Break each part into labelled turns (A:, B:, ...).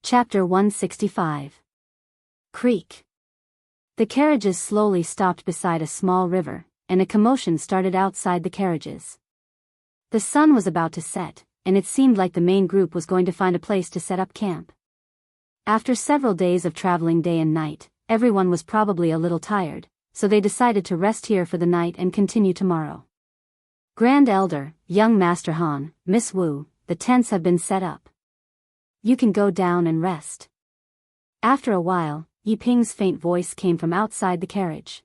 A: Chapter 165. Creek. The carriages slowly stopped beside a small river, and a commotion started outside the carriages. The sun was about to set, and it seemed like the main group was going to find a place to set up camp. After several days of traveling day and night, everyone was probably a little tired, so they decided to rest here for the night and continue tomorrow. Grand Elder, young Master Han, Miss Wu, the tents have been set up. You can go down and rest. After a while, Yi Ping's faint voice came from outside the carriage.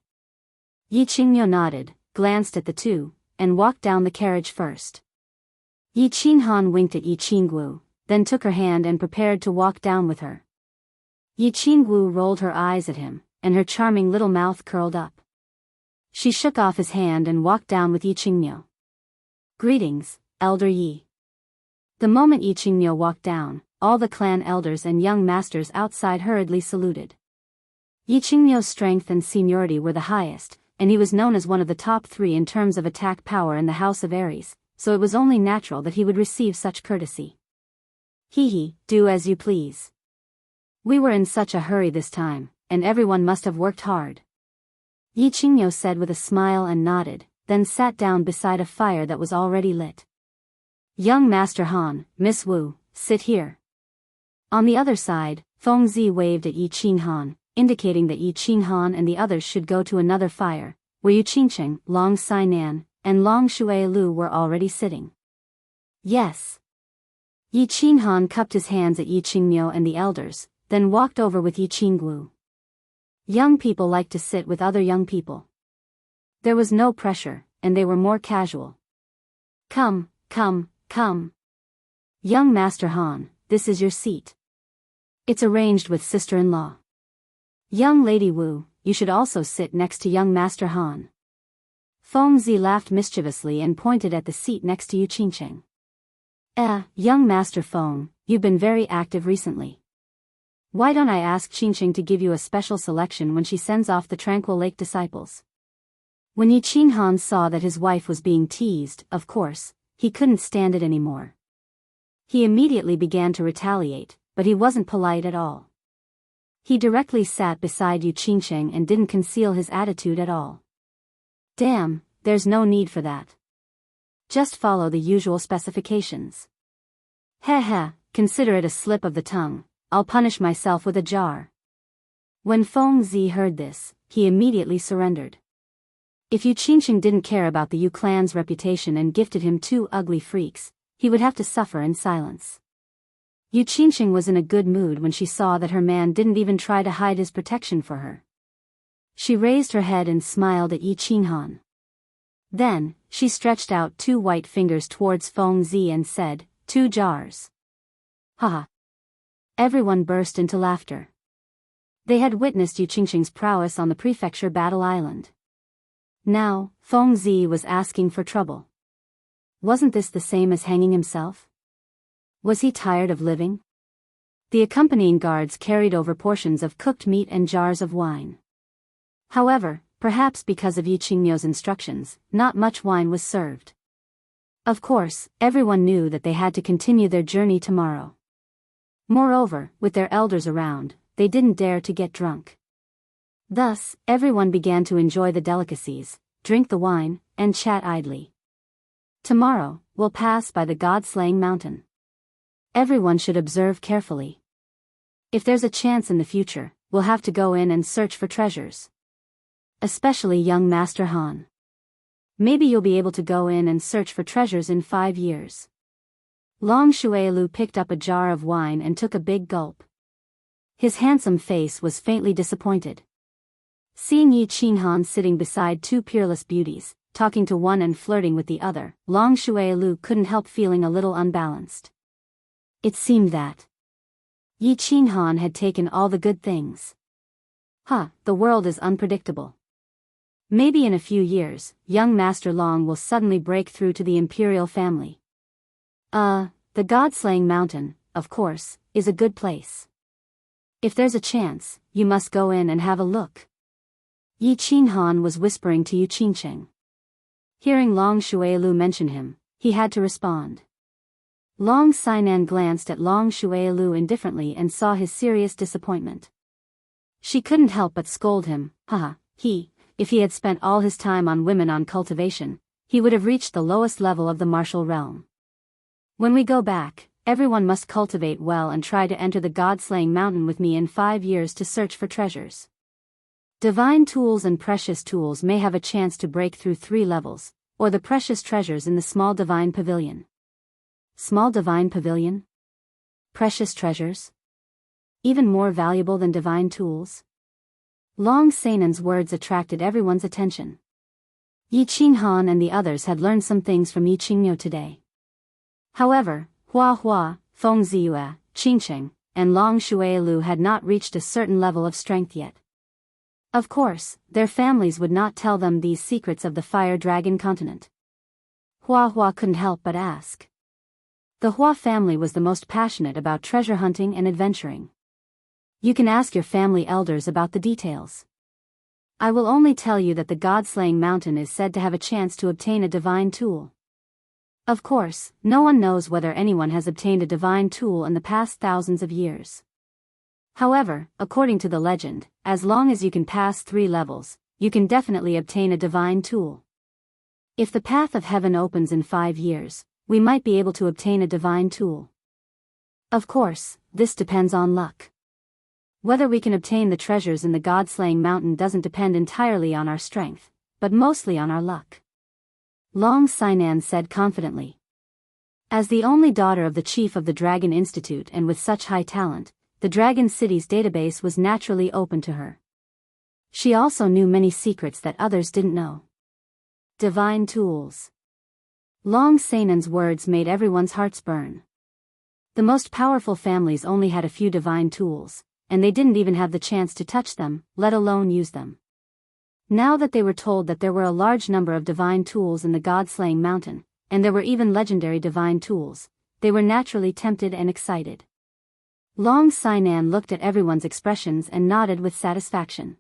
A: Yi Qingyo nodded, glanced at the two, and walked down the carriage first. Yi Qinghan winked at Yi Qingwu, then took her hand and prepared to walk down with her. Yi Qingwu rolled her eyes at him, and her charming little mouth curled up. She shook off his hand and walked down with Yi Qingyo. Greetings, Elder Yi. The moment Yi Qingyo walked down, all the clan elders and young masters outside hurriedly saluted. Yi Qingyo's strength and seniority were the highest, and he was known as one of the top 3 in terms of attack power in the House of Aries, so it was only natural that he would receive such courtesy. Hee, do as you please. We were in such a hurry this time, and everyone must have worked hard. Yi Qingyo said with a smile and nodded, then sat down beside a fire that was already lit. Young Master Han, Miss Wu, sit here. On the other side, Feng Zi waved at Yi Qinghan, indicating that Yi Qinghan and the others should go to another fire, where Yu Qingcheng, Long Sainan, and Long Shuailu were already sitting. Yes. Yi Qinghan cupped his hands at Yi Qingmyo and the elders, then walked over with Yi Qingwu. Young people like to sit with other young people. There was no pressure, and they were more casual. Come. Young Master Han, this is your seat. It's arranged with sister-in-law. Young Lady Wu, you should also sit next to young Master Han. Feng Zi laughed mischievously and pointed at the seat next to Yu Qingcheng. Young Master Feng, you've been very active recently. Why don't I ask Qingcheng to give you a special selection when she sends off the Tranquil Lake disciples? When Yi Qinghan saw that his wife was being teased, of course, he couldn't stand it anymore. He immediately began to retaliate, but he wasn't polite at all. He directly sat beside Yu Qingcheng and didn't conceal his attitude at all. Damn, there's no need for that. Just follow the usual specifications. Consider it a slip of the tongue, I'll punish myself with a jar. When Feng Zi heard this, he immediately surrendered. If Yu Qingcheng didn't care about the Yu clan's reputation and gifted him 2 ugly freaks, he would have to suffer in silence. Yu Qingcheng was in a good mood when she saw that her man didn't even try to hide his protection for her. She raised her head and smiled at Yi Qinghan. Then, she stretched out 2 white fingers towards Feng Zi and said, 2 jars. Haha. Everyone burst into laughter. They had witnessed Yu Qingcheng's prowess on the prefecture battle island. Now, Feng Zi was asking for trouble. Wasn't this the same as hanging himself? Was he tired of living? The accompanying guards carried over portions of cooked meat and jars of wine. However, perhaps because of Yi Qingmyo's instructions, not much wine was served. Of course, everyone knew that they had to continue their journey tomorrow. Moreover, with their elders around, they didn't dare to get drunk. Thus, everyone began to enjoy the delicacies, drink the wine, and chat idly. Tomorrow, we'll pass by the God-slaying mountain. Everyone should observe carefully. If there's a chance in the future, we'll have to go in and search for treasures. Especially young Master Han. Maybe you'll be able to go in and search for treasures in 5 years. Long Shuailu picked up a jar of wine and took a big gulp. His handsome face was faintly disappointed. Seeing Yi Qinghan sitting beside 2 peerless beauties, talking to one and flirting with the other, Long Shuailu couldn't help feeling a little unbalanced. It seemed that Yi Qinghan had taken all the good things. The world is unpredictable. Maybe in a few years, young Master Long will suddenly break through to the imperial family. The God-slaying mountain, of course, is a good place. If there's a chance, you must go in and have a look. Yi Qinghan was whispering to Yu Qingcheng. Hearing Long Shuailu mention him, he had to respond. Long Sinan glanced at Long Shuailu indifferently and saw his serious disappointment. She couldn't help but scold him. Haha, if he had spent all his time on women on cultivation, he would have reached the lowest level of the martial realm. When we go back, everyone must cultivate well and try to enter the god-slaying mountain with me in 5 years to search for treasures. Divine tools and precious tools may have a chance to break through 3 levels, or the precious treasures in the small divine pavilion. Small divine pavilion? Precious treasures? Even more valuable than divine tools? Long Sanan's words attracted everyone's attention. Yi Qinghan and the others had learned some things from Yi Qingyo today. However, Hua Hua, Feng Ziyue, Qingcheng, and Long Shuailu had not reached a certain level of strength yet. Of course, their families would not tell them these secrets of the Fire Dragon continent. Hua Hua couldn't help but ask. The Hua family was the most passionate about treasure hunting and adventuring. You can ask your family elders about the details. I will only tell you that the god-slaying mountain is said to have a chance to obtain a divine tool. Of course, no one knows whether anyone has obtained a divine tool in the past thousands of years. However, according to the legend, as long as you can pass 3 levels, you can definitely obtain a divine tool. If the path of heaven opens in 5 years, we might be able to obtain a divine tool. Of course, this depends on luck. Whether we can obtain the treasures in the god-slaying mountain doesn't depend entirely on our strength, but mostly on our luck. Long Sinan said confidently. As the only daughter of the chief of the Dragon Institute and with such high talent, the Dragon City's database was naturally open to her. She also knew many secrets that others didn't know. Divine tools. Long Sanan's words made everyone's hearts burn. The most powerful families only had a few divine tools, and they didn't even have the chance to touch them, let alone use them. Now that they were told that there were a large number of divine tools in the god-slaying mountain, and there were even legendary divine tools, they were naturally tempted and excited. Long Sinan looked at everyone's expressions and nodded with satisfaction.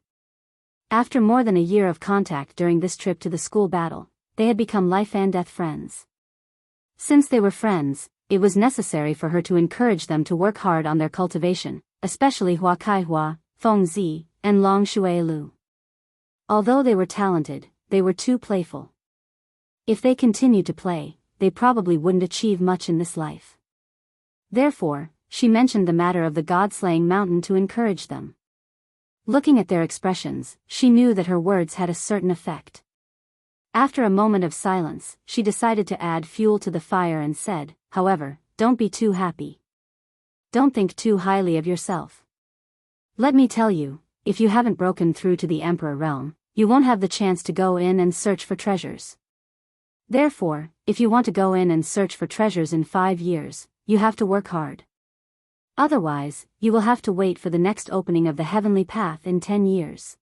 A: After more than a year of contact during this trip to the school battle, they had become life and death friends. Since they were friends, it was necessary for her to encourage them to work hard on their cultivation, especially Hua Kaihua, Feng Zi, and Long Shuailu. Although they were talented, they were too playful. If they continued to play, they probably wouldn't achieve much in this life. Therefore, she mentioned the matter of the god-slaying mountain to encourage them. Looking at their expressions, she knew that her words had a certain effect. After a moment of silence, she decided to add fuel to the fire and said, however, don't be too happy. Don't think too highly of yourself. Let me tell you, if you haven't broken through to the Emperor realm, you won't have the chance to go in and search for treasures. Therefore, if you want to go in and search for treasures in 5 years, you have to work hard. Otherwise, you will have to wait for the next opening of the heavenly path in 10 years.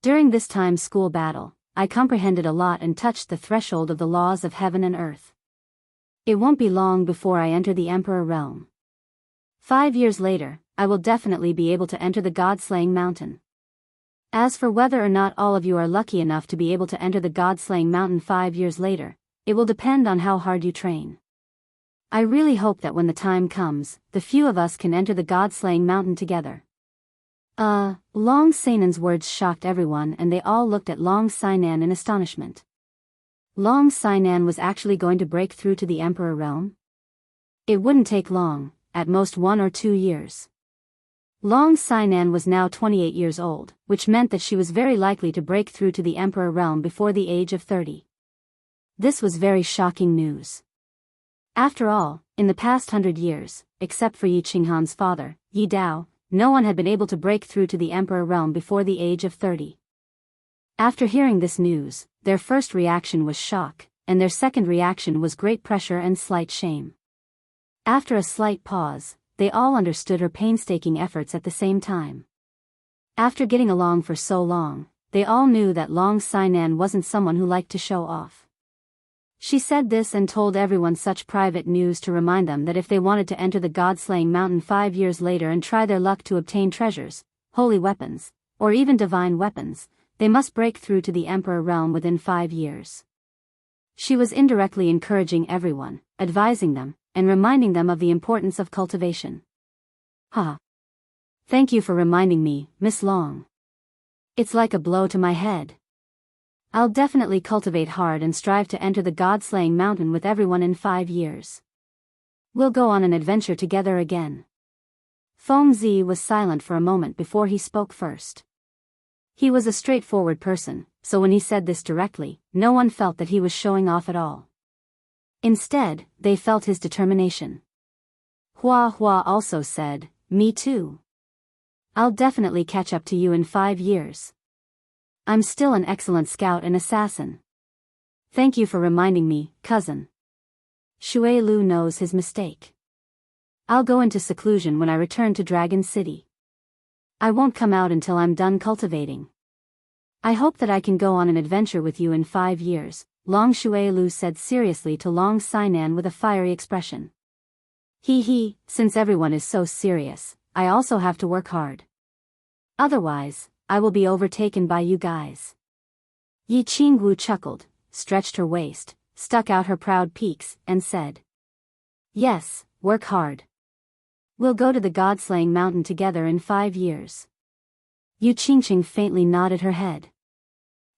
A: During this time school battle, I comprehended a lot and touched the threshold of the laws of heaven and earth. It won't be long before I enter the Emperor realm. 5 years later, I will definitely be able to enter the god-slaying mountain. As for whether or not all of you are lucky enough to be able to enter the god-slaying mountain 5 years later, it will depend on how hard you train. I really hope that when the time comes, the few of us can enter the god-slaying mountain together. Long Sanan's words shocked everyone and they all looked at Long Sinan in astonishment. Long Sinan was actually going to break through to the Emperor realm? It wouldn't take long, at most 1 or 2 years. Long Sinan was now 28 years old, which meant that she was very likely to break through to the Emperor realm before the age of 30. This was very shocking news. After all, in the past 100 years, except for Yi Qinghan's father, Yi Dao, no one had been able to break through to the Emperor realm before the age of 30. After hearing this news, their first reaction was shock, and their second reaction was great pressure and slight shame. After a slight pause, they all understood her painstaking efforts at the same time. After getting along for so long, they all knew that Long Sinan wasn't someone who liked to show off. She said this and told everyone such private news to remind them that if they wanted to enter the god-slaying mountain 5 years later and try their luck to obtain treasures, holy weapons, or even divine weapons, they must break through to the Emperor realm within 5 years. She was indirectly encouraging everyone, advising them, and reminding them of the importance of cultivation. Ha! Thank you for reminding me, Miss Long. It's like a blow to my head. I'll definitely cultivate hard and strive to enter the God-slaying mountain with everyone in 5 years. We'll go on an adventure together again. Feng Zi was silent for a moment before he spoke first. He was a straightforward person, so when he said this directly, no one felt that he was showing off at all. Instead, they felt his determination. Hua Hua also said, "Me too. I'll definitely catch up to you in 5 years. I'm still an excellent scout and assassin. Thank you for reminding me, cousin. Shui Lu knows his mistake. I'll go into seclusion when I return to Dragon City. I won't come out until I'm done cultivating. I hope that I can go on an adventure with you in 5 years, Long Shui Lu said seriously to Long Sainan with a fiery expression. He, since everyone is so serious, I also have to work hard. Otherwise, I will be overtaken by you guys. Yi Qingwu chuckled, stretched her waist, stuck out her proud peaks, and said, "Yes, work hard. We'll go to the God-slaying mountain together in 5 years." Yu Qingqing faintly nodded her head.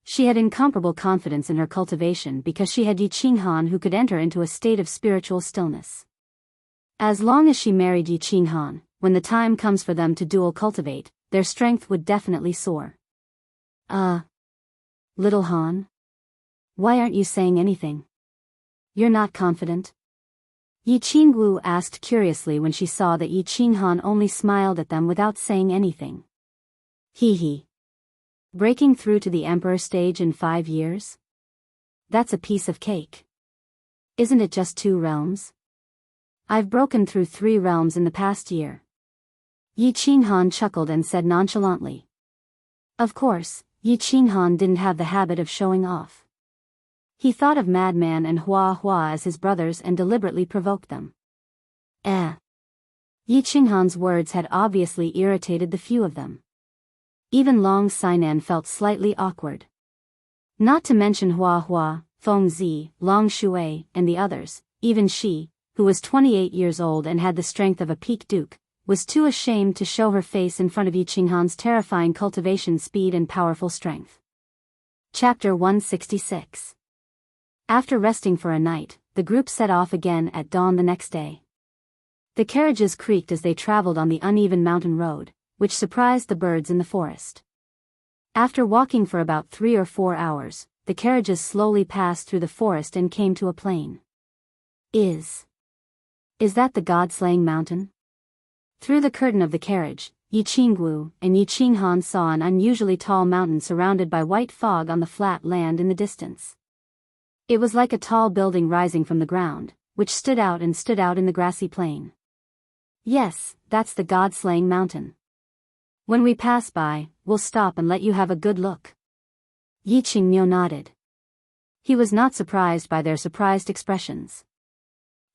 A: She had incomparable confidence in her cultivation because she had Yi Qinghan who could enter into a state of spiritual stillness. As long as she married Yi Qinghan, when the time comes for them to dual cultivate, their strength would definitely soar. Little Han? Why aren't you saying anything? You're not confident? Yi Qingwu asked curiously when she saw that Yi Qinghan only smiled at them without saying anything. He. Breaking through to the Emperor stage in 5 years? That's a piece of cake. Isn't it just 2 realms? I've broken through 3 realms in the past year. Yi Qinghan chuckled and said nonchalantly. Of course, Yi Qinghan didn't have the habit of showing off. He thought of Madman and Hua Hua as his brothers and deliberately provoked them. Yi Qinghan's words had obviously irritated the few of them. Even Long Sainan felt slightly awkward. Not to mention Hua Hua, Feng Zi, Long Shui, and the others, even she, who was 28 years old and had the strength of a peak duke, was too ashamed to show her face in front of Yi Qinghan's terrifying cultivation speed and powerful strength. Chapter 166. After resting for a night, the group set off again at dawn the next day. The carriages creaked as they traveled on the uneven mountain road, which surprised the birds in the forest. After walking for about 3 or 4 hours, the carriages slowly passed through the forest and came to a plain. Is that the God-slaying mountain? Through the curtain of the carriage, Yi Qingwu and Yi Qinghan saw an unusually tall mountain surrounded by white fog on the flat land in the distance. It was like a tall building rising from the ground, which stood out in the grassy plain. Yes, that's the God-slaying mountain. When we pass by, we'll stop and let you have a good look. Yi Qingniu nodded. He was not surprised by their surprised expressions.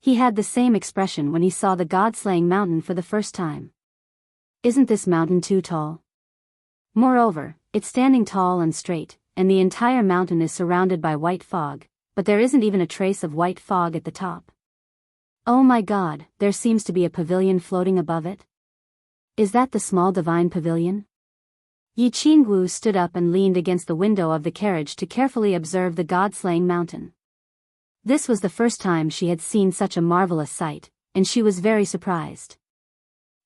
A: He had the same expression when he saw the God-slaying mountain for the first time. Isn't this mountain too tall? Moreover, it's standing tall and straight, and the entire mountain is surrounded by white fog, but there isn't even a trace of white fog at the top. Oh my God, there seems to be a pavilion floating above it. Is that the small divine pavilion? Yi Qingwu stood up and leaned against the window of the carriage to carefully observe the God-slaying mountain. This was the first time she had seen such a marvelous sight, and she was very surprised.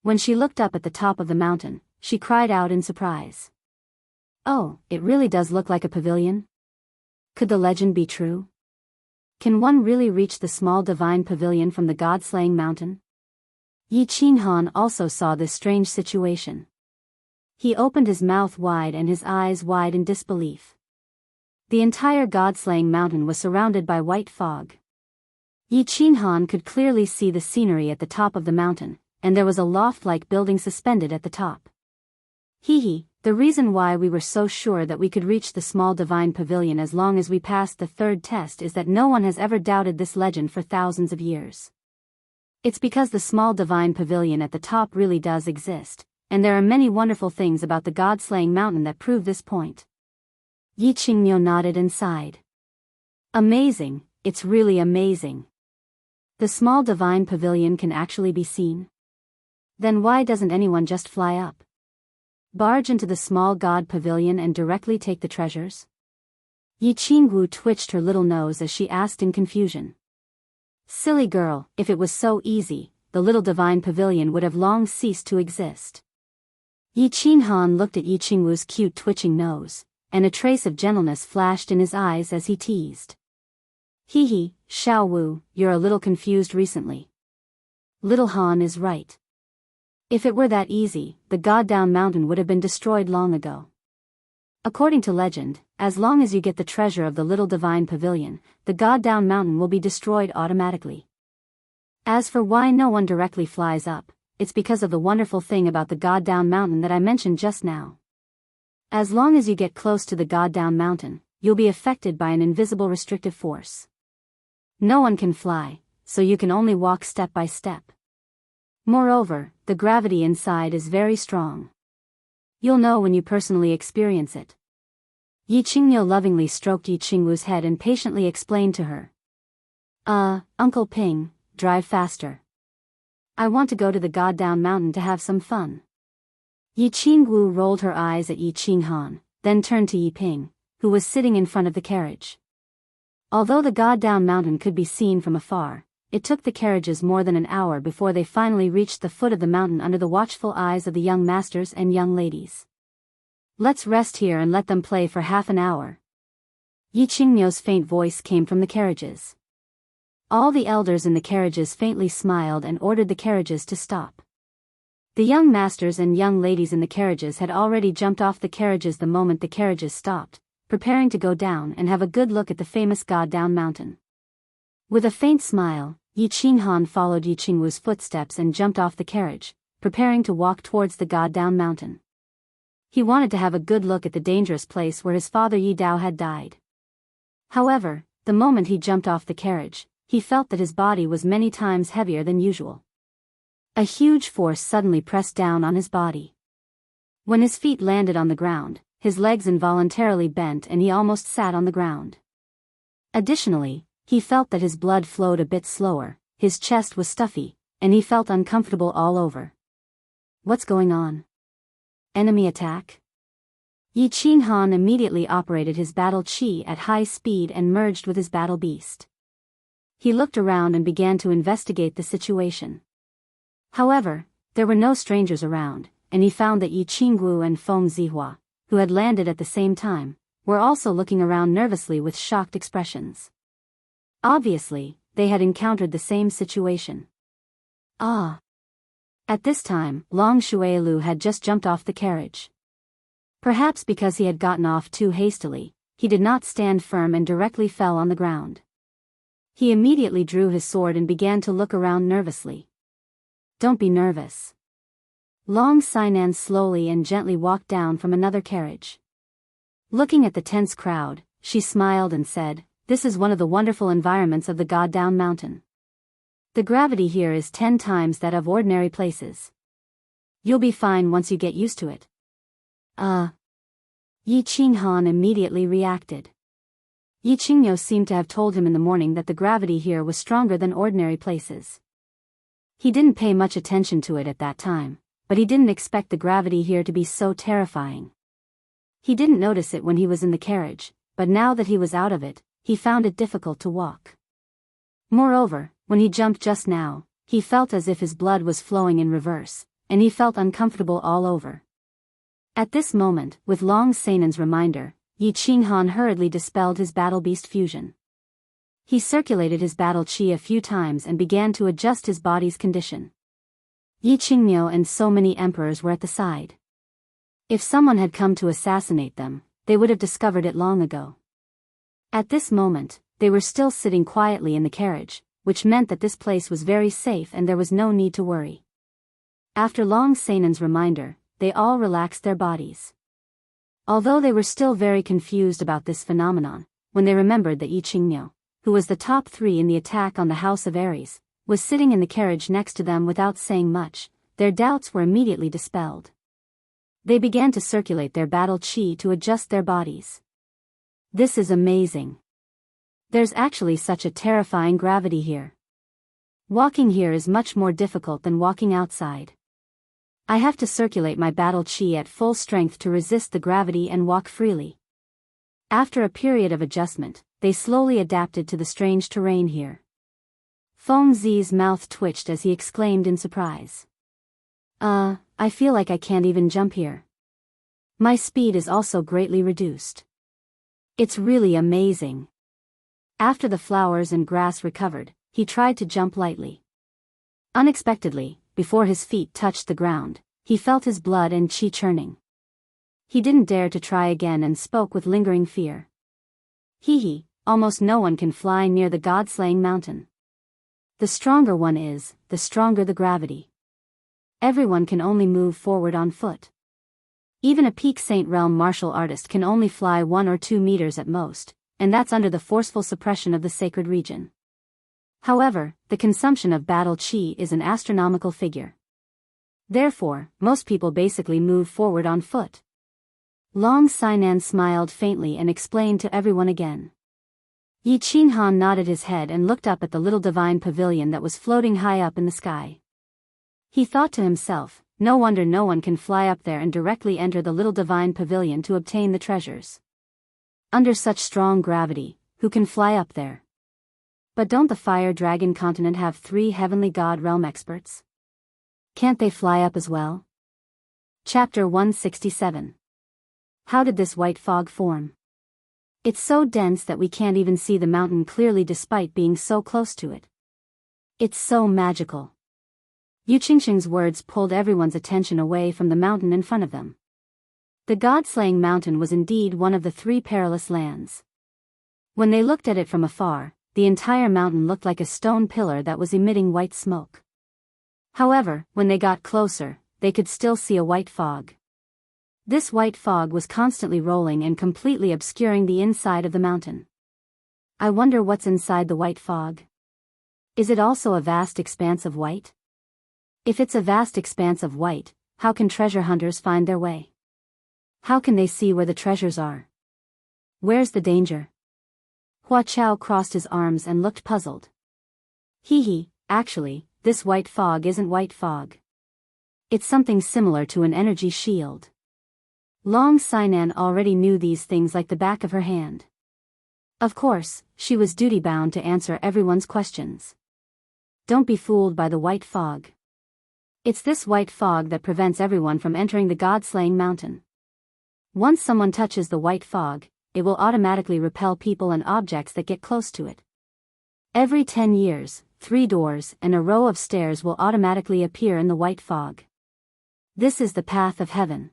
A: When she looked up at the top of the mountain, she cried out in surprise. Oh, it really does look like a pavilion? Could the legend be true? Can one really reach the small divine pavilion from the God-slaying mountain? Yi Qinghan also saw this strange situation. He opened his mouth wide and his eyes wide in disbelief. The entire God-slaying mountain was surrounded by white fog. Yi Qinghan could clearly see the scenery at the top of the mountain, and there was a loft-like building suspended at the top. The reason why we were so sure that we could reach the small divine pavilion as long as we passed the 3rd test is that no one has ever doubted this legend for thousands of years. It's because the small divine pavilion at the top really does exist, and there are many wonderful things about the God-slaying mountain that prove this point. Yi Qingniu nodded and sighed. Amazing, it's really amazing. The small divine pavilion can actually be seen. Then why doesn't anyone just fly up? Barge into the small god pavilion and directly take the treasures? Yi Qingwu twitched her little nose as she asked in confusion. Silly girl, if it was so easy, the little divine pavilion would have long ceased to exist. Yi Qinghan looked at Yi Qingwu's cute twitching nose, and a trace of gentleness flashed in his eyes as he teased. Hee hee, Xiao Wu, you're a little confused recently. Little Han is right. If it were that easy, the God-down mountain would have been destroyed long ago. According to legend, as long as you get the treasure of the little divine pavilion, the God-down mountain will be destroyed automatically. As for why no one directly flies up, it's because of the wonderful thing about the God-down mountain that I mentioned just now. As long as you get close to the God-down mountain, you'll be affected by an invisible restrictive force. No one can fly, so you can only walk step by step. Moreover, the gravity inside is very strong. You'll know when you personally experience it. Yi Qingniu lovingly stroked Yi Qingwu's head and patiently explained to her. Uncle Ping, drive faster. I want to go to the God-down mountain to have some fun. Yi Qingwu rolled her eyes at Yi Qinghan, then turned to Yi Ping, who was sitting in front of the carriage. Although the God-down mountain could be seen from afar, it took the carriages more than an hour before they finally reached the foot of the mountain under the watchful eyes of the young masters and young ladies. Let's rest here and let them play for half an hour. Yi Qingniu's faint voice came from the carriages. All the elders in the carriages faintly smiled and ordered the carriages to stop. The young masters and young ladies in the carriages had already jumped off the carriages the moment the carriages stopped, preparing to go down and have a good look at the famous God-down mountain. With a faint smile, Yi Qinghan followed Yi Qingwu's footsteps and jumped off the carriage, preparing to walk towards the God-down mountain. He wanted to have a good look at the dangerous place where his father Yi Dao had died. However, the moment he jumped off the carriage, he felt that his body was many times heavier than usual. A huge force suddenly pressed down on his body. When his feet landed on the ground, his legs involuntarily bent and he almost sat on the ground. Additionally, he felt that his blood flowed a bit slower, his chest was stuffy, and he felt uncomfortable all over. What's going on? Enemy attack? Yi Qinghan immediately operated his battle chi at high speed and merged with his battle beast. He looked around and began to investigate the situation. However, there were no strangers around, and he found that Yi Qingwu and Feng Zihua, who had landed at the same time, were also looking around nervously with shocked expressions. Obviously, they had encountered the same situation. At this time, Long Shuailu had just jumped off the carriage. Perhaps because he had gotten off too hastily, he did not stand firm and directly fell on the ground. He immediately drew his sword and began to look around nervously. Don't be nervous. Long Sainan slowly and gently walked down from another carriage. Looking at the tense crowd, she smiled and said, "This is one of the wonderful environments of the God-down mountain. The gravity here is 10 times that of ordinary places. You'll be fine once you get used to it." Yi Qinghan immediately reacted. Yi Qingniu seemed to have told him in the morning that the gravity here was stronger than ordinary places. He didn't pay much attention to it at that time, but he didn't expect the gravity here to be so terrifying. He didn't notice it when he was in the carriage, but now that he was out of it, he found it difficult to walk. Moreover, when he jumped just now, he felt as if his blood was flowing in reverse, and he felt uncomfortable all over. At this moment, with Long Sainan's reminder, Yi Qinghan hurriedly dispelled his battle beast fusion. He circulated his battle chi a few times and began to adjust his body's condition. Yi Qingniu and so many emperors were at the side. If someone had come to assassinate them, they would have discovered it long ago. At this moment, they were still sitting quietly in the carriage, which meant that this place was very safe and there was no need to worry. After Long Sainan's reminder, they all relaxed their bodies. Although they were still very confused about this phenomenon, when they remembered that Yi Qingniu, who was the top 3 in the attack on the House of Aries, was sitting in the carriage next to them without saying much, their doubts were immediately dispelled. They began to circulate their battle chi to adjust their bodies. This is amazing. There's actually such a terrifying gravity here. Walking here is much more difficult than walking outside. I have to circulate my battle chi at full strength to resist the gravity and walk freely. After a period of adjustment, they slowly adapted to the strange terrain here. Feng Zi's mouth twitched as he exclaimed in surprise. I feel like I can't even jump here. My speed is also greatly reduced. It's really amazing. After the flowers and grass recovered, he tried to jump lightly. Unexpectedly, before his feet touched the ground, he felt his blood and chi churning. He didn't dare to try again and spoke with lingering fear. Hee, almost no one can fly near the god-slaying mountain. The stronger one is, the stronger the gravity. Everyone can only move forward on foot. Even a peak Saint Realm martial artist can only fly 1 or 2 meters at most, and that's under the forceful suppression of the sacred region. However, the consumption of battle chi is an astronomical figure. Therefore, most people basically move forward on foot. Long Sinan smiled faintly and explained to everyone again. Yi Qinhan nodded his head and looked up at the little divine pavilion that was floating high up in the sky. He thought to himself, no wonder no one can fly up there and directly enter the little divine pavilion to obtain the treasures. Under such strong gravity, who can fly up there? But don't the Fire Dragon continent have 3 heavenly god realm experts? Can't they fly up as well? Chapter 167. How did this white fog form? It's so dense that we can't even see the mountain clearly despite being so close to it. It's so magical. Yu Qingqing's words pulled everyone's attention away from the mountain in front of them. The god-slaying mountain was indeed one of the 3 perilous lands. When they looked at it from afar, the entire mountain looked like a stone pillar that was emitting white smoke. However, when they got closer, they could still see a white fog. This white fog was constantly rolling and completely obscuring the inside of the mountain. I wonder what's inside the white fog. Is it also a vast expanse of white? If it's a vast expanse of white, how can treasure hunters find their way? How can they see where the treasures are? Where's the danger? Hua Chao crossed his arms and looked puzzled. Actually, this white fog isn't white fog. It's something similar to an energy shield. Long Sinan already knew these things like the back of her hand. Of course, she was duty-bound to answer everyone's questions. Don't be fooled by the white fog. It's this white fog that prevents everyone from entering the god-slaying mountain. Once someone touches the white fog, it will automatically repel people and objects that get close to it. Every 10 years, 3 doors and a row of stairs will automatically appear in the white fog. This is the path of heaven.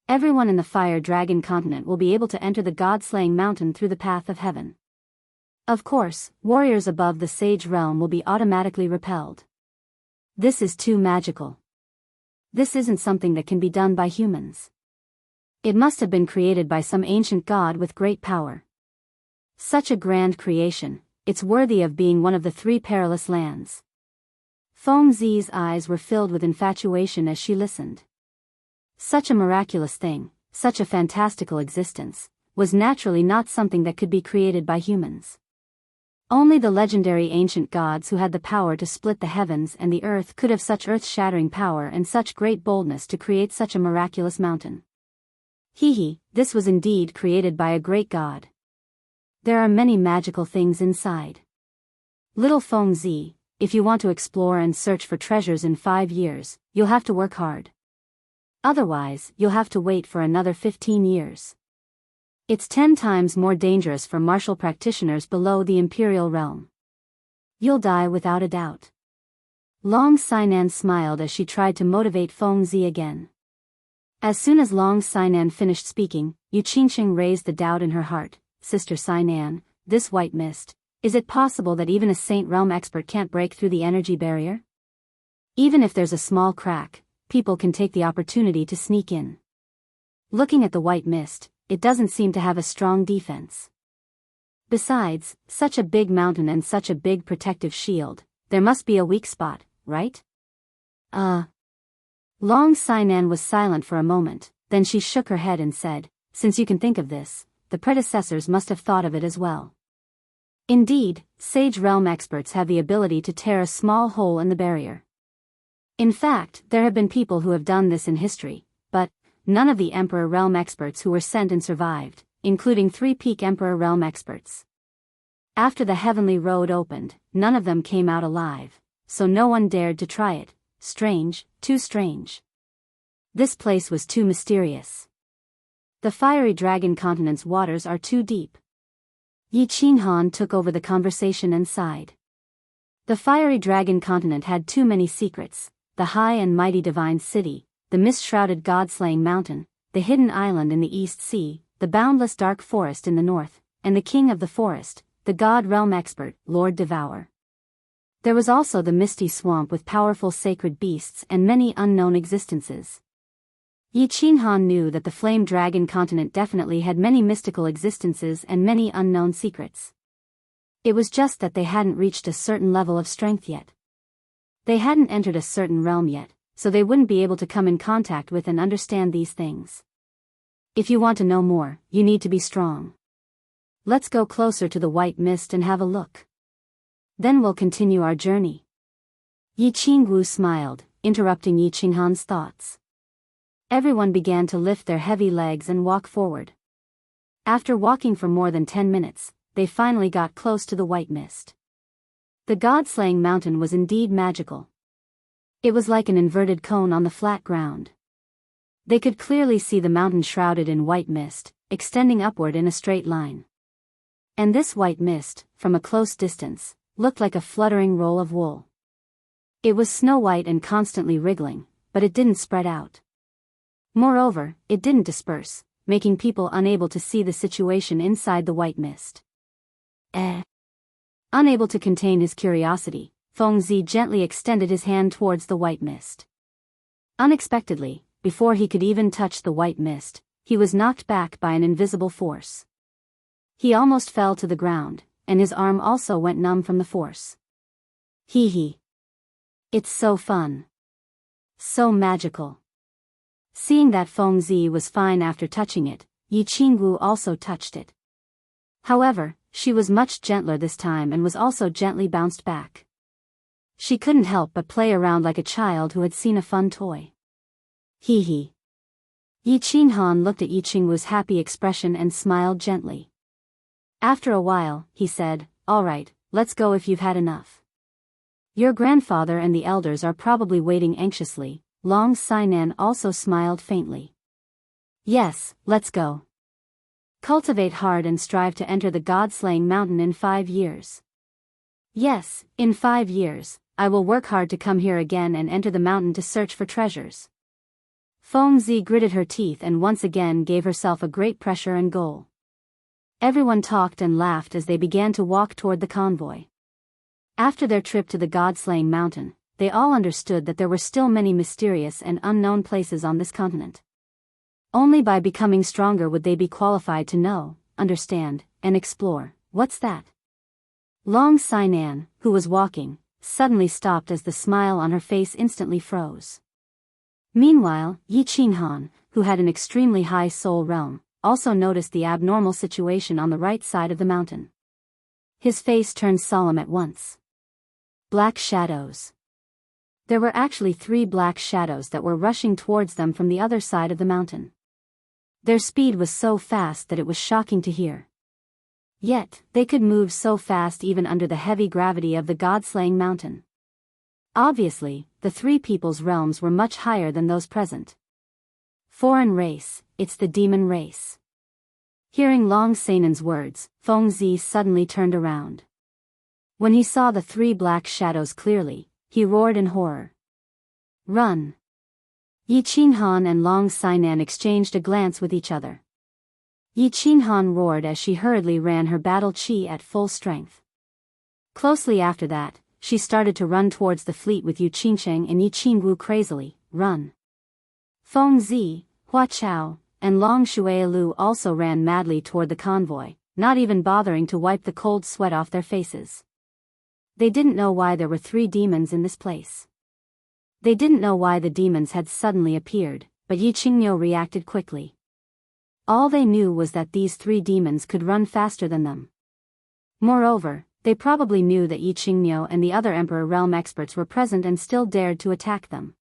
A: Everyone in the Fire Dragon continent will be able to enter the god-slaying mountain through the path of heaven. Of course, warriors above the Sage Realm will be automatically repelled. This is too magical. This isn't something that can be done by humans. It must have been created by some ancient god with great power. Such a grand creation, it's worthy of being one of the 3 perilous lands. Feng Zi's eyes were filled with infatuation as she listened. Such a miraculous thing, such a fantastical existence, was naturally not something that could be created by humans. Only the legendary ancient gods who had the power to split the heavens and the earth could have such earth-shattering power and such great boldness to create such a miraculous mountain. This was indeed created by a great god. There are many magical things inside. Little Feng Zi, if you want to explore and search for treasures in 5 years, you'll have to work hard. Otherwise, you'll have to wait for another 15 years. It's 10 times more dangerous for martial practitioners below the imperial realm. You'll die without a doubt. Long Sinan smiled as she tried to motivate Feng Zi again. As soon as Long Sinan finished speaking, Yu Qingqing raised the doubt in her heart. Sister Sinan, this white mist, is it possible that even a Saint Realm expert can't break through the energy barrier? Even if there's a small crack, people can take the opportunity to sneak in. Looking at the white mist, it doesn't seem to have a strong defense. Besides, such a big mountain and such a big protective shield, there must be a weak spot, right? Long Sinan was silent for a moment, then she shook her head and said, since you can think of this, the predecessors must have thought of it as well. Indeed, Sage Realm experts have the ability to tear a small hole in the barrier. In fact, there have been people who have done this in history, but none of the Emperor Realm experts who were sent and survived, including 3 peak Emperor Realm experts. After the Heavenly Road opened, none of them came out alive, so no one dared to try it. Strange, too strange. This place was too mysterious. The Fiery Dragon Continent's waters are too deep. Yi Qinghan took over the conversation and sighed. The Fiery Dragon Continent had too many secrets: the high and mighty divine city, the mist-shrouded god-slaying mountain, the hidden island in the East Sea, the boundless dark forest in the north, and the king of the forest, the god realm expert, Lord Devour. There was also the misty swamp with powerful sacred beasts and many unknown existences. Yi Qinghan knew that the Flame Dragon Continent definitely had many mystical existences and many unknown secrets. It was just that they hadn't reached a certain level of strength yet. They hadn't entered a certain realm yet, so they wouldn't be able to come in contact with and understand these things. If you want to know more, you need to be strong. Let's go closer to the white mist and have a look. Then we'll continue our journey. Yi Qingwu smiled, interrupting Yi Qinghan's thoughts. Everyone began to lift their heavy legs and walk forward. After walking for more than 10 minutes, they finally got close to the white mist. The god-slaying mountain was indeed magical. It was like an inverted cone on the flat ground. They could clearly see the mountain shrouded in white mist, extending upward in a straight line. And this white mist, from a close distance, looked like a fluttering roll of wool. It was snow-white and constantly wriggling, but it didn't spread out. Moreover, it didn't disperse, making people unable to see the situation inside the white mist. Unable to contain his curiosity, Fengzi gently extended his hand towards the white mist. Unexpectedly, before he could even touch the white mist, he was knocked back by an invisible force. He almost fell to the ground, and his arm also went numb from the force. Hee hee. It's so fun. So magical. Seeing that Fengzi was fine after touching it, Yi Qingwu also touched it. However, she was much gentler this time and was also gently bounced back. She couldn't help but play around like a child who had seen a fun toy. Hee hee. Yi Qinghan looked at Yi Qingwu's happy expression and smiled gently. After a while, he said, "All right, let's go if you've had enough. Your grandfather and the elders are probably waiting anxiously." Long Sainan also smiled faintly. "Yes, let's go. Cultivate hard and strive to enter the god-slaying mountain in 5 years. Yes, in 5 years, I will work hard to come here again and enter the mountain to search for treasures." Fengzi gritted her teeth and once again gave herself a great pressure and goal. Everyone talked and laughed as they began to walk toward the convoy. After their trip to the god-slaying mountain, they all understood that there were still many mysterious and unknown places on this continent. Only by becoming stronger would they be qualified to know, understand, and explore. "What's that?" Long Sainan, who was walking, suddenly stopped as the smile on her face instantly froze. Meanwhile, Yi Qinghan, who had an extremely high soul realm, also noticed the abnormal situation on the right side of the mountain. His face turned solemn at once. Black shadows. There were actually 3 black shadows that were rushing towards them from the other side of the mountain. Their speed was so fast that it was shocking to hear. Yet, they could move so fast even under the heavy gravity of the god-slaying mountain. Obviously, the 3 people's realms were much higher than those present. "Foreign race, it's the demon race." Hearing Long Sainan's words, Fengzi suddenly turned around. When he saw the 3 black shadows clearly, he roared in horror. "Run!" Yi Qinghan and Long Sainan exchanged a glance with each other. Yi Qinghan roared as she hurriedly ran her battle chi at full strength. Closely after that, she started to run towards the fleet with Yu Qingsheng and Yi Qingwu crazily. "Run!" Fengzi, Hua Chao, and Long Shuailu also ran madly toward the convoy, not even bothering to wipe the cold sweat off their faces. They didn't know why there were 3 demons in this place. They didn't know why the demons had suddenly appeared, but Yi Qingniu reacted quickly. All they knew was that these 3 demons could run faster than them. Moreover, they probably knew that Yi Qingniu and the other Emperor Realm experts were present and still dared to attack them.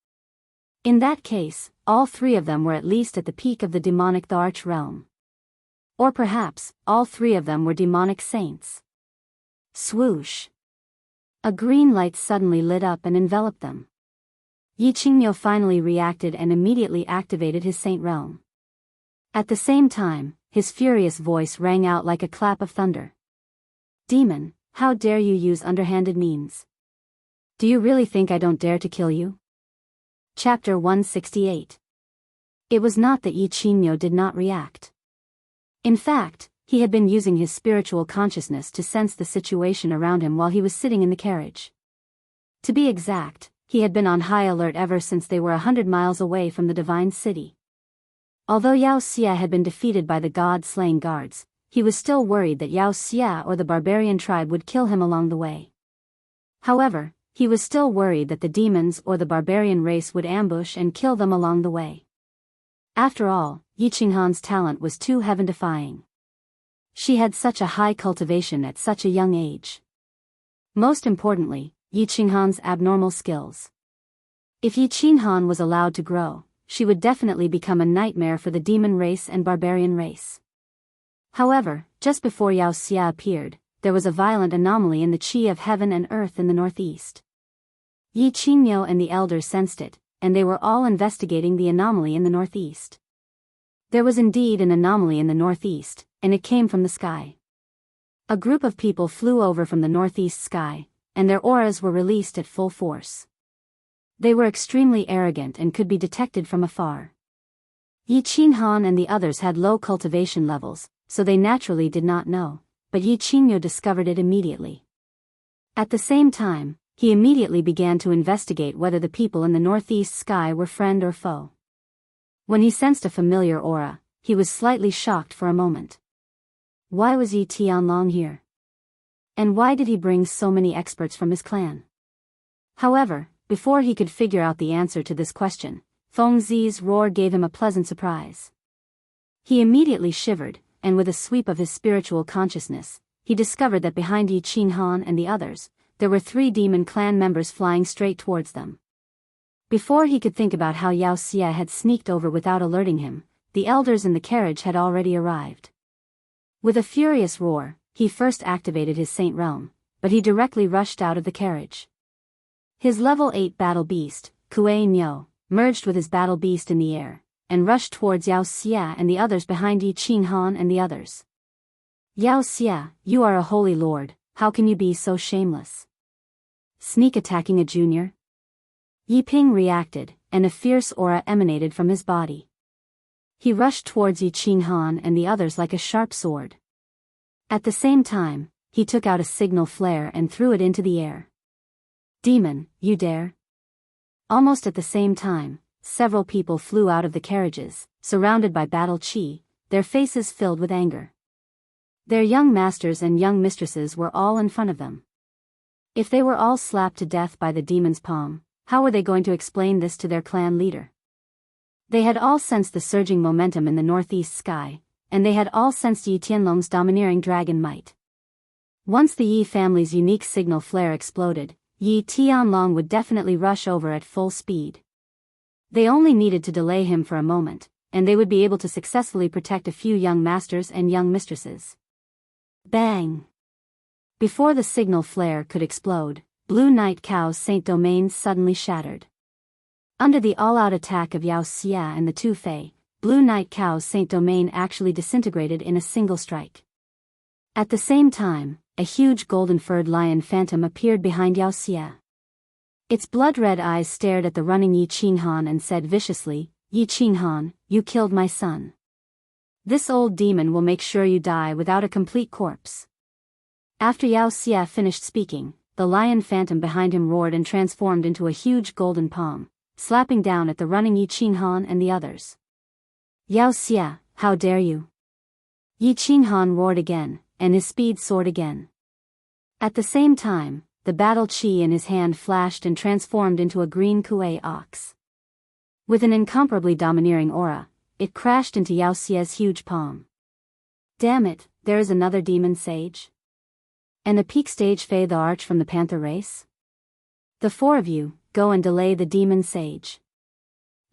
A: In that case, all three of them were at least at the peak of the demonic the Arch Realm. Or perhaps, all three of them were demonic saints. Swoosh! A green light suddenly lit up and enveloped them. Yi Qingniu finally reacted and immediately activated his Saint Realm. At the same time, his furious voice rang out like a clap of thunder. Demon, how dare you use underhanded means? Do you really think I don't dare to kill you? Chapter 168. It was not that Yi Qingniu did not react. In fact, he had been using his spiritual consciousness to sense the situation around him while he was sitting in the carriage. To be exact, he had been on high alert ever since they were 100 miles away from the divine city. Although Yao Xia had been defeated by the god-slaying guards, he was still worried that Yao Xia or the barbarian tribe would kill him along the way. However, he was still worried that the demons or the barbarian race would ambush and kill them along the way. After all, Yi Qinghan's talent was too heaven-defying. She had such a high cultivation at such a young age. Most importantly, Yi Qinghan's abnormal skills. If Yi Qinghan was allowed to grow, she would definitely become a nightmare for the demon race and barbarian race. However, just before Yao Xia appeared, there was a violent anomaly in the qi of heaven and earth in the northeast. Yi Qingniu and the elders sensed it, and they were all investigating the anomaly in the northeast. There was indeed an anomaly in the northeast, and it came from the sky. A group of people flew over from the northeast sky, and their auras were released at full force. They were extremely arrogant and could be detected from afar. Yi Qinghan and the others had low cultivation levels, so they naturally did not know, but Yi Qingniu discovered it immediately. At the same time, he immediately began to investigate whether the people in the northeast sky were friend or foe. When he sensed a familiar aura, he was slightly shocked for a moment. Why was Yi Tianlong here? And why did he bring so many experts from his clan? However, before he could figure out the answer to this question, Feng Zi's roar gave him a pleasant surprise. He immediately shivered, and with a sweep of his spiritual consciousness, he discovered that behind Yi Qinghan and the others, there were 3 demon clan members flying straight towards them. Before he could think about how Yao Xia had sneaked over without alerting him, the elders in the carriage had already arrived. With a furious roar, he first activated his Saint Realm, but he directly rushed out of the carriage. His level 8 battle beast, Kuei Nyo, merged with his battle beast in the air, and rushed towards Yao Xia and the others behind Yi Qinghan and the others. Yao Xia, you are a holy lord, how can you be so shameless? Sneak attacking a junior? Yi Ping reacted, and a fierce aura emanated from his body. He rushed towards Yi Qinghan and the others like a sharp sword. At the same time, he took out a signal flare and threw it into the air. Demon, you dare? Almost at the same time, several people flew out of the carriages, surrounded by battle chi, their faces filled with anger. Their young masters and young mistresses were all in front of them. If they were all slapped to death by the demon's palm, how were they going to explain this to their clan leader? They had all sensed the surging momentum in the northeast sky, and they had all sensed Yi Tianlong's domineering dragon might. Once the Yi family's unique signal flare exploded, Yi Tianlong would definitely rush over at full speed. They only needed to delay him for a moment, and they would be able to successfully protect a few young masters and young mistresses. Bang! Before the signal flare could explode, Blue Night Cow's Saint Domain suddenly shattered. Under the all-out attack of Yao Xia and the 2 Fei, Blue Night Cow's Saint Domain actually disintegrated in a single strike. At the same time, a huge golden-furred lion phantom appeared behind Yao Xia. Its blood-red eyes stared at the running Yi Qinghan and said viciously, Yi Qinghan, you killed my son. This old demon will make sure you die without a complete corpse. After Yao Xia finished speaking, the lion phantom behind him roared and transformed into a huge golden palm, slapping down at the running Yi Qinghan and the others. Yao Xia, how dare you? Yi Qinghan roared again, and his speed soared again. At the same time, the battle chi in his hand flashed and transformed into a green kuei ox. With an incomparably domineering aura, it crashed into Yao Xia's huge palm. Damn it, there is another demon sage? And the peak stage Fei the arch from the panther race? The four of you, go and delay the demon sage.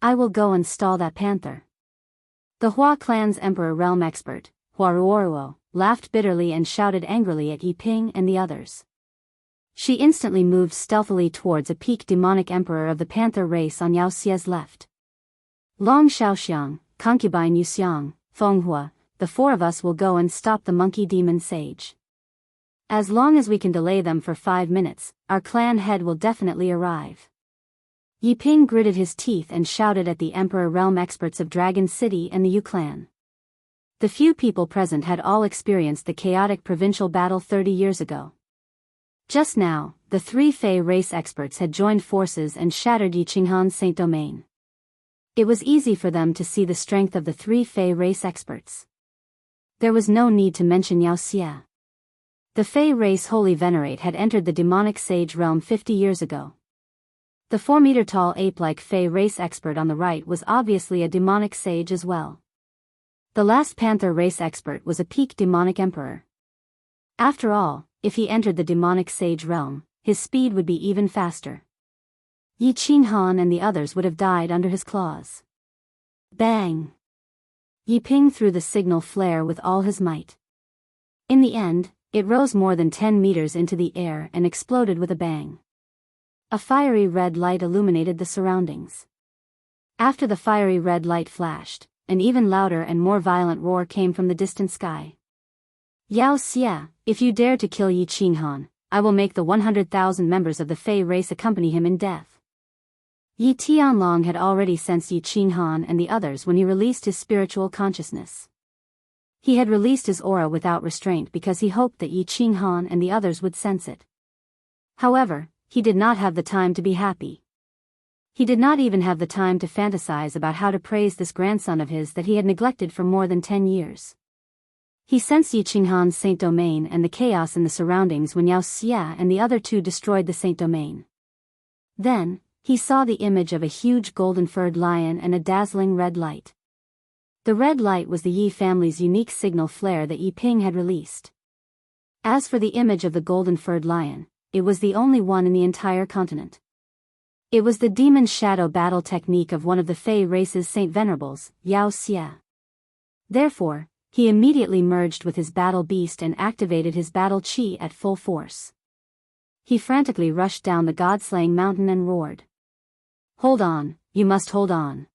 A: I will go and stall that panther. The Hua clan's emperor realm expert, Huaruoruo, laughed bitterly and shouted angrily at Yi Ping and the others. She instantly moved stealthily towards a peak demonic emperor of the panther race on Yao Xie's left. Long Xiaoxiang, concubine Yu Xiang, Fenghua, the four of us will go and stop the monkey demon sage. As long as we can delay them for 5 minutes, our clan head will definitely arrive. Yi Ping gritted his teeth and shouted at the Emperor realm experts of Dragon City and the Yu clan. The few people present had all experienced the chaotic provincial battle 30 years ago. Just now, the 3 Fei race experts had joined forces and shattered Yi Qinghan's Saint Domain. It was easy for them to see the strength of the 3 Fei race experts. There was no need to mention Yao Xie. The Fei race Holy Venerate had entered the demonic sage realm 50 years ago. The 4-meter-tall ape-like Fei race expert on the right was obviously a demonic sage as well. The last panther race expert was a peak demonic emperor. After all, if he entered the demonic sage realm, his speed would be even faster. Yi Qinghan and the others would have died under his claws. Bang! Yi Ping threw the signal flare with all his might. In the end, it rose more than 10 meters into the air and exploded with a bang. A fiery red light illuminated the surroundings. After the fiery red light flashed, an even louder and more violent roar came from the distant sky. Yao Xie, if you dare to kill Yi Qinghan, I will make the 100,000 members of the Fei race accompany him in death. Yi Tianlong had already sensed Yi Qinghan and the others when he released his spiritual consciousness. He had released his aura without restraint because he hoped that Yi Qinghan and the others would sense it. However, he did not have the time to be happy. He did not even have the time to fantasize about how to praise this grandson of his that he had neglected for more than 10 years. He sensed Yi Qinghan's Saint Domain and the chaos in the surroundings when Yao Xie and the other 2 destroyed the Saint Domain. Then, he saw the image of a huge golden-furred lion and a dazzling red light. The red light was the Yi family's unique signal flare that Yi Ping had released. As for the image of the golden-furred lion, it was the only one in the entire continent. It was the demon shadow battle technique of one of the Fei race's Saint Venerables, Yao Xie. Therefore, he immediately merged with his battle beast and activated his battle chi at full force. He frantically rushed down the god-slaying mountain and roared. Hold on, you must hold on.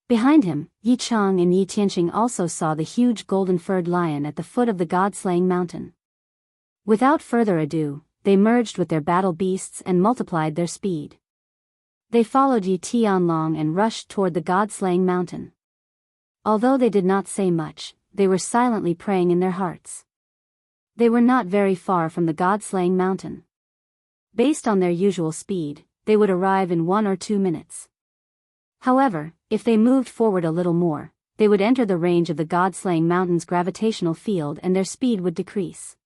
A: Behind him, Yi Chang and Yi Tianqing also saw the huge golden-furred lion at the foot of the god-slaying mountain. Without further ado, they merged with their battle beasts and multiplied their speed. They followed Yi Tianlong and rushed toward the god-slaying mountain. Although they did not say much, they were silently praying in their hearts. They were not very far from the god-slaying mountain. Based on their usual speed, they would arrive in 1 or 2 minutes. However, if they moved forward a little more, they would enter the range of the god-slaying mountain's gravitational field and their speed would decrease.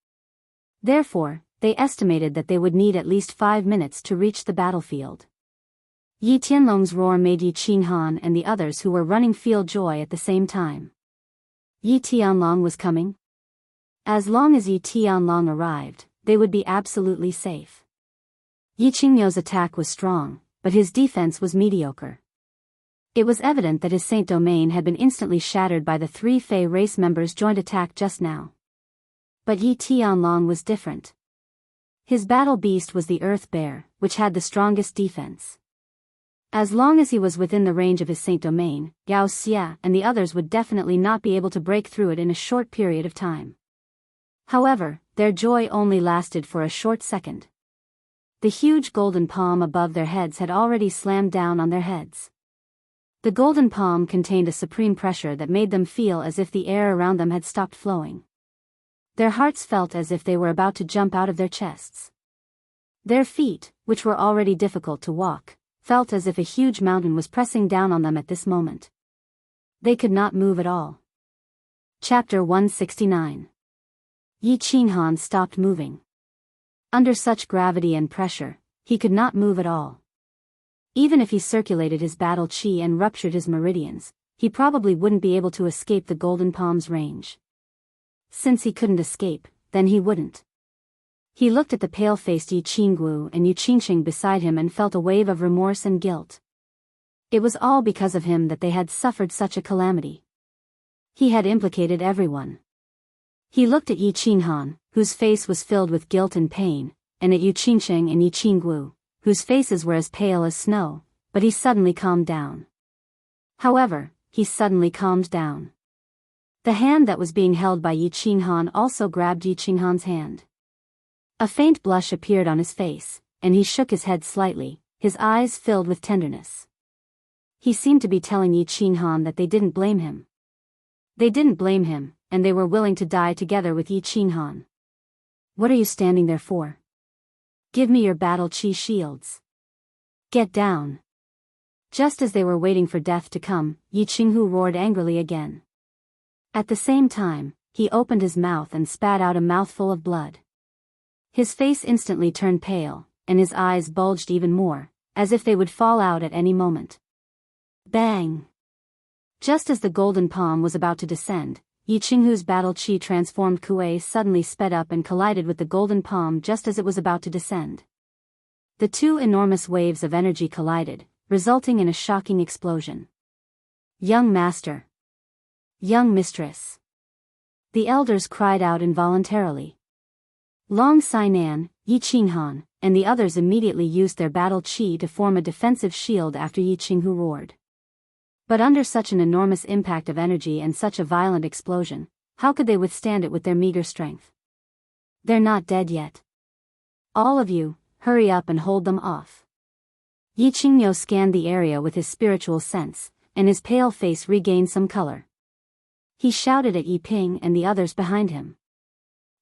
A: Therefore, they estimated that they would need at least 5 minutes to reach the battlefield. Yi Tianlong's roar made Yi Qinghan and the others who were running feel joy at the same time. Yi Tianlong was coming? As long as Yi Tianlong arrived, they would be absolutely safe. Yi Qingmio's attack was strong, but his defense was mediocre. It was evident that his Saint Domain had been instantly shattered by the 3 Fei race members' joint attack just now. But Yi Tianlong was different. His battle beast was the Earth Bear, which had the strongest defense. As long as he was within the range of his Saint Domain, Yao Xie and the others would definitely not be able to break through it in a short period of time. However, their joy only lasted for a short second. The huge golden palm above their heads had already slammed down on their heads. The golden palm contained a supreme pressure that made them feel as if the air around them had stopped flowing. Their hearts felt as if they were about to jump out of their chests. Their feet, which were already difficult to walk, felt as if a huge mountain was pressing down on them at this moment. They could not move at all. Chapter 169. Yi Qinghan stopped moving. Under such gravity and pressure, he could not move at all. Even if he circulated his battle chi and ruptured his meridians, he probably wouldn't be able to escape the golden palm's range. Since he couldn't escape, then he wouldn't. He looked at the pale-faced Yi Qingguo and Yu Qingxing beside him and felt a wave of remorse and guilt. It was all because of him that they had suffered such a calamity. He had implicated everyone. He looked at Yi Qinghan, whose face was filled with guilt and pain, and at Yu Qingxing and Yi Qingguo, whose faces were as pale as snow, but he suddenly calmed down. However, he suddenly calmed down. The hand that was being held by Yi Qinghan also grabbed Yi Qinghan's hand. A faint blush appeared on his face, and he shook his head slightly, his eyes filled with tenderness. He seemed to be telling Yi Qinghan that they didn't blame him. They didn't blame him, and they were willing to die together with Yi Qinghan. What are you standing there for? Give me your battle chi shields. Get down. Just as they were waiting for death to come, Yi Qinghu roared angrily again. At the same time, he opened his mouth and spat out a mouthful of blood. His face instantly turned pale, and his eyes bulged even more, as if they would fall out at any moment. Bang! Just as the golden palm was about to descend, Yi Qinghu's battle chi transformed Kuei suddenly sped up and collided with the golden palm just as it was about to descend. The two enormous waves of energy collided, resulting in a shocking explosion. Young master! Young mistress! The elders cried out involuntarily. Long Sainan, Yi Qinghan, and the others immediately used their battle chi to form a defensive shield after Yi Qinghu roared. But under such an enormous impact of energy and such a violent explosion, how could they withstand it with their meager strength? They're not dead yet. All of you, hurry up and hold them off. Yi Qingyo scanned the area with his spiritual sense, and his pale face regained some color. He shouted at Yi Ping and the others behind him.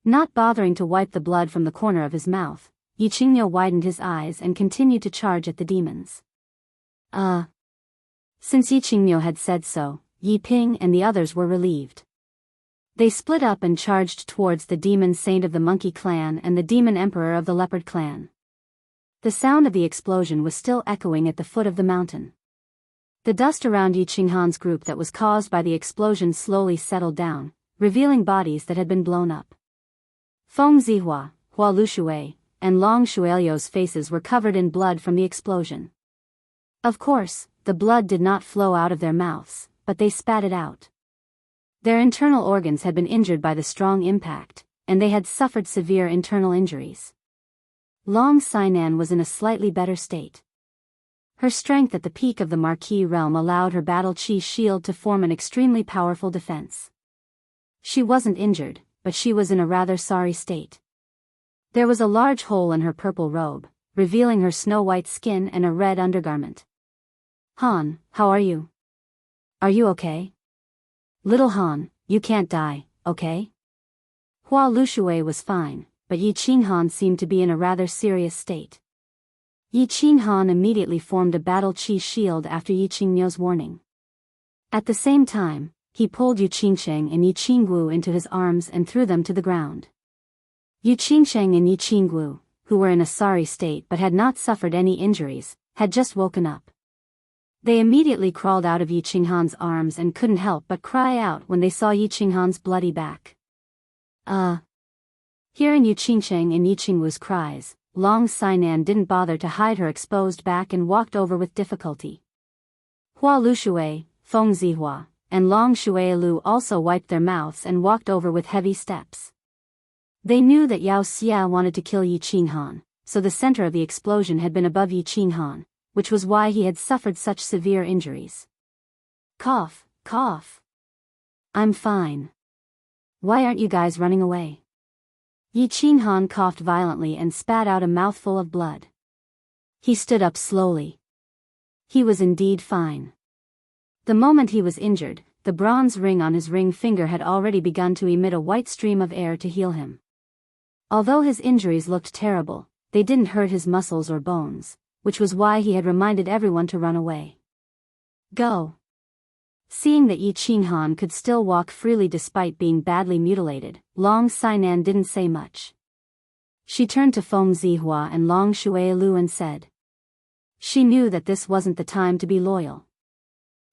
A: Not bothering to wipe the blood from the corner of his mouth, Yi Qingyo widened his eyes and continued to charge at the demons. Since Yi Qingyo had said so, Yi Ping and the others were relieved. They split up and charged towards the demon saint of the monkey clan and the demon emperor of the leopard clan. The sound of the explosion was still echoing at the foot of the mountain. The dust around Yi Qinghan's group that was caused by the explosion slowly settled down, revealing bodies that had been blown up. Feng Zihua, Hua Lushui, and Long Shuelio's faces were covered in blood from the explosion. Of course, the blood did not flow out of their mouths, but they spat it out. Their internal organs had been injured by the strong impact, and they had suffered severe internal injuries. Long Sainan was in a slightly better state. Her strength at the peak of the Marquis realm allowed her battle chi shield to form an extremely powerful defense. She wasn't injured, but she was in a rather sorry state. There was a large hole in her purple robe, revealing her snow-white skin and a red undergarment. Han, how are you? Are you okay? Little Han, you can't die, okay? Hua Lushui was fine, but Yi Qinghan seemed to be in a rather serious state. Yi Qinghan immediately formed a battle chi shield after Yi Qingmyo's warning. At the same time, he pulled Yu Qingsheng and Yi Qingguo into his arms and threw them to the ground. Yu Qingsheng and Yi Qingguo, who were in a sorry state but had not suffered any injuries, had just woken up. They immediately crawled out of Yi Qinghan's arms and couldn't help but cry out when they saw Yi Qinghan's bloody back. Hearing Yu Qingsheng and Yi Qingguo's cries, Long Sainan didn't bother to hide her exposed back and walked over with difficulty. Hua Lushui, Feng Zihua, and Long Shuailu also wiped their mouths and walked over with heavy steps. They knew that Yao Xia wanted to kill Yi Qinghan, so the center of the explosion had been above Yi Qinghan, which was why he had suffered such severe injuries. Cough, cough. I'm fine. Why aren't you guys running away? Yi Qinghan coughed violently and spat out a mouthful of blood. He stood up slowly. He was indeed fine. The moment he was injured, the bronze ring on his ring finger had already begun to emit a white stream of air to heal him. Although his injuries looked terrible, they didn't hurt his muscles or bones, which was why he had reminded everyone to run away. Go. Seeing that Yi Qinghan could still walk freely despite being badly mutilated, Long Sainan didn't say much. She turned to Feng Zihua and Long Shuailu and said. She knew that this wasn't the time to be loyal.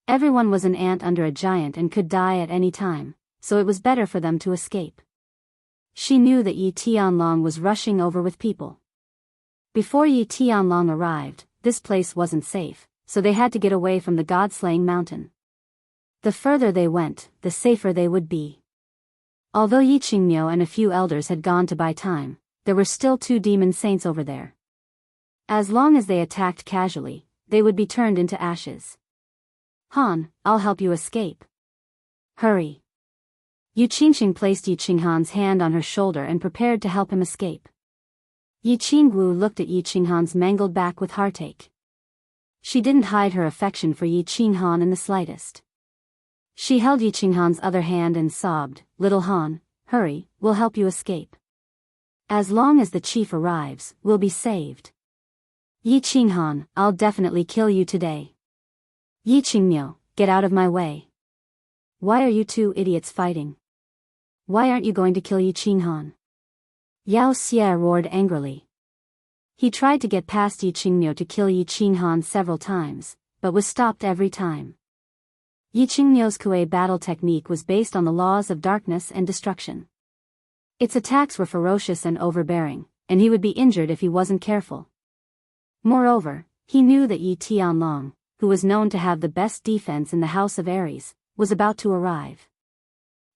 A: Everyone was an ant under a giant and could die at any time, so it was better for them to escape. She knew that Yi Tianlong was rushing over with people. Before Yi Tianlong arrived, this place wasn't safe, so they had to get away from the god-slaying mountain. The further they went, the safer they would be. Although Yi Qingmiu and a few elders had gone to buy time, there were still 2 demon saints over there. As long as they attacked casually, they would be turned into ashes. Han, I'll help you escape. Hurry. Yu Qingxing placed Yi Qinghan's hand on her shoulder and prepared to help him escape. Yi Qingwu looked at Yi Qinghan's mangled back with heartache. She didn't hide her affection for Yi Qinghan in the slightest. She held Yi Qinghan's other hand and sobbed, "Little Han, hurry, we'll help you escape. As long as the chief arrives, we'll be saved." "Yi Qinghan, I'll definitely kill you today." "Yi Qingmiu, get out of my way. Why are you 2 idiots fighting? Why aren't you going to kill Yi Qinghan?" Yao Xie roared angrily. He tried to get past Yi Qingmiu to kill Yi Qinghan several times, but was stopped every time. Yi Qingmiu's Kuei battle technique was based on the laws of darkness and destruction. Its attacks were ferocious and overbearing, and he would be injured if he wasn't careful. Moreover, he knew that Yi Tianlong, who was known to have the best defense in the House of Aries, was about to arrive.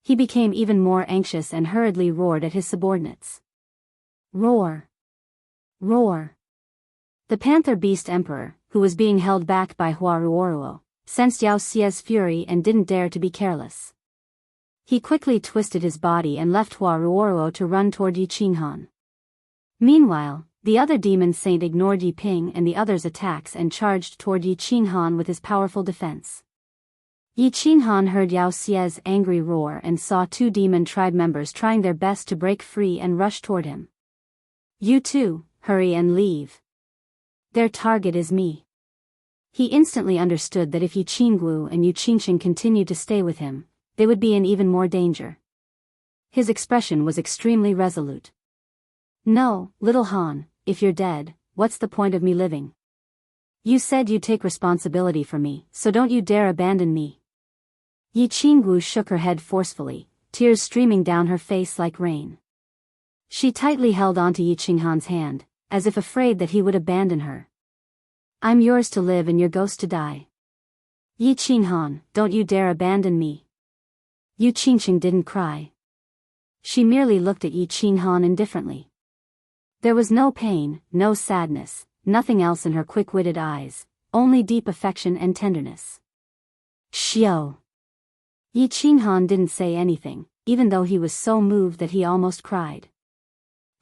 A: He became even more anxious and hurriedly roared at his subordinates. Roar! Roar! The Panther Beast Emperor, who was being held back by Huaruoruo, sensed Yao Xie's fury and didn't dare to be careless. He quickly twisted his body and left Huaruoruo to run toward Yi Qinghan. Meanwhile, the other demon saint ignored Yi Ping and the others' attacks and charged toward Yi Qinghan with his powerful defense. Yi Qinghan heard Yao Xie's angry roar and saw 2 demon tribe members trying their best to break free and rush toward him. "You too, hurry and leave. Their target is me." He instantly understood that if Yi Qingwu and Yu Qingxing continued to stay with him, they would be in even more danger. His expression was extremely resolute. "No, little Han, if you're dead, what's the point of me living? You said you'd take responsibility for me, so don't you dare abandon me." Yi Qingwu shook her head forcefully, tears streaming down her face like rain. She tightly held onto Yi Qinghan's hand, as if afraid that he would abandon her. "I'm yours to live and your ghost to die. Yi Qinghan, don't you dare abandon me." Yu Qingxing didn't cry. She merely looked at Yi Qinghan indifferently. There was no pain, no sadness, nothing else in her quick-witted eyes, only deep affection and tenderness. "Xiao." Yi Qinghan didn't say anything, even though he was so moved that he almost cried.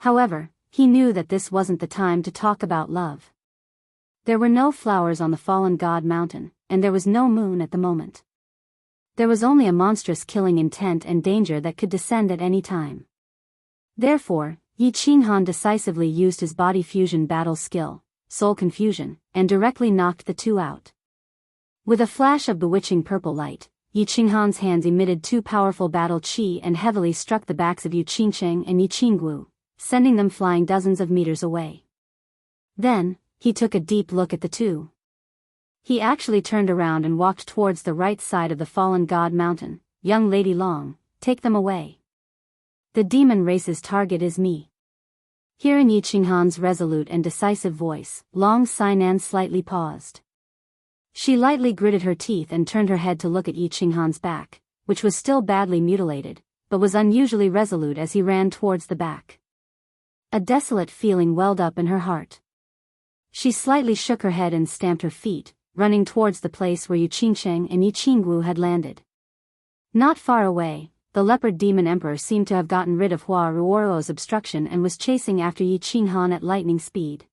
A: However, he knew that this wasn't the time to talk about love. There were no flowers on the fallen god mountain, and there was no moon at the moment. There was only a monstrous killing intent and danger that could descend at any time. Therefore, Yi Qinghan decisively used his body fusion battle skill, Soul Confusion, and directly knocked the 2 out. With a flash of bewitching purple light, Yi Qinghan's hands emitted 2 powerful battle chi and heavily struck the backs of Yu Qingxing and Yi Qingwu, sending them flying dozens of meters away. Then, he took a deep look at the 2. He actually turned around and walked towards the right side of the fallen god mountain. "Young Lady Long, take them away. The demon race's target is me." Hearing Yi Qinghan's resolute and decisive voice, Long Sainan slightly paused. She lightly gritted her teeth and turned her head to look at Yi Qinghan's back, which was still badly mutilated, but was unusually resolute as he ran towards the back. A desolate feeling welled up in her heart. She slightly shook her head and stamped her feet, running towards the place where Yu Qingxing and Yi Qingwu had landed. Not far away, the leopard demon emperor seemed to have gotten rid of Huaruoruo's obstruction and was chasing after Yi Qinghan at lightning speed.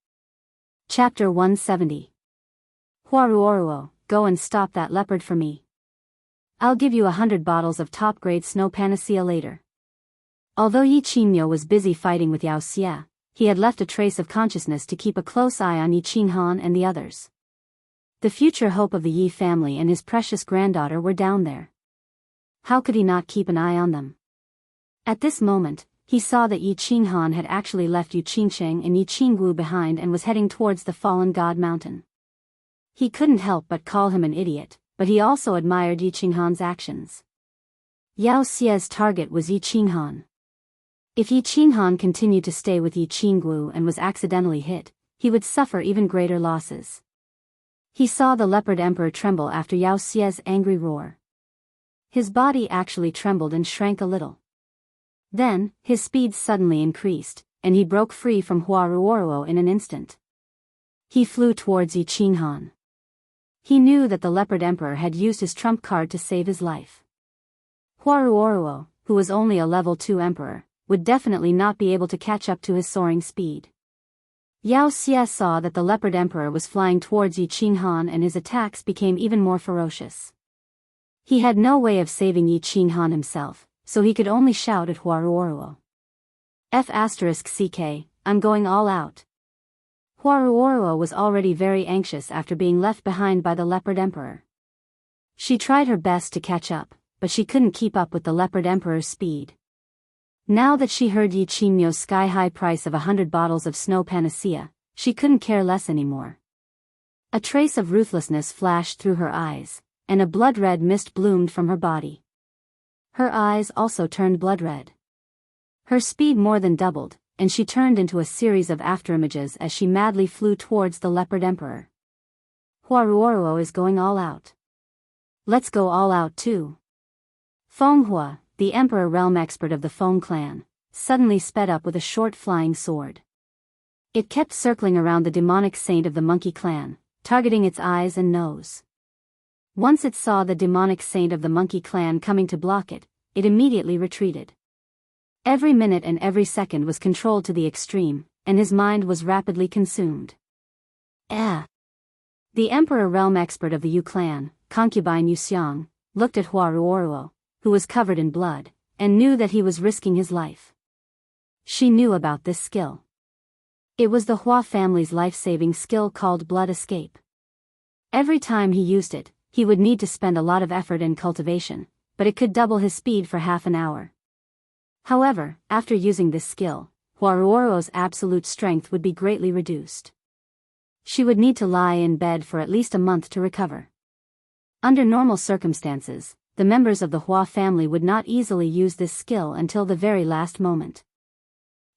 A: Chapter 170. Huaruoruo, go and stop that leopard for me. I'll give you 100 bottles of top-grade snow panacea later. Although Yi Qingmiu was busy fighting with Yao Xie, he had left a trace of consciousness to keep a close eye on Yi Qinghan and the others. The future hope of the Yi family and his precious granddaughter were down there. How could he not keep an eye on them? At this moment, he saw that Yi Qinghan had actually left Yu Qingxing and Yi Qingwu behind and was heading towards the fallen god mountain. He couldn't help but call him an idiot, but he also admired Yi Qinghan's actions. Yao Xie's target was Yi Qinghan. If Yi Qinghan continued to stay with Yi Qinggu and was accidentally hit, he would suffer even greater losses. He saw the leopard emperor tremble after Yao Xie's angry roar. His body actually trembled and shrank a little. Then, his speed suddenly increased, and he broke free from Huaruoruo in an instant. He flew towards Yi Qinghan. He knew that the leopard emperor had used his trump card to save his life. Huaruoruo, who was only a level 2 emperor, would definitely not be able to catch up to his soaring speed. Yao Xie saw that the leopard emperor was flying towards Yi Qinghan and his attacks became even more ferocious. He had no way of saving Yi Qinghan himself, so he could only shout at Huaruoruo. F***ck, I'm going all out. Huaruoruo was already very anxious after being left behind by the leopard emperor. She tried her best to catch up, but she couldn't keep up with the leopard emperor's speed. Now that she heard Yi Qingmyo's sky-high price of 100 bottles of snow panacea, she couldn't care less anymore. A trace of ruthlessness flashed through her eyes, and a blood-red mist bloomed from her body. Her eyes also turned blood-red. Her speed more than doubled, and she turned into a series of afterimages as she madly flew towards the leopard emperor. Huaruoruo is going all out. Let's go all out too. Fenghua, the emperor realm expert of the Feng clan, suddenly sped up with a short flying sword. It kept circling around the demonic saint of the monkey clan, targeting its eyes and nose. Once it saw the demonic saint of the monkey clan coming to block it, it immediately retreated. Every minute and every second was controlled to the extreme, and his mind was rapidly consumed. The emperor realm expert of the Yu clan, concubine Yu Xiang, looked at Huaruoruo, who was covered in blood, and knew that he was risking his life. She knew about this skill. It was the Hua family's life-saving skill called blood escape. Every time he used it, he would need to spend a lot of effort and cultivation, but it could double his speed for half an hour. However, after using this skill, Huaruoruo's absolute strength would be greatly reduced. She would need to lie in bed for at least a month to recover. Under normal circumstances, the members of the Hua family would not easily use this skill until the very last moment.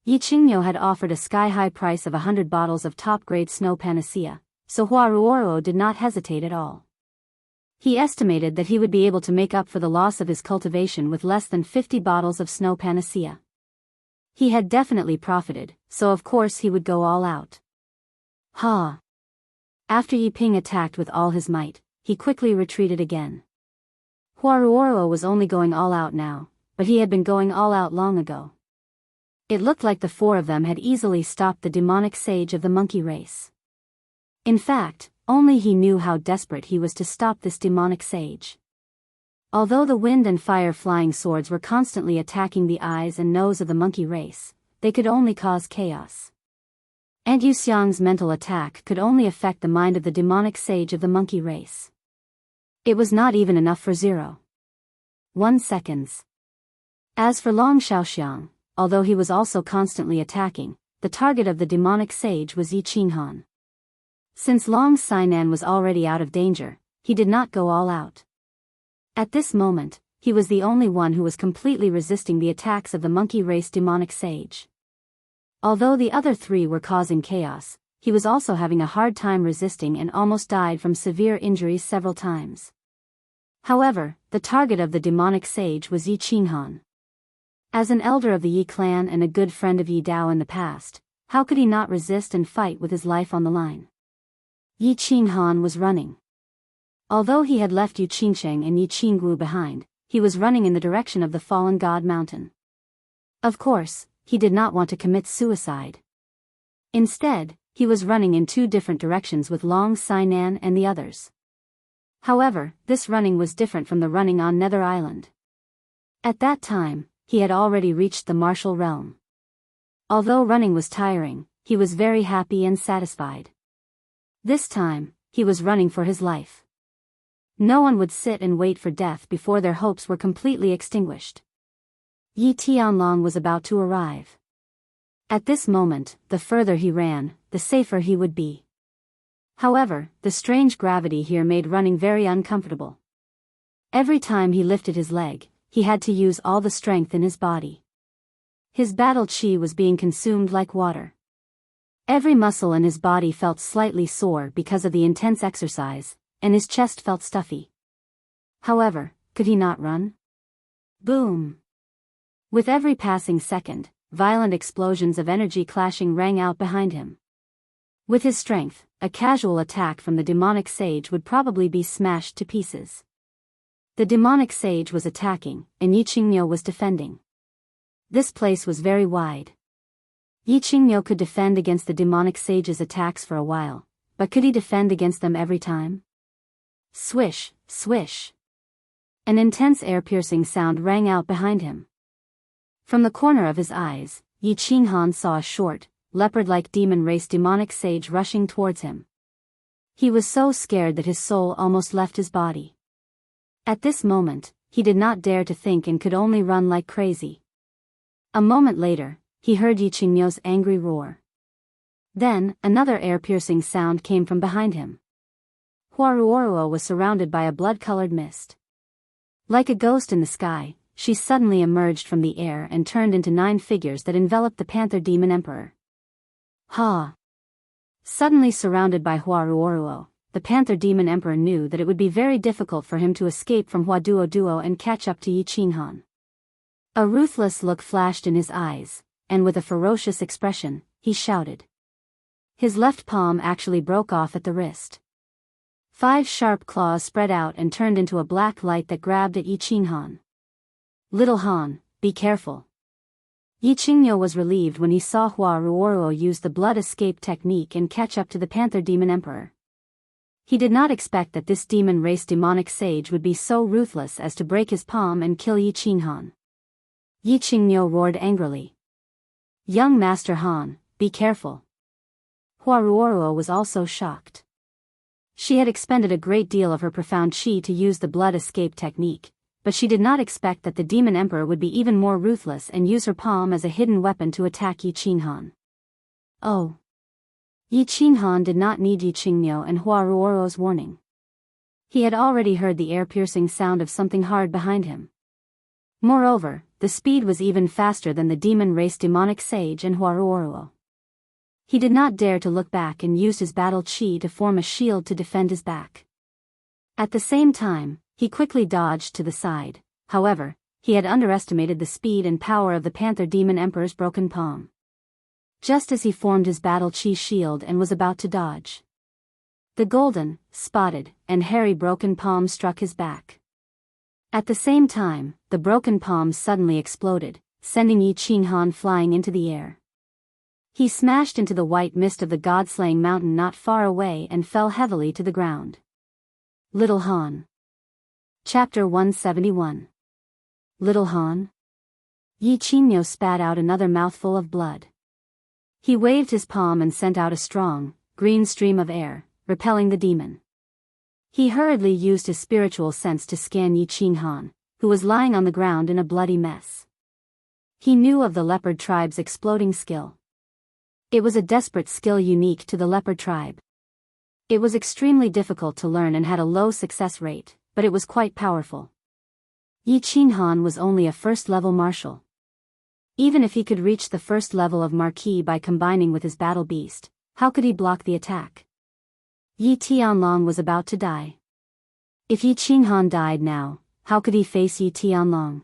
A: Yi Qingmyo had offered a sky-high price of 100 bottles of top-grade snow panacea, so Huaruoruo did not hesitate at all. He estimated that he would be able to make up for the loss of his cultivation with less than 50 bottles of snow panacea. He had definitely profited, so of course he would go all out. After Yi Ping attacked with all his might, he quickly retreated again. Huaruoruo was only going all out now, but he had been going all out long ago. It looked like the four of them had easily stopped the demonic sage of the monkey race. In fact, only he knew how desperate he was to stop this demonic sage. Although the wind and fire flying swords were constantly attacking the eyes and nose of the monkey race, they could only cause chaos. And Yu Xiang's mental attack could only affect the mind of the demonic sage of the monkey race. It was not even enough for 0.1 seconds. As for Long Xiaoxiang, although he was also constantly attacking, the target of the demonic sage was Yi Qinghan. Since Long Sainan was already out of danger, he did not go all out. At this moment, he was the only one who was completely resisting the attacks of the monkey race demonic sage. Although the other three were causing chaos, he was also having a hard time resisting and almost died from severe injuries several times. However, the target of the demonic sage was Yi Qinghan. As an elder of the Yi clan and a good friend of Yi Dao in the past, how could he not resist and fight with his life on the line? Yi Qinghan was running. Although he had left Yu Qingsheng and Yi Qinggu behind, he was running in the direction of the fallen god mountain. Of course, he did not want to commit suicide. Instead, he was running in two different directions with Long Sainan and the others. However, this running was different from the running on Nether Island. At that time, he had already reached the martial realm. Although running was tiring, he was very happy and satisfied. This time, he was running for his life. No one would sit and wait for death before their hopes were completely extinguished. Yi Tianlong was about to arrive. At this moment, the further he ran, the safer he would be. However, the strange gravity here made running very uncomfortable. Every time he lifted his leg, he had to use all the strength in his body. His battle chi was being consumed like water. Every muscle in his body felt slightly sore because of the intense exercise, and his chest felt stuffy. However, could he not run? Boom! With every passing second, violent explosions of energy clashing rang out behind him. With his strength, a casual attack from the demonic sage would probably be smashed to pieces. The demonic sage was attacking, and Yi Qingniu was defending. This place was very wide. Yi Qingniu could defend against the demonic sage's attacks for a while, but could he defend against them every time? Swish, swish. An intense air-piercing sound rang out behind him. From the corner of his eyes, Yi Qinghan saw a short, leopard-like demon-race demonic sage rushing towards him. He was so scared that his soul almost left his body. At this moment, he did not dare to think and could only run like crazy. A moment later, he heard Yi Qingniu's angry roar. Then, another air-piercing sound came from behind him. Huaruoruo was surrounded by a blood-colored mist. Like a ghost in the sky, she suddenly emerged from the air and turned into 9 figures that enveloped the Panther Demon Emperor. Ha! Suddenly surrounded by Huaruoruo, the Panther Demon Emperor knew that it would be very difficult for him to escape from Huaduo and catch up to Yi Qinghan. A ruthless look flashed in his eyes, and with a ferocious expression, he shouted. His left palm actually broke off at the wrist. 5 sharp claws spread out and turned into a black light that grabbed at Yi Qinghan. Little Han, be careful. Yi Qingniu was relieved when he saw Huaruoruo use the blood escape technique and catch up to the Panther Demon Emperor. He did not expect that this demon-race demonic sage would be so ruthless as to break his palm and kill Yi Qinghan. Yi Qingniu roared angrily. Young Master Han, be careful. Huaruoruo was also shocked. She had expended a great deal of her profound chi to use the blood escape technique, but she did not expect that the Demon Emperor would be even more ruthless and use her palm as a hidden weapon to attack Yi Qinghan. Oh! Yi Qinghan did not need Yi Qingniu and Huaruoruo's warning. He had already heard the air-piercing sound of something hard behind him. Moreover, the speed was even faster than the demon-race demonic sage and Huaruoruo. He did not dare to look back and used his battle chi to form a shield to defend his back. At the same time, he quickly dodged to the side. However, he had underestimated the speed and power of the Panther Demon Emperor's broken palm. Just as he formed his battle chi shield and was about to dodge, the golden, spotted, and hairy broken palm struck his back. At the same time, the broken palm suddenly exploded, sending Yi Qinghan flying into the air. He smashed into the white mist of the god-slaying mountain not far away and fell heavily to the ground. Little Han. Chapter 171. Little Han? Yi Qingniu spat out another mouthful of blood. He waved his palm and sent out a strong, green stream of air, repelling the demon. He hurriedly used his spiritual sense to scan Yi Qinghan, who was lying on the ground in a bloody mess. He knew of the leopard tribe's exploding skill. It was a desperate skill unique to the leopard tribe. It was extremely difficult to learn and had a low success rate, but it was quite powerful. Yi Qinghan was only a first-level martial. Even if he could reach the first level of Marquis by combining with his battle beast, how could he block the attack? Yi Tianlong was about to die. If Yi Qinghan died now, how could he face Yi Tianlong?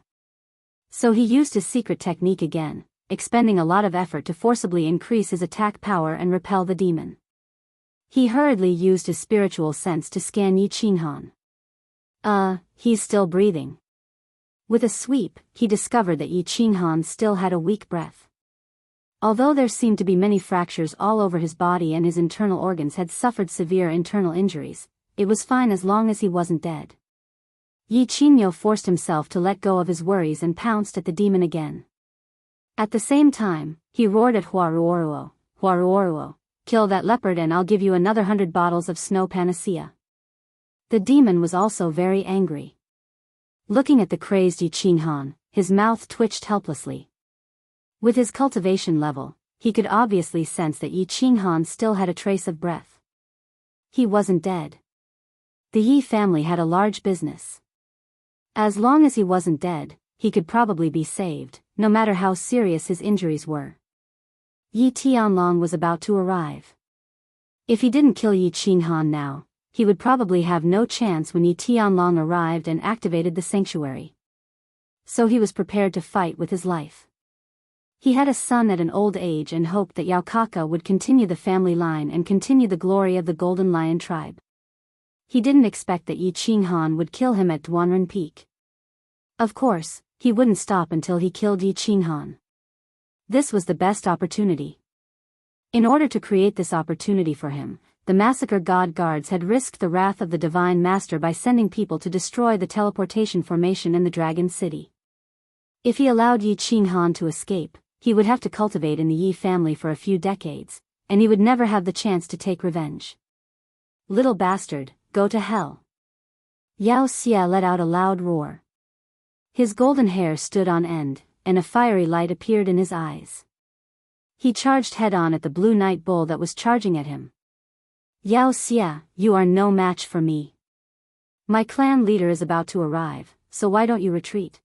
A: So he used his secret technique again, expending a lot of effort to forcibly increase his attack power and repel the demon. He hurriedly used his spiritual sense to scan Yi Qinghan. He's still breathing. With a sweep, he discovered that Yi Qinghan still had a weak breath. Although there seemed to be many fractures all over his body and his internal organs had suffered severe internal injuries, it was fine as long as he wasn't dead. Yi Qingniu forced himself to let go of his worries and pounced at the demon again. At the same time, he roared at Huaruoruo, Huaruoruo, kill that leopard and I'll give you another 100 bottles of snow panacea. The demon was also very angry. Looking at the crazed Yi Qinghan, his mouth twitched helplessly. With his cultivation level, he could obviously sense that Yi Qinghan still had a trace of breath. He wasn't dead. The Yi family had a large business. As long as he wasn't dead, he could probably be saved, no matter how serious his injuries were. Yi Tianlong was about to arrive. If he didn't kill Yi Qinghan now, he would probably have no chance when Yi Tianlong arrived and activated the sanctuary. So he was prepared to fight with his life. He had a son at an old age and hoped that Yao Kaka would continue the family line and continue the glory of the Golden Lion tribe. He didn't expect that Yi Qinghan would kill him at Duanren Peak. Of course, he wouldn't stop until he killed Yi Qinghan. This was the best opportunity. In order to create this opportunity for him, the Massacre God Guards had risked the wrath of the Divine Master by sending people to destroy the teleportation formation in the Dragon City. If he allowed Yi Qinghan to escape, he would have to cultivate in the Yi family for a few decades, and he would never have the chance to take revenge. Little bastard, go to hell. Yao Xia let out a loud roar. His golden hair stood on end, and a fiery light appeared in his eyes. He charged head-on at the blue night bull that was charging at him. Yao Xia, you are no match for me. My clan leader is about to arrive, so why don't you retreat?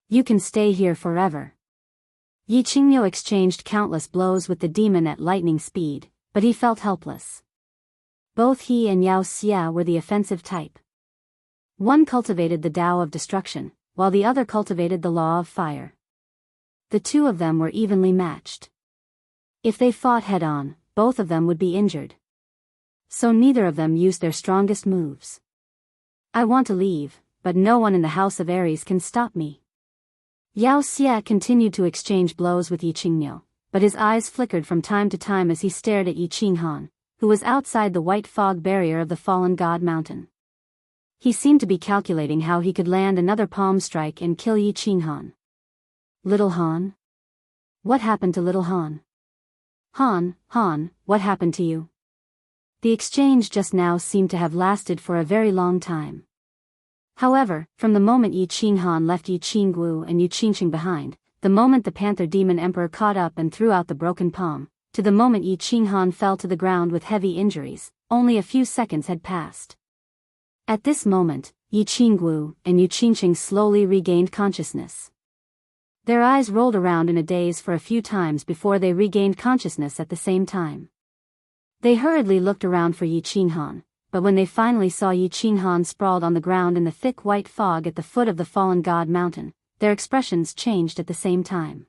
A: You can stay here forever. Yi Qingniu exchanged countless blows with the demon at lightning speed, but he felt helpless. Both he and Yao Xia were the offensive type. One cultivated the Tao of destruction, while the other cultivated the law of fire. The two of them were evenly matched. If they fought head-on, both of them would be injured. So neither of them used their strongest moves. I want to leave, but no one in the House of Aries can stop me. Yao Xia continued to exchange blows with Yi Qingniu, but his eyes flickered from time to time as he stared at Yi Qinghan, who was outside the white fog barrier of the fallen god mountain. He seemed to be calculating how he could land another palm strike and kill Yi Qinghan. Little Han? What happened to little Han? Han, what happened to you? The exchange just now seemed to have lasted for a very long time. However, from the moment Yi Qinghan left Yi Qingguo and Yi Qingqing behind, the moment the Panther Demon Emperor caught up and threw out the broken palm, to the moment Yi Qinghan fell to the ground with heavy injuries, only a few seconds had passed. At this moment, Yi Qingguo and Yi Qingqing slowly regained consciousness. Their eyes rolled around in a daze for a few times before they regained consciousness at the same time. They hurriedly looked around for Yi Qinghan, but when they finally saw Yi Qinghan sprawled on the ground in the thick white fog at the foot of the fallen god mountain, their expressions changed at the same time.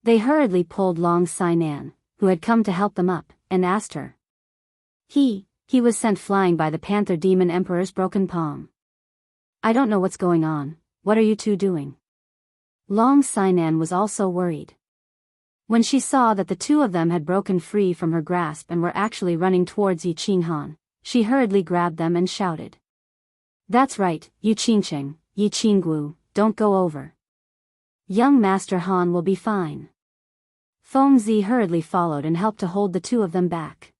A: They hurriedly pulled Long Sainan, who had come to help them up, and asked her. He was sent flying by the Panther Demon Emperor's broken palm. I don't know what's going on, what are you two doing? Long Sainan was also worried. When she saw that the two of them had broken free from her grasp and were actually running towards Yi Qinghan, she hurriedly grabbed them and shouted. That's right, Yi Qingqing, Yi Qingguo, don't go over. Young Master Han will be fine. Feng Zi hurriedly followed and helped to hold the two of them back.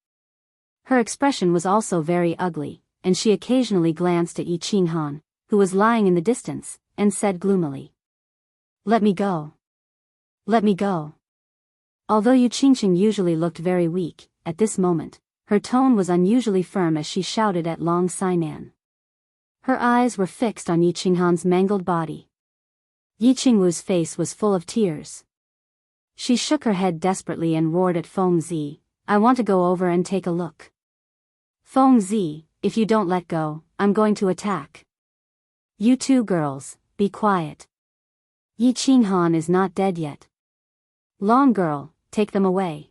A: Her expression was also very ugly, and she occasionally glanced at Yi Qinghan, who was lying in the distance, and said gloomily. Let me go. Let me go. Although Yi Qingqing usually looked very weak, at this moment, her tone was unusually firm as she shouted at Long Sainan. Her eyes were fixed on Yi Qinghan's mangled body. Yi Qingwu's face was full of tears. She shook her head desperately and roared at Feng Zi, I want to go over and take a look. Feng Zi, if you don't let go, I'm going to attack. You two girls, be quiet. Yi Qinghan is not dead yet. Long girl, take them away.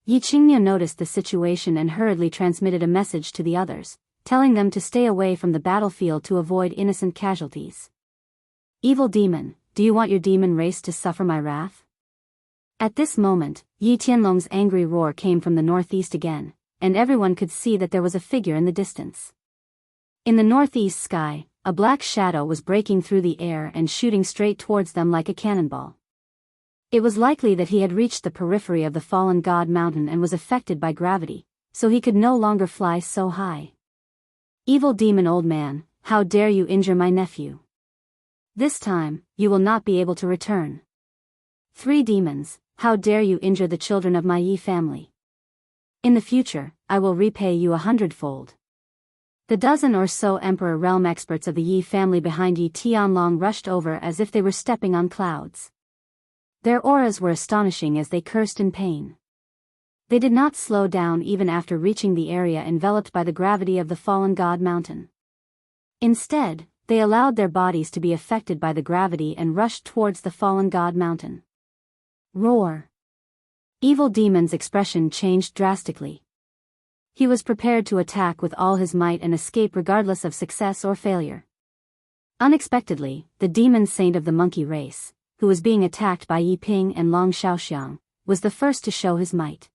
A: Yi Qingniu noticed the situation and hurriedly transmitted a message to the others, telling them to stay away from the battlefield to avoid innocent casualties. Evil demon, do you want your demon race to suffer my wrath? At this moment, Yi Tianlong's angry roar came from the northeast again, and everyone could see that there was a figure in the distance. In the northeast sky, a black shadow was breaking through the air and shooting straight towards them like a cannonball. It was likely that he had reached the periphery of the fallen god mountain and was affected by gravity, so he could no longer fly so high. Evil demon old man, how dare you injure my nephew? This time, you will not be able to return. 3 demons, how dare you injure the children of my Yi family? In the future, I will repay you 100-fold. The dozen or so Emperor realm experts of the Yi family behind Yi Tianlong rushed over as if they were stepping on clouds. Their auras were astonishing as they cursed in pain. They did not slow down even after reaching the area enveloped by the gravity of the fallen god mountain. Instead, they allowed their bodies to be affected by the gravity and rushed towards the fallen god mountain. Roar! Evil Demon's expression changed drastically. He was prepared to attack with all his might and escape regardless of success or failure. Unexpectedly, the demon saint of the monkey race, who was being attacked by Yi Ping and Long Xiaoxiang, was the first to show his might.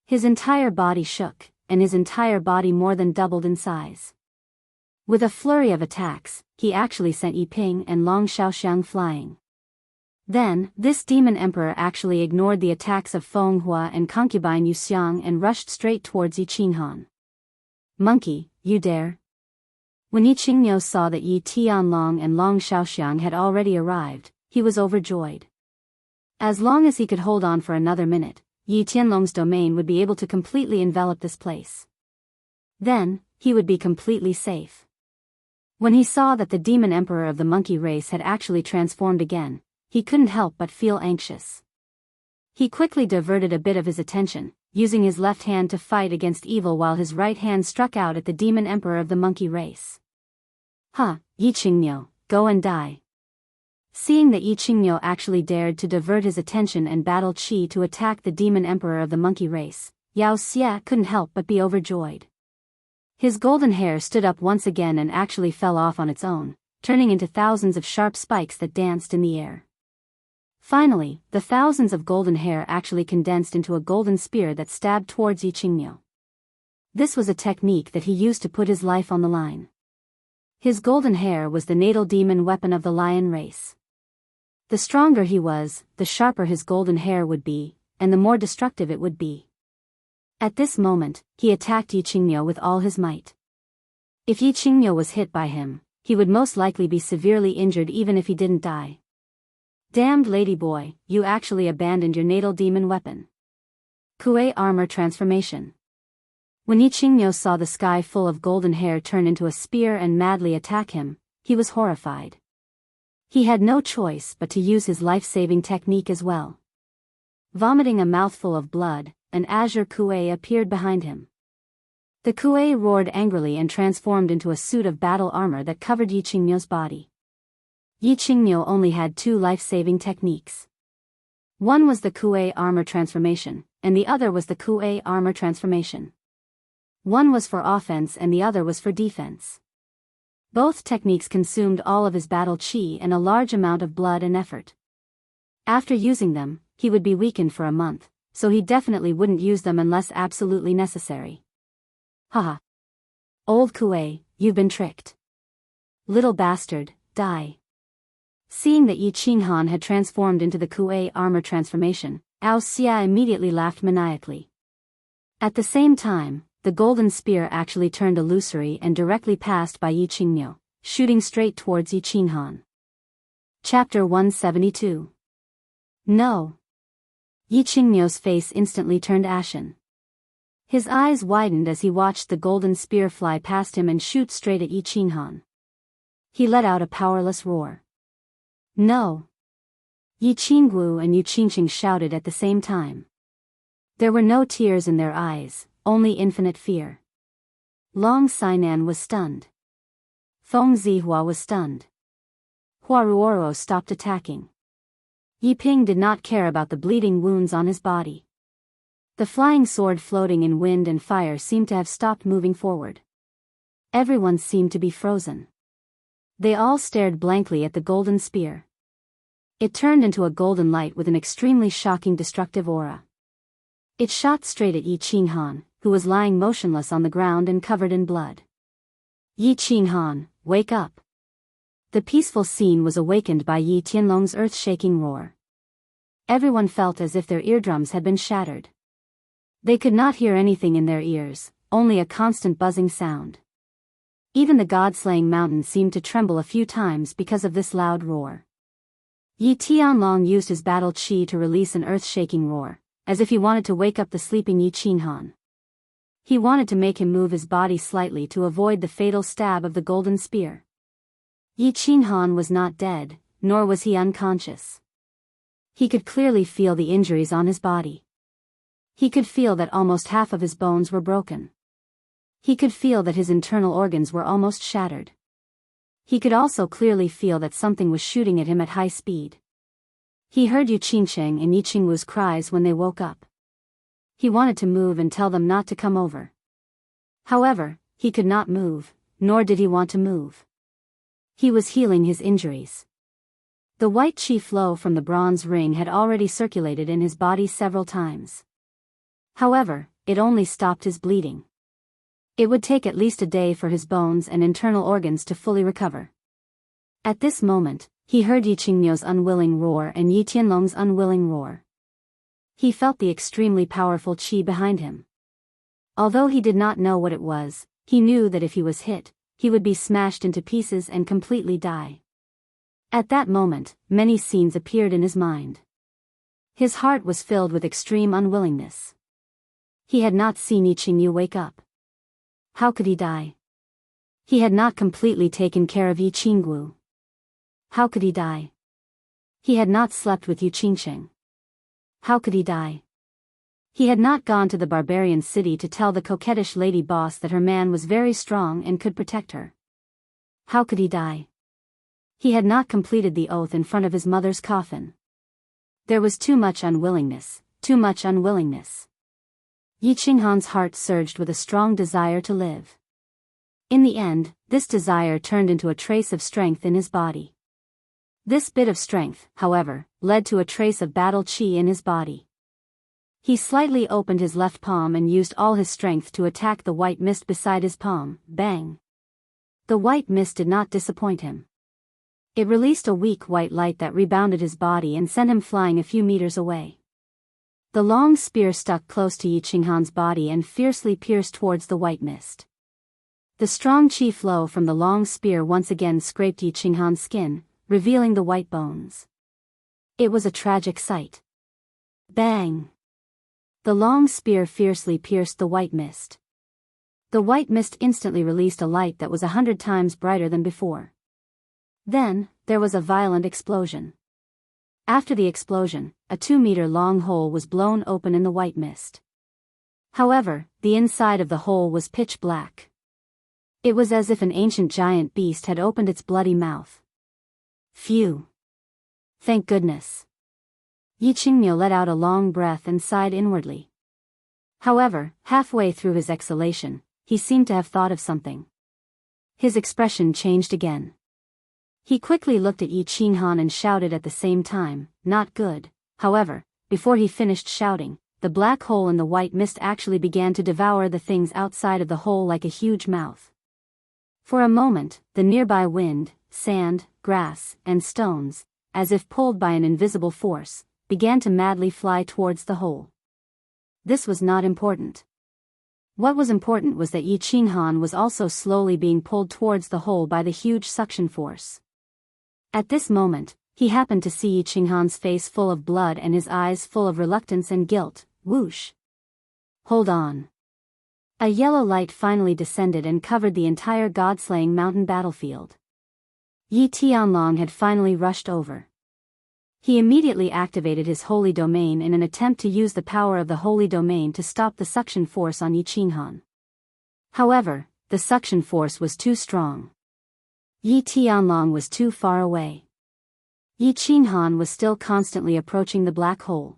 A: His entire body shook, and his entire body more than doubled in size. With a flurry of attacks, he actually sent Yi Ping and Long Xiaoxiang flying. Then, this demon emperor actually ignored the attacks of Feng Hua and concubine Yu Xiang and rushed straight towards Yi Qinghan. Monkey, you dare? When Yi Qingniu saw that Yi Tianlong and Long Xiaoxiang had already arrived, he was overjoyed. As long as he could hold on for another minute, Yi Tianlong's domain would be able to completely envelop this place. Then, he would be completely safe. When he saw that the demon emperor of the monkey race had actually transformed again, he couldn't help but feel anxious. He quickly diverted a bit of his attention, using his left hand to fight against evil while his right hand struck out at the demon emperor of the monkey race. Yi Qingniu, go and die. Seeing that Yi Qingniu actually dared to divert his attention and battle qi to attack the demon emperor of the monkey race, Yao Xie couldn't help but be overjoyed. His golden hair stood up once again and actually fell off on its own, turning into thousands of sharp spikes that danced in the air. Finally, the thousands of golden hair actually condensed into a golden spear that stabbed towards Yi Qingniu. This was a technique that he used to put his life on the line. His golden hair was the natal demon weapon of the lion race. The stronger he was, the sharper his golden hair would be, and the more destructive it would be. At this moment, he attacked Yi Qingniu with all his might. If Yi Qingniu was hit by him, he would most likely be severely injured even if he didn't die. Damned ladyboy, you actually abandoned your natal demon weapon. Kuei armor transformation. When Yi Qingniu saw the sky full of golden hair turn into a spear and madly attack him, he was horrified. He had no choice but to use his life-saving technique as well. Vomiting a mouthful of blood, an azure kuei appeared behind him. The kuei roared angrily and transformed into a suit of battle armor that covered Yi Qingniu's body. Yi Qingniu only had two life-saving techniques. One was the kuei armor transformation, and the other was the kuei armor transformation. One was for offense and the other was for defense. Both techniques consumed all of his battle qi and a large amount of blood and effort. After using them, he would be weakened for a month, so he definitely wouldn't use them unless absolutely necessary. Haha. Old kuei, you've been tricked. Little bastard, die. Seeing that Yi Qinghan had transformed into the kuei armor transformation, Ao Xia immediately laughed maniacally. At the same time, the golden spear actually turned illusory and directly passed by Yi Qingniu, shooting straight towards Yi Qinghan. Chapter 172. No. Yi Qingniu's face instantly turned ashen. His eyes widened as he watched the golden spear fly past him and shoot straight at Yi Qinghan. He let out a powerless roar. No! Yi Qinggu and Yu Qingqing shouted at the same time. There were no tears in their eyes, only infinite fear. Long Sainan was stunned. Feng Zihua was stunned. Huaruoro stopped attacking. Yi Ping did not care about the bleeding wounds on his body. The flying sword floating in wind and fire seemed to have stopped moving forward. Everyone seemed to be frozen. They all stared blankly at the golden spear. It turned into a golden light with an extremely shocking destructive aura. It shot straight at Yi Qinghan, who was lying motionless on the ground and covered in blood. Yi Qinghan, wake up! The peaceful scene was awakened by Yi Tianlong's earth-shaking roar. Everyone felt as if their eardrums had been shattered. They could not hear anything in their ears, only a constant buzzing sound. Even the god-slaying mountain seemed to tremble a few times because of this loud roar. Yi Tianlong used his battle qi to release an earth-shaking roar, as if he wanted to wake up the sleeping Yi Qinghan. He wanted to make him move his body slightly to avoid the fatal stab of the golden spear. Yi Qinghan was not dead, nor was he unconscious. He could clearly feel the injuries on his body. He could feel that almost half of his bones were broken. He could feel that his internal organs were almost shattered. He could also clearly feel that something was shooting at him at high speed. He heard Yu Qingcheng and Yi Qingwu's cries when they woke up. He wanted to move and tell them not to come over. However, he could not move, nor did he want to move. He was healing his injuries. The white qi flow from the bronze ring had already circulated in his body several times. However, it only stopped his bleeding. It would take at least a day for his bones and internal organs to fully recover. At this moment, he heard Yi Qingmiu's unwilling roar and Yi Tianlong's unwilling roar. He felt the extremely powerful qi behind him. Although he did not know what it was, he knew that if he was hit, he would be smashed into pieces and completely die. At that moment, many scenes appeared in his mind. His heart was filled with extreme unwillingness. He had not seen Yi Qingyu wake up. How could he die? He had not completely taken care of Yi Qingwu. How could he die? He had not slept with Yu Qingcheng. How could he die? He had not gone to the barbarian city to tell the coquettish lady boss that her man was very strong and could protect her. How could he die? He had not completed the oath in front of his mother's coffin. There was too much unwillingness, too much unwillingness. Yi Qinghan's heart surged with a strong desire to live. In the end, this desire turned into a trace of strength in his body. This bit of strength, however, led to a trace of battle qi in his body. He slightly opened his left palm and used all his strength to attack the white mist beside his palm. Bang! The white mist did not disappoint him. It released a weak white light that rebounded his body and sent him flying a few meters away. The long spear stuck close to Yi Qinghan's body and fiercely pierced towards the white mist. The strong qi flow from the long spear once again scraped Yi Qinghan's skin, revealing the white bones. It was a tragic sight. Bang! The long spear fiercely pierced the white mist. The white mist instantly released a light that was 100 times brighter than before. Then, there was a violent explosion. After the explosion, a 2-meter-long hole was blown open in the white mist. However, the inside of the hole was pitch black. It was as if an ancient giant beast had opened its bloody mouth. Phew! Thank goodness. Yi Qingmiu let out a long breath and sighed inwardly. However, halfway through his exhalation, he seemed to have thought of something. His expression changed again. He quickly looked at Yi Qinghan and shouted at the same time, "Not good." However, before he finished shouting, the black hole in the white mist actually began to devour the things outside of the hole like a huge mouth. For a moment, the nearby wind, sand, grass, and stones, as if pulled by an invisible force, began to madly fly towards the hole. This was not important. What was important was that Yi Qinghan was also slowly being pulled towards the hole by the huge suction force. At this moment, he happened to see Yi Qinghan's face full of blood and his eyes full of reluctance and guilt. Whoosh! Hold on. A yellow light finally descended and covered the entire god-slaying mountain battlefield. Yi Tianlong had finally rushed over. He immediately activated his holy domain in an attempt to use the power of the holy domain to stop the suction force on Yi Qinghan. However, the suction force was too strong. Yi Tianlong was too far away. Yi Qinghan was still constantly approaching the black hole.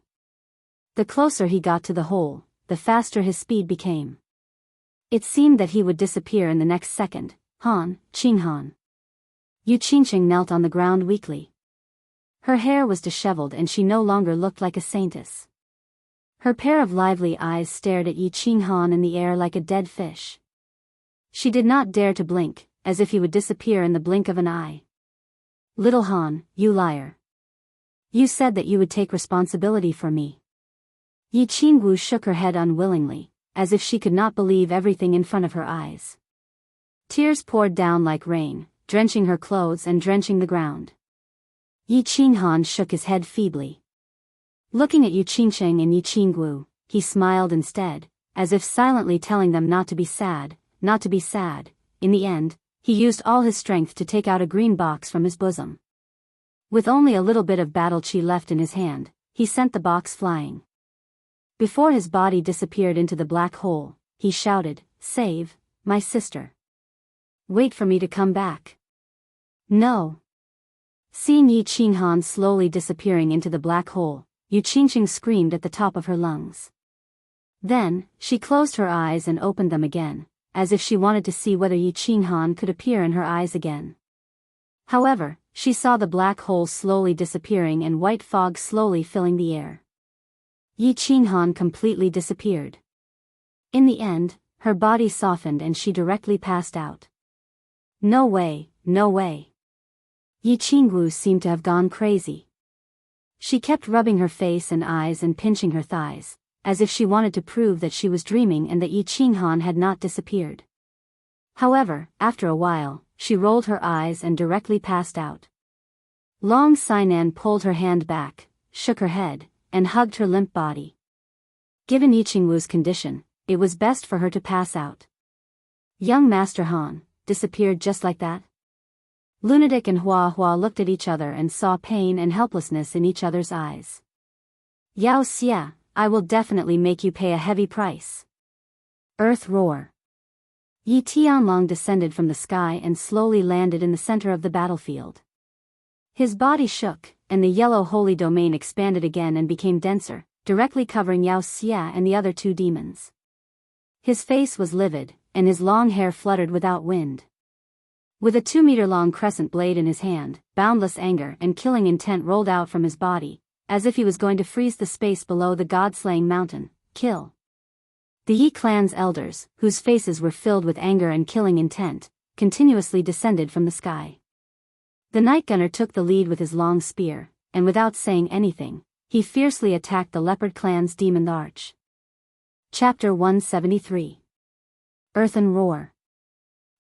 A: The closer he got to the hole, the faster his speed became. It seemed that he would disappear in the next second. Qinghan. Yu Qingcheng knelt on the ground weakly. Her hair was disheveled and she no longer looked like a saintess. Her pair of lively eyes stared at Yi Qinghan in the air like a dead fish. She did not dare to blink, as if he would disappear in the blink of an eye. Little Han, you liar. You said that you would take responsibility for me. Yi Qingwu shook her head unwillingly, as if she could not believe everything in front of her eyes. Tears poured down like rain, drenching her clothes and drenching the ground. Yi Qinghan shook his head feebly. Looking at Yu Qingcheng and Yi Qingwu, he smiled instead, as if silently telling them not to be sad, not to be sad. In the end, he used all his strength to take out a green box from his bosom. With only a little bit of battle chi left in his hand, he sent the box flying. Before his body disappeared into the black hole, he shouted, "Save my sister. Wait for me to come back." No. Seeing Yi Qinghan slowly disappearing into the black hole, Yu Qingqing screamed at the top of her lungs. Then, she closed her eyes and opened them again, as if she wanted to see whether Yi Qinghan could appear in her eyes again. However, she saw the black hole slowly disappearing and white fog slowly filling the air. Yi Qinghan completely disappeared. In the end, her body softened and she directly passed out. No way, no way. Yi Qingwu seemed to have gone crazy. She kept rubbing her face and eyes and pinching her thighs, as if she wanted to prove that she was dreaming and that Yi Qinghan had not disappeared. However, after a while, she rolled her eyes and directly passed out. Long Sainan pulled her hand back, shook her head, and hugged her limp body. Given Yi Qingwu's condition, it was best for her to pass out. Young Master Han disappeared just like that? Lunatic and Hua Hua looked at each other and saw pain and helplessness in each other's eyes. Yao Xia, I will definitely make you pay a heavy price. Earth roar. Yi Tianlong descended from the sky and slowly landed in the center of the battlefield. His body shook, and the yellow holy domain expanded again and became denser, directly covering Yao Xia and the other two demons. His face was livid, and his long hair fluttered without wind. With a 2-meter-long crescent blade in his hand, boundless anger and killing intent rolled out from his body, as if he was going to freeze the space below the god-slaying mountain. Kill. The Yi clan's elders, whose faces were filled with anger and killing intent, continuously descended from the sky. The Night Gunner took the lead with his long spear, and without saying anything, he fiercely attacked the Leopard clan's demon arch. Chapter 173. Earthen Roar.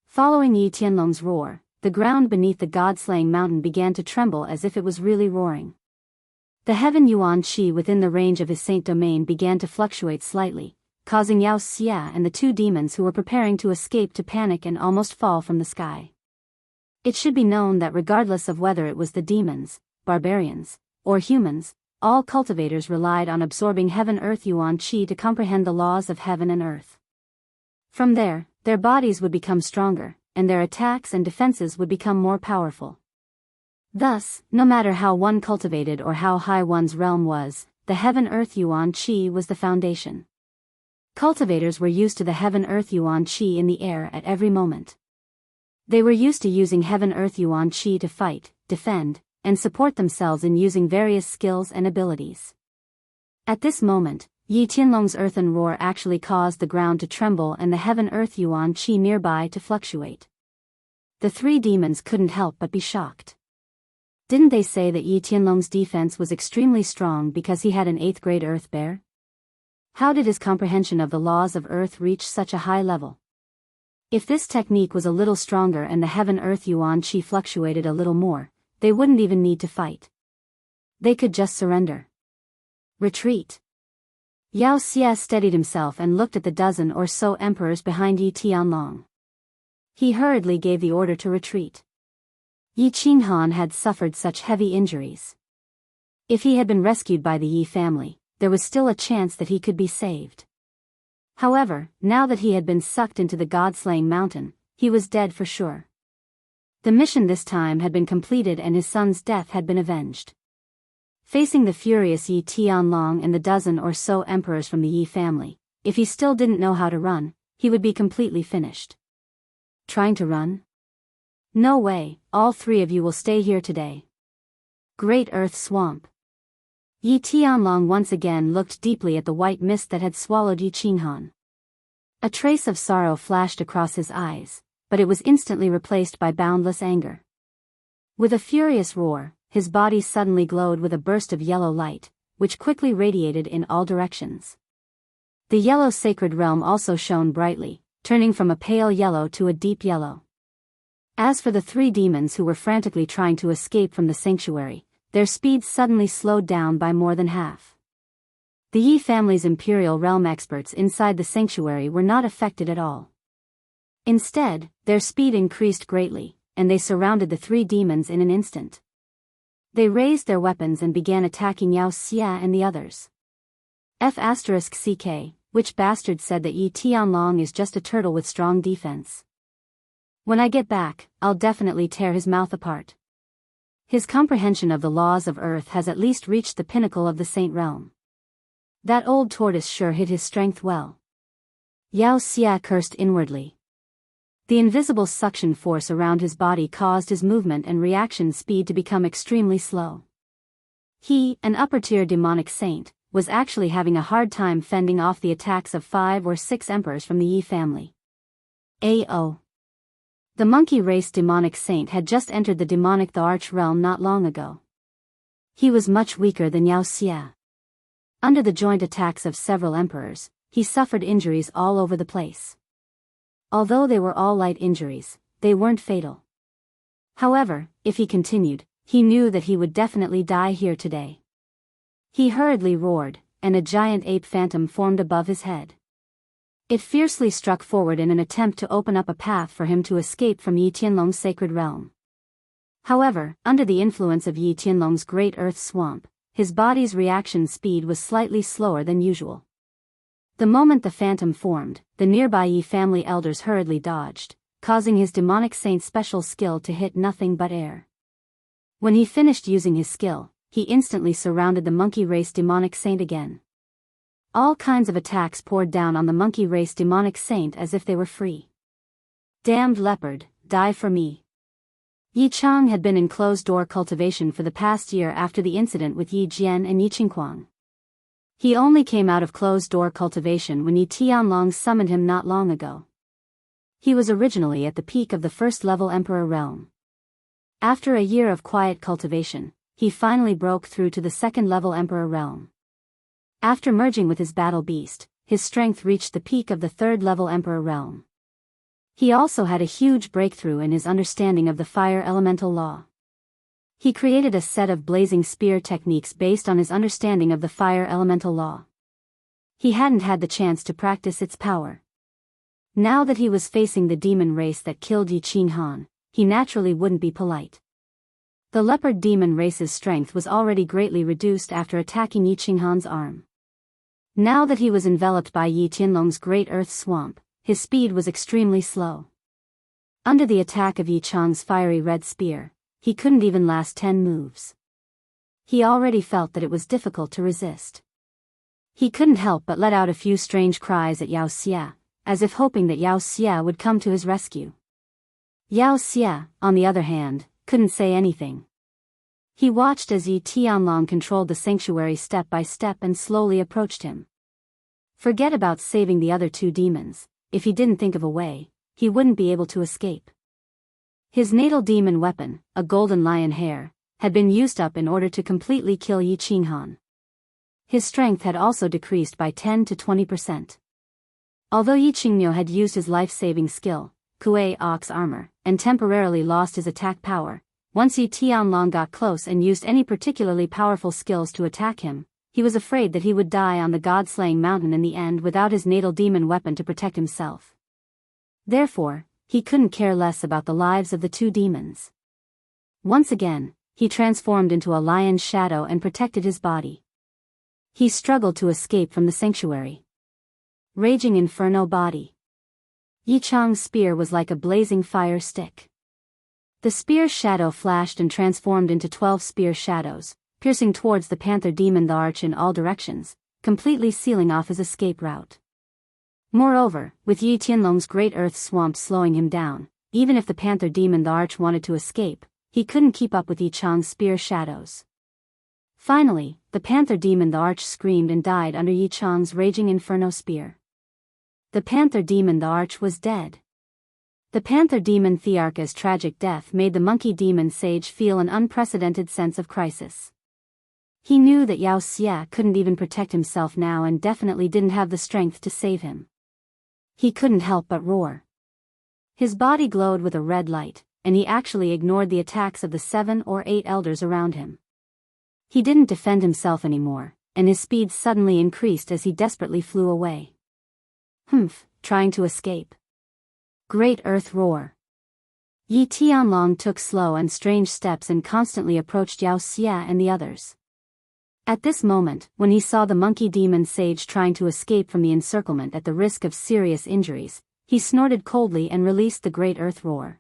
A: Following Yi Tianlong's roar, the ground beneath the god-slaying mountain began to tremble as if it was really roaring. The heaven Yuan Qi within the range of his saint domain began to fluctuate slightly, causing Yao Xia and the two demons who were preparing to escape to panic and almost fall from the sky. It should be known that regardless of whether it was the demons, barbarians, or humans, all cultivators relied on absorbing heaven-earth Yuan Qi to comprehend the laws of heaven and earth. From there, their bodies would become stronger, and their attacks and defenses would become more powerful. Thus, no matter how one cultivated or how high one's realm was, the heaven-earth Yuan Qi was the foundation. Cultivators were used to the heaven-earth Yuan Qi in the air at every moment. They were used to using heaven-earth Yuan Qi to fight, defend, and support themselves in using various skills and abilities. At this moment, Yi Tianlong's earthen roar actually caused the ground to tremble and the heaven-earth Yuan Qi nearby to fluctuate. The three demons couldn't help but be shocked. Didn't they say that Yi Tianlong's defense was extremely strong because he had an 8th grade earth bear? How did his comprehension of the laws of earth reach such a high level? If this technique was a little stronger and the heaven-earth Yuan Qi fluctuated a little more, they wouldn't even need to fight. They could just surrender. Retreat. Yao Xia steadied himself and looked at the dozen or so emperors behind Yi Tianlong. He hurriedly gave the order to retreat. Yi Qinghan had suffered such heavy injuries. If he had been rescued by the Yi family, there was still a chance that he could be saved. However, now that he had been sucked into the god-slaying mountain, he was dead for sure. The mission this time had been completed and his son's death had been avenged. Facing the furious Yi Tianlong and the dozen or so emperors from the Yi family, if he still didn't know how to run, he would be completely finished. Trying to run? No way, all three of you will stay here today. Great Earth Swamp. Yi Tianlong once again looked deeply at the white mist that had swallowed Yi Qinghan. A trace of sorrow flashed across his eyes, but it was instantly replaced by boundless anger. With a furious roar, his body suddenly glowed with a burst of yellow light, which quickly radiated in all directions. The yellow sacred realm also shone brightly, turning from a pale yellow to a deep yellow. As for the three demons who were frantically trying to escape from the sanctuary, their speed suddenly slowed down by more than half. The Yi family's imperial realm experts inside the sanctuary were not affected at all. Instead, their speed increased greatly, and they surrounded the three demons in an instant. They raised their weapons and began attacking Yao Xia and the others. F***ck, which bastard said that Yi Tianlong is just a turtle with strong defense? When I get back, I'll definitely tear his mouth apart. His comprehension of the laws of Earth has at least reached the pinnacle of the Saint Realm. That old tortoise sure hid his strength well. Yao Xia cursed inwardly. The invisible suction force around his body caused his movement and reaction speed to become extremely slow. He, an upper-tier demonic saint, was actually having a hard time fending off the attacks of 5 or 6 emperors from the Yi family. A.O. The monkey race demonic saint had just entered the demonic the arch realm not long ago. He was much weaker than Yao Xia. Under the joint attacks of several emperors, he suffered injuries all over the place. Although they were all light injuries, they weren't fatal. However, if he continued, he knew that he would definitely die here today. He hurriedly roared, and a giant ape phantom formed above his head. It fiercely struck forward in an attempt to open up a path for him to escape from Yi Tianlong's sacred realm. However, under the influence of Yi Tianlong's great earth swamp, his body's reaction speed was slightly slower than usual. The moment the phantom formed, the nearby Yi family elders hurriedly dodged, causing his demonic saint's special skill to hit nothing but air. When he finished using his skill, he instantly surrounded the monkey race demonic saint again. All kinds of attacks poured down on the monkey race demonic saint as if they were free. Damned leopard, die for me. Yi Chang had been in closed-door cultivation for the past year after the incident with Yi Jian and Yi Qingquang. He only came out of closed-door cultivation when Yi Tianlong summoned him not long ago. He was originally at the peak of the first-level Emperor realm. After a year of quiet cultivation, he finally broke through to the second-level Emperor realm. After merging with his battle beast, his strength reached the peak of the third-level Emperor realm. He also had a huge breakthrough in his understanding of the fire elemental law. He created a set of blazing spear techniques based on his understanding of the fire elemental law. He hadn't had the chance to practice its power. Now that he was facing the demon race that killed Yi Qinghan, he naturally wouldn't be polite. The leopard demon race's strength was already greatly reduced after attacking Yi Qinghan's arm. Now that he was enveloped by Yi Tianlong's great earth swamp, his speed was extremely slow. Under the attack of Yi Chang's fiery red spear, he couldn't even last 10 moves. He already felt that it was difficult to resist. He couldn't help but let out a few strange cries at Yao Xia, as if hoping that Yao Xia would come to his rescue. Yao Xia, on the other hand, couldn't say anything. He watched as Yi Tianlong controlled the sanctuary step by step and slowly approached him. Forget about saving the other 2 demons. If he didn't think of a way, he wouldn't be able to escape. His natal demon weapon, a golden lion hair, had been used up in order to completely kill Yi Qinghan. His strength had also decreased by 10 to 20%. Although Yi Qingmyo had used his life-saving skill, Kuei Ox armor, and temporarily lost his attack power, once Yi Tianlong got close and used any particularly powerful skills to attack him, he was afraid that he would die on the god-slaying mountain in the end without his natal demon weapon to protect himself. Therefore, he couldn't care less about the lives of the 2 demons. Once again, he transformed into a lion's shadow and protected his body. He struggled to escape from the sanctuary. Raging inferno body. Yi Chang's spear was like a blazing fire stick. The spear's shadow flashed and transformed into 12 spear shadows, piercing towards the panther demon the arch in all directions, completely sealing off his escape route. Moreover, with Yi Tianlong's great earth swamp slowing him down, even if the panther demon the arch wanted to escape, he couldn't keep up with Yi Chang's spear shadows. Finally, the panther demon the arch screamed and died under Yi Chang's raging inferno spear. The panther demon the arch was dead. The panther demon Thearka's tragic death made the monkey demon sage feel an unprecedented sense of crisis. He knew that Yao Xia couldn't even protect himself now and definitely didn't have the strength to save him. He couldn't help but roar. His body glowed with a red light, and he actually ignored the attacks of the 7 or 8 elders around him. He didn't defend himself anymore, and his speed suddenly increased as he desperately flew away. Trying to escape. Great Earth Roar. Yi Tianlong took slow and strange steps and constantly approached Yao Xia and the others. At this moment, when he saw the monkey demon sage trying to escape from the encirclement at the risk of serious injuries, he snorted coldly and released the Great Earth Roar.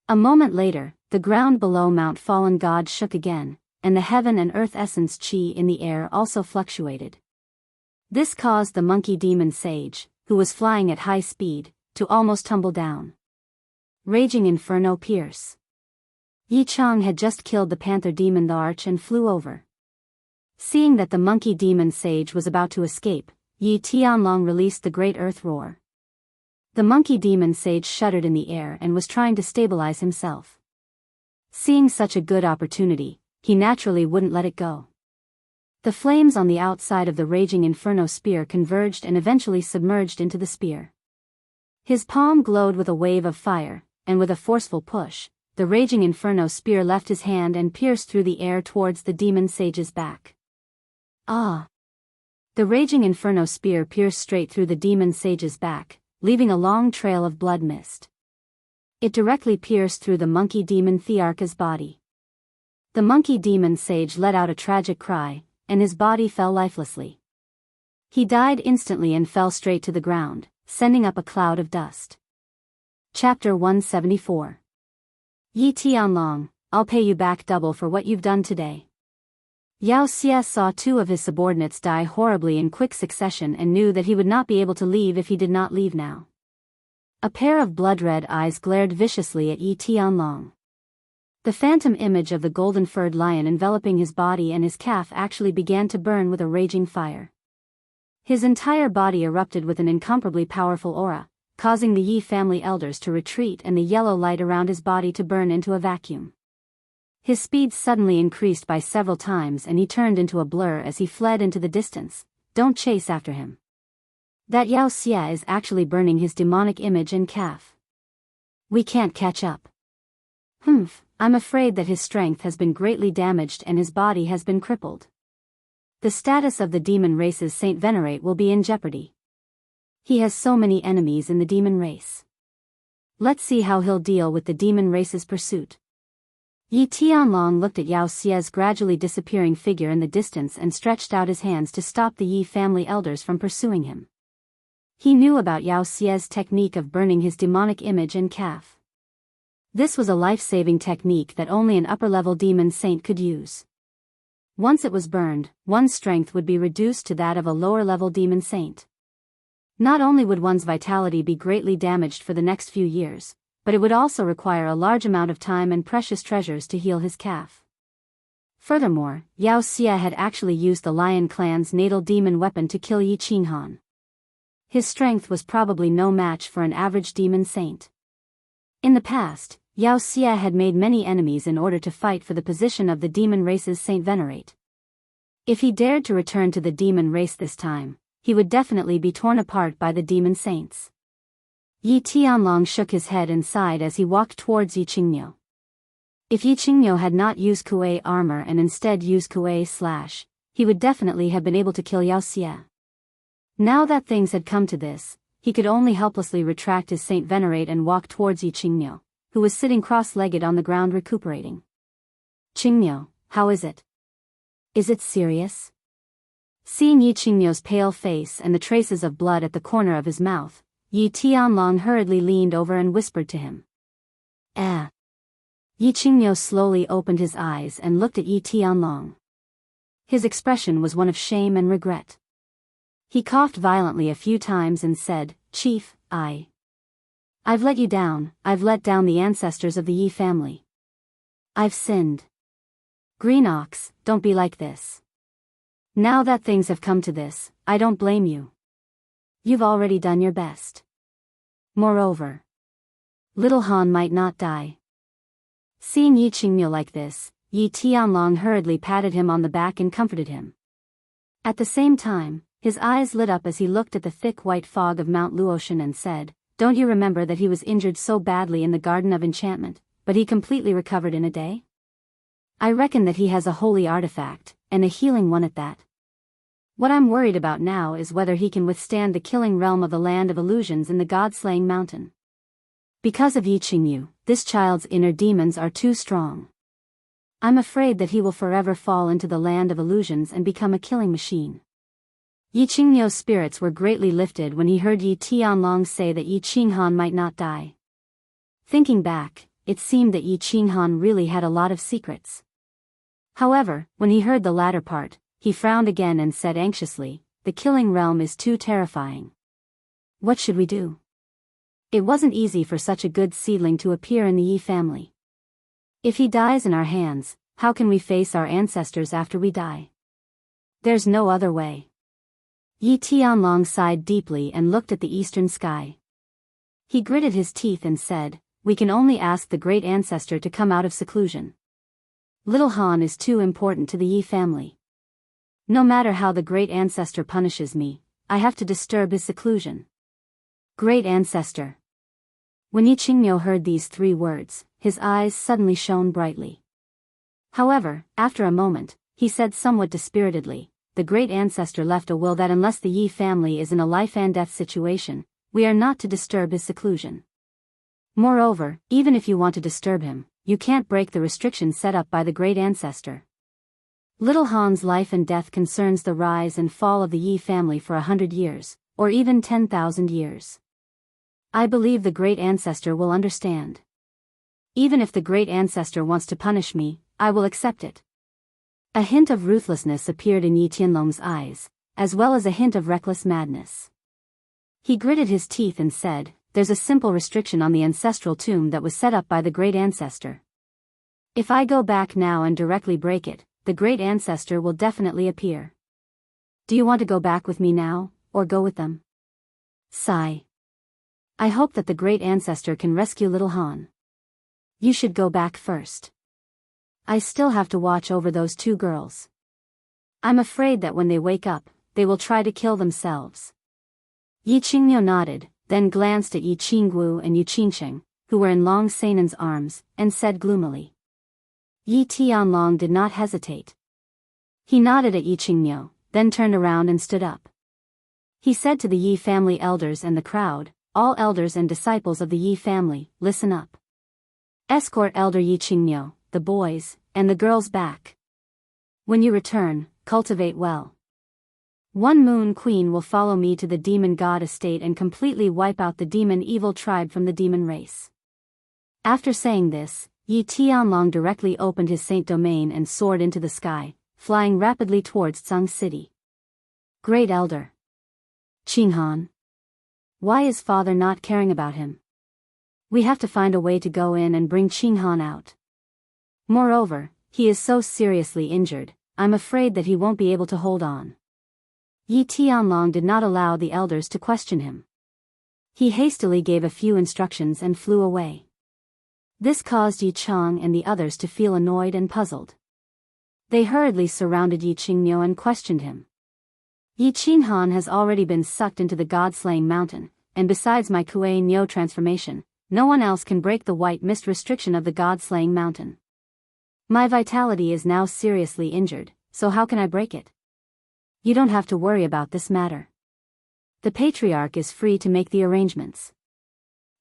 A: A moment later, the ground below Mount Fallen God shook again, and the heaven and earth essence chi in the air also fluctuated. This caused the monkey demon sage, who was flying at high speed, to almost tumble down. Raging Inferno Pierce. Yi Chang had just killed the panther demon the arch and flew over. Seeing that the monkey demon sage was about to escape, Yi Tianlong released the Great Earth Roar. The monkey demon sage shuddered in the air and was trying to stabilize himself. Seeing such a good opportunity, he naturally wouldn't let it go. The flames on the outside of the raging inferno spear converged and eventually submerged into the spear. His palm glowed with a wave of fire, and with a forceful push, the raging inferno spear left his hand and pierced through the air towards the demon sage's back. Ah! The raging inferno spear pierced straight through the demon sage's back, leaving a long trail of blood mist. It directly pierced through the monkey demon Thearka's body. The monkey demon sage let out a tragic cry, and his body fell lifelessly. He died instantly and fell straight to the ground, sending up a cloud of dust. Chapter 174. Yi Tianlong, I'll pay you back double for what you've done today. Yao Xia saw two of his subordinates die horribly in quick succession and knew that he would not be able to leave if he did not leave now. A pair of blood-red eyes glared viciously at Yi Tianlong. The phantom image of the golden-furred lion enveloping his body and his calf actually began to burn with a raging fire. His entire body erupted with an incomparably powerful aura, causing the Yi family elders to retreat and the yellow light around his body to burn into a vacuum. His speed suddenly increased by several times and he turned into a blur as he fled into the distance. Don't chase after him. That Yao Xia is actually burning his demonic image and calf. We can't catch up. I'm afraid that his strength has been greatly damaged and his body has been crippled. The status of the demon race's Saint Venerate will be in jeopardy. He has so many enemies in the demon race. Let's see how he'll deal with the demon race's pursuit. Yi Tianlong looked at Yao Xia's gradually disappearing figure in the distance and stretched out his hands to stop the Yi family elders from pursuing him. He knew about Yao Xia's technique of burning his demonic image and calf. This was a life-saving technique that only an upper-level demon saint could use. Once it was burned, one's strength would be reduced to that of a lower-level demon saint. Not only would one's vitality be greatly damaged for the next few years, but it would also require a large amount of time and precious treasures to heal his calf. Furthermore, Yao Xia had actually used the Lion clan's natal demon weapon to kill Yi Qinghan. His strength was probably no match for an average demon saint. In the past, Yao Xia had made many enemies in order to fight for the position of the demon race's Saint Venerate. If he dared to return to the demon race this time, he would definitely be torn apart by the demon saints. Yi Tianlong shook his head and sighed as he walked towards Yi Qingniu. If Yi Qingniu had not used Kuei armor and instead used Kuei slash, he would definitely have been able to kill Yao Xia. Now that things had come to this, he could only helplessly retract his Saint Venerate and walk towards Yi Qingniu, who was sitting cross-legged on the ground recuperating. Qingniu, how is it? Is it serious? Seeing Yi Qingniu's pale face and the traces of blood at the corner of his mouth, Yi Tianlong hurriedly leaned over and whispered to him. Yi Qingniu slowly opened his eyes and looked at Yi Tianlong. His expression was one of shame and regret. He coughed violently a few times and said, Chief, I've let you down, I've let down the ancestors of the Yi family. I've sinned. Green Ox, don't be like this. Now that things have come to this, I don't blame you. You've already done your best. Moreover, little Han might not die. Seeing Yi Qingniu like this, Yi Tianlong hurriedly patted him on the back and comforted him. At the same time, his eyes lit up as he looked at the thick white fog of Mount Luotian and said, Don't you remember that he was injured so badly in the Garden of Enchantment, but he completely recovered in a day? I reckon that he has a holy artifact, and a healing one at that. What I'm worried about now is whether he can withstand the killing realm of the land of illusions in the god-slaying mountain. Because of Yi Qingyu, this child's inner demons are too strong. I'm afraid that he will forever fall into the land of illusions and become a killing machine. Yi Qingyu's spirits were greatly lifted when he heard Yi Tianlong say that Yi Qinghan might not die. Thinking back, it seemed that Yi Qinghan really had a lot of secrets. However, when he heard the latter part, he frowned again and said anxiously, "The killing realm is too terrifying. What should we do?" It wasn't easy for such a good seedling to appear in the Yi family. If he dies in our hands, how can we face our ancestors after we die? There's no other way. Yi Tianlong sighed deeply and looked at the eastern sky. He gritted his teeth and said, "We can only ask the great ancestor to come out of seclusion. Little Han is too important to the Yi family. No matter how the great ancestor punishes me, I have to disturb his seclusion." Great ancestor. When Yi Qingyu heard these 3 words, his eyes suddenly shone brightly. However, after a moment, he said somewhat dispiritedly, "The great ancestor left a will that unless the Yi family is in a life and death situation, we are not to disturb his seclusion. Moreover, even if you want to disturb him, you can't break the restrictions set up by the great ancestor. Little Han's life and death concerns the rise and fall of the Yi family for 100 years, or even 10,000 years. I believe the great ancestor will understand. Even if the great ancestor wants to punish me, I will accept it." A hint of ruthlessness appeared in Yi Tianlong's eyes, as well as a hint of reckless madness. He gritted his teeth and said, "There's a simple restriction on the ancestral tomb that was set up by the great ancestor. If I go back now and directly break it, the great ancestor will definitely appear. Do you want to go back with me now, or go with them?" Sigh. "I hope that the great ancestor can rescue little Han. You should go back first. I still have to watch over those 2 girls. I'm afraid that when they wake up, they will try to kill themselves." Yi Qingyu nodded, then glanced at Yi Qinggu and Yi Qingcheng, who were in Long Seinen's arms, and said gloomily. Yi Tianlong did not hesitate. He nodded at Yi Qingyu, then turned around and stood up. He said to the Yi family elders and the crowd, "All elders and disciples of the Yi family, listen up. Escort Elder Yi Qingyu, the boys, and the girls back. When you return, cultivate well. One Moon Queen will follow me to the demon god estate and completely wipe out the demon evil tribe from the demon race." After saying this, Yi Tianlong directly opened his saint domain and soared into the sky, flying rapidly towards Tsang City. Great Elder Qinghan. Why is father not caring about him? We have to find a way to go in and bring Qinghan out. Moreover, he is so seriously injured, I'm afraid that he won't be able to hold on. Yi Tianlong did not allow the elders to question him. He hastily gave a few instructions and flew away. This caused Yi Chang and the others to feel annoyed and puzzled. They hurriedly surrounded Yi Qingyu and questioned him. Yi Qinghan has already been sucked into the god-slaying mountain, and besides my Kuei Nyo transformation, no one else can break the white mist restriction of the god-slaying mountain. My vitality is now seriously injured, so how can I break it? You don't have to worry about this matter. The patriarch is free to make the arrangements.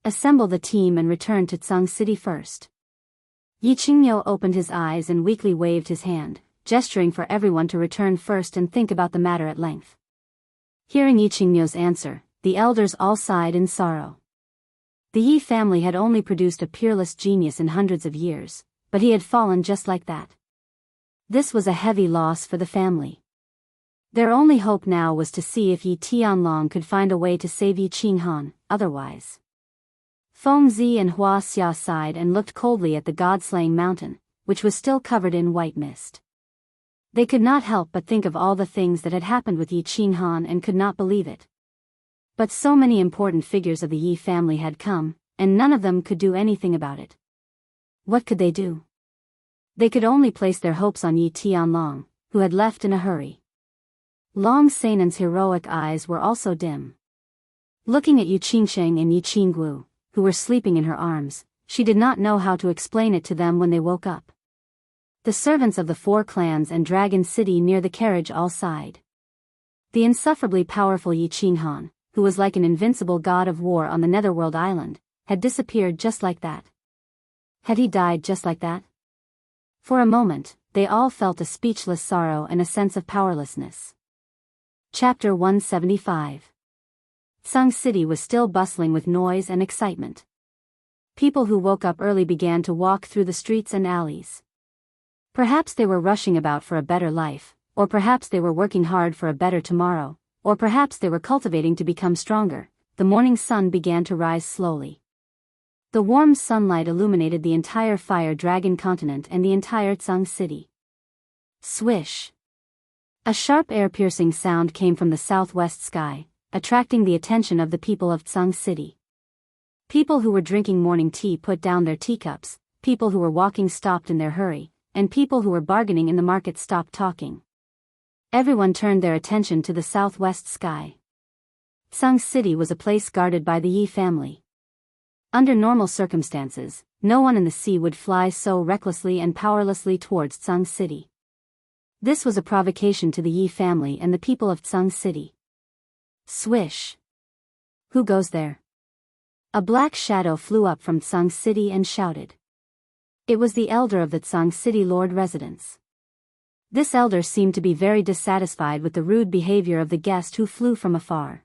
A: Assemble the team and return to Tsang City first." Yi Qingyu opened his eyes and weakly waved his hand, gesturing for everyone to return first and think about the matter at length. Hearing Yi Qingyu's answer, the elders all sighed in sorrow. The Yi family had only produced a peerless genius in hundreds of years, but he had fallen just like that. This was a heavy loss for the family. Their only hope now was to see if Yi Tianlong could find a way to save Yi Qinghan, otherwise. Feng Zi and Hua Xia sighed and looked coldly at the god-slaying mountain, which was still covered in white mist. They could not help but think of all the things that had happened with Yi Qinghan and could not believe it. But so many important figures of the Yi family had come, and none of them could do anything about it. What could they do? They could only place their hopes on Yi Tianlong, who had left in a hurry. Long Seinen's heroic eyes were also dim. Looking at Yi Qingcheng and Yi Qinggu, who were sleeping in her arms, she did not know how to explain it to them when they woke up. The servants of the 4 clans and Dragon City near the carriage all sighed. The insufferably powerful Yi Qinghan, who was like an invincible god of war on the Netherworld Island, had disappeared just like that. Had he died just like that? For a moment, they all felt a speechless sorrow and a sense of powerlessness. Chapter 175. Tsang City was still bustling with noise and excitement. People who woke up early began to walk through the streets and alleys. Perhaps they were rushing about for a better life, or perhaps they were working hard for a better tomorrow, or perhaps they were cultivating to become stronger. The morning sun began to rise slowly. The warm sunlight illuminated the entire Fire Dragon continent and the entire Tsang City. Swish! A sharp air-piercing sound came from the southwest sky, attracting the attention of the people of Tsang City. People who were drinking morning tea put down their teacups, people who were walking stopped in their hurry, and people who were bargaining in the market stopped talking. Everyone turned their attention to the southwest sky. Tsang City was a place guarded by the Yi family. Under normal circumstances, no one in the sea would fly so recklessly and powerlessly towards Tsang City. This was a provocation to the Yi family and the people of Tsang City. Swish! Who goes there? A black shadow flew up from Tsang City and shouted. It was the elder of the Tsang City Lord residence. This elder seemed to be very dissatisfied with the rude behavior of the guest who flew from afar.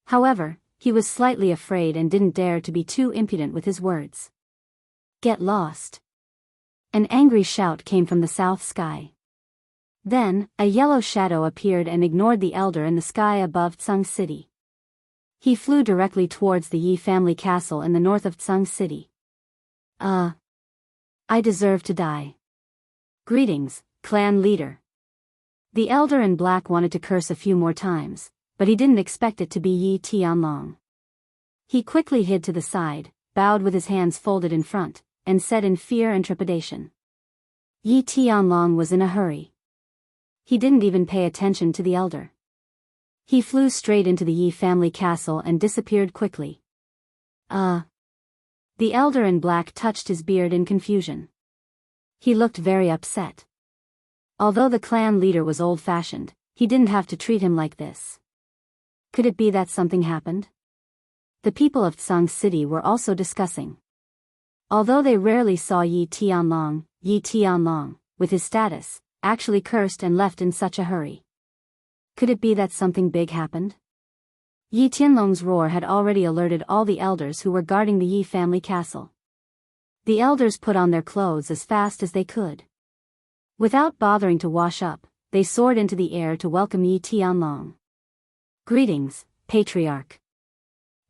A: However, he was slightly afraid and didn't dare to be too impudent with his words. Get lost! An angry shout came from the south sky. Then, a yellow shadow appeared and ignored the elder in the sky above Tsang City. He flew directly towards the Yi family castle in the north of Tsang City. I deserve to die. Greetings, clan leader. The elder in black wanted to curse a few more times, but he didn't expect it to be Yi Tianlong. He quickly hid to the side, bowed with his hands folded in front, and said in fear and trepidation. Yi Tianlong was in a hurry. He didn't even pay attention to the elder. He flew straight into the Yi family castle and disappeared quickly. The elder in black touched his beard in confusion. He looked very upset. Although the clan leader was old-fashioned, he didn't have to treat him like this. Could it be that something happened? The people of Tsang City were also discussing. Although they rarely saw Yi Tianlong, with his status, actually cursed and left in such a hurry. Could it be that something big happened? Yi Tianlong's roar had already alerted all the elders who were guarding the Yi family castle. The elders put on their clothes as fast as they could. Without bothering to wash up, they soared into the air to welcome Yi Tianlong. Greetings, Patriarch.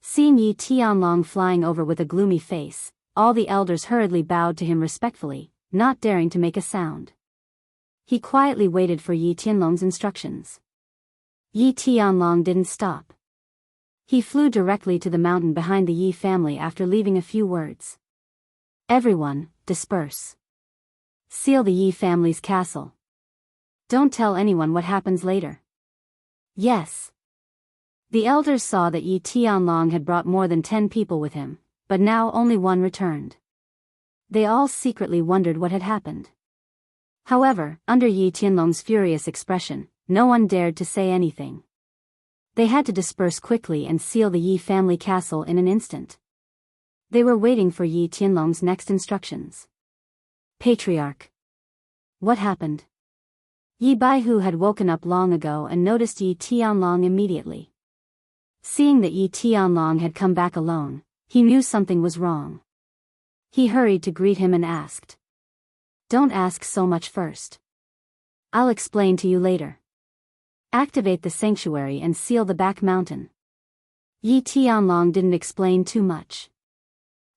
A: Seeing Yi Tianlong flying over with a gloomy face, all the elders hurriedly bowed to him respectfully, not daring to make a sound. He quietly waited for Yi Tianlong's instructions. Yi Tianlong didn't stop. He flew directly to the mountain behind the Yi family after leaving a few words. Everyone, disperse. Seal the Yi family's castle. Don't tell anyone what happens later. Yes. The elders saw that Yi Tianlong had brought more than 10 people with him, but now only one returned. They all secretly wondered what had happened. However, under Yi Tianlong's furious expression, no one dared to say anything. They had to disperse quickly and seal the Yi family castle in an instant. They were waiting for Yi Tianlong's next instructions. Patriarch. What happened? Yi Baihu had woken up long ago and noticed Yi Tianlong immediately. Seeing that Yi Tianlong had come back alone, he knew something was wrong. He hurried to greet him and asked. Don't ask so much first. I'll explain to you later. Activate the sanctuary and seal the back mountain. Yi Tianlong didn't explain too much.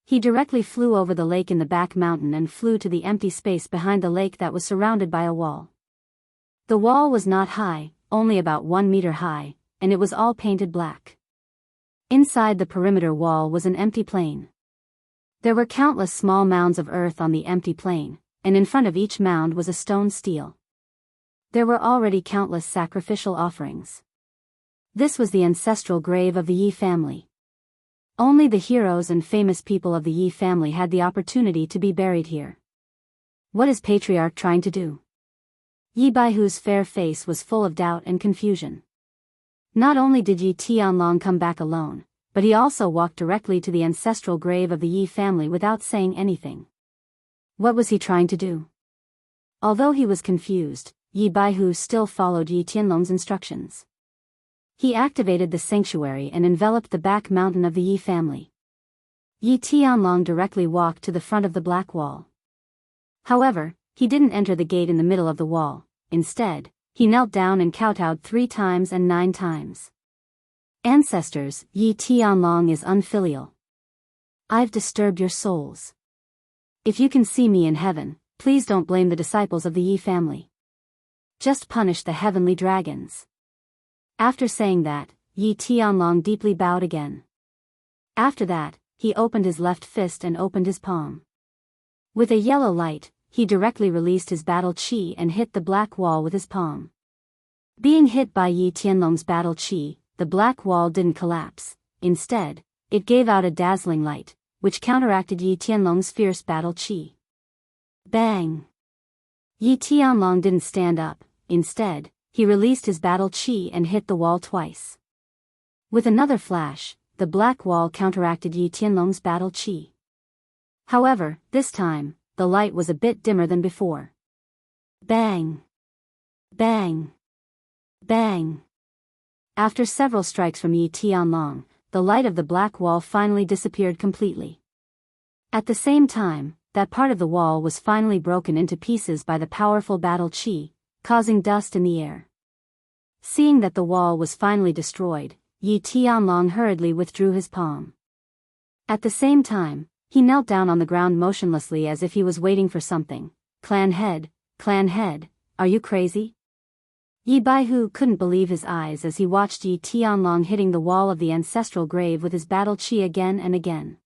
A: He directly flew over the lake in the back mountain and flew to the empty space behind the lake that was surrounded by a wall. The wall was not high, only about 1 meter high, and it was all painted black. Inside the perimeter wall was an empty plain. There were countless small mounds of earth on the empty plain, and in front of each mound was a stone stele. There were already countless sacrificial offerings. This was the ancestral grave of the Yi family. Only the heroes and famous people of the Yi family had the opportunity to be buried here. What is Patriarch trying to do? Yi Baihu's fair face was full of doubt and confusion. Not only did Yi Tianlong come back alone, but he also walked directly to the ancestral grave of the Yi family without saying anything. What was he trying to do? Although he was confused, Yi Baihu still followed Yi Tianlong's instructions. He activated the sanctuary and enveloped the back mountain of the Yi family. Yi Tianlong directly walked to the front of the black wall. However, he didn't enter the gate in the middle of the wall. Instead, he knelt down and kowtowed 3 times and 9 times. Ancestors, Yi Tianlong is unfilial. I've disturbed your souls. If you can see me in heaven, please don't blame the disciples of the Yi family. Just punish the heavenly dragons. After saying that, Yi Tianlong deeply bowed again. After that, he opened his left fist and opened his palm. With a yellow light, he directly released his battle chi and hit the black wall with his palm. Being hit by Yi Tianlong's battle chi, the black wall didn't collapse. Instead, it gave out a dazzling light, which counteracted Yi Tianlong's fierce battle chi. Bang! Yi Tianlong didn't stand up. Instead, he released his battle chi and hit the wall twice. With another flash, the black wall counteracted Yi Tianlong's battle chi. However, this time, the light was a bit dimmer than before. Bang! Bang! Bang! After several strikes from Yi Tianlong, the light of the black wall finally disappeared completely. At the same time, that part of the wall was finally broken into pieces by the powerful battle chi, causing dust in the air. Seeing that the wall was finally destroyed, Yi Tianlong hurriedly withdrew his palm. At the same time, he knelt down on the ground motionlessly as if he was waiting for something. Clan head, are you crazy? Yi Baihu couldn't believe his eyes as he watched Yi Tianlong hitting the wall of the ancestral grave with his battle chi again and again.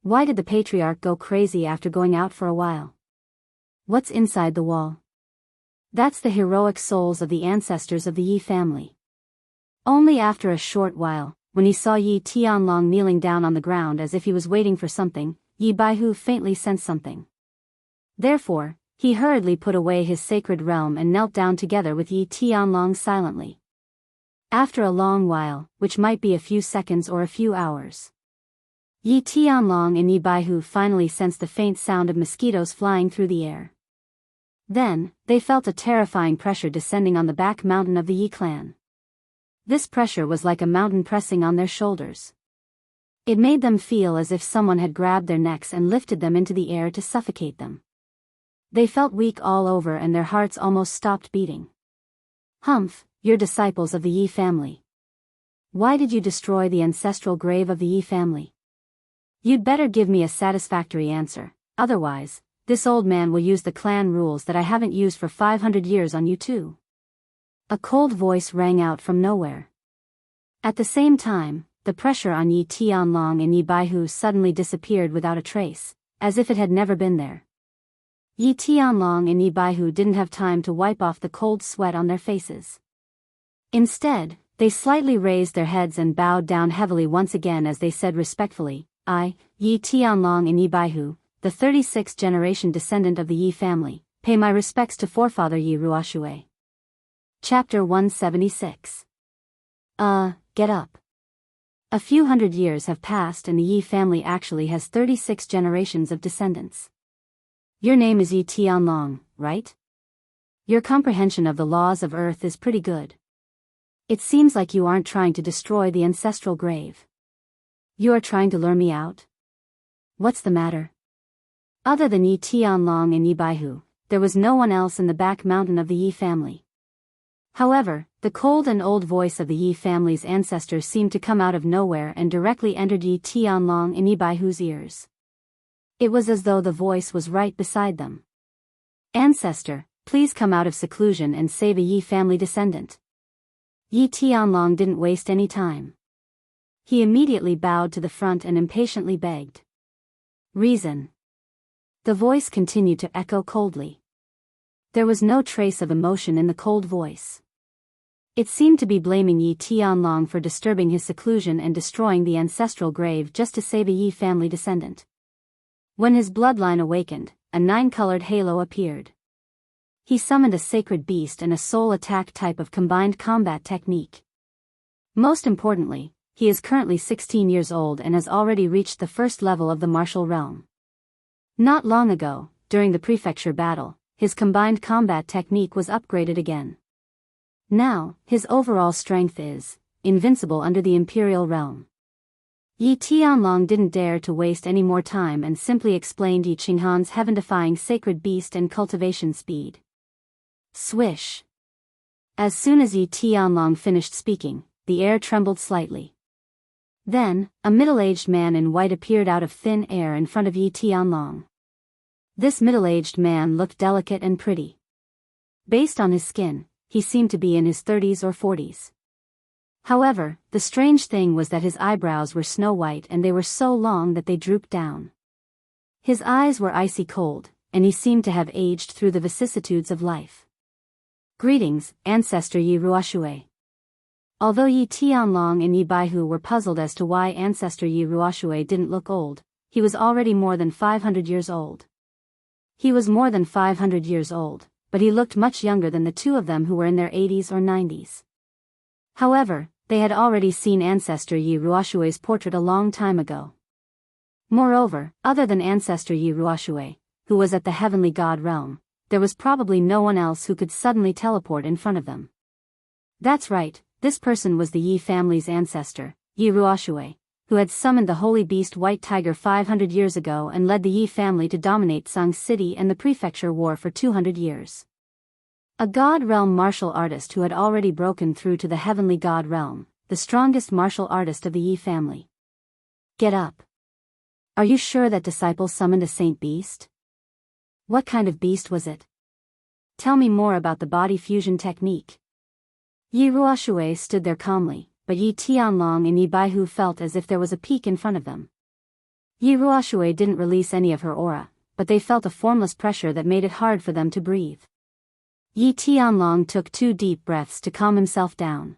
A: Why did the patriarch go crazy after going out for a while? What's inside the wall? That's the heroic souls of the ancestors of the Yi family. Only after a short while, when he saw Yi Tianlong kneeling down on the ground as if he was waiting for something, Yi Baihu faintly sensed something. Therefore, he hurriedly put away his sacred realm and knelt down together with Yi Tianlong silently. After a long while, which might be a few seconds or a few hours, Yi Tianlong and Yi Baihu finally sensed the faint sound of mosquitoes flying through the air. Then, they felt a terrifying pressure descending on the back mountain of the Yi clan. This pressure was like a mountain pressing on their shoulders. It made them feel as if someone had grabbed their necks and lifted them into the air to suffocate them. They felt weak all over and their hearts almost stopped beating. Humph, you're disciples of the Yi family. Why did you destroy the ancestral grave of the Yi family? You'd better give me a satisfactory answer, otherwise, this old man will use the clan rules that I haven't used for 500 years on you too. A cold voice rang out from nowhere. At the same time, the pressure on Yi Tianlong and Yi Baihu suddenly disappeared without a trace, as if it had never been there. Yi Tianlong and Yi Baihu didn't have time to wipe off the cold sweat on their faces. Instead, they slightly raised their heads and bowed down heavily once again as they said respectfully, I, Yi Tianlong and Yi Baihu, the 36th generation descendant of the Yi family, pay my respects to forefather Yi Ruoxue. Chapter 176. Get up. A few hundred years have passed and the Yi family actually has 36 generations of descendants. Your name is Yi Tianlong, right? Your comprehension of the laws of Earth is pretty good. It seems like you aren't trying to destroy the ancestral grave. You are trying to lure me out? What's the matter? Other than Yi Tianlong and Yi Baihu, there was no one else in the back mountain of the Yi family. However, the cold and old voice of the Yi family's ancestors seemed to come out of nowhere and directly entered Yi Tianlong and Yi Baihu's ears. It was as though the voice was right beside them. Ancestor, please come out of seclusion and save a Yi family descendant. Yi Tianlong didn't waste any time. He immediately bowed to the front and impatiently begged. Reason. The voice continued to echo coldly. There was no trace of emotion in the cold voice. It seemed to be blaming Yi Tianlong for disturbing his seclusion and destroying the ancestral grave just to save a Yi family descendant. When his bloodline awakened, a 9-colored halo appeared. He summoned a sacred beast and a soul attack type of combined combat technique. Most importantly, he is currently 16 years old and has already reached the first level of the martial realm. Not long ago, during the prefecture battle, his combined combat technique was upgraded again. Now, his overall strength is invincible under the imperial realm. Yi Tianlong didn't dare to waste any more time and simply explained Yi Qinghan's heaven-defying sacred beast and cultivation speed. Swish. As soon as Yi Tianlong finished speaking, the air trembled slightly. Then, a middle-aged man in white appeared out of thin air in front of Yi Tianlong. This middle-aged man looked delicate and pretty. Based on his skin, he seemed to be in his 30s or 40s. However, the strange thing was that his eyebrows were snow-white and they were so long that they drooped down. His eyes were icy cold, and he seemed to have aged through the vicissitudes of life. Greetings, Ancestor Yi Ruoxue. Although Yi Tianlong and Yi Baihu were puzzled as to why Ancestor Yi Ruoxue didn't look old, he was already more than 500 years old. He was more than 500 years old, but he looked much younger than the two of them who were in their 80s or 90s. However, they had already seen Ancestor Yi Ruoxue's portrait a long time ago. Moreover, other than Ancestor Yi Ruoxue, who was at the heavenly god realm, there was probably no one else who could suddenly teleport in front of them. That's right, this person was the Yi family's ancestor, Yi Ruoxue, who had summoned the holy beast White Tiger 500 years ago and led the Yi family to dominate Sang City and the prefecture war for 200 years. A god realm martial artist who had already broken through to the heavenly god realm, the strongest martial artist of the Yi family. Get up. Are you sure that disciple summoned a saint beast? What kind of beast was it? Tell me more about the body fusion technique. Yi Ruoxue stood there calmly, but Yi Tianlong and Yi Baihu felt as if there was a peak in front of them. Yi Ruoxue didn't release any of her aura, but they felt a formless pressure that made it hard for them to breathe. Yi Tianlong took 2 deep breaths to calm himself down.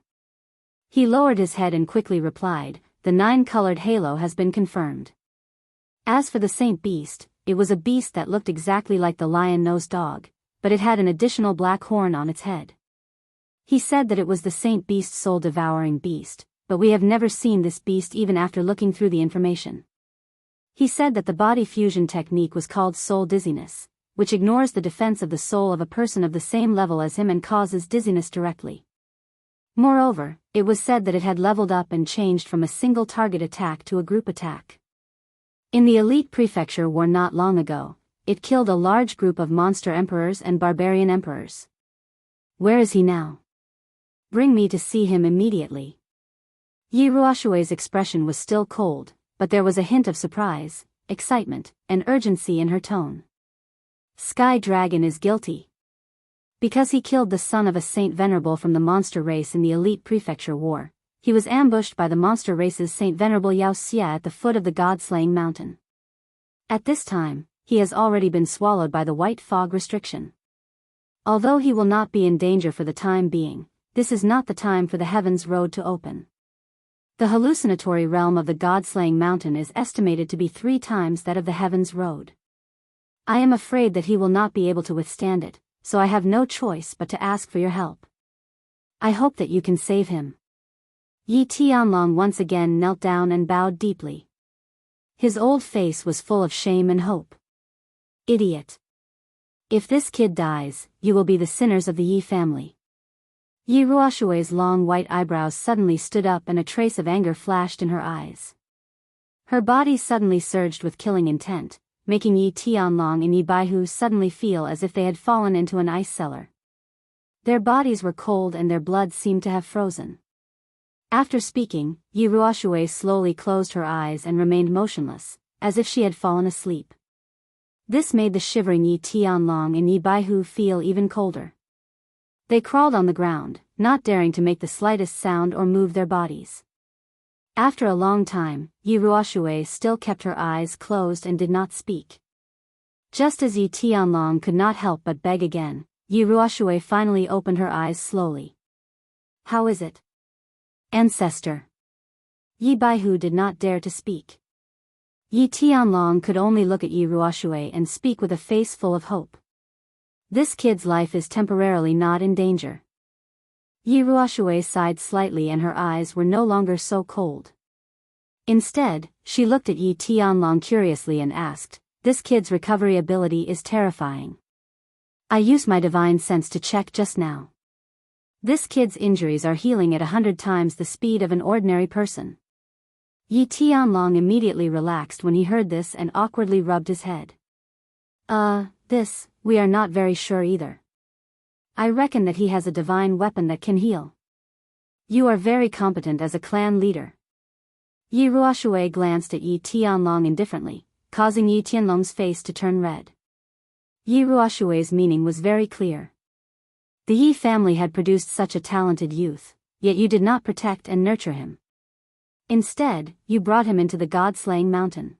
A: He lowered his head and quickly replied, "The 9-colored halo has been confirmed." As for the saint beast, it was a beast that looked exactly like the lion-nosed dog, but it had an additional black horn on its head. He said that it was the saint beast's soul-devouring beast, but we have never seen this beast even after looking through the information. He said that the body fusion technique was called soul dizziness, which ignores the defense of the soul of a person of the same level as him and causes dizziness directly. Moreover, it was said that it had leveled up and changed from a single target attack to a group attack. In the elite prefecture war not long ago, it killed a large group of monster emperors and barbarian emperors. Where is he now? Bring me to see him immediately. Yi Ruoxue's expression was still cold, but there was a hint of surprise, excitement, and urgency in her tone. Sky Dragon is guilty. Because he killed the son of a saint venerable from the monster race in the elite prefecture war, he was ambushed by the monster race's Saint Venerable Yao Xia at the foot of the god-slaying mountain. At this time, he has already been swallowed by the white fog restriction. Although he will not be in danger for the time being, this is not the time for the heavens road to open. The hallucinatory realm of the god-slaying mountain is estimated to be 3 times that of the heavens road. I am afraid that he will not be able to withstand it, so I have no choice but to ask for your help. I hope that you can save him. Yi Tianlong once again knelt down and bowed deeply. His old face was full of shame and hope. Idiot. If this kid dies, you will be the sinners of the Yi family. Yi Ruoxue's long white eyebrows suddenly stood up and a trace of anger flashed in her eyes. Her body suddenly surged with killing intent, making Yi Tianlong and Yi Baihu suddenly feel as if they had fallen into an ice cellar. Their bodies were cold and their blood seemed to have frozen. After speaking, Yi Ruoxue slowly closed her eyes and remained motionless, as if she had fallen asleep. This made the shivering Yi Tianlong and Yi Baihu feel even colder. They crawled on the ground, not daring to make the slightest sound or move their bodies. After a long time, Yi Ruoxue still kept her eyes closed and did not speak. Just as Yi Tianlong could not help but beg again, Yi Ruoxue finally opened her eyes slowly. How is it? Ancestor. Yi Baihu did not dare to speak. Yi Tianlong could only look at Yi Ruoxue and speak with a face full of hope. This kid's life is temporarily not in danger. Yi Ruoxue sighed slightly and her eyes were no longer so cold. Instead, she looked at Yi Tianlong curiously and asked, "This kid's recovery ability is terrifying. I used my divine sense to check just now. This kid's injuries are healing at 100 times the speed of an ordinary person." Yi Tianlong immediately relaxed when he heard this and awkwardly rubbed his head. We are not very sure either. I reckon that he has a divine weapon that can heal. You are very competent as a clan leader." Yi Ruoxue glanced at Yi Tianlong indifferently, causing Yi Tianlong's face to turn red. Yi Ruoxue's meaning was very clear. The Yi family had produced such a talented youth, yet you did not protect and nurture him. Instead, you brought him into the god-slaying mountain.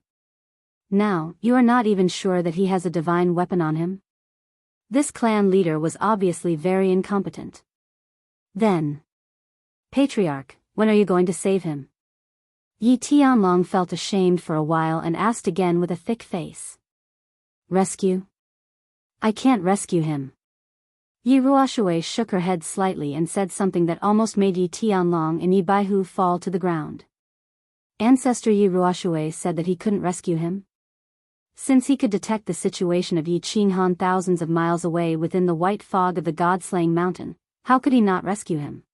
A: Now, you are not even sure that he has a divine weapon on him? This clan leader was obviously very incompetent. Then, Patriarch, when are you going to save him? Yi Tianlong felt ashamed for a while and asked again with a thick face. Rescue? I can't rescue him. Yi Ruoxue shook her head slightly and said something that almost made Yi Tianlong and Yi Baihu fall to the ground. Ancestor Yi Ruoxue said that he couldn't rescue him? Since he could detect the situation of Yi Qinghan thousands of miles away within the white fog of the god-slaying mountain, how could he not rescue him?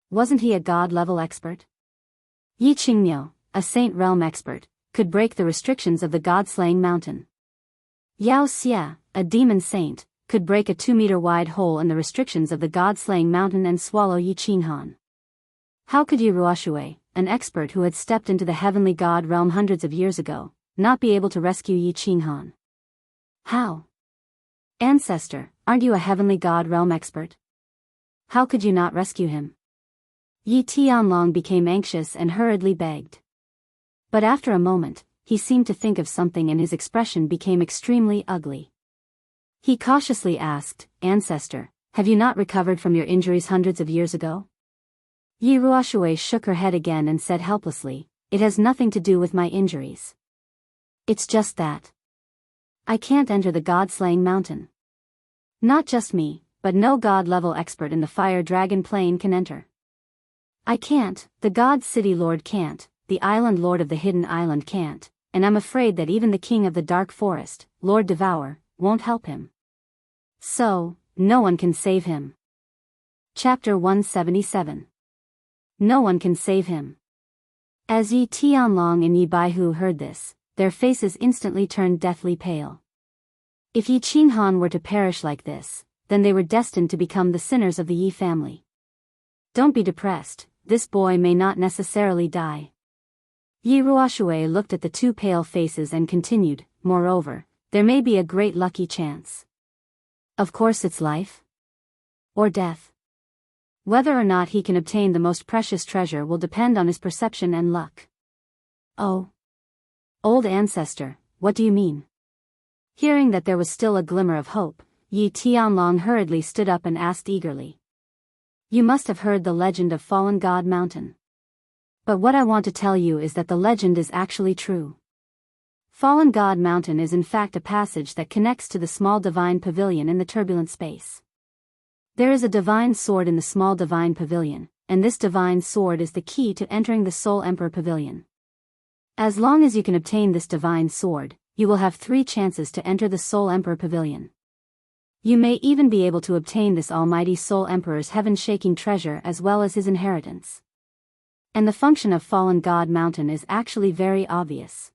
A: Wasn't he a god-level expert? Yi Qingmiao, a saint realm expert, could break the restrictions of the god-slaying mountain. Yao Xia, a demon saint, could break a 2-meter wide hole in the restrictions of the god-slaying mountain and swallow Yi Qinghan. How could Yi Ruoxue, an expert who had stepped into the heavenly god realm hundreds of years ago, not be able to rescue Yi Qinghan? How? Ancestor, aren't you a heavenly god realm expert? How could you not rescue him? Yi Tianlong became anxious and hurriedly begged. But after a moment, he seemed to think of something and his expression became extremely ugly. He cautiously asked, Ancestor, have you not recovered from your injuries hundreds of years ago? Yi Ruoxue shook her head again and said helplessly, It has nothing to do with my injuries. It's just that I can't enter the god-slaying mountain. Not just me, but no god-level expert in the fire dragon plane can enter. I can't, the god city lord can't, the island lord of the hidden island can't, and I'm afraid that even the king of the dark forest, Lord Devour, won't help him. So, no one can save him. Chapter 177. No one can save him. As Yi Tianlong and Yi Baihu heard this, their faces instantly turned deathly pale. If Yi Qinghan were to perish like this, then they were destined to become the sinners of the Yi family. Don't be depressed, this boy may not necessarily die. Yi Ruoxue looked at the two pale faces and continued, moreover, there may be a great lucky chance. Of course it's life. Or death. Whether or not he can obtain the most precious treasure will depend on his perception and luck. Oh. Old ancestor, what do you mean? Hearing that there was still a glimmer of hope, Yi Tianlong hurriedly stood up and asked eagerly. You must have heard the legend of Fallen God Mountain. But what I want to tell you is that the legend is actually true. Fallen God Mountain is in fact a passage that connects to the small divine pavilion in the turbulent space. There is a divine sword in the small divine pavilion, and this divine sword is the key to entering the Soul Emperor Pavilion. As long as you can obtain this divine sword, you will have 3 chances to enter the Soul Emperor Pavilion. You may even be able to obtain this almighty Soul Emperor's heaven-shaking treasure as well as his inheritance. And the function of Fallen God Mountain is actually very obvious.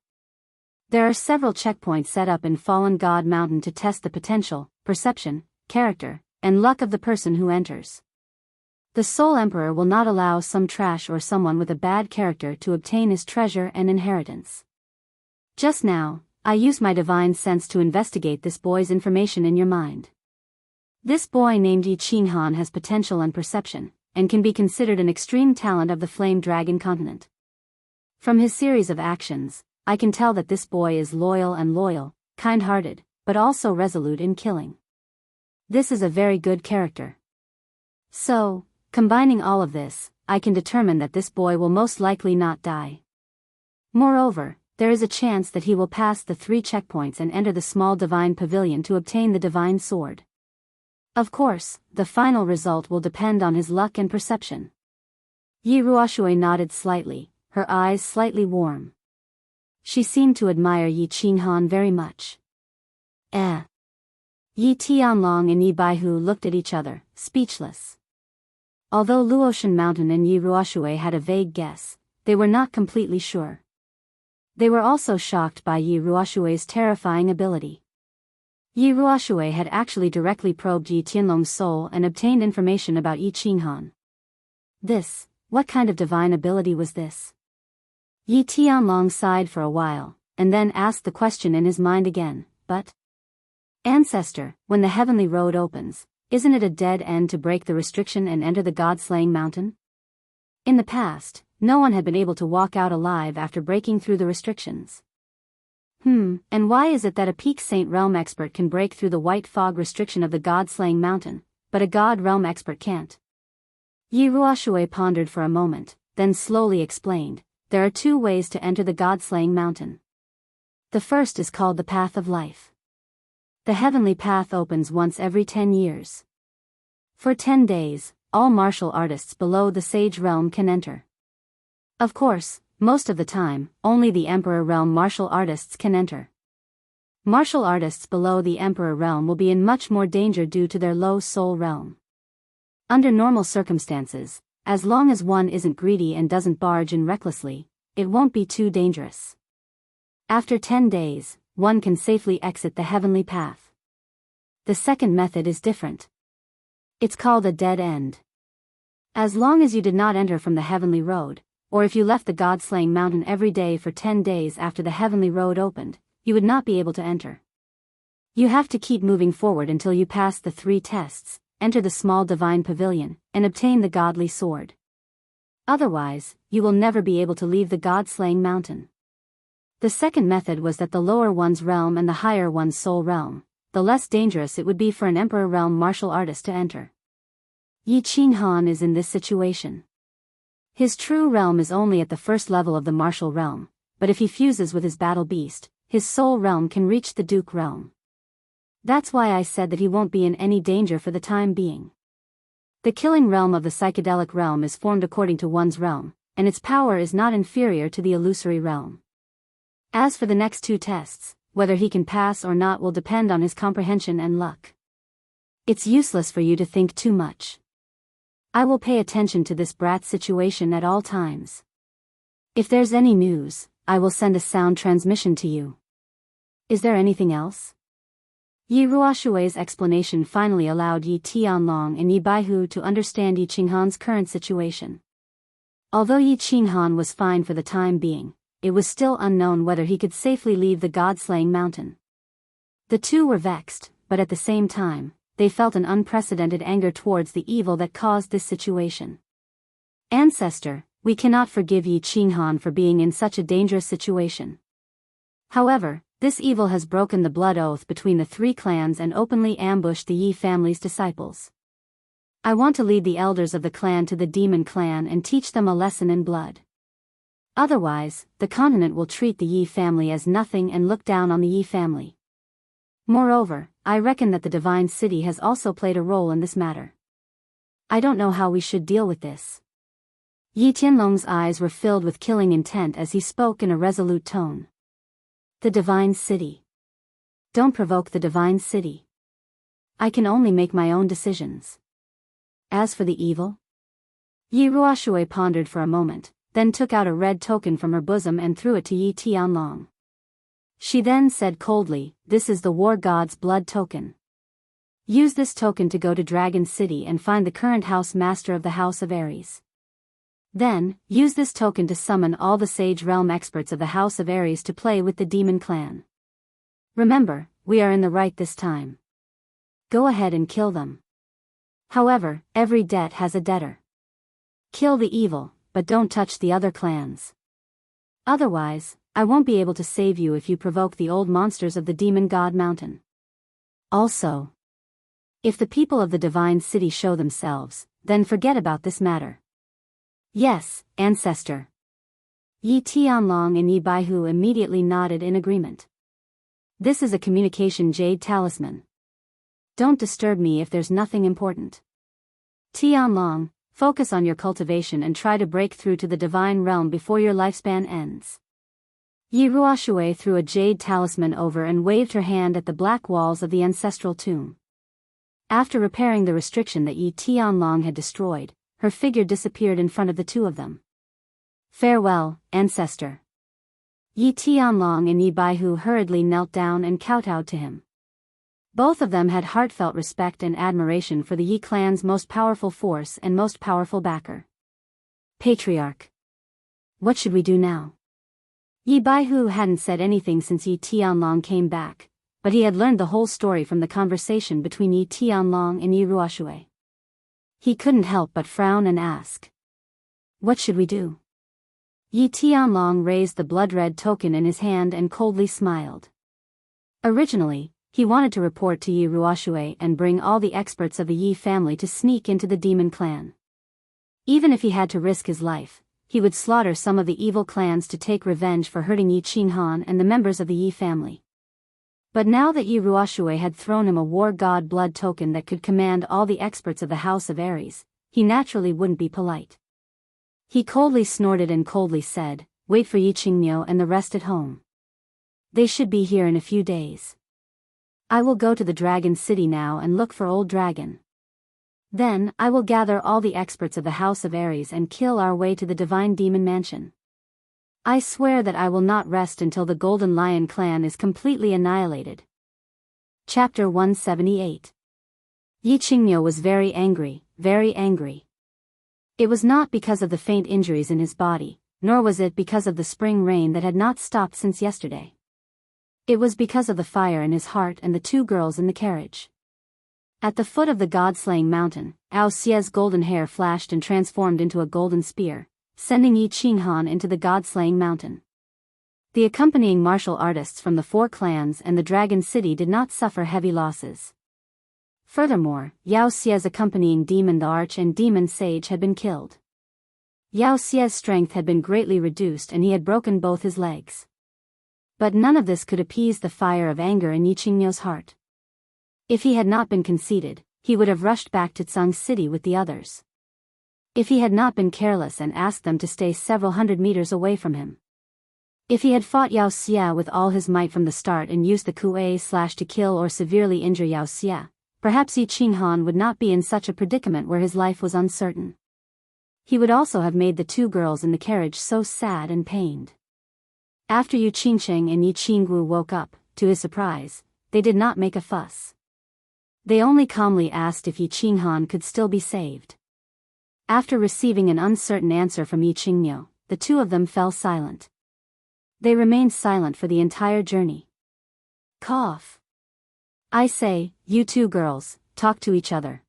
A: There are several checkpoints set up in Fallen God Mountain to test the potential, perception, character, and luck of the person who enters. The Soul Emperor will not allow some trash or someone with a bad character to obtain his treasure and inheritance. Just now, I used my divine sense to investigate this boy's information in your mind. This boy named Yi Qinghan has potential and perception, and can be considered an extreme talent of the Flame Dragon continent. From his series of actions, I can tell that this boy is loyal, kind-hearted, but also resolute in killing. This is a very good character. So, combining all of this, I can determine that this boy will most likely not die. Moreover, there is a chance that he will pass the 3 checkpoints and enter the small divine pavilion to obtain the divine sword. Of course, the final result will depend on his luck and perception. Yi Ruoshui nodded slightly, her eyes slightly warm. She seemed to admire Yi Qinghan very much. Yi Tianlong and Yi Baihu looked at each other, speechless. Although Luotian Mountain and Yi Ruoshui had a vague guess, they were not completely sure. They were also shocked by Yi Ruoshui's terrifying ability. Yi Ruoshui had actually directly probed Yi Tianlong's soul and obtained information about Yi Qinghan. What kind of divine ability was this? Yi Tianlong sighed for a while, and then asked the question in his mind again, but? Ancestor, when the heavenly road opens, isn't it a dead end to break the restriction and enter the god-slaying mountain? In the past, no one had been able to walk out alive after breaking through the restrictions. And why is it that a Peak Saint Realm expert can break through the white fog restriction of the god-slaying mountain, but a God Realm expert can't? Yi Ruoshui pondered for a moment, then slowly explained, there are 2 ways to enter the god-slaying mountain. The first is called the Path of Life. The heavenly path opens once every 10 years. For 10 days, all martial artists below the Sage Realm can enter. Of course, most of the time, only the Emperor Realm martial artists can enter. Martial artists below the Emperor Realm will be in much more danger due to their low soul realm. Under normal circumstances, as long as one isn't greedy and doesn't barge in recklessly, it won't be too dangerous. After 10 days, one can safely exit the heavenly path. The second method is different. It's called a dead end. As long as you did not enter from the heavenly road, or if you left the god-slaying mountain every day for 10 days after the heavenly road opened, you would not be able to enter. You have to keep moving forward until you pass the 3 tests, enter the small divine pavilion, and obtain the godly sword. Otherwise, you will never be able to leave the god-slaying mountain. The second method was that the lower one's realm and the higher one's soul realm, the less dangerous it would be for an Emperor Realm martial artist to enter. Yi Qinghan is in this situation. His true realm is only at the first level of the martial realm, but if he fuses with his battle beast, his soul realm can reach the Duke realm. That's why I said that he won't be in any danger for the time being. The killing realm of the psychedelic realm is formed according to one's realm, and its power is not inferior to the illusory realm. As for the next 2 tests, whether he can pass or not will depend on his comprehension and luck. It's useless for you to think too much. I will pay attention to this brat's situation at all times. If there's any news, I will send a sound transmission to you. Is there anything else? Yi Ruoshui's explanation finally allowed Yi Tianlong and Yi Baihu to understand Yi Qinghan's current situation. Although Yi Qinghan was fine for the time being, it was still unknown whether he could safely leave the god-slaying mountain. The 2 were vexed, but at the same time, they felt an unprecedented anger towards the evil that caused this situation. Ancestor, we cannot forgive Yi Qinghan for being in such a dangerous situation. However, this evil has broken the blood oath between the 3 clans and openly ambushed the Yi family's disciples. I want to lead the elders of the clan to the demon clan and teach them a lesson in blood. Otherwise, the continent will treat the Yi family as nothing and look down on the Yi family. Moreover, I reckon that the Divine City has also played a role in this matter. I don't know how we should deal with this. Yi Tianlong's eyes were filled with killing intent as he spoke in a resolute tone. The Divine City. Don't provoke the Divine City. I can only make my own decisions. As for the evil? Yi Ruoshui pondered for a moment, then took out a red token from her bosom and threw it to Yi Tianlong. She then said coldly, "This is the War God's blood token. Use this token to go to Dragon City and find the current house master of the House of Ares. Then, use this token to summon all the Sage Realm experts of the House of Ares to play with the Demon Clan. Remember, we are in the right this time. Go ahead and kill them. However, every debt has a debtor. Kill the evil, but don't touch the other clans. Otherwise, I won't be able to save you if you provoke the old monsters of the Demon God Mountain. Also, if the people of the Divine City show themselves, then forget about this matter." "Yes, Ancestor." Yi Tianlong and Yi Baihu immediately nodded in agreement. This is a communication jade talisman. Don't disturb me if there's nothing important. Tianlong, focus on your cultivation and try to break through to the divine realm before your lifespan ends. Yi Ruoshui threw a jade talisman over and waved her hand at the black walls of the ancestral tomb. After repairing the restriction that Yi Tianlong had destroyed, her figure disappeared in front of the two of them. Farewell, ancestor. Yi Tianlong and Yi Baihu hurriedly knelt down and kowtowed to him. Both of them had heartfelt respect and admiration for the Yi clan's most powerful force and most powerful backer. Patriarch. What should we do now? Yi Baihu hadn't said anything since Yi Tianlong came back, but he had learned the whole story from the conversation between Yi Tianlong and Yi Ruoshui. He couldn't help but frown and ask. What should we do? Yi Tianlong raised the blood-red token in his hand and coldly smiled. Originally, he wanted to report to Yi Ruoshui and bring all the experts of the Yi family to sneak into the demon clan. Even if he had to risk his life, he would slaughter some of the evil clans to take revenge for hurting Yi Qinghan and the members of the Yi family. But now that Yi Ruoshui had thrown him a war god blood token that could command all the experts of the House of Aries, he naturally wouldn't be polite. He coldly snorted and coldly said, "Wait for Yi Qingmyo and the rest at home. They should be here in a few days. I will go to the Dragon City now and look for Old Dragon. Then, I will gather all the experts of the House of Aries and kill our way to the Divine Demon Mansion. I swear that I will not rest until the Golden Lion clan is completely annihilated." Chapter 178. Yi Qingmyo was very angry, very angry. It was not because of the faint injuries in his body, nor was it because of the spring rain that had not stopped since yesterday. It was because of the fire in his heart and the two girls in the carriage. At the foot of the god-slaying mountain, Ao Xie's golden hair flashed and transformed into a golden spear, sending Yi Qinghan into the god-slaying mountain. The accompanying martial artists from the four clans and the Dragon City did not suffer heavy losses. Furthermore, Yao Xie's accompanying demon the Arch and demon sage had been killed. Yao Xie's strength had been greatly reduced and he had broken both his legs. But none of this could appease the fire of anger in Yi Qingmyo's heart. If he had not been conceited, he would have rushed back to Tsang City with the others. If he had not been careless and asked them to stay several hundred meters away from him. If he had fought Yao Xie with all his might from the start and used the Kuei/ to kill or severely injure Yao Xie, perhaps Yi Qinghan would not be in such a predicament where his life was uncertain. He would also have made the two girls in the carriage so sad and pained. After Yu Qingsheng and Yi Qingwu woke up, to his surprise, they did not make a fuss. They only calmly asked if Yi Qinghan could still be saved. After receiving an uncertain answer from Yi Qingmyo, the two of them fell silent. They remained silent for the entire journey. Cough. I say, you two girls, talk to each other.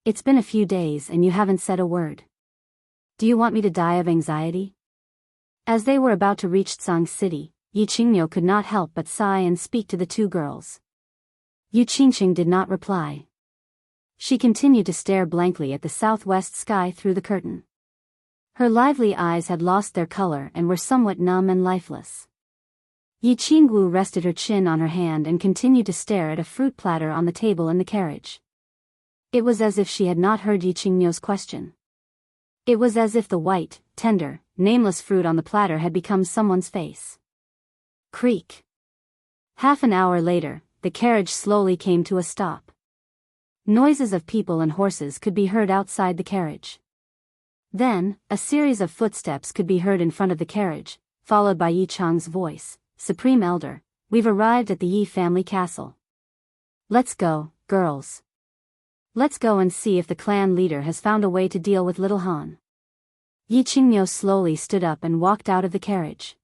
A: It's been a few days and you haven't said a word. Do you want me to die of anxiety? As they were about to reach Tsang City, Yi Qingmyo could not help but sigh and speak to the two girls. Yu Qingsheng did not reply. She continued to stare blankly at the southwest sky through the curtain. Her lively eyes had lost their color and were somewhat numb and lifeless. Yi Qingwu rested her chin on her hand and continued to stare at a fruit platter on the table in the carriage. It was as if she had not heard Yi Qingmyo's question. It was as if the white, tender, nameless fruit on the platter had become someone's face. Creak. Half an hour later, the carriage slowly came to a stop. Noises of people and horses could be heard outside the carriage. Then, a series of footsteps could be heard in front of the carriage, followed by Yi Chang's voice, "Supreme Elder, we've arrived at the Yi family castle. Let's go, girls. Let's go and see if the clan leader has found a way to deal with little Han." Yi Qingmyo slowly stood up and walked out of the carriage.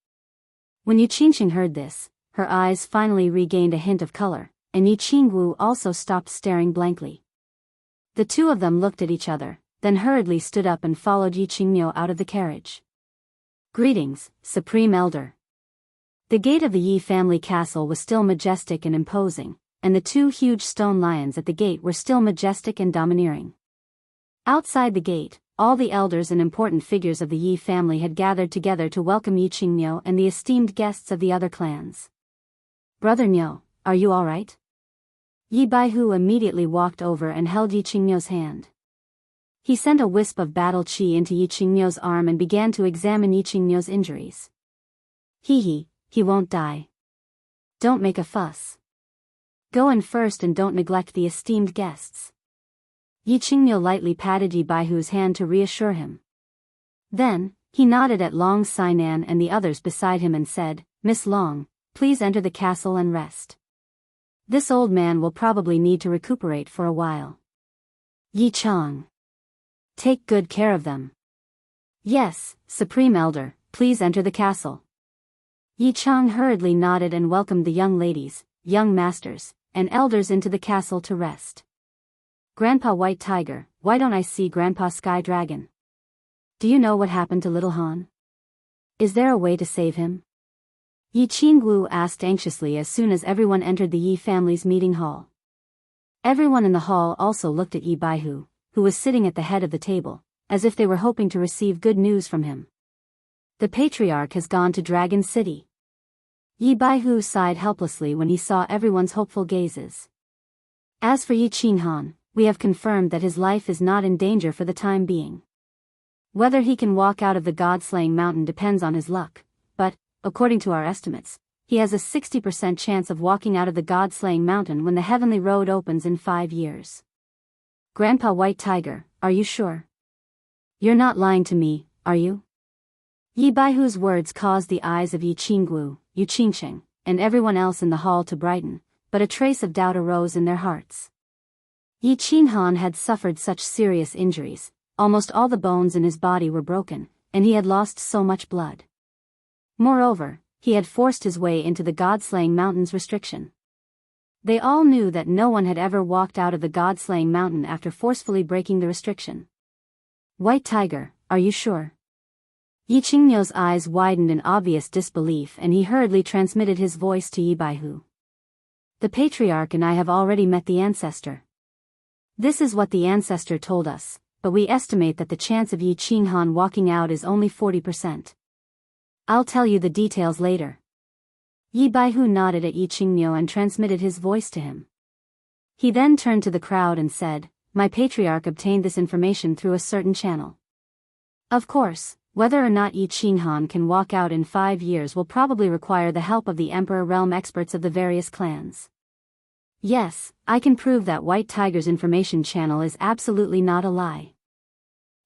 A: When Yu Qingsheng heard this, her eyes finally regained a hint of color, and Yi Qingwu also stopped staring blankly. The two of them looked at each other, then hurriedly stood up and followed Yi Qingmyo out of the carriage. Greetings, Supreme Elder. The gate of the Yi family castle was still majestic and imposing, and the two huge stone lions at the gate were still majestic and domineering. Outside the gate, all the elders and important figures of the Yi family had gathered together to welcome Yi Qingmyo and the esteemed guests of the other clans. "Brother Nyo, are you all right?" Yi Baihu immediately walked over and held Yi Qingmyo's hand. He sent a wisp of battle qi into Yi Qingmyo's arm and began to examine Yi Qingmyo's injuries. He won't die. Don't make a fuss. Go in first and don't neglect the esteemed guests. Yi Qingmyo lightly patted Yi Baihu's hand to reassure him. Then, he nodded at Long Sainan and the others beside him and said, Miss Long, please enter the castle and rest. This old man will probably need to recuperate for a while. Yi Chang. Take good care of them. Yes, Supreme Elder, please enter the castle. Yi Chang hurriedly nodded and welcomed the young ladies, young masters, and elders into the castle to rest. Grandpa White Tiger, why don't I see Grandpa Sky Dragon? Do you know what happened to little Han? Is there a way to save him? Yi Qingwu asked anxiously as soon as everyone entered the Yi family's meeting hall. Everyone in the hall also looked at Yi Baihu, who was sitting at the head of the table, as if they were hoping to receive good news from him. The patriarch has gone to Dragon City. Yi Baihu sighed helplessly when he saw everyone's hopeful gazes. As for Yi Qinghan, we have confirmed that his life is not in danger for the time being. Whether he can walk out of the God-slaying mountain depends on his luck, but, according to our estimates, he has a 60% chance of walking out of the God-slaying mountain when the heavenly road opens in 5 years. Grandpa White Tiger, are you sure? You're not lying to me, are you? Yi Baihu's words caused the eyes of Yi Qingwu, Yu Qingsheng, and everyone else in the hall to brighten, but a trace of doubt arose in their hearts. Yi Qinghan had suffered such serious injuries, almost all the bones in his body were broken, and he had lost so much blood. Moreover, he had forced his way into the God-slaying mountain's restriction. They all knew that no one had ever walked out of the God-slaying mountain after forcefully breaking the restriction. White Tiger, are you sure? Yi Qingmyo's eyes widened in obvious disbelief and he hurriedly transmitted his voice to Yi Baihu. The patriarch and I have already met the ancestor. This is what the ancestor told us, but we estimate that the chance of Yi Qinghan walking out is only 40%. I'll tell you the details later. Yi Baihu nodded at Yi Qingmyo and transmitted his voice to him. He then turned to the crowd and said, My patriarch obtained this information through a certain channel. Of course, whether or not Yi Qinghan can walk out in 5 years will probably require the help of the Emperor Realm experts of the various clans. Yes, I can prove that White Tiger's information channel is absolutely not a lie.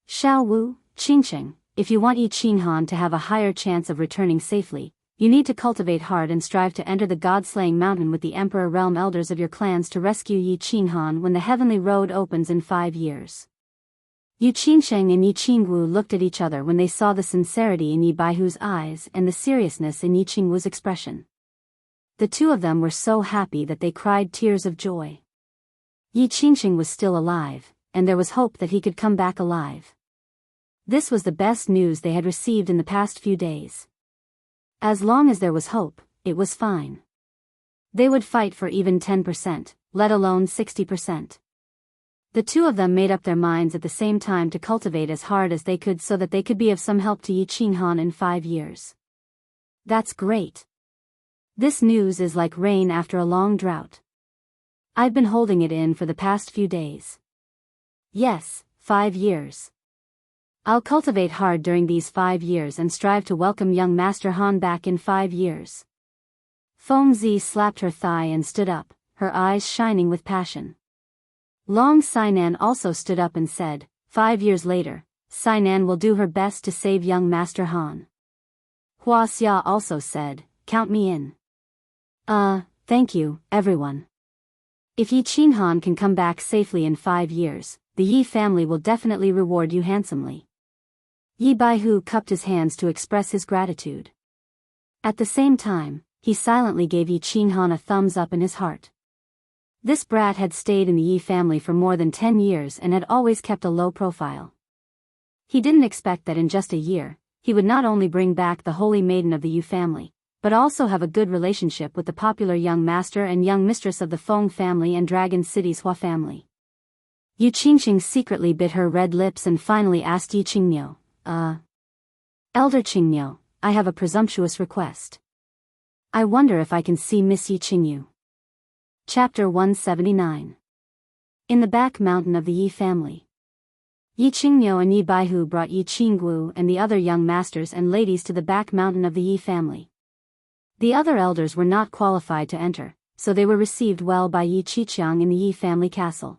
A: Xiao Wu, Qingsheng, if you want Yi Qinghan to have a higher chance of returning safely, you need to cultivate hard and strive to enter the God-slaying mountain with the Emperor Realm elders of your clans to rescue Yi Qinghan when the heavenly road opens in 5 years. Yu Qingsheng and Yi Qingwu looked at each other when they saw the sincerity in Yi Baihu's eyes and the seriousness in Yi Qingwu's expression. The two of them were so happy that they cried tears of joy. Yi Qingsheng was still alive, and there was hope that he could come back alive. This was the best news they had received in the past few days. As long as there was hope, it was fine. They would fight for even 10%, let alone 60%. The two of them made up their minds at the same time to cultivate as hard as they could so that they could be of some help to Yi Qinghan in 5 years. That's great. This news is like rain after a long drought. I've been holding it in for the past few days. Yes, 5 years. I'll cultivate hard during these 5 years and strive to welcome young Master Han back in 5 years. Feng Zi slapped her thigh and stood up, her eyes shining with passion. Long Sainan also stood up and said, 5 years later, Sainan will do her best to save young Master Han. Hua Xia also said, count me in. Thank you, everyone. If Yi Qinghan can come back safely in 5 years, the Yi family will definitely reward you handsomely. Yi Baihu cupped his hands to express his gratitude. At the same time, he silently gave Yi Qinghan a thumbs up in his heart. This brat had stayed in the Yi family for more than 10 years and had always kept a low profile. He didn't expect that in just a year, he would not only bring back the holy maiden of the Yu family, but also have a good relationship with the popular young master and young mistress of the Feng family and Dragon City's Hua family. Yu Qingxing secretly bit her red lips and finally asked Yi Qingmyo, Elder Qingmyo, I have a presumptuous request. I wonder if I can see Miss Yi Qingyu. Chapter 179. In the back mountain of the Yi family. Yi Qingniu and Yi Baihu brought Yi Qingguo and the other young masters and ladies to the back mountain of the Yi family. The other elders were not qualified to enter, so they were received well by Yi Qiqiang in the Yi family castle.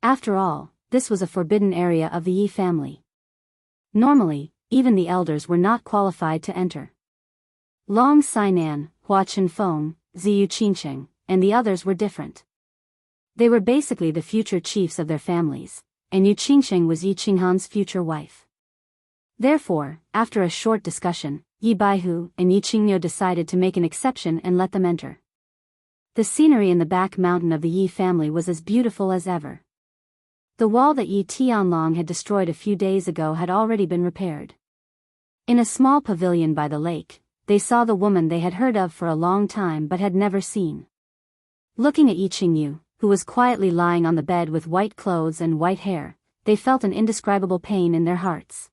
A: After all, this was a forbidden area of the Yi family. Normally, even the elders were not qualified to enter. Long Sainan, Hua Chenfeng, Ziyu Qincheng, and the others were different. They were basically the future chiefs of their families, and Yu Qingcheng was Yi Qinghan's future wife. Therefore, after a short discussion, Yi Baihu and Yi Qingniu decided to make an exception and let them enter. The scenery in the back mountain of the Yi family was as beautiful as ever. The wall that Yi Tianlong had destroyed a few days ago had already been repaired. In a small pavilion by the lake, they saw the woman they had heard of for a long time but had never seen. Looking at Yi Qingniu, who was quietly lying on the bed with white clothes and white hair, they felt an indescribable pain in their hearts.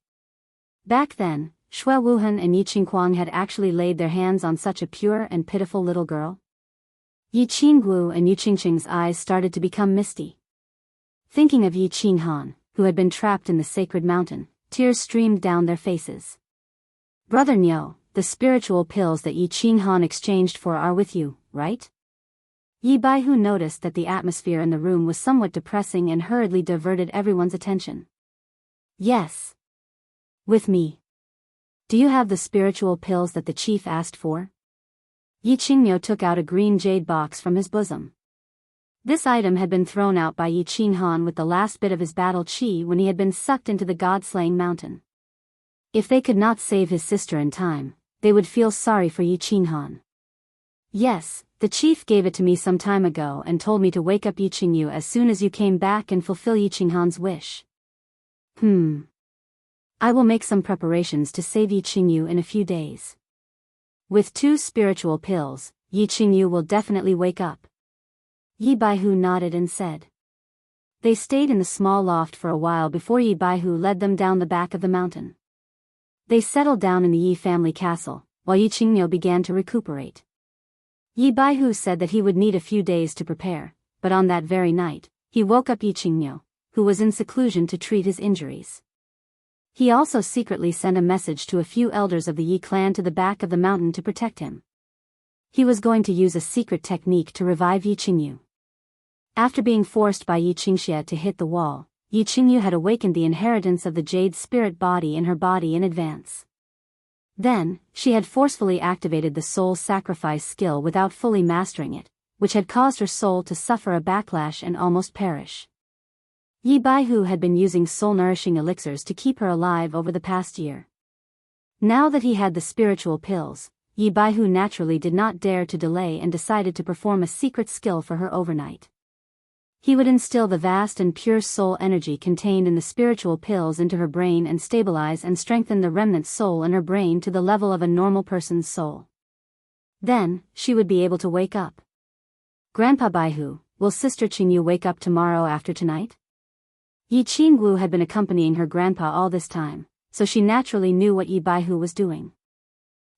A: Back then, Xue Wuhan and Yi Qingguang had actually laid their hands on such a pure and pitiful little girl. Yi Qingguo and Yi Qingcheng's eyes started to become misty. Thinking of Yi Qinghan, who had been trapped in the sacred mountain, tears streamed down their faces. Brother Niu, the spiritual pills that Yi Qinghan exchanged for are with you, right? Yi Baihu noticed that the atmosphere in the room was somewhat depressing and hurriedly diverted everyone's attention. Yes. With me. Do you have the spiritual pills that the chief asked for? Yi Qingniu took out a green jade box from his bosom. This item had been thrown out by Yi Qinghan with the last bit of his battle chi when he had been sucked into the god-slaying mountain. If they could not save his sister in time, they would feel sorry for Yi Qinghan. Yes, the chief gave it to me some time ago and told me to wake up Yi Qingyu as soon as you came back and fulfill Yi Qinghan's wish. I will make some preparations to save Yi Qingyu in a few days. With 2 spiritual pills, Yi Qingyu will definitely wake up. Yi Baihu nodded and said. They stayed in the small loft for a while before Yi Baihu led them down the back of the mountain. They settled down in the Yi family castle, while Yi Qingniu began to recuperate. Yi Baihu said that he would need a few days to prepare, but on that very night, he woke up Yi Qingniu, who was in seclusion to treat his injuries. He also secretly sent a message to a few elders of the Yi clan to the back of the mountain to protect him. He was going to use a secret technique to revive Yi Qingniu. After being forced by Yi Qingxie to hit the wall, Yi Qingniu had awakened the inheritance of the jade spirit body in her body in advance. Then, she had forcefully activated the soul sacrifice skill without fully mastering it, which had caused her soul to suffer a backlash and almost perish. Yi Baihu had been using soul-nourishing elixirs to keep her alive over the past year. Now that he had the spiritual pills, Yi Baihu naturally did not dare to delay and decided to perform a secret skill for her overnight. He would instill the vast and pure soul energy contained in the spiritual pills into her brain and stabilize and strengthen the remnant soul in her brain to the level of a normal person's soul. Then, she would be able to wake up. Grandpa Baihu, will Sister Qingyu wake up tomorrow after tonight? Yi Qingguo had been accompanying her grandpa all this time, so she naturally knew what Yi Baihu was doing.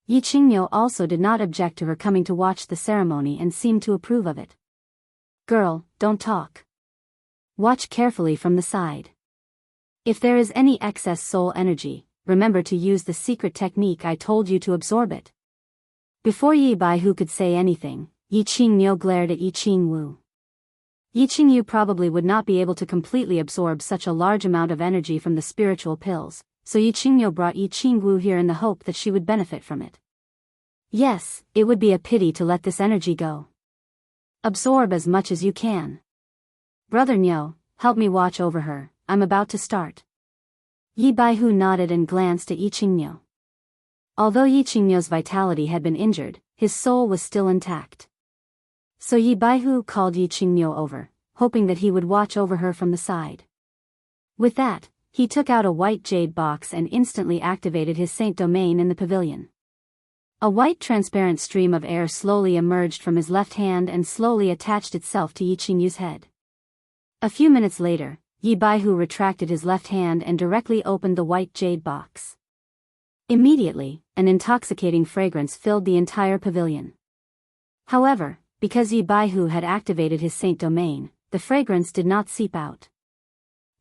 A: Yi Qingniu also did not object to her coming to watch the ceremony and seemed to approve of it. Girl, don't talk. Watch carefully from the side. If there is any excess soul energy, remember to use the secret technique I told you to absorb it. Before Yi Baihu could say anything, Yi Qingniu glared at Yi Qingwu. Yi Qingyu probably would not be able to completely absorb such a large amount of energy from the spiritual pills, so Yi Qingniu brought Yi Qingwu here in the hope that she would benefit from it. Yes, it would be a pity to let this energy go. Absorb as much as you can. Brother Niu, help me watch over her, I'm about to start. Yi Baihu nodded and glanced at Yi Qingniu. Although Yi Qingniu's vitality had been injured, his soul was still intact. So Yi Baihu called Yi Qingniu over, hoping that he would watch over her from the side. With that, he took out a white jade box and instantly activated his saint domain in the pavilion. A white transparent stream of air slowly emerged from his left hand and slowly attached itself to Yi Qingyu's head. A few minutes later, Yi Baihu retracted his left hand and directly opened the white jade box. Immediately, an intoxicating fragrance filled the entire pavilion. However, because Yi Baihu had activated his saint domain, the fragrance did not seep out.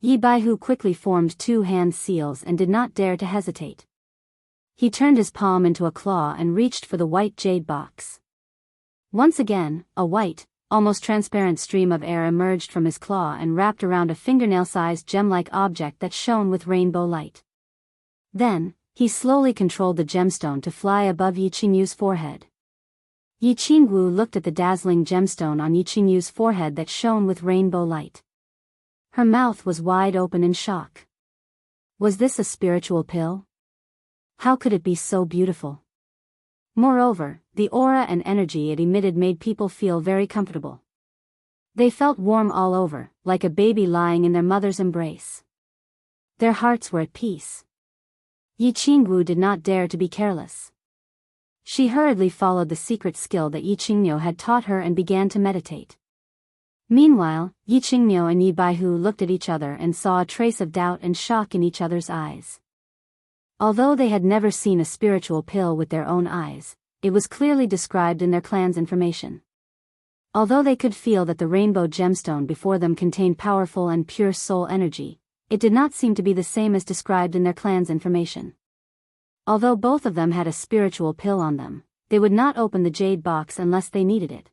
A: Yi Baihu quickly formed 2 hand seals and did not dare to hesitate. He turned his palm into a claw and reached for the white jade box. Once again, a white, almost transparent stream of air emerged from his claw and wrapped around a fingernail-sized gem-like object that shone with rainbow light. Then, he slowly controlled the gemstone to fly above Yi Qingyu's forehead. Yi Qingwu looked at the dazzling gemstone on Yi Qingyu's forehead that shone with rainbow light. Her mouth was wide open in shock. Was this a spiritual pill? How could it be so beautiful? Moreover, the aura and energy it emitted made people feel very comfortable. They felt warm all over, like a baby lying in their mother's embrace. Their hearts were at peace. Yi Qingwu did not dare to be careless. She hurriedly followed the secret skill that Yi Qingniu had taught her and began to meditate. Meanwhile, Yi Qingniu and Yi Baihu looked at each other and saw a trace of doubt and shock in each other's eyes. Although they had never seen a spiritual pill with their own eyes, it was clearly described in their clan's information. Although they could feel that the rainbow gemstone before them contained powerful and pure soul energy, it did not seem to be the same as described in their clan's information. Although both of them had a spiritual pill on them, they would not open the jade box unless they needed it.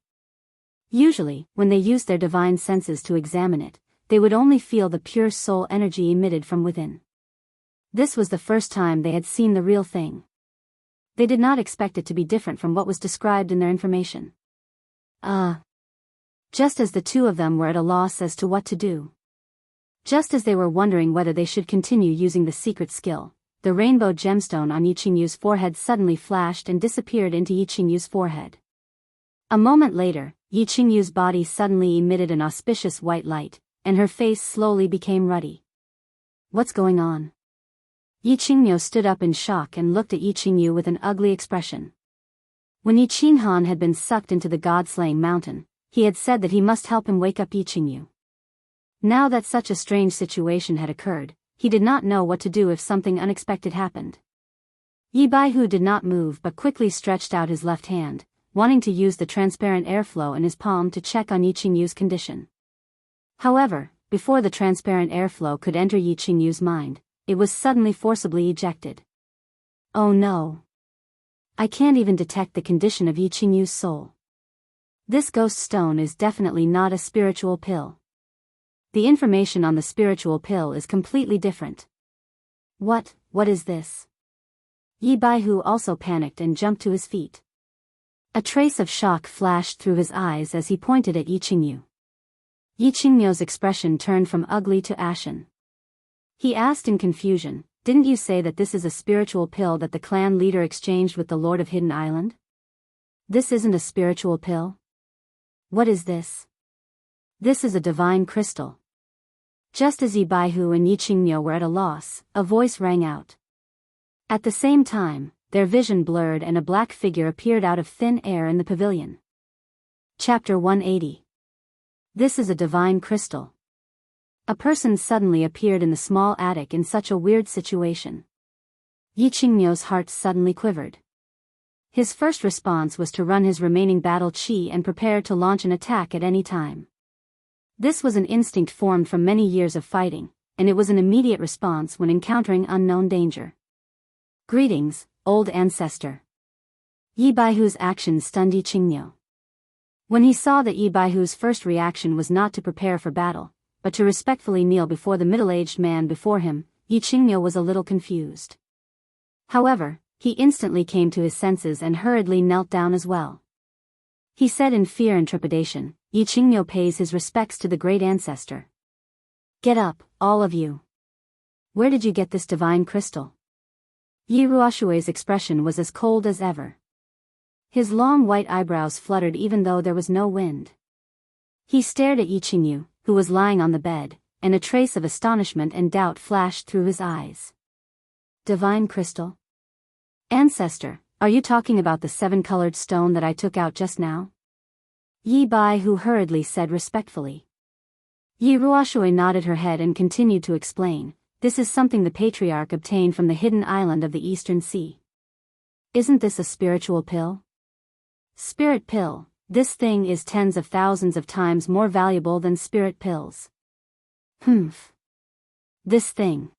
A: Usually, when they used their divine senses to examine it, they would only feel the pure soul energy emitted from within. This was the first time they had seen the real thing. They did not expect it to be different from what was described in their information. Just as the two of them were at a loss as to what to do. Just as they were wondering whether they should continue using the secret skill, the rainbow gemstone on Yi Qingyu's forehead suddenly flashed and disappeared into Yi Qingyu's forehead. A moment later, Yi Qingyu's body suddenly emitted an auspicious white light, and her face slowly became ruddy. What's going on? Yi Qingniu stood up in shock and looked at Yi Qingyu with an ugly expression. When Yi Qinghan had been sucked into the god-slaying mountain, he had said that he must help him wake up Yi Qingyu. Now that such a strange situation had occurred, he did not know what to do if something unexpected happened. Yi Baihu did not move but quickly stretched out his left hand, wanting to use the transparent airflow in his palm to check on Yi Qingyu's condition. However, before the transparent airflow could enter Yi Qingyu's mind, it was suddenly forcibly ejected. Oh no! I can't even detect the condition of Yi Qingyu's soul. This ghost stone is definitely not a spiritual pill. The information on the spiritual pill is completely different. What is this? Yi Baihu also panicked and jumped to his feet. A trace of shock flashed through his eyes as he pointed at Yi Qingyu. Yi Qingniu's expression turned from ugly to ashen. He asked in confusion, "Didn't you say that this is a spiritual pill that the clan leader exchanged with the Lord of Hidden Island? This isn't a spiritual pill? What is this? This is a divine crystal." Just as Yi Baihu and Yi Qingniu were at a loss, a voice rang out. At the same time, their vision blurred and a black figure appeared out of thin air in the pavilion. Chapter 180. This is a divine crystal. A person suddenly appeared in the small attic in such a weird situation. Yi Qingniu's heart suddenly quivered. His first response was to run his remaining battle chi and prepare to launch an attack at any time. This was an instinct formed from many years of fighting, and it was an immediate response when encountering unknown danger. Greetings, old ancestor. Yi Baihu's action stunned Yi Qingniu. When he saw that Yi Baihu's first reaction was not to prepare for battle, but to respectfully kneel before the middle-aged man before him, Yi Qingniu was a little confused. However, he instantly came to his senses and hurriedly knelt down as well. He said in fear and trepidation, "Yi Qingniu pays his respects to the great ancestor. Get up, all of you. Where did you get this divine crystal?" Yi Ruoshui's expression was as cold as ever. His long white eyebrows fluttered even though there was no wind. He stared at Yi Qingniu, who was lying on the bed, and a trace of astonishment and doubt flashed through his eyes. Divine crystal? Ancestor, are you talking about the 7-colored stone that I took out just now? Yi Baihu hurriedly said respectfully. Yi Ruoshui nodded her head and continued to explain, "This is something the patriarch obtained from the hidden island of the Eastern Sea. Isn't this a spiritual pill?" Spirit pill, This thing is tens of thousands of times more valuable than spirit pills. Humph. This thing.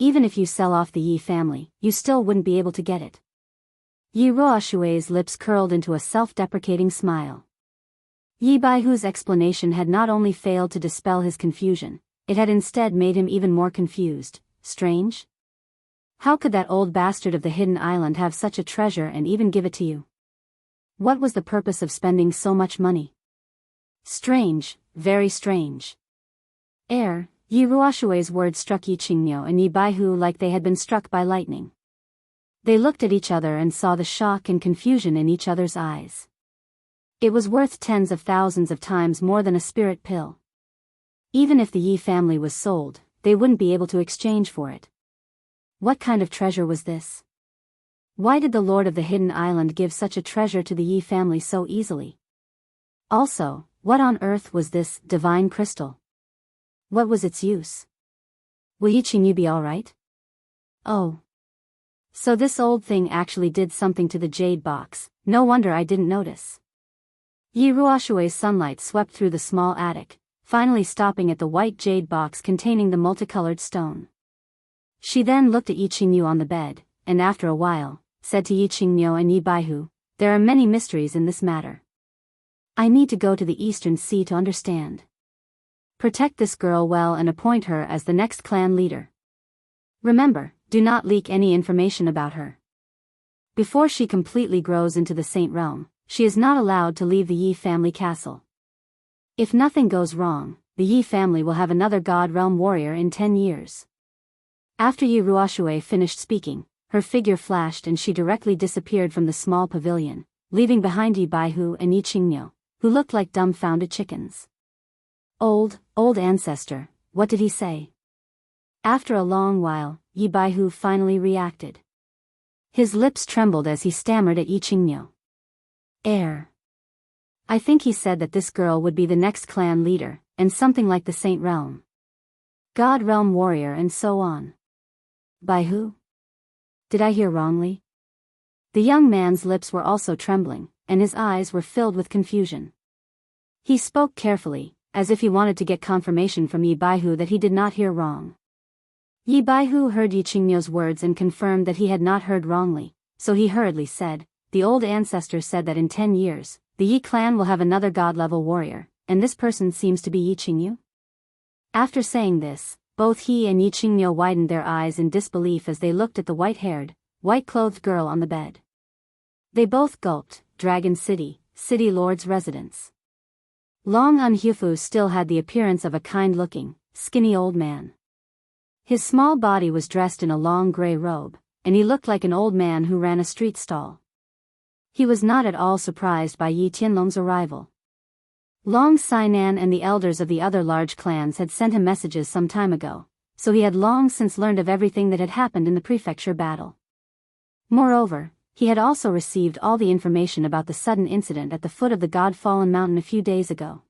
A: Even if you sell off the Yi family, you still wouldn't be able to get it. Yi Ruoshui's lips curled into a self-deprecating smile. Yi Baihu's explanation had not only failed to dispel his confusion, it had instead made him even more confused. Strange? How could that old bastard of the hidden island have such a treasure and even give it to you? What was the purpose of spending so much money? Strange, very strange. Yi Ruoshui's words struck Yi Qingniu and Yi Baihu like they had been struck by lightning. They looked at each other and saw the shock and confusion in each other's eyes. It was worth tens of thousands of times more than a spirit pill. Even if the Yi family was sold, they wouldn't be able to exchange for it. What kind of treasure was this? Why did the Lord of the Hidden Island give such a treasure to the Yi family so easily? Also, what on earth was this divine crystal? What was its use? Will Yi Qingniu be alright? Oh. So this old thing actually did something to the jade box. No wonder I didn't notice. Yi Ruoshui's sunlight swept through the small attic, finally stopping at the white jade box containing the multicolored stone. She then looked at Yi Qingniu on the bed, and after a while, said to Yi Qingniu and Yi Baihu, "There are many mysteries in this matter. I need to go to the Eastern Sea to understand. Protect this girl well and appoint her as the next clan leader. Remember, do not leak any information about her. Before she completely grows into the Saint Realm, she is not allowed to leave the Yi family castle. If nothing goes wrong, the Yi family will have another God Realm warrior in 10 years. After Yi Ruoshui finished speaking, her figure flashed and she directly disappeared from the small pavilion, leaving behind Yi Baihu and Yi Qingniu, who looked like dumbfounded chickens. Old ancestor, what did he say? After a long while, Yi Baihu finally reacted. His lips trembled as he stammered at Yi Qingniu. I think he said that this girl would be the next clan leader, and something like the Saint Realm. God Realm warrior and so on. Baihu? Did I hear wrongly? The young man's lips were also trembling, and his eyes were filled with confusion. He spoke carefully, as if he wanted to get confirmation from Yi Baihu that he did not hear wrong. Yi Baihu heard Yi Qingniu's words and confirmed that he had not heard wrongly, so he hurriedly said, "The old ancestor said that in 10 years, the Yi clan will have another god-level warrior, and this person seems to be Yi Qingniu?" After saying this, both he and Yi Qingniu widened their eyes in disbelief as they looked at the white-haired, white-clothed girl on the bed. They both gulped. Dragon City, City Lord's residence. Long Unhufu still had the appearance of a kind-looking, skinny old man. His small body was dressed in a long gray robe, and he looked like an old man who ran a street stall. He was not at all surprised by Yi Tianlong's arrival. Long Sainan and the elders of the other large clans had sent him messages some time ago, so he had long since learned of everything that had happened in the prefecture battle. Moreover, he had also received all the information about the sudden incident at the foot of the God-fallen mountain a few days ago.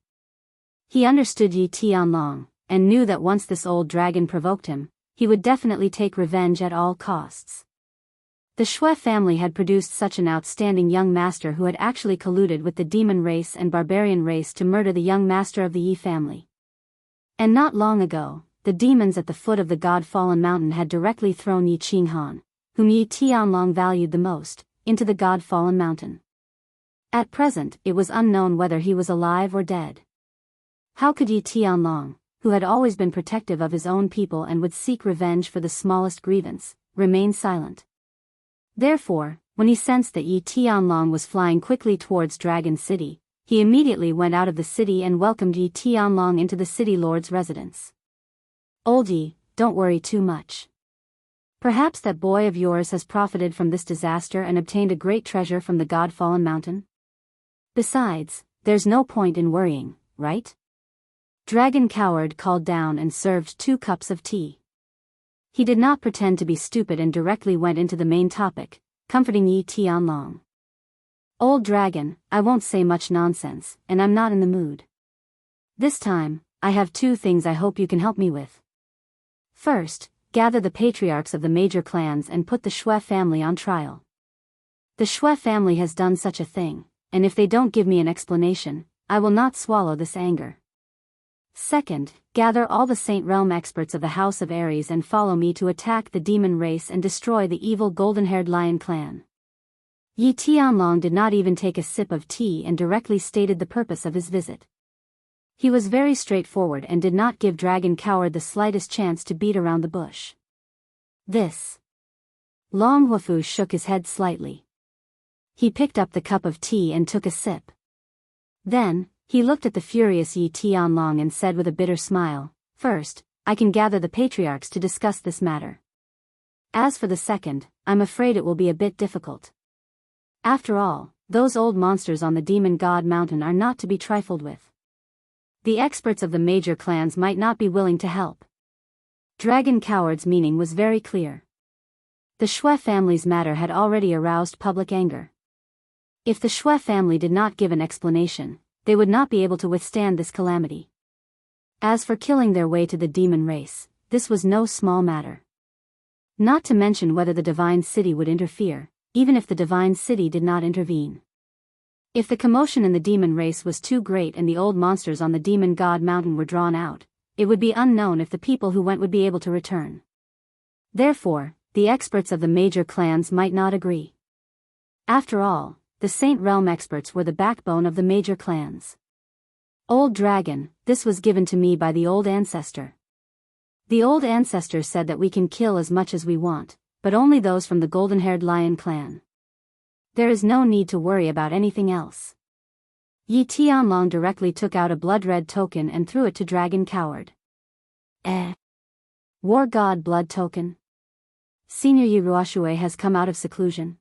A: He understood Yi Tianlong, and knew that once this old dragon provoked him, he would definitely take revenge at all costs. The Shui family had produced such an outstanding young master who had actually colluded with the demon race and barbarian race to murder the young master of the Yi family. And not long ago, the demons at the foot of the God-fallen mountain had directly thrown Yi Qinghan, whom Yi Tianlong valued the most, into the God-fallen mountain. At present, it was unknown whether he was alive or dead. How could Yi Tianlong, who had always been protective of his own people and would seek revenge for the smallest grievance, remain silent? Therefore, when he sensed that Yi Tianlong was flying quickly towards Dragon City, he immediately went out of the city and welcomed Yi Tianlong into the city lord's residence. "Old Yi, don't worry too much. Perhaps that boy of yours has profited from this disaster and obtained a great treasure from the God-fallen mountain. Besides, there's no point in worrying, right?" Dragon Coward called down and served 2 cups of tea. He did not pretend to be stupid and directly went into the main topic, comforting Yi Tianlong. "Old dragon, I won't say much nonsense, and I'm not in the mood. This time, I have 2 things I hope you can help me with. First, gather the patriarchs of the major clans and put the Shui family on trial. The Shui family has done such a thing, and if they don't give me an explanation, I will not swallow this anger. Second, gather all the Saint Realm experts of the House of Aries and follow me to attack the demon race and destroy the evil golden-haired lion clan. Yi Tianlong did not even take a sip of tea and directly stated the purpose of his visit. He was very straightforward and did not give Dragon Coward the slightest chance to beat around the bush. This. Long Huafu shook his head slightly. He picked up the cup of tea and took a sip. Then, he looked at the furious Yi Tianlong and said with a bitter smile, "First, I can gather the patriarchs to discuss this matter. As for the second, I'm afraid it will be a bit difficult. After all, those old monsters on the Demon God Mountain are not to be trifled with. The experts of the major clans might not be willing to help." Dragon Coward's meaning was very clear. The Shui family's matter had already aroused public anger. If the Shui family did not give an explanation, they would not be able to withstand this calamity. As for killing their way to the demon race, this was no small matter. Not to mention whether the Divine City would interfere, even if the Divine City did not intervene. If the commotion in the demon race was too great and the old monsters on the Demon God Mountain were drawn out, it would be unknown if the people who went would be able to return. Therefore, the experts of the major clans might not agree. After all, the Saint Realm experts were the backbone of the major clans. Old Dragon, this was given to me by the old ancestor. The old ancestor said that we can kill as much as we want, but only those from the golden-haired lion clan. There is no need to worry about anything else. Yi Tianlong directly took out a blood-red token and threw it to Dragon Coward. War God blood token? Senior Yi Ruoxue has come out of seclusion.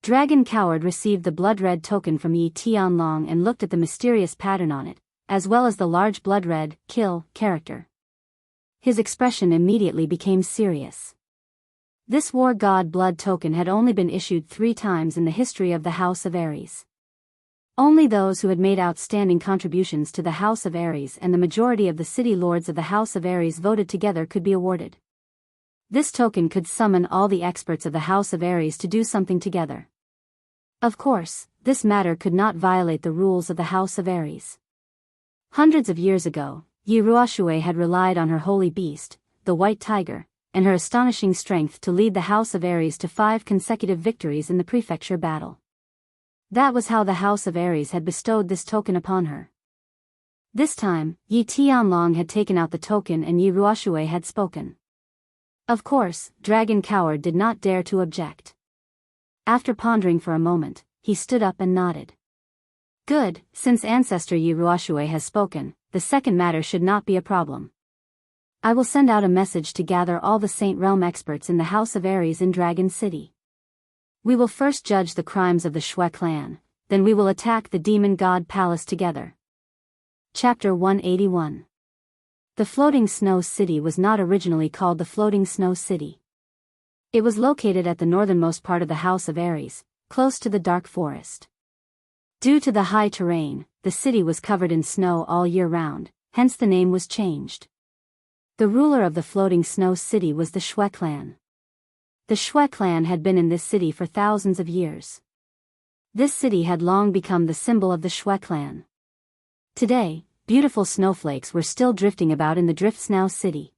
A: Dragon Coward received the blood-red token from Yi Tianlong and looked at the mysterious pattern on it, as well as the large blood-red, kill, character. His expression immediately became serious. This War God blood token had only been issued 3 times in the history of the House of Aries. Only those who had made outstanding contributions to the House of Aries and the majority of the city lords of the House of Aries voted together could be awarded. This token could summon all the experts of the House of Aries to do something together. Of course, this matter could not violate the rules of the House of Aries. Hundreds of years ago, Yi Ruoxue had relied on her holy beast, the white tiger, and her astonishing strength to lead the House of Aries to 5 consecutive victories in the prefecture battle. That was how the House of Aries had bestowed this token upon her. This time, Yi Tianlong had taken out the token and Yi Ruoxue had spoken. Of course, Dragon Coward did not dare to object. After pondering for a moment, he stood up and nodded. Good, since Ancestor Yi Ruoxue has spoken, the second matter should not be a problem. I will send out a message to gather all the Saint Realm experts in the House of Aries in Dragon City. We will first judge the crimes of the Shui clan, then we will attack the Demon God Palace together. Chapter 181. The Floating Snow City was not originally called the Floating Snow City. It was located at the northernmost part of the House of Aries, close to the dark forest. Due to the high terrain, the city was covered in snow all year round, hence the name was changed. The ruler of the Floating Snow City was the Shui clan. The Shui clan had been in this city for thousands of years. This city had long become the symbol of the Shui clan. Today, beautiful snowflakes were still drifting about in the Drift Snow City.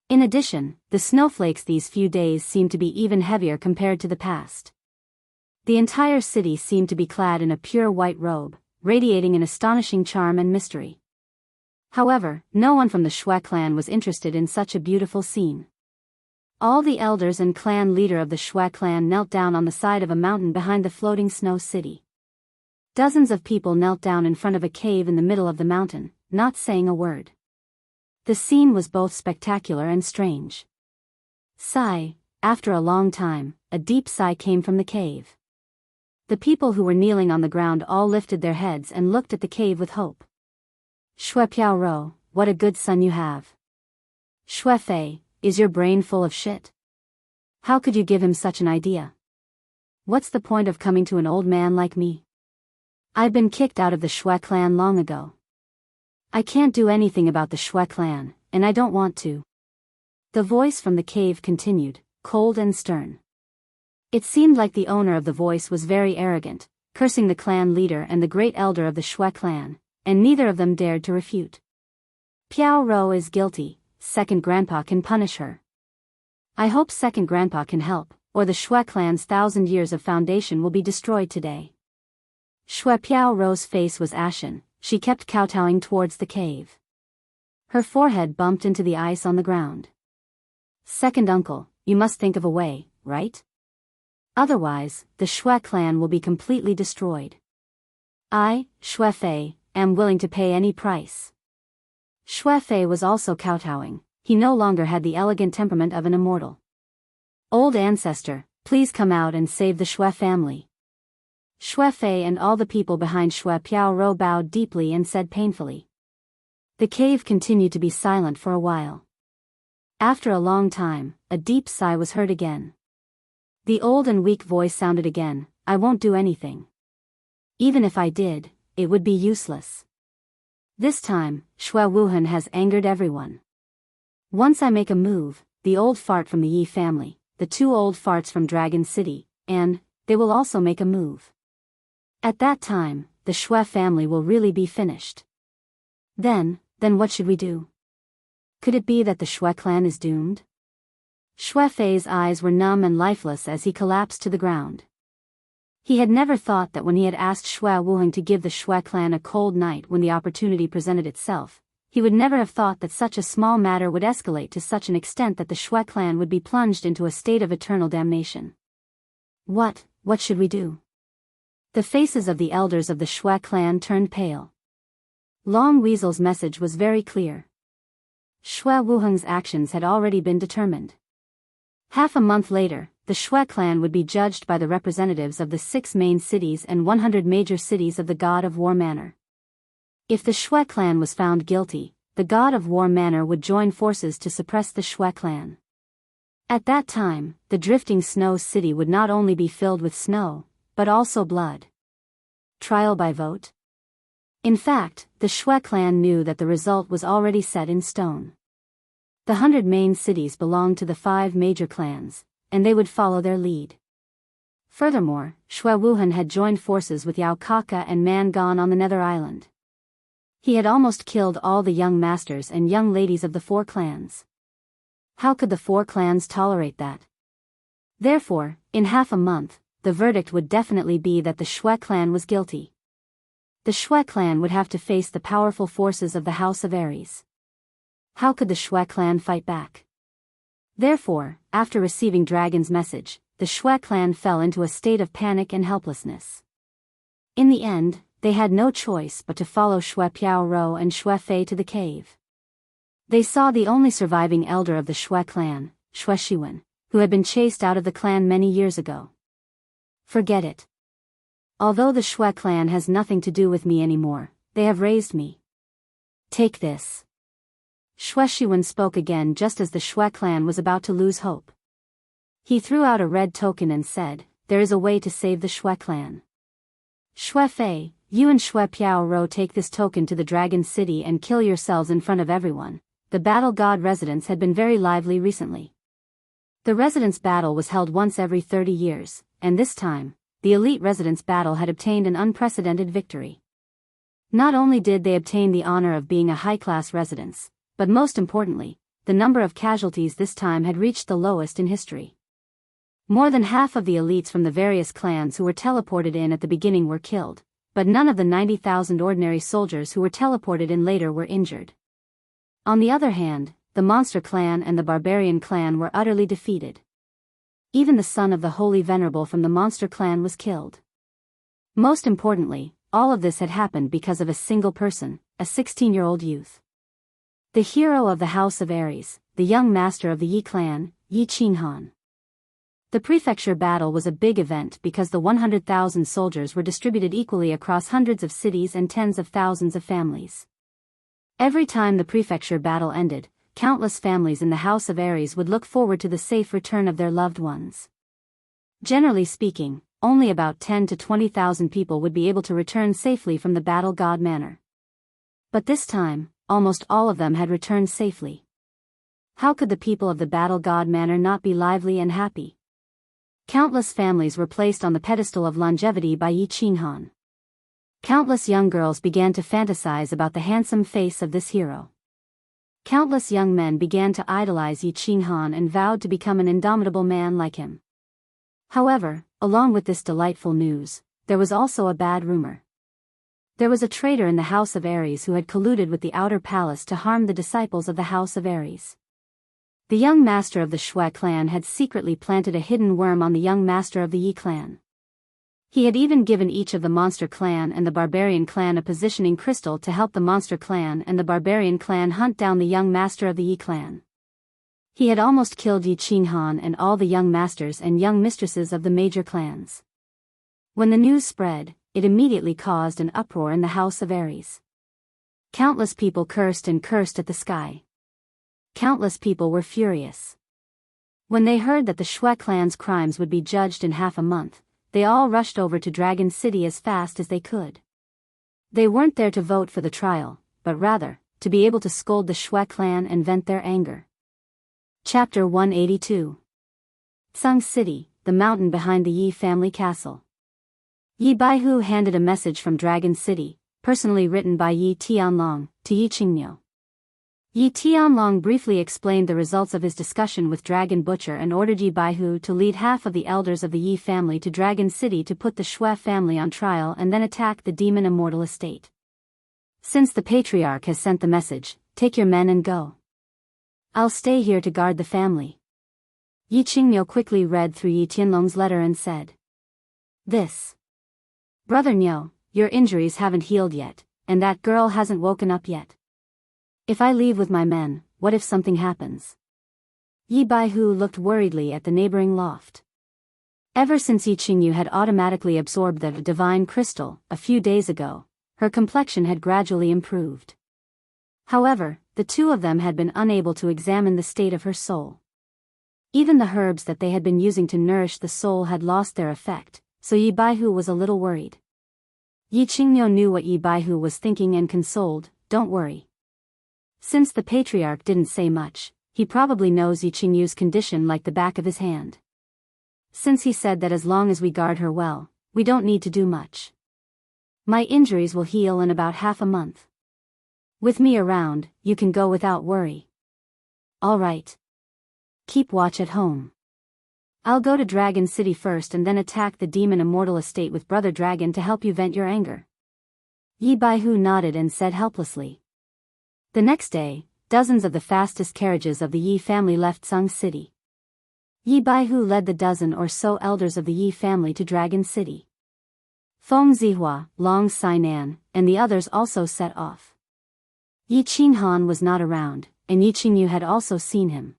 A: In addition, the snowflakes these few days seemed to be even heavier compared to the past. The entire city seemed to be clad in a pure white robe, radiating an astonishing charm and mystery. However, no one from the Shui clan was interested in such a beautiful scene. All the elders and clan leader of the Shui clan knelt down on the side of a mountain behind the Floating Snow City. Dozens of people knelt down in front of a cave in the middle of the mountain, not saying a word. The scene was both spectacular and strange. Sigh, after a long time, a deep sigh came from the cave. The people who were kneeling on the ground all lifted their heads and looked at the cave with hope. Shui Piao Ro, what a good son you have. Shui Fei, is your brain full of shit? How could you give him such an idea? What's the point of coming to an old man like me? I've been kicked out of the Shui clan long ago. I can't do anything about the Shui clan, and I don't want to. The voice from the cave continued, cold and stern. It seemed like the owner of the voice was very arrogant, cursing the clan leader and the great elder of the Shui clan, and neither of them dared to refute. Piao Rou is guilty, second grandpa can punish her. I hope second grandpa can help, or the Shui clan's 1,000 years of foundation will be destroyed today. Shui Piao Rou's face was ashen, she kept kowtowing towards the cave. Her forehead bumped into the ice on the ground. Second uncle, you must think of a way, right? Otherwise, the Shui clan will be completely destroyed. I, Shui Fei, am willing to pay any price. Shui Fei was also kowtowing, he no longer had the elegant temperament of an immortal. Old ancestor, please come out and save the Shui family. Shui Fei and all the people behind Shui Piao Rou bowed deeply and said painfully. The cave continued to be silent for a while. After a long time, a deep sigh was heard again. The old and weak voice sounded again, I won't do anything. Even if I did, it would be useless. This time, Shui Wuhan has angered everyone. Once I make a move, the old fart from the Yi family, the two old farts from Dragon City, and they will also make a move. At that time, the Shui family will really be finished. Then what should we do? Could it be that the Shui clan is doomed? Shui Fei's eyes were numb and lifeless as he collapsed to the ground. He had never thought that when he had asked Shui Wuhan to give the Shui clan a cold night when the opportunity presented itself, he would never have thought that such a small matter would escalate to such an extent that the Shui clan would be plunged into a state of eternal damnation. What should we do? The faces of the elders of the Shui clan turned pale. Long Weasel's message was very clear. Shui Wuhan's actions had already been determined. Half a month later, the Shui clan would be judged by the representatives of the 6 main cities and 100 major cities of the God of War Manor. If the Shui clan was found guilty, the God of War Manor would join forces to suppress the Shui clan. At that time, the drifting snow city would not only be filled with snow, but also blood. Trial by vote? In fact, the Shui clan knew that the result was already set in stone. The 100 main cities belonged to the 5 major clans, and they would follow their lead. Furthermore, Shui Wuhan had joined forces with Yao Kaka and Man Gan on the Nether Island. He had almost killed all the young masters and young ladies of the 4 clans. How could the 4 clans tolerate that? Therefore, in half a month, the verdict would definitely be that the Shui clan was guilty. The Shui clan would have to face the powerful forces of the House of Aries. How could the Shui clan fight back? Therefore, after receiving Dragon's message, the Shui clan fell into a state of panic and helplessness. In the end, they had no choice but to follow Shui Piao Rou and Shui Fei to the cave. They saw the only surviving elder of the Shui clan, Shui Shiwen, who had been chased out of the clan many years ago. Forget it. Although the Shui clan has nothing to do with me anymore, they have raised me. Take this. Shui Shiwen spoke again just as the Shui clan was about to lose hope. He threw out a red token and said, there is a way to save the Shui clan. Shui Fei, you and Shui Piao Rou take this token to the Dragon City and kill yourselves in front of everyone. The Battle God residence had been very lively recently. The residence battle was held once every 30 years, and this time, the elite residence battle had obtained an unprecedented victory. Not only did they obtain the honor of being a high-class residence, but most importantly, the number of casualties this time had reached the lowest in history. More than half of the elites from the various clans who were teleported in at the beginning were killed, but none of the 90,000 ordinary soldiers who were teleported in later were injured. On the other hand, the Monster Clan and the Barbarian Clan were utterly defeated. Even the son of the Holy Venerable from the Monster Clan was killed. Most importantly, all of this had happened because of a single person, a 16-year-old youth. The hero of the House of Aries, the young master of the Yi clan, Yi Qinghan. The prefecture battle was a big event because the 100,000 soldiers were distributed equally across hundreds of cities and tens of thousands of families. Every time the prefecture battle ended, countless families in the House of Aries would look forward to the safe return of their loved ones. Generally speaking, only about 10 to 20,000 people would be able to return safely from the Battle God Manor. But this time, almost all of them had returned safely. How could the people of the Battle God Manor not be lively and happy? Countless families were placed on the pedestal of longevity by Yi Qinghan. Countless young girls began to fantasize about the handsome face of this hero. Countless young men began to idolize Yi Qinghan and vowed to become an indomitable man like him. However, along with this delightful news, there was also a bad rumor. There was a traitor in the House of Aries who had colluded with the outer palace to harm the disciples of the House of Aries. The young master of the Shui clan had secretly planted a hidden worm on the young master of the Yi clan. He had even given each of the Monster clan and the Barbarian clan a positioning crystal to help the Monster clan and the Barbarian clan hunt down the young master of the Yi clan. He had almost killed Yi Qinghan and all the young masters and young mistresses of the major clans. When the news spread, it immediately caused an uproar in the House of Aries. Countless people cursed and cursed at the sky. Countless people were furious. When they heard that the Shui clan's crimes would be judged in half a month, they all rushed over to Dragon City as fast as they could. They weren't there to vote for the trial, but rather, to be able to scold the Shui clan and vent their anger. Chapter 182. Tsung City, the mountain behind the Yi family castle. Yi Baihu handed a message from Dragon City, personally written by Yi Tianlong, to Yi Qingniu. Yi Tianlong briefly explained the results of his discussion with Dragon Butcher and ordered Yi Baihu to lead half of the elders of the Yi family to Dragon City to put the Shui family on trial and then attack the demon immortal estate. Since the patriarch has sent the message, take your men and go. I'll stay here to guard the family. Yi Qingniu quickly read through Yi Tianlong's letter and said, "This. Brother Niu, your injuries haven't healed yet, and that girl hasn't woken up yet. If I leave with my men, what if something happens?" Yi Baihu looked worriedly at the neighboring loft. Ever since Yi Qingniu had automatically absorbed the divine crystal, a few days ago, her complexion had gradually improved. However, the two of them had been unable to examine the state of her soul. Even the herbs that they had been using to nourish the soul had lost their effect, so Yi Baihu was a little worried. Yi Qingniu knew what Yi Baihu was thinking and consoled, "Don't worry." Since the patriarch didn't say much, he probably knows Yi Qingniu's condition like the back of his hand. Since he said that as long as we guard her well, we don't need to do much. My injuries will heal in about half a month. With me around, you can go without worry. All right. Keep watch at home. I'll go to Dragon City first and then attack the demon immortal estate with Brother Dragon to help you vent your anger. Yi Baihu nodded and said helplessly. The next day, dozens of the fastest carriages of the Yi family left Tsung City. Yi Baihu led the dozen or so elders of the Yi family to Dragon City. Feng Zihua, Long Sainan, and the others also set off. Yi Qinghan was not around, and Yi Qingniu had also seen him.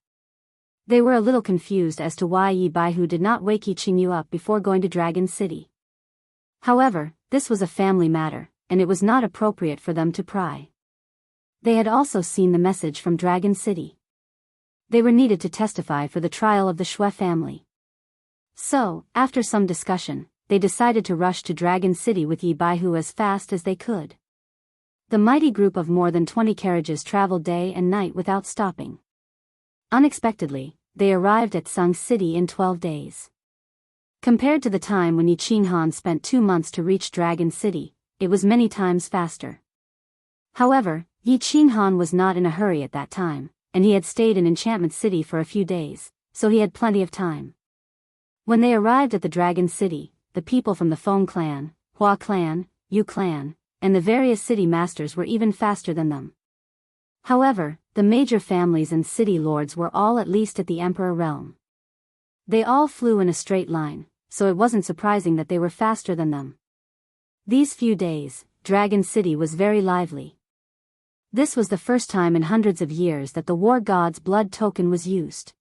A: They were a little confused as to why Yi Baihu did not wake Yi Qingniu up before going to Dragon City. However, this was a family matter, and it was not appropriate for them to pry. They had also seen the message from Dragon City. They were needed to testify for the trial of the Shui family. So, after some discussion, they decided to rush to Dragon City with Yi Baihu as fast as they could. The mighty group of more than 20 carriages traveled day and night without stopping. Unexpectedly, they arrived at Tsung City in 12 days. Compared to the time when Yi Qinghan spent 2 months to reach Dragon City, it was many times faster. However, Yi Qinghan was not in a hurry at that time, and he had stayed in Enchantment City for a few days, so he had plenty of time. When they arrived at the Dragon City, the people from the Feng clan, Hua clan, Yu clan, and the various city masters were even faster than them. However, the major families and city lords were all at least at the Emperor realm. They all flew in a straight line, so it wasn't surprising that they were faster than them. These few days, Dragon City was very lively. This was the first time in hundreds of years that the war god's blood token was used.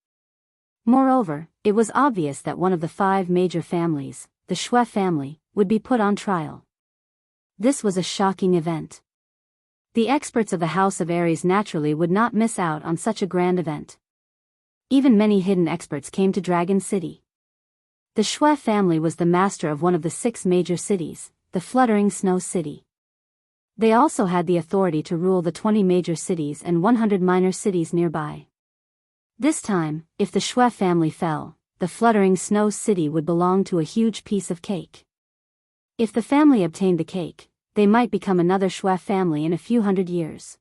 A: Moreover, it was obvious that one of the 5 major families, the Shui family, would be put on trial. This was a shocking event. The experts of the House of Aries naturally would not miss out on such a grand event. Even many hidden experts came to Dragon City. The Shui family was the master of one of the 6 major cities, the Fluttering Snow City. They also had the authority to rule the 20 major cities and 100 minor cities nearby. This time, if the Shui family fell, the fluttering snow city would belong to a huge piece of cake. If the family obtained the cake, they might become another Shui family in a few hundred years.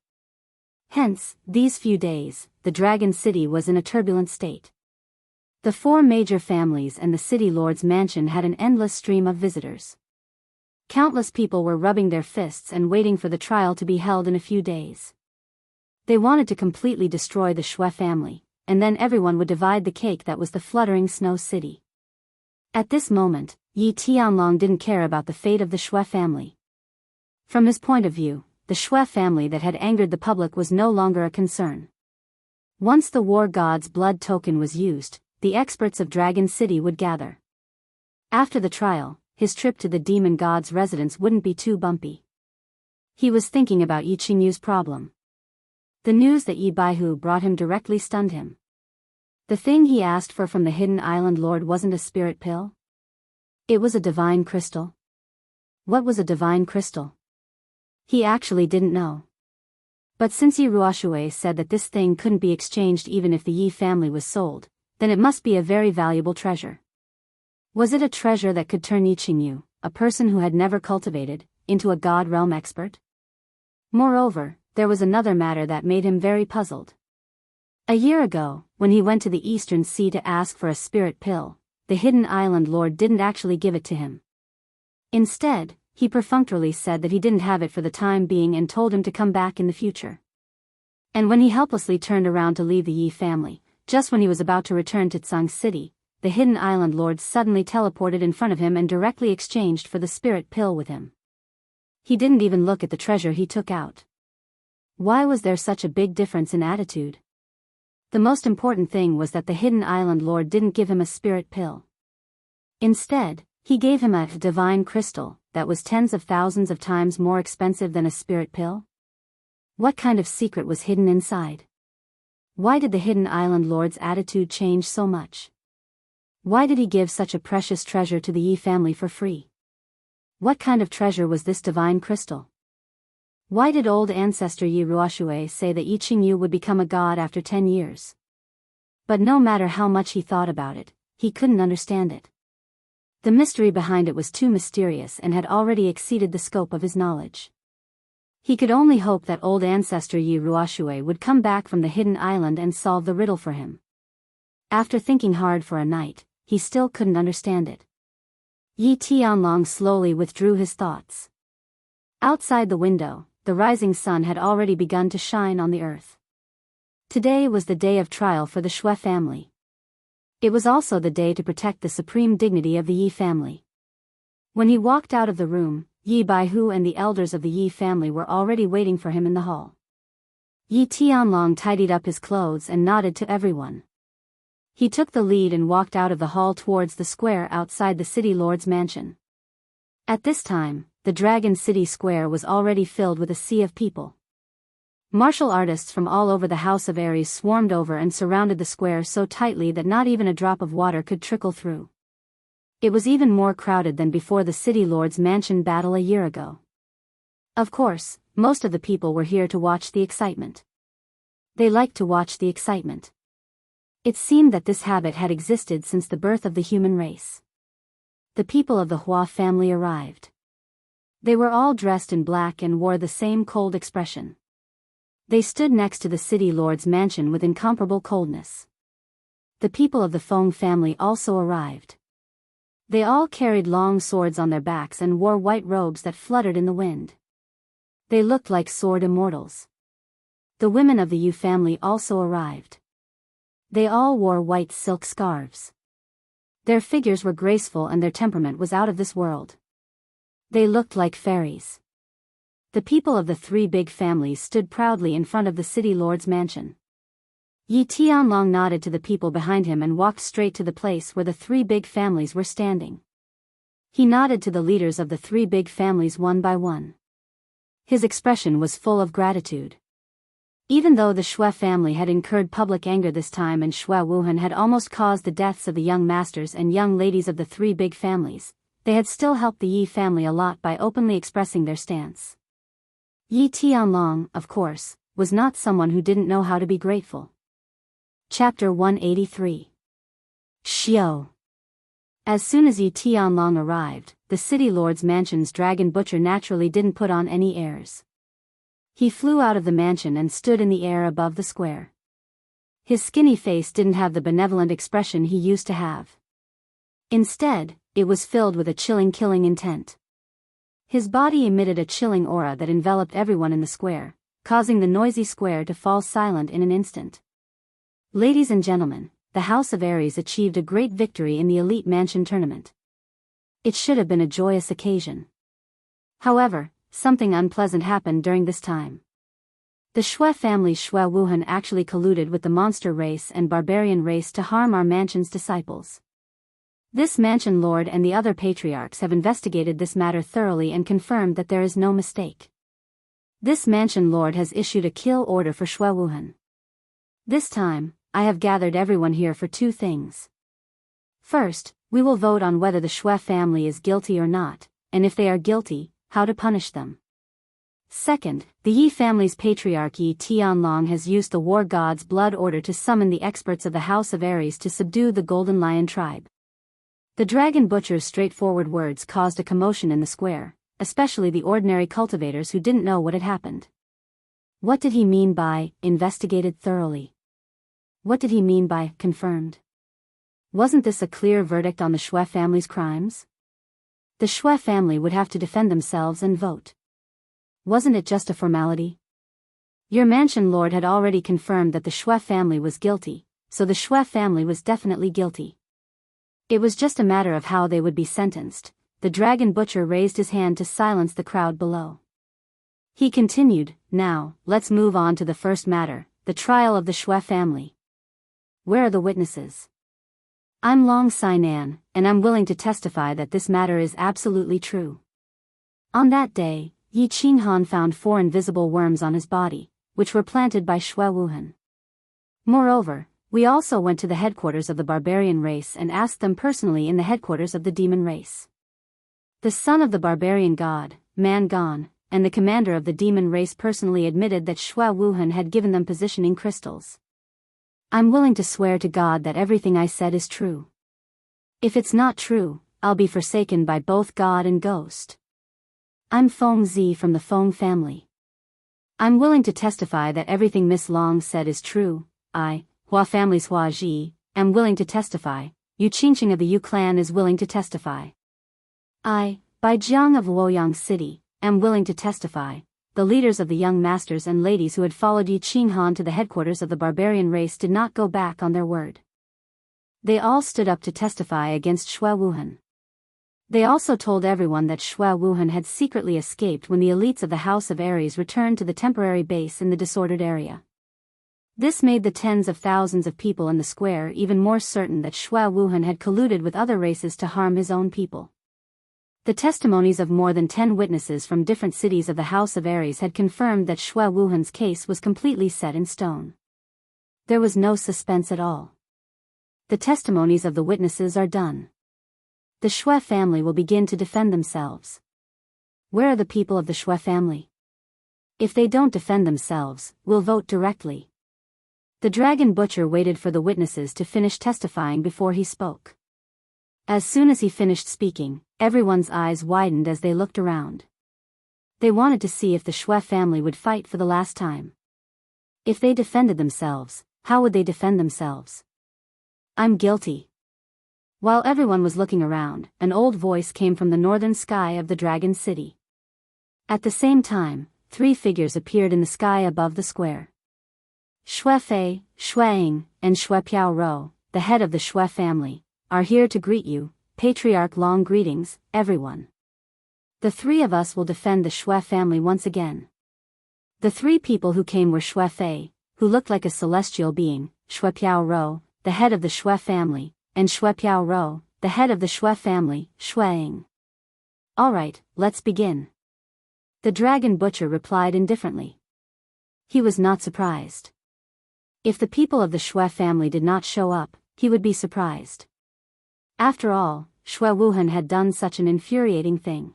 A: Hence, these few days, the Dragon City was in a turbulent state. The four major families and the city lord's mansion had an endless stream of visitors. Countless people were rubbing their fists and waiting for the trial to be held in a few days. They wanted to completely destroy the Shui family, and then everyone would divide the cake that was the fluttering snow city. At this moment, Yi Tianlong didn't care about the fate of the Shui family. From his point of view, the Shui family that had angered the public was no longer a concern. Once the war god's blood token was used, the experts of Dragon City would gather. After the trial, his trip to the demon god's residence wouldn't be too bumpy. He was thinking about Yi Qingyu's problem. The news that Yi Baihu brought him directly stunned him. The thing he asked for from the hidden island lord wasn't a spirit pill. It was a divine crystal. What was a divine crystal? He actually didn't know. But since Yi Ruoshui said that this thing couldn't be exchanged even if the Yi family was sold, then it must be a very valuable treasure. Was it a treasure that could turn Yi Qingyu, a person who had never cultivated, into a god realm expert? Moreover, there was another matter that made him very puzzled. A year ago, when he went to the Eastern Sea to ask for a spirit pill, the hidden island lord didn't actually give it to him. Instead, he perfunctorily said that he didn't have it for the time being and told him to come back in the future. And when he helplessly turned around to leave the Yi family, just when he was about to return to Tsang City, the hidden island lord suddenly teleported in front of him and directly exchanged for the spirit pill with him. He didn't even look at the treasure he took out. Why was there such a big difference in attitude? The most important thing was that the hidden island lord didn't give him a spirit pill. Instead, he gave him a divine crystal that was tens of thousands of times more expensive than a spirit pill. What kind of secret was hidden inside? Why did the hidden island lord's attitude change so much? Why did he give such a precious treasure to the Yi family for free? What kind of treasure was this divine crystal? Why did old ancestor Yi Ruoshui say that Yi Qingyu would become a god after 10 years? But no matter how much he thought about it, he couldn't understand it. The mystery behind it was too mysterious and had already exceeded the scope of his knowledge. He could only hope that old ancestor Yi Ruoshui would come back from the hidden island and solve the riddle for him. After thinking hard for a night, he still couldn't understand it. Yi Tianlong slowly withdrew his thoughts. Outside the window, the rising sun had already begun to shine on the earth. Today was the day of trial for the Shui family. It was also the day to protect the supreme dignity of the Yi family. When he walked out of the room, Yi Baihu and the elders of the Yi family were already waiting for him in the hall. Yi Tianlong tidied up his clothes and nodded to everyone. He took the lead and walked out of the hall towards the square outside the city lord's mansion. At this time, the Dragon City Square was already filled with a sea of people. Martial artists from all over the House of Aries swarmed over and surrounded the square so tightly that not even a drop of water could trickle through. It was even more crowded than before the city lord's mansion battle a year ago. Of course, most of the people were here to watch the excitement. They liked to watch the excitement. It seemed that this habit had existed since the birth of the human race. The people of the Hua family arrived. They were all dressed in black and wore the same cold expression. They stood next to the city lord's mansion with incomparable coldness. The people of the Feng family also arrived. They all carried long swords on their backs and wore white robes that fluttered in the wind. They looked like sword immortals. The women of the Yu family also arrived. They all wore white silk scarves. Their figures were graceful and their temperament was out of this world. They looked like fairies. The people of the three big families stood proudly in front of the city lord's mansion. Yi Tianlong nodded to the people behind him and walked straight to the place where the three big families were standing. He nodded to the leaders of the three big families one by one. His expression was full of gratitude. Even though the Shui family had incurred public anger this time and Shui Wuhan had almost caused the deaths of the young masters and young ladies of the three big families, they had still helped the Yi family a lot by openly expressing their stance. Yi Tianlong, of course, was not someone who didn't know how to be grateful. Chapter 183. Xiao. As soon as Yi Tianlong arrived, the city lord's mansion's dragon butcher naturally didn't put on any airs. He flew out of the mansion and stood in the air above the square. His skinny face didn't have the benevolent expression he used to have. Instead, it was filled with a chilling killing intent. His body emitted a chilling aura that enveloped everyone in the square, causing the noisy square to fall silent in an instant. Ladies and gentlemen, the House of Aries achieved a great victory in the Elite Mansion Tournament. It should have been a joyous occasion. However, something unpleasant happened during this time. The Shui family's Shui Wuhan actually colluded with the monster race and barbarian race to harm our mansion's disciples. This mansion lord and the other patriarchs have investigated this matter thoroughly and confirmed that there is no mistake. This mansion lord has issued a kill order for Shui Wuhan. This time, I have gathered everyone here for two things. First, we will vote on whether the Shui family is guilty or not, and if they are guilty, how to punish them. Second, the Yi family's patriarch Yi Tianlong has used the war god's blood order to summon the experts of the House of Aries to subdue the Golden Lion tribe. The dragon butcher's straightforward words caused a commotion in the square, especially the ordinary cultivators who didn't know what had happened. What did he mean by investigated thoroughly? What did he mean by confirmed? Wasn't this a clear verdict on the Shui family's crimes? The Shui family would have to defend themselves and vote. Wasn't it just a formality? Your mansion lord had already confirmed that the Shui family was guilty, so the Shui family was definitely guilty. It was just a matter of how they would be sentenced. The dragon butcher raised his hand to silence the crowd below. He continued, "Now, let's move on to the first matter, the trial of the Shui family. Where are the witnesses? I'm Long Sainan, and I'm willing to testify that this matter is absolutely true." On that day, Yi Qinghan found 4 invisible worms on his body, which were planted by Shui Wuhan. Moreover, we also went to the headquarters of the barbarian race and asked them personally in the headquarters of the demon race. The son of the barbarian god, Man Gon, and the commander of the demon race personally admitted that Shui Wuhan had given them positioning crystals. I'm willing to swear to God that everything I said is true. If it's not true, I'll be forsaken by both God and ghost. I'm Feng Zi from the Feng family. I'm willing to testify that everything Miss Long said is true. I, Hua family's Hua Ji, am willing to testify. Yu Qingqing of the Yu clan is willing to testify. I, Bai Jiang of Luoyang City, am willing to testify. The leaders of the young masters and ladies who had followed Yi Qinghan to the headquarters of the barbarian race did not go back on their word. They all stood up to testify against Shui Wuhan. They also told everyone that Shui Wuhan had secretly escaped when the elites of the House of Aries returned to the temporary base in the disordered area. This made the tens of thousands of people in the square even more certain that Shui Wuhan had colluded with other races to harm his own people. The testimonies of more than 10 witnesses from different cities of the House of Aries had confirmed that Shui Wuhan's case was completely set in stone. There was no suspense at all. The testimonies of the witnesses are done. The Shui family will begin to defend themselves. Where are the people of the Shui family? If they don't defend themselves, we'll vote directly. The dragon butcher waited for the witnesses to finish testifying before he spoke. As soon as he finished speaking, everyone's eyes widened as they looked around. They wanted to see if the Shui family would fight for the last time. If they defended themselves, how would they defend themselves? I'm guilty. While everyone was looking around, an old voice came from the northern sky of the Dragon City. At the same time, 3 figures appeared in the sky above the square. Shui Fei, Shui Ying, and Shui Piao Rou, the head of the Shui family, are here to greet you. Patriarch Long greetings, everyone. The 3 of us will defend the Shui family once again. The 3 people who came were Shui Fei, who looked like a celestial being, Shui Piao Rou, the head of the Shui family, and Shui Piao Rou, the head of the Shui family, Shui Ying. Alright, let's begin. The dragon butcher replied indifferently. He was not surprised. If the people of the Shui family did not show up, he would be surprised. After all, Shui Wuhan had done such an infuriating thing.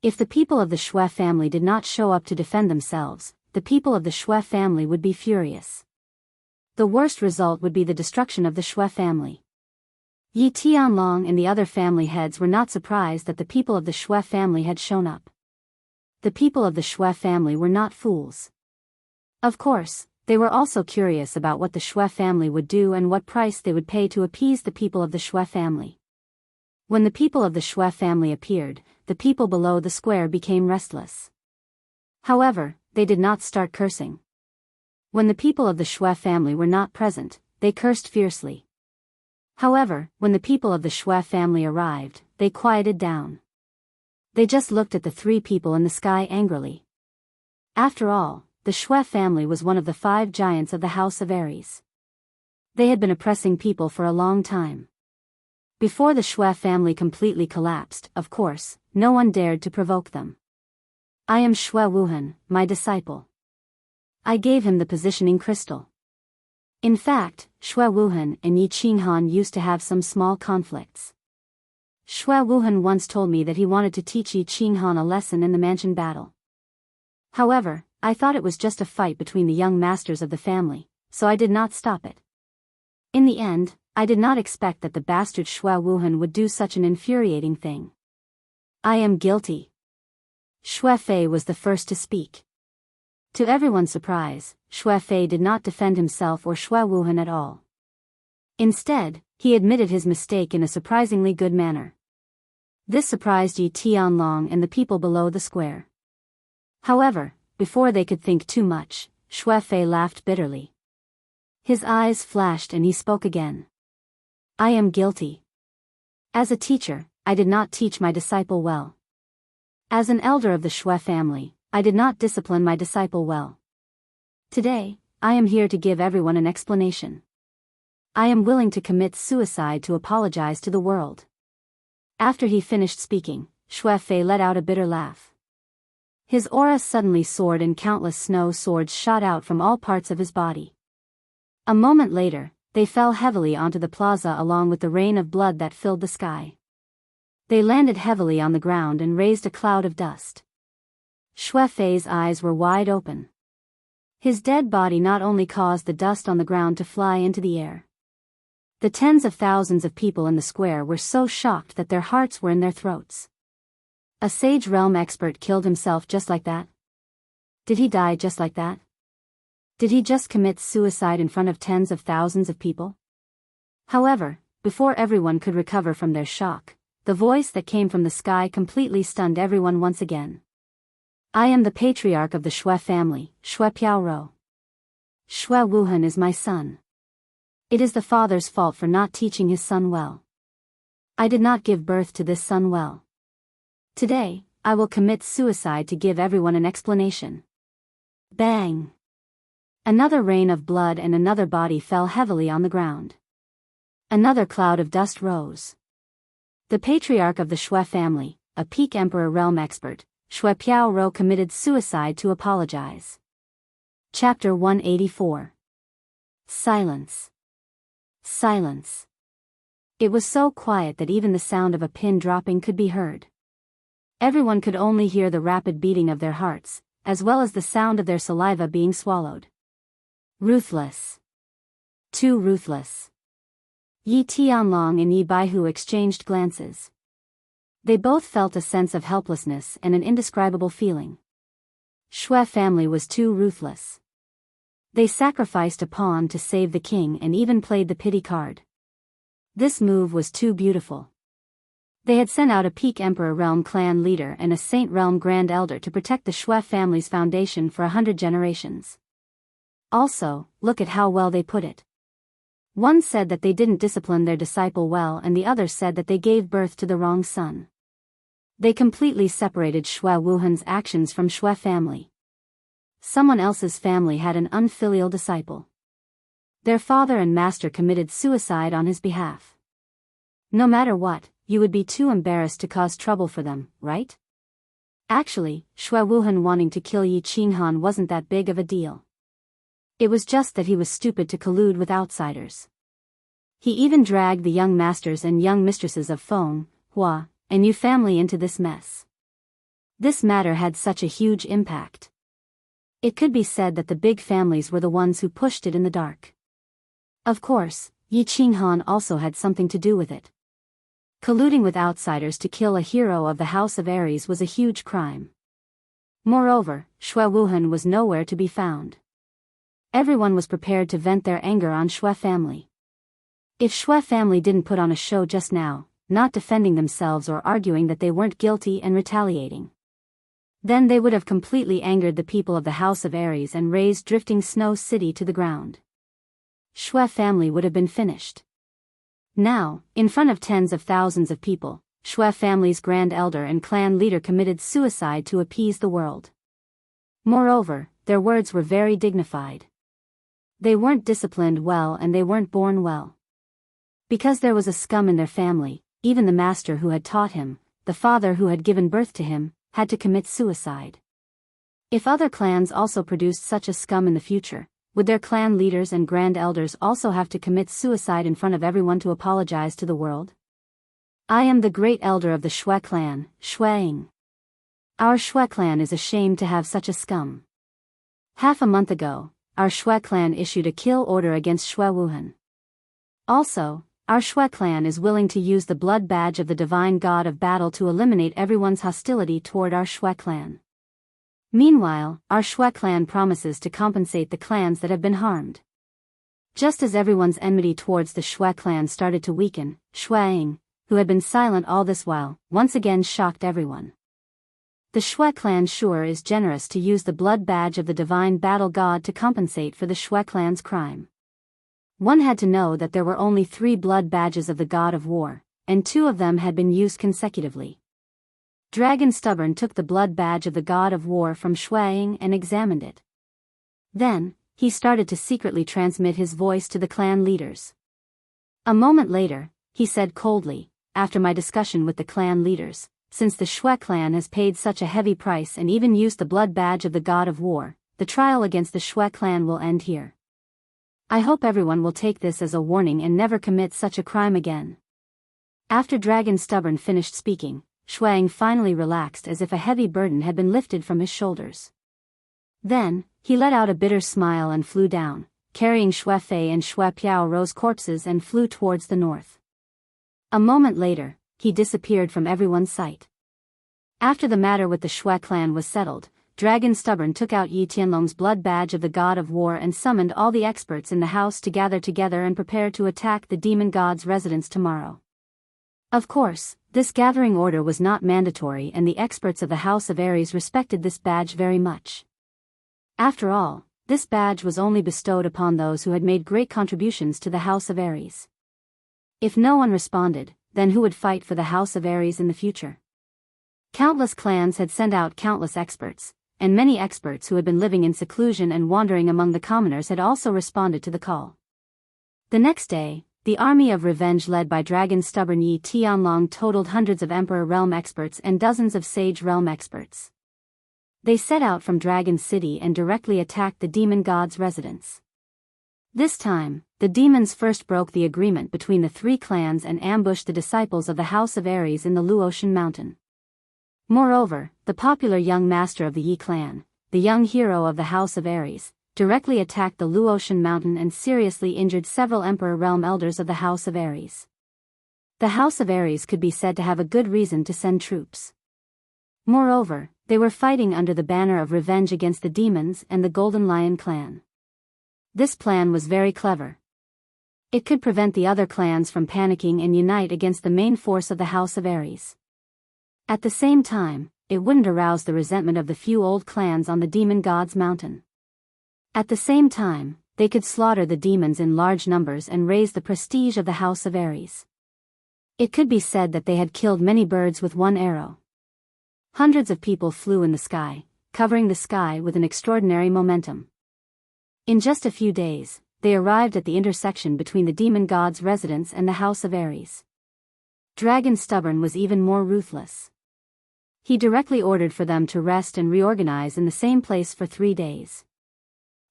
A: If the people of the Shui family did not show up to defend themselves, the people of the Shui family would be furious. The worst result would be the destruction of the Shui family. Yi Tianlong and the other family heads were not surprised that the people of the Shui family had shown up. The people of the Shui family were not fools. Of course, they were also curious about what the Shui family would do and what price they would pay to appease the people of the Shui family. When the people of the Shui family appeared, the people below the square became restless. However, they did not start cursing. When the people of the Shui family were not present, they cursed fiercely. However, when the people of the Shui family arrived, they quieted down. They just looked at the three people in the sky angrily. After all, the Shui family was one of the 5 giants of the House of Aries. They had been oppressing people for a long time. Before the Shui family completely collapsed, of course, no one dared to provoke them. I am Shui Wuhan, my disciple. I gave him the positioning crystal. In fact, Shui Wuhan and Yi Qinghan used to have some small conflicts. Shui Wuhan once told me that he wanted to teach Yi Qinghan a lesson in the mansion battle. However, I thought it was just a fight between the young masters of the family, so I did not stop it. In the end, I did not expect that the bastard Shui Wuhan would do such an infuriating thing. I am guilty. Shui Fei was the first to speak. To everyone's surprise, Shui Fei did not defend himself or Shui Wuhan at all. Instead, he admitted his mistake in a surprisingly good manner. This surprised Yi Tianlong and the people below the square. However, before they could think too much, Shui Fei laughed bitterly. His eyes flashed and he spoke again. I am guilty. As a teacher, I did not teach my disciple well. As an elder of the Shui family, I did not discipline my disciple well. Today, I am here to give everyone an explanation. I am willing to commit suicide to apologize to the world. After he finished speaking, Shui Fei let out a bitter laugh. His aura suddenly soared and countless snow swords shot out from all parts of his body. A moment later, they fell heavily onto the plaza along with the rain of blood that filled the sky. They landed heavily on the ground and raised a cloud of dust. Shui Fei's eyes were wide open. His dead body not only caused the dust on the ground to fly into the air. The tens of thousands of people in the square were so shocked that their hearts were in their throats. A Sage Realm expert killed himself just like that? Did he die just like that? Did he just commit suicide in front of tens of thousands of people? However, before everyone could recover from their shock, the voice that came from the sky completely stunned everyone once again. I am the patriarch of the Shui family, Shui Piaoro. Shui Wuhan is my son. It is the father's fault for not teaching his son well. I did not give birth to this son well. Today, I will commit suicide to give everyone an explanation. Bang! Another rain of blood and another body fell heavily on the ground. Another cloud of dust rose. The patriarch of the Shui family, a peak emperor realm expert, Shui Piaoro committed suicide to apologize. Chapter 184. Silence. Silence. It was so quiet that even the sound of a pin dropping could be heard. Everyone could only hear the rapid beating of their hearts, as well as the sound of their saliva being swallowed. Ruthless. Too ruthless. Yi Tianlong and Yi Baihu exchanged glances. They both felt a sense of helplessness and an indescribable feeling. Shui family was too ruthless. They sacrificed a pawn to save the king and even played the pity card. This move was too beautiful. They had sent out a peak Emperor Realm clan leader and a Saint Realm Grand Elder to protect the Shui family's foundation for 100 generations. Also, look at how well they put it. One said that they didn't discipline their disciple well and the other said that they gave birth to the wrong son. They completely separated Shui Wuhan's actions from Shui family. Someone else's family had an unfilial disciple. Their father and master committed suicide on his behalf. No matter what, you would be too embarrassed to cause trouble for them, right? Actually, Shui Wuhan wanting to kill Yi Qinghan wasn't that big of a deal. It was just that he was stupid to collude with outsiders. He even dragged the young masters and young mistresses of Feng, Hua, and Yu family into this mess. This matter had such a huge impact. It could be said that the big families were the ones who pushed it in the dark. Of course, Yi Qinghan also had something to do with it. Colluding with outsiders to kill a hero of the House of Aries was a huge crime. Moreover, Xue Wuhan was nowhere to be found. Everyone was prepared to vent their anger on Xue family. If Xue family didn't put on a show just now, not defending themselves or arguing that they weren't guilty and retaliating, then they would have completely angered the people of the House of Aries and razed Drifting Snow City to the ground. Xue family would have been finished. Now, in front of tens of thousands of people, Xue family's grand elder and clan leader committed suicide to appease the world. Moreover, their words were very dignified. They weren't disciplined well and they weren't born well. Because there was a scum in their family, even the master who had taught him, the father who had given birth to him, had to commit suicide. If other clans also produced such a scum in the future, would their clan leaders and grand elders also have to commit suicide in front of everyone to apologize to the world? I am the great elder of the Xue clan, Xueying. Our Xue clan is ashamed to have such a scum. Half a month ago, our Xue clan issued a kill order against Xue Wuhan. Also, our Xue clan is willing to use the blood badge of the divine god of battle to eliminate everyone's hostility toward our Xue clan. Meanwhile, our Xue clan promises to compensate the clans that have been harmed. Just as everyone's enmity towards the Xue clan started to weaken, Xueying, who had been silent all this while, once again shocked everyone. The Xue clan sure is generous to use the blood badge of the divine battle god to compensate for the Xue clan's crime. One had to know that there were only 3 blood badges of the god of war, and 2 of them had been used consecutively. Dragon Stubborn took the blood badge of the god of war from Xueying and examined it. Then, he started to secretly transmit his voice to the clan leaders. A moment later, he said coldly, after my discussion with the clan leaders, since the Xue clan has paid such a heavy price and even used the blood badge of the god of war, the trial against the Xue clan will end here. I hope everyone will take this as a warning and never commit such a crime again. After Dragon Stubborn finished speaking, Xueying finally relaxed as if a heavy burden had been lifted from his shoulders. Then, he let out a bitter smile and flew down, carrying Xue Fei and Xue Piao Ro's corpses and flew towards the north. A moment later, he disappeared from everyone's sight. After the matter with the Xue clan was settled, Dragon Stubborn took out Yi Tianlong's blood badge of the god of war and summoned all the experts in the house to gather together and prepare to attack the demon god's residence tomorrow. Of course, this gathering order was not mandatory and the experts of the House of Aries respected this badge very much. After all, this badge was only bestowed upon those who had made great contributions to the House of Aries. If no one responded, then who would fight for the House of Aries in the future? Countless clans had sent out countless experts, and many experts who had been living in seclusion and wandering among the commoners had also responded to the call. The next day, the army of revenge led by Dragon Stubborn Yi Tianlong totaled hundreds of Emperor Realm experts and dozens of Sage Realm experts. They set out from Dragon City and directly attacked the demon god's residence. This time, the demons first broke the agreement between the 3 clans and ambushed the disciples of the House of Aries in the Luotian Mountain. Moreover, the popular young master of the Yi clan, the young hero of the House of Aries, directly attacked the Luotian Mountain and seriously injured several Emperor Realm elders of the House of Aries. The House of Aries could be said to have a good reason to send troops. Moreover, they were fighting under the banner of revenge against the demons and the Golden Lion clan. This plan was very clever. It could prevent the other clans from panicking and unite against the main force of the House of Aries. At the same time, it wouldn't arouse the resentment of the few old clans on the demon god's mountain. At the same time, they could slaughter the demons in large numbers and raise the prestige of the House of Aries. It could be said that they had killed many birds with one arrow. Hundreds of people flew in the sky, covering the sky with an extraordinary momentum. In just a few days, they arrived at the intersection between the demon god's residence and the House of Aries. Dragon Stubborn was even more ruthless. He directly ordered for them to rest and reorganize in the same place for 3 days.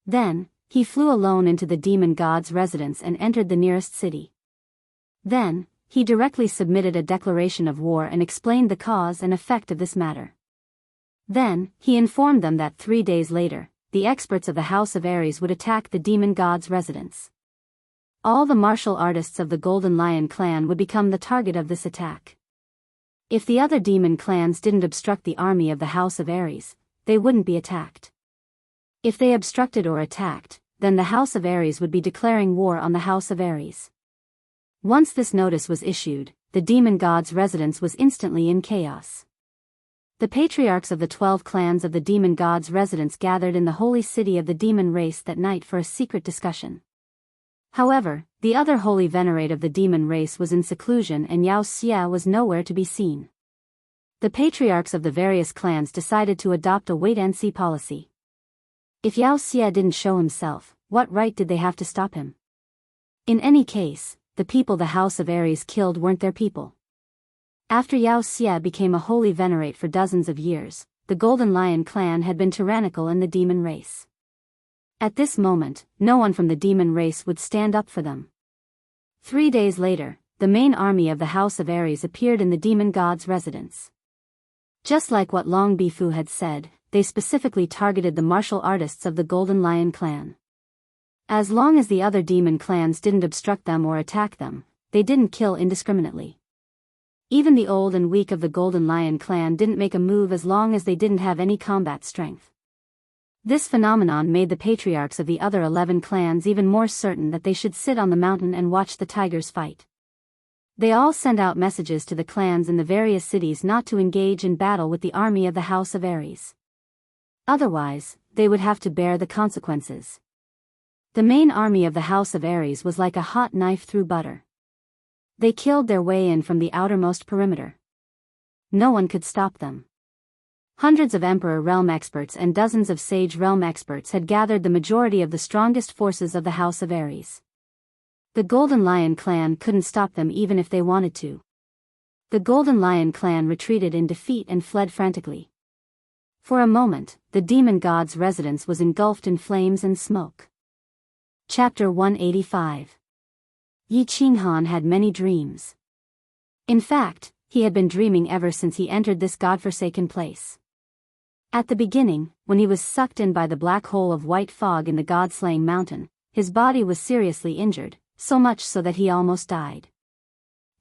A: Then, he flew alone into the demon god's residence and entered the nearest city. Then, he directly submitted a declaration of war and explained the cause and effect of this matter. Then, he informed them that 3 days later, the experts of the House of Aries would attack the demon god's residence. All the martial artists of the Golden Lion clan would become the target of this attack. If the other demon clans didn't obstruct the army of the House of Ares, they wouldn't be attacked. If they obstructed or attacked, then the House of Ares would be declaring war on the House of Ares. Once this notice was issued, the demon god's residence was instantly in chaos. The patriarchs of the 12 clans of the demon god's residence gathered in the holy city of the demon race that night for a secret discussion. However, the other holy venerate of the demon race was in seclusion and Yao Xia was nowhere to be seen. The patriarchs of the various clans decided to adopt a wait-and-see policy. If Yao Xia didn't show himself, what right did they have to stop him? In any case, the people the House of Ares killed weren't their people. After Yao Xia became a holy venerate for dozens of years, the Golden Lion clan had been tyrannical in the demon race. At this moment, no one from the demon race would stand up for them. 3 days later, the main army of the House of Ares appeared in the demon god's residence. Just like what Long Bifu had said, they specifically targeted the martial artists of the Golden Lion clan. As long as the other demon clans didn't obstruct them or attack them, they didn't kill indiscriminately. Even the old and weak of the Golden Lion clan didn't make a move as long as they didn't have any combat strength. This phenomenon made the patriarchs of the other 11 clans even more certain that they should sit on the mountain and watch the tigers fight. They all sent out messages to the clans in the various cities not to engage in battle with the army of the House of Ares. Otherwise, they would have to bear the consequences. The main army of the House of Ares was like a hot knife through butter. They killed their way in from the outermost perimeter. No one could stop them. Hundreds of Emperor Realm experts and dozens of Sage Realm experts had gathered the majority of the strongest forces of the House of Ares. The Golden Lion clan couldn't stop them even if they wanted to. The Golden Lion clan retreated in defeat and fled frantically. For a moment, the demon god's residence was engulfed in flames and smoke. Chapter 185. Yi Qinghan had many dreams. In fact, he had been dreaming ever since he entered this godforsaken place. At the beginning, when he was sucked in by the black hole of white fog in the god-slaying mountain, his body was seriously injured, so much so that he almost died.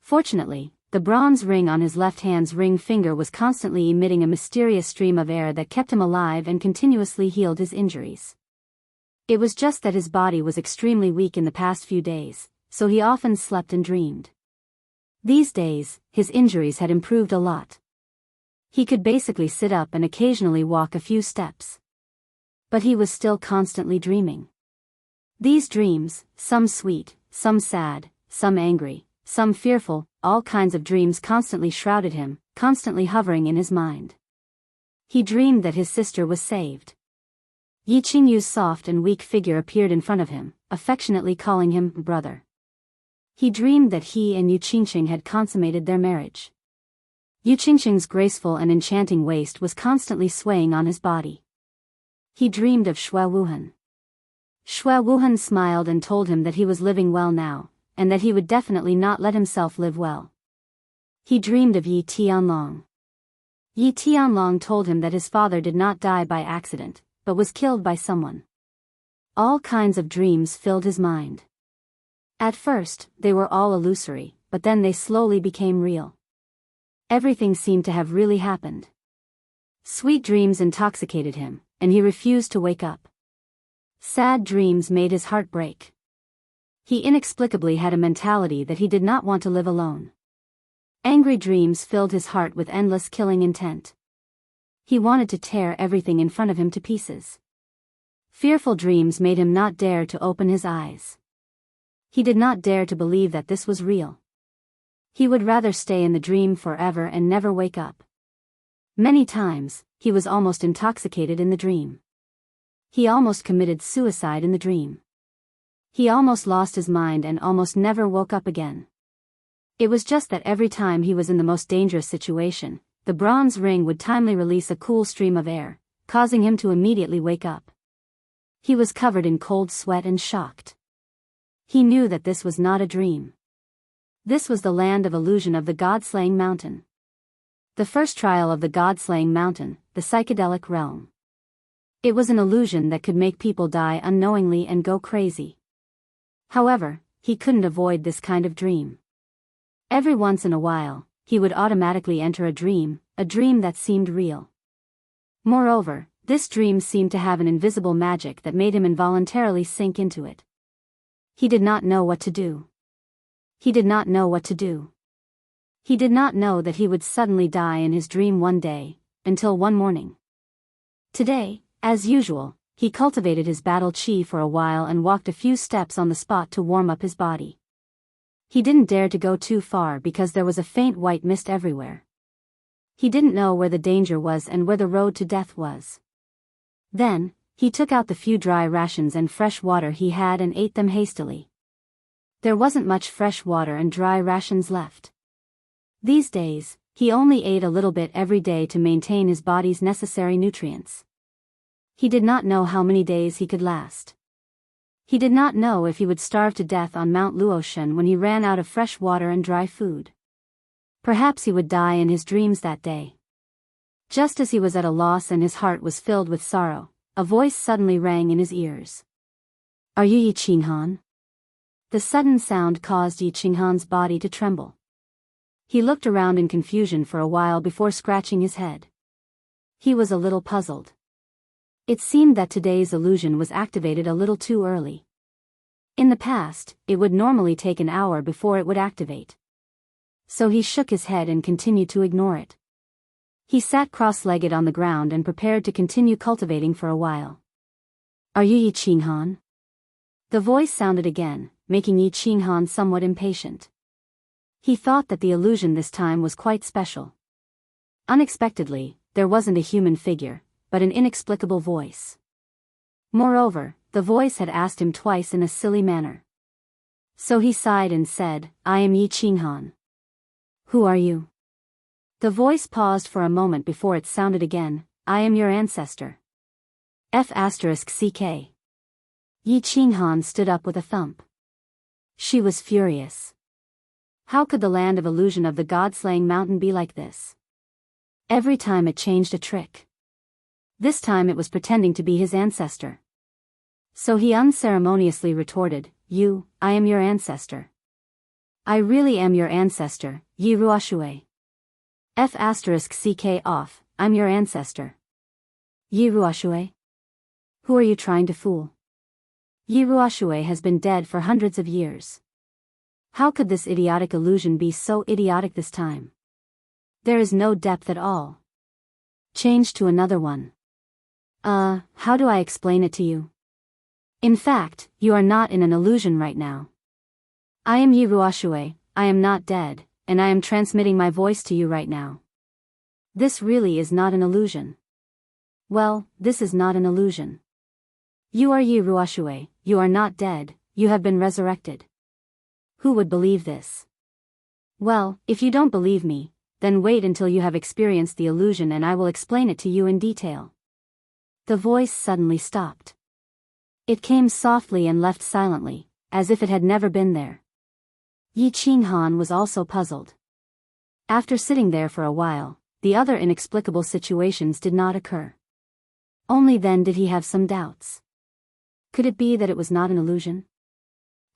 A: Fortunately, the bronze ring on his left hand's ring finger was constantly emitting a mysterious stream of air that kept him alive and continuously healed his injuries. It was just that his body was extremely weak in the past few days, so he often slept and dreamed. These days, his injuries had improved a lot. He could basically sit up and occasionally walk a few steps. But he was still constantly dreaming. These dreams, some sweet, some sad, some angry, some fearful, all kinds of dreams constantly shrouded him, constantly hovering in his mind. He dreamed that his sister was saved. Yi Qingyu's soft and weak figure appeared in front of him, affectionately calling him brother. He dreamed that he and Yu Qingqing had consummated their marriage. Yu Qingqing's graceful and enchanting waist was constantly swaying on his body. He dreamed of Xue Wuhan. Xue Wuhan smiled and told him that he was living well now, and that he would definitely not let himself live well. He dreamed of Yi Tianlong. Yi Tianlong told him that his father did not die by accident, but was killed by someone. All kinds of dreams filled his mind. At first, they were all illusory, but then they slowly became real. Everything seemed to have really happened. Sweet dreams intoxicated him, and he refused to wake up. Sad dreams made his heart break. He inexplicably had a mentality that he did not want to live alone. Angry dreams filled his heart with endless killing intent. He wanted to tear everything in front of him to pieces. Fearful dreams made him not dare to open his eyes. He did not dare to believe that this was real. He would rather stay in the dream forever and never wake up. Many times, he was almost intoxicated in the dream. He almost committed suicide in the dream. He almost lost his mind and almost never woke up again. It was just that every time he was in the most dangerous situation, the bronze ring would timely release a cool stream of air, causing him to immediately wake up. He was covered in cold sweat and shocked. He knew that this was not a dream. This was the land of illusion of the god-slaying mountain. The first trial of the god-slaying mountain, the psychedelic realm. It was an illusion that could make people die unknowingly and go crazy. However, he couldn't avoid this kind of dream. Every once in a while, he would automatically enter a dream that seemed real. Moreover, this dream seemed to have an invisible magic that made him involuntarily sink into it. He did not know what to do. He did not know what to do. He did not know that he would suddenly die in his dream one day, until one morning. Today, as usual, he cultivated his battle chi for a while and walked a few steps on the spot to warm up his body. He didn't dare to go too far because there was a faint white mist everywhere. He didn't know where the danger was and where the road to death was. Then, he took out the few dry rations and fresh water he had and ate them hastily. There wasn't much fresh water and dry rations left. These days, he only ate a little bit every day to maintain his body's necessary nutrients. He did not know how many days he could last. He did not know if he would starve to death on Mount Luotian when he ran out of fresh water and dry food. Perhaps he would die in his dreams that day. Just as he was at a loss and his heart was filled with sorrow, a voice suddenly rang in his ears. "Are you Yi Qinghan?" The sudden sound caused Yi Qinghan's body to tremble. He looked around in confusion for a while before scratching his head. He was a little puzzled. It seemed that today's illusion was activated a little too early. In the past, it would normally take an hour before it would activate. So he shook his head and continued to ignore it. He sat cross-legged on the ground and prepared to continue cultivating for a while. "Are you Yi Qinghan?" The voice sounded again, making Yi Qinghan somewhat impatient. He thought that the illusion this time was quite special. Unexpectedly, there wasn't a human figure, but an inexplicable voice. Moreover, the voice had asked him twice in a silly manner. So he sighed and said, "I am Yi Qinghan." "Who are you?" The voice paused for a moment before it sounded again, "I am your ancestor." F***ck. Yi Qinghan stood up with a thump. She was furious. How could the land of illusion of the god-slaying mountain be like this? Every time it changed a trick. This time it was pretending to be his ancestor. So he unceremoniously retorted, I am your ancestor. I really am your ancestor, Yi Ruoxue. F***ck off, I'm your ancestor. Yi Ruoxue? Who are you trying to fool? Yi Ruoxue has been dead for hundreds of years. How could this idiotic illusion be so idiotic this time? There is no depth at all. Change to another one. How do I explain it to you? In fact, you are not in an illusion right now. I am Yi Ruoxue, I am not dead, and I am transmitting my voice to you right now. This really is not an illusion. Well, this is not an illusion. You are Yi Ruoxue, you are not dead, you have been resurrected. Who would believe this? Well, if you don't believe me, then wait until you have experienced the illusion and I will explain it to you in detail. The voice suddenly stopped. It came softly and left silently, as if it had never been there. Yi Qinghan was also puzzled. After sitting there for a while, the other inexplicable situations did not occur. Only then did he have some doubts. Could it be that it was not an illusion?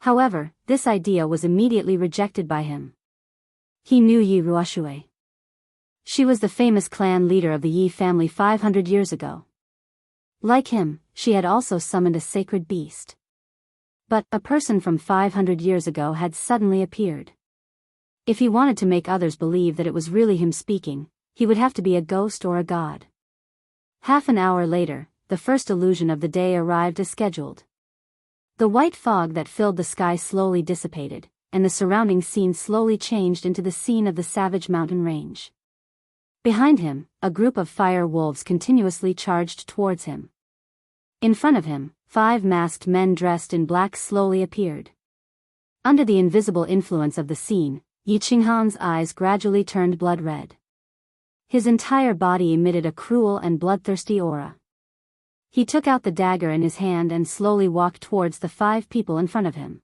A: However, this idea was immediately rejected by him. He knew Yi Ruoxue. She was the famous clan leader of the Yi family 500 years ago. Like him, she had also summoned a sacred beast. But a person from 500 years ago had suddenly appeared. If he wanted to make others believe that it was really him speaking, he would have to be a ghost or a god. Half an hour later, the first illusion of the day arrived as scheduled. The white fog that filled the sky slowly dissipated, and the surrounding scene slowly changed into the scene of the savage mountain range. Behind him, a group of fire wolves continuously charged towards him. In front of him, 5 masked men dressed in black slowly appeared. Under the invisible influence of the scene, Yi Qinghan's eyes gradually turned blood red. His entire body emitted a cruel and bloodthirsty aura. He took out the dagger in his hand and slowly walked towards the 5 people in front of him.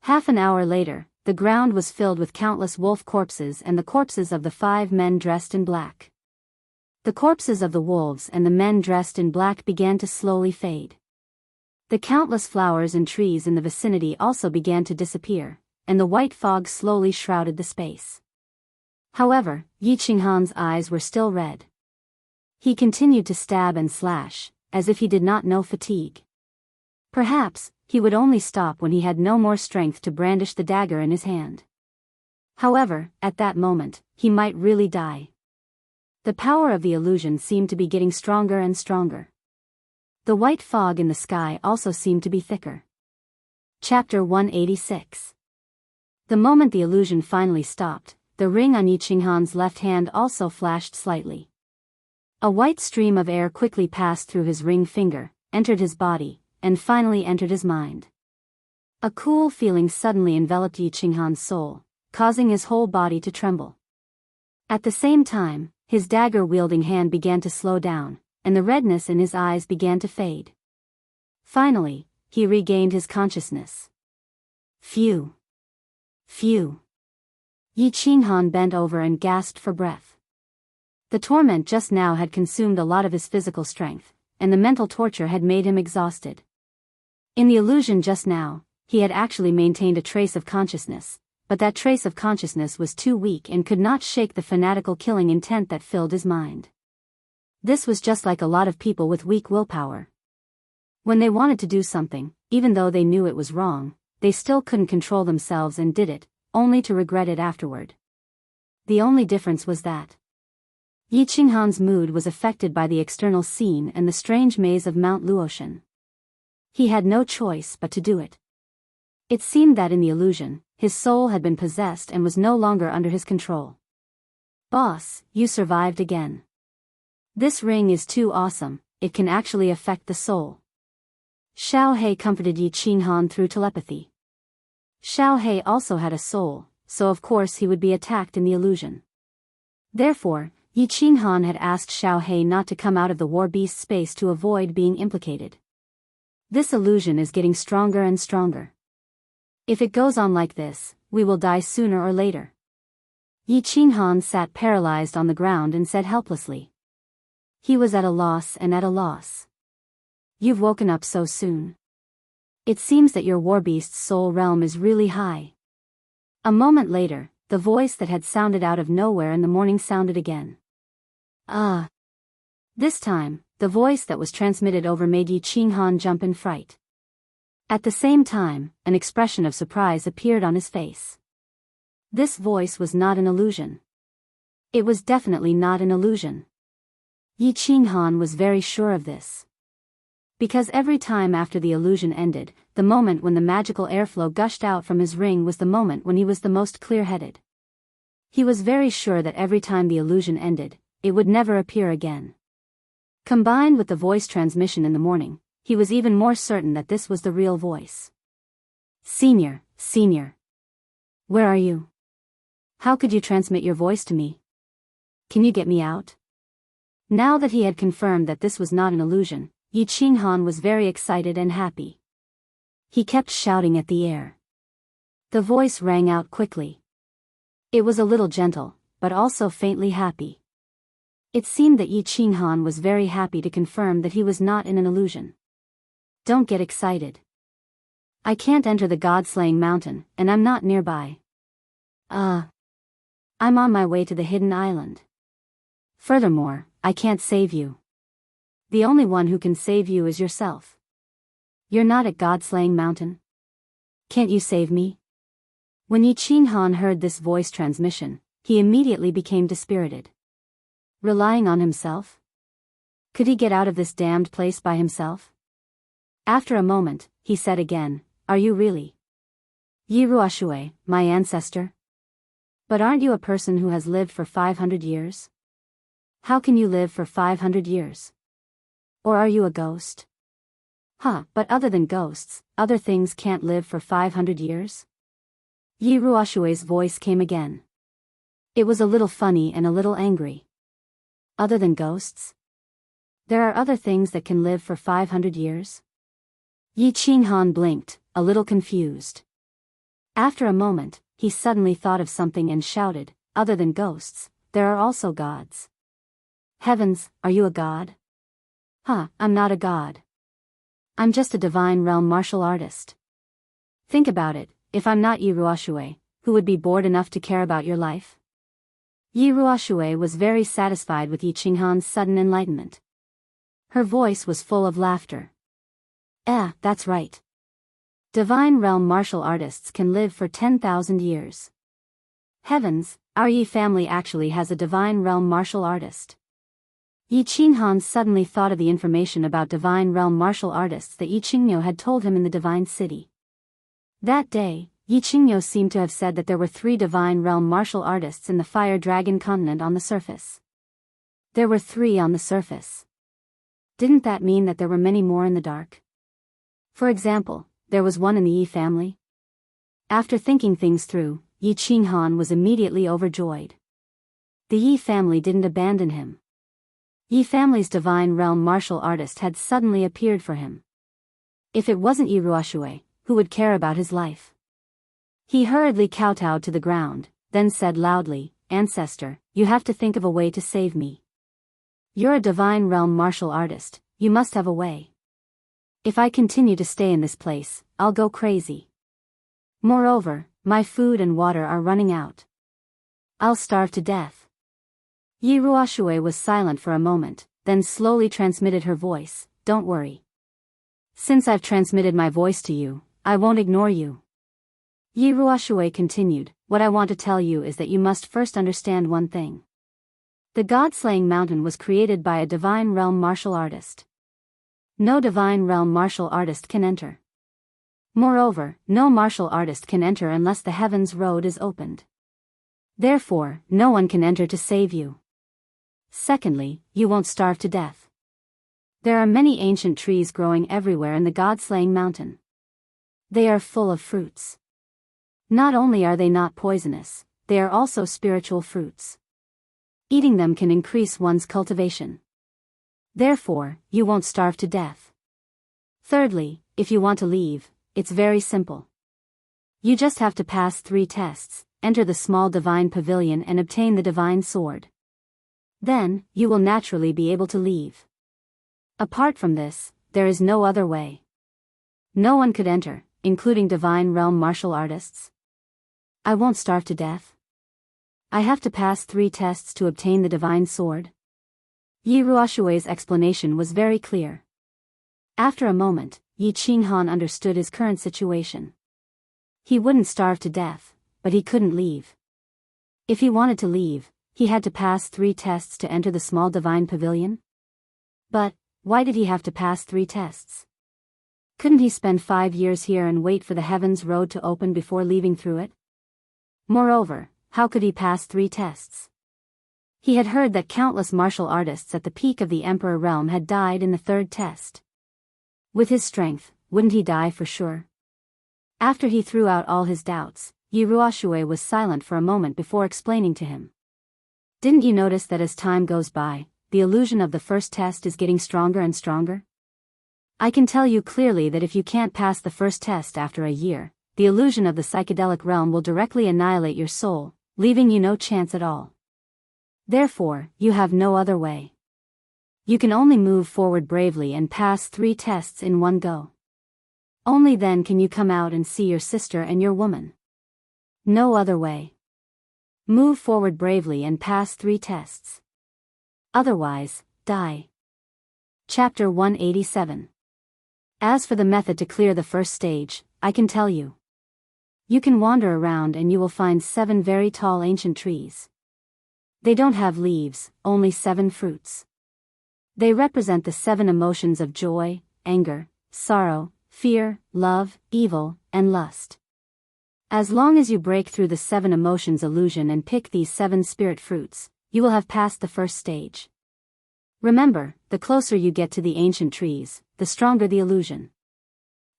A: Half an hour later, the ground was filled with countless wolf corpses and the corpses of the 5 men dressed in black. The corpses of the wolves and the men dressed in black began to slowly fade. The countless flowers and trees in the vicinity also began to disappear, and the white fog slowly shrouded the space. However, Yi Qinghan's eyes were still red. He continued to stab and slash, as if he did not know fatigue. Perhaps, he would only stop when he had no more strength to brandish the dagger in his hand. However, at that moment, he might really die. The power of the illusion seemed to be getting stronger and stronger. The white fog in the sky also seemed to be thicker. Chapter 186. The moment the illusion finally stopped, the ring on Yi Qinghan's left hand also flashed slightly. A white stream of air quickly passed through his ring finger, entered his body, and finally entered his mind. A cool feeling suddenly enveloped Yi Qinghan's soul, causing his whole body to tremble. At the same time, his dagger-wielding hand began to slow down, and the redness in his eyes began to fade. Finally, he regained his consciousness. Phew! Phew! Yi Qinghan bent over and gasped for breath. The torment just now had consumed a lot of his physical strength, and the mental torture had made him exhausted. In the illusion just now, he had actually maintained a trace of consciousness, but that trace of consciousness was too weak and could not shake the fanatical killing intent that filled his mind. This was just like a lot of people with weak willpower. When they wanted to do something, even though they knew it was wrong, they still couldn't control themselves and did it, only to regret it afterward. The only difference was that Yi Qinghan's mood was affected by the external scene and the strange maze of Mount Luotian. He had no choice but to do it. It seemed that in the illusion, his soul had been possessed and was no longer under his control. Boss, you survived again. This ring is too awesome, it can actually affect the soul. Xiao He comforted Yi Qinghan through telepathy. Xiao He also had a soul, so of course he would be attacked in the illusion. Therefore, Yi Qinghan had asked Xiao He not to come out of the war beast space to avoid being implicated. This illusion is getting stronger and stronger. If it goes on like this, we will die sooner or later. Yi Qinghan sat paralyzed on the ground and said helplessly. He was at a loss and at a loss. You've woken up so soon. It seems that your warbeast's soul realm is really high. A moment later, the voice that had sounded out of nowhere in the morning sounded again. This time, the voice that was transmitted over made Yi Qinghan jump in fright. At the same time, an expression of surprise appeared on his face. This voice was not an illusion. It was definitely not an illusion. Yi Qinghan was very sure of this. Because every time after the illusion ended, the moment when the magical airflow gushed out from his ring was the moment when he was the most clear-headed. He was very sure that every time the illusion ended, it would never appear again. Combined with the voice transmission in the morning, he was even more certain that this was the real voice. Senior. Where are you? How could you transmit your voice to me? Can you get me out? Now that he had confirmed that this was not an illusion, Yi Qinghan was very excited and happy. He kept shouting at the air. The voice rang out quickly. It was a little gentle, but also faintly happy. It seemed that Yi Qinghan was very happy to confirm that he was not in an illusion. Don't get excited. I can't enter the god-slaying mountain, and I'm not nearby. I'm on my way to the hidden island. Furthermore, I can't save you. The only one who can save you is yourself. You're not at God-slaying mountain. Can't you save me? When Yi Qinghan heard this voice transmission, he immediately became dispirited. Relying on himself? Could he get out of this damned place by himself? After a moment, he said again, Are you really? Yi Ruoxue, my ancestor? But aren't you a person who has lived for 500 years? How can you live for 500 years? Or are you a ghost? But other than ghosts, other things can't live for 500 years? Yi Ruoxue's voice came again. It was a little funny and a little angry. Other than ghosts? There are other things that can live for 500 years? Yi Qinghan blinked, a little confused. After a moment, he suddenly thought of something and shouted, Other than ghosts, there are also gods. Heavens, are you a god? I'm not a god. I'm just a divine realm martial artist. Think about it, if I'm not Yi Ruoxue, who would be bored enough to care about your life? Yi Ruoxue was very satisfied with Yi Qinghan's sudden enlightenment. Her voice was full of laughter. That's right. Divine realm martial artists can live for 10,000 years. Heavens, our Yi family actually has a divine realm martial artist. Yi Qinghan suddenly thought of the information about divine realm martial artists that Yi Qingniu had told him in the divine city. That day, Yi Qingniu seemed to have said that there were 3 divine realm martial artists in the Fire Dragon continent on the surface. There were 3 on the surface. Didn't that mean that there were many more in the dark? For example, there was one in the Yi family? After thinking things through, Yi Qinghan was immediately overjoyed. The Yi family didn't abandon him. Yi family's divine realm martial artist had suddenly appeared for him. If it wasn't Yi Ruoxue, who would care about his life? He hurriedly kowtowed to the ground, then said loudly, "Ancestor, you have to think of a way to save me. You're a divine realm martial artist, you must have a way. If I continue to stay in this place, I'll go crazy. Moreover, my food and water are running out. I'll starve to death." Yi Ruoxue was silent for a moment, then slowly transmitted her voice, "Don't worry. Since I've transmitted my voice to you, I won't ignore you." Yi Ruoxue continued, "What I want to tell you is that you must first understand one thing. The God-slaying mountain was created by a divine realm martial artist. No divine realm martial artist can enter. Moreover, no martial artist can enter unless the heavens road is opened. Therefore, no one can enter to save you. Secondly, you won't starve to death. There are many ancient trees growing everywhere in the God-slaying mountain. They are full of fruits. Not only are they not poisonous, they are also spiritual fruits. Eating them can increase one's cultivation. Therefore, you won't starve to death. Thirdly, if you want to leave, it's very simple. You just have to pass 3 tests, enter the small divine pavilion and obtain the divine sword. Then, you will naturally be able to leave. Apart from this, there is no other way. No one could enter, including divine realm martial artists. I won't starve to death. I have to pass 3 tests to obtain the divine sword." Yi Ruoxue's explanation was very clear. After a moment, Yi Qinghan understood his current situation. He wouldn't starve to death, but he couldn't leave. If he wanted to leave, he had to pass 3 tests to enter the small divine pavilion? But, why did he have to pass 3 tests? Couldn't he spend 5 years here and wait for the heavens road to open before leaving through it? Moreover, how could he pass 3 tests? He had heard that countless martial artists at the peak of the Emperor realm had died in the 3rd test. With his strength, wouldn't he die for sure? After he threw out all his doubts, Yi Ruoxue was silent for a moment before explaining to him. "Didn't you notice that as time goes by, the illusion of the first test is getting stronger and stronger? I can tell you clearly that if you can't pass the first test after a year, the illusion of the psychedelic realm will directly annihilate your soul, leaving you no chance at all. Therefore, you have no other way. You can only move forward bravely and pass 3 tests in one go. Only then can you come out and see your sister and your woman. No other way. Move forward bravely and pass 3 tests. Otherwise, die." Chapter 187. As for the method to clear the first stage, I can tell you. You can wander around and you will find 7 very tall ancient trees. They don't have leaves, only 7 fruits. They represent the 7 emotions of joy, anger, sorrow, fear, love, evil, and lust. As long as you break through the 7 emotions illusion and pick these 7 spirit fruits, you will have passed the first stage. Remember, the closer you get to the ancient trees, the stronger the illusion.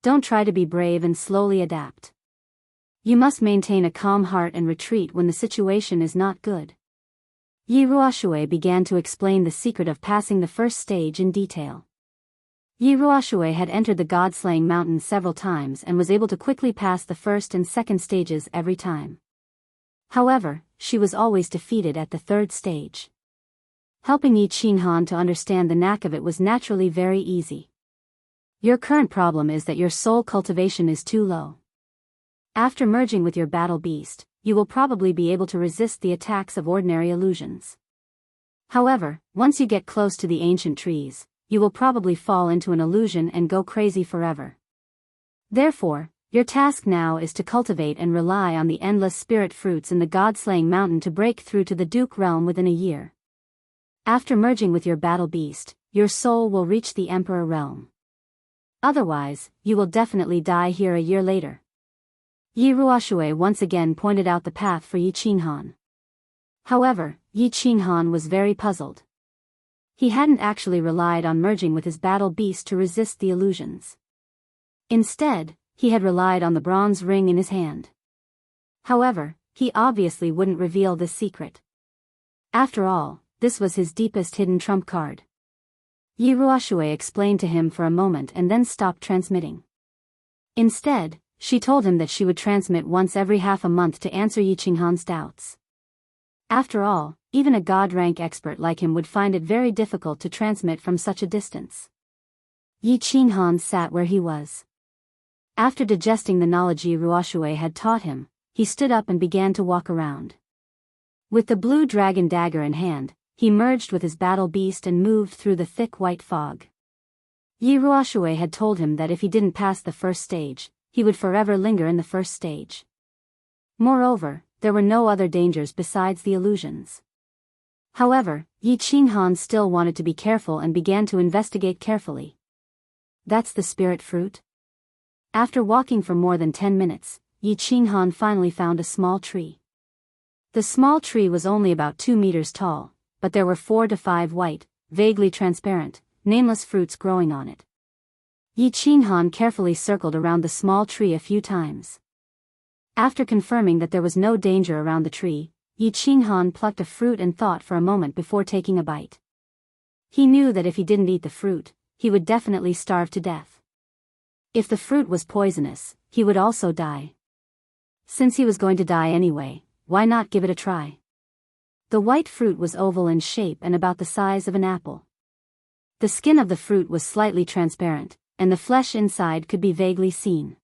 A: Don't try to be brave and slowly adapt. You must maintain a calm heart and retreat when the situation is not good. Yi Ruoxue began to explain the secret of passing the first stage in detail. Yi Ruoxue had entered the God-slaying mountain several times and was able to quickly pass the first and second stages every time. However, she was always defeated at the 3rd stage. Helping Yi Qinghan to understand the knack of it was naturally very easy. Your current problem is that your soul cultivation is too low. After merging with your battle beast, you will probably be able to resist the attacks of ordinary illusions. However, once you get close to the ancient trees, you will probably fall into an illusion and go crazy forever. Therefore, your task now is to cultivate and rely on the endless spirit fruits in the God-slaying mountain to break through to the Duke realm within a year. After merging with your battle beast, your soul will reach the Emperor realm. Otherwise, you will definitely die here a year later. Yi Ruoxue once again pointed out the path for Yi Qinghan. However, Yi Qinghan was very puzzled. He hadn't actually relied on merging with his battle beast to resist the illusions. Instead, he had relied on the bronze ring in his hand. However, he obviously wouldn't reveal this secret. After all, this was his deepest hidden trump card. Yi Ruoxue explained to him for a moment and then stopped transmitting. Instead, she told him that she would transmit once every half a month to answer Yi Qinghan's doubts. After all, even a god-rank expert like him would find it very difficult to transmit from such a distance. Yi Qinghan sat where he was. After digesting the knowledge Yi Ruoxue had taught him, he stood up and began to walk around. With the blue dragon dagger in hand, he merged with his battle beast and moved through the thick white fog. Yi Ruoxue had told him that if he didn't pass the first stage, he would forever linger in the first stage. Moreover, there were no other dangers besides the illusions. However, Yi Qinghan still wanted to be careful and began to investigate carefully. That's the spirit fruit? After walking for more than 10 minutes, Yi Qinghan finally found a small tree. The small tree was only about 2 meters tall, but there were 4 to 5 white, vaguely transparent, nameless fruits growing on it. Yi Qinghan carefully circled around the small tree a few times. After confirming that there was no danger around the tree, Yi Qinghan plucked a fruit and thought for a moment before taking a bite. He knew that if he didn't eat the fruit, he would definitely starve to death. If the fruit was poisonous, he would also die. Since he was going to die anyway, why not give it a try? The white fruit was oval in shape and about the size of an apple. The skin of the fruit was slightly transparent, and the flesh inside could be vaguely seen.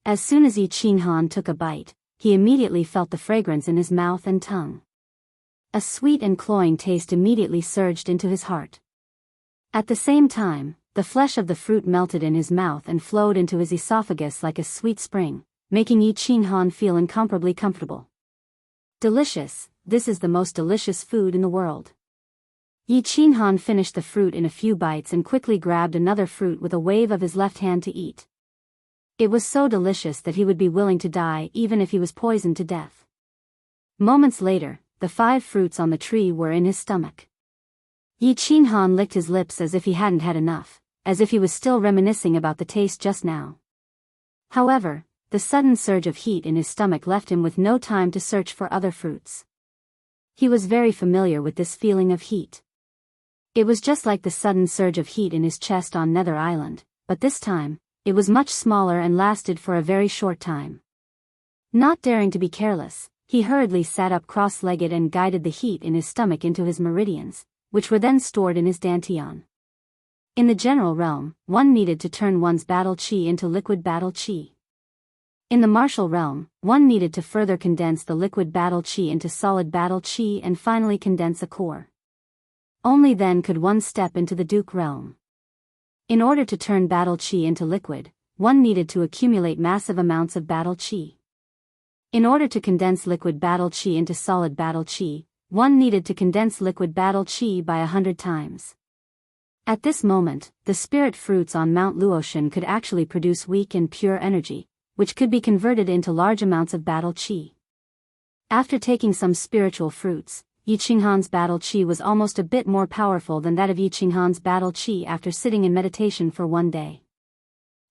A: As soon as Yi Qinghan took a bite, he immediately felt the fragrance in his mouth and tongue. A sweet and cloying taste immediately surged into his heart. At the same time, the flesh of the fruit melted in his mouth and flowed into his esophagus like a sweet spring, making Yi Qinghan feel incomparably comfortable. Delicious, this is the most delicious food in the world. Yi Qinghan finished the fruit in a few bites and quickly grabbed another fruit with a wave of his left hand to eat. It was so delicious that he would be willing to die even if he was poisoned to death. Moments later, the 5 fruits on the tree were in his stomach. Yi Qinghan licked his lips as if he hadn't had enough, as if he was still reminiscing about the taste just now. However, the sudden surge of heat in his stomach left him with no time to search for other fruits. He was very familiar with this feeling of heat. It was just like the sudden surge of heat in his chest on Nether Island, but this time, it was much smaller and lasted for a very short time. Not daring to be careless, he hurriedly sat up cross-legged and guided the heat in his stomach into his meridians, which were then stored in his dantian. In the general realm, one needed to turn one's battle chi into liquid battle chi. In the martial realm, one needed to further condense the liquid battle chi into solid battle chi and finally condense a core. Only then could one step into the Duke realm. In order to turn battle chi into liquid, one needed to accumulate massive amounts of battle chi. In order to condense liquid battle chi into solid battle chi, one needed to condense liquid battle chi by 100 times. At this moment, the spirit fruits on Mount Luotian could actually produce weak and pure energy, which could be converted into large amounts of battle chi. After taking some spiritual fruits, Yi Qinghan's battle chi was almost a bit more powerful than that of Yi Qinghan's battle chi after sitting in meditation for one day.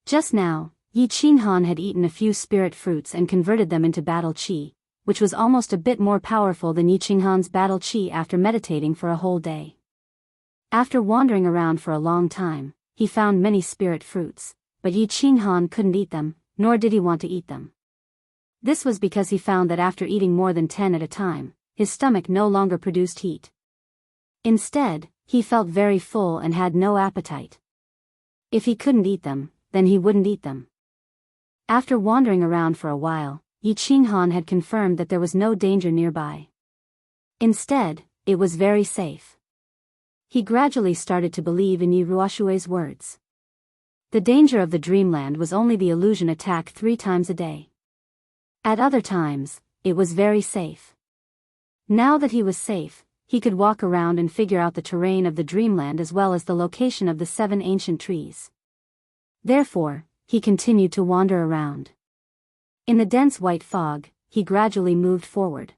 A: Just now, Yi Qinghan had eaten a few spirit fruits and converted them into battle chi, which was almost a bit more powerful than Yi Qinghan's battle chi after meditating for a whole day. After wandering around for a long time, he found many spirit fruits, but Yi Qinghan couldn't eat them, nor did he want to eat them. This was because he found that after eating more than 10 at a time, his stomach no longer produced heat. Instead, he felt very full and had no appetite. If he couldn't eat them, then he wouldn't eat them. After wandering around for a while, Yi Qinghan had confirmed that there was no danger nearby. Instead, it was very safe. He gradually started to believe in Yi Ruoshui's words. The danger of the dreamland was only the illusion attack 3 times a day. At other times, it was very safe. Now that he was safe, he could walk around and figure out the terrain of the dreamland as well as the location of the 7 ancient trees. Therefore, he continued to wander around. In the dense white fog, he gradually moved forward.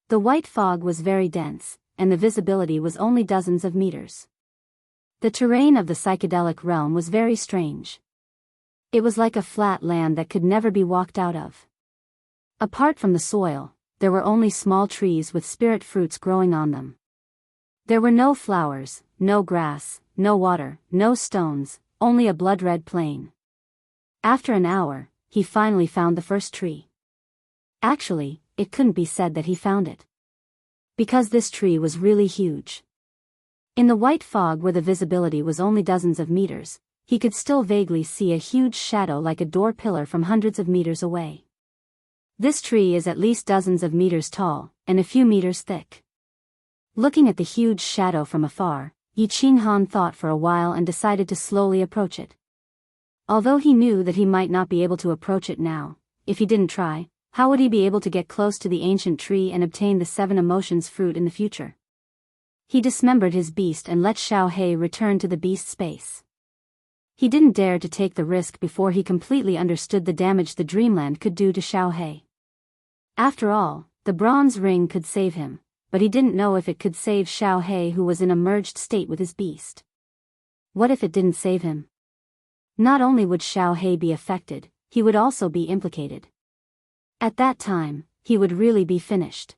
A: The white fog was very dense, and the visibility was only dozens of meters. The terrain of the psychedelic realm was very strange. It was like a flat land that could never be walked out of. Apart from the soil, there were only small trees with spirit fruits growing on them. There were no flowers, no grass, no water, no stones, only a blood-red plain. After an hour, he finally found the first tree. Actually, it couldn't be said that he found it. Because this tree was really huge. In the white fog where the visibility was only dozens of meters, he could still vaguely see a huge shadow like a door pillar from hundreds of meters away. This tree is at least dozens of meters tall, and a few meters thick. Looking at the huge shadow from afar, Yi Qinghan thought for a while and decided to slowly approach it. Although he knew that he might not be able to approach it now, if he didn't try, how would he be able to get close to the ancient tree and obtain the 7 emotions fruit in the future? He dismembered his beast and let Xiao He return to the beast space. He didn't dare to take the risk before he completely understood the damage the dreamland could do to Xiao He. After all, the bronze ring could save him, but he didn't know if it could save Xiao He, who was in a merged state with his beast. What if it didn't save him? Not only would Xiao He be affected, he would also be implicated. At that time, he would really be finished.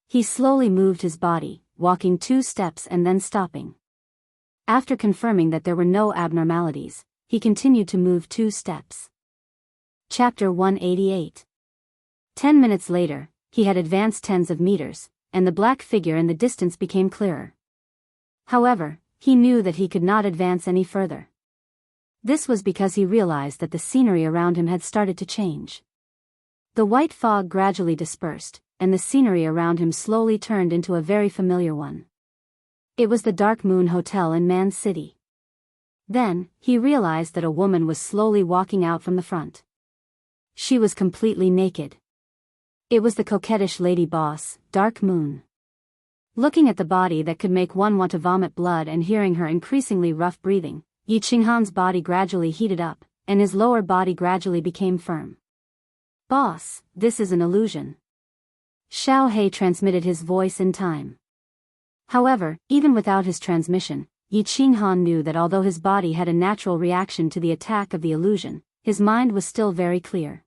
A: He slowly moved his body, walking 2 steps and then stopping. After confirming that there were no abnormalities, he continued to move 2 steps. Chapter 188. 10 minutes later, he had advanced tens of meters, and the black figure in the distance became clearer. However, he knew that he could not advance any further. This was because he realized that the scenery around him had started to change. The white fog gradually dispersed, and the scenery around him slowly turned into a very familiar one. It was the Dark Moon Hotel in Man City. Then, he realized that a woman was slowly walking out from the front. She was completely naked. It was the coquettish lady boss, Dark Moon. Looking at the body that could make one want to vomit blood and hearing her increasingly rough breathing, Yi Qinghan's body gradually heated up, and his lower body gradually became firm. "Boss, this is an illusion." Xiao He transmitted his voice in time. However, even without his transmission, Yi Qinghan knew that although his body had a natural reaction to the attack of the illusion, his mind was still very clear.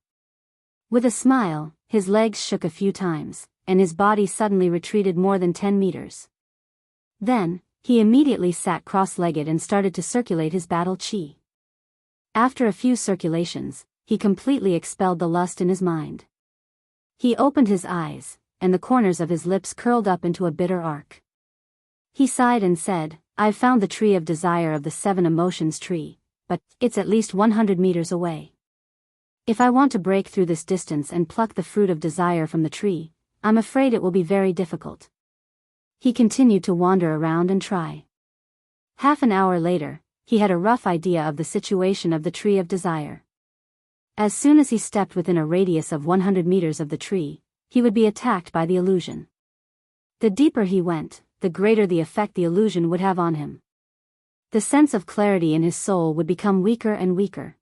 A: With a smile, his legs shook a few times, and his body suddenly retreated more than 10 meters. Then, he immediately sat cross-legged and started to circulate his battle chi. After a few circulations, he completely expelled the lust in his mind. He opened his eyes, and the corners of his lips curled up into a bitter arc. He sighed and said, "I've found the tree of desire of the 7 emotions tree, but it's at least 100 meters away. If I want to break through this distance and pluck the fruit of desire from the tree, I'm afraid it will be very difficult." He continued to wander around and try. Half an hour later, he had a rough idea of the situation of the tree of desire. As soon as he stepped within a radius of 100 meters of the tree, he would be attacked by the illusion. The deeper he went, the greater the effect the illusion would have on him. The sense of clarity in his soul would become weaker and weaker.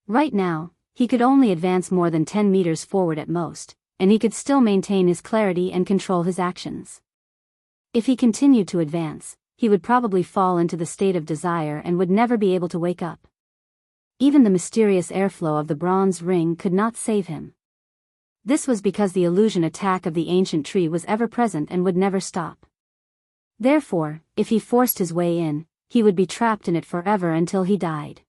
A: Right now, he could only advance more than 10 meters forward at most, and he could still maintain his clarity and control his actions. If he continued to advance, he would probably fall into the state of desire and would never be able to wake up. Even the mysterious airflow of the bronze ring could not save him. This was because the illusion attack of the ancient tree was ever present and would never stop. Therefore, if he forced his way in, he would be trapped in it forever until he died.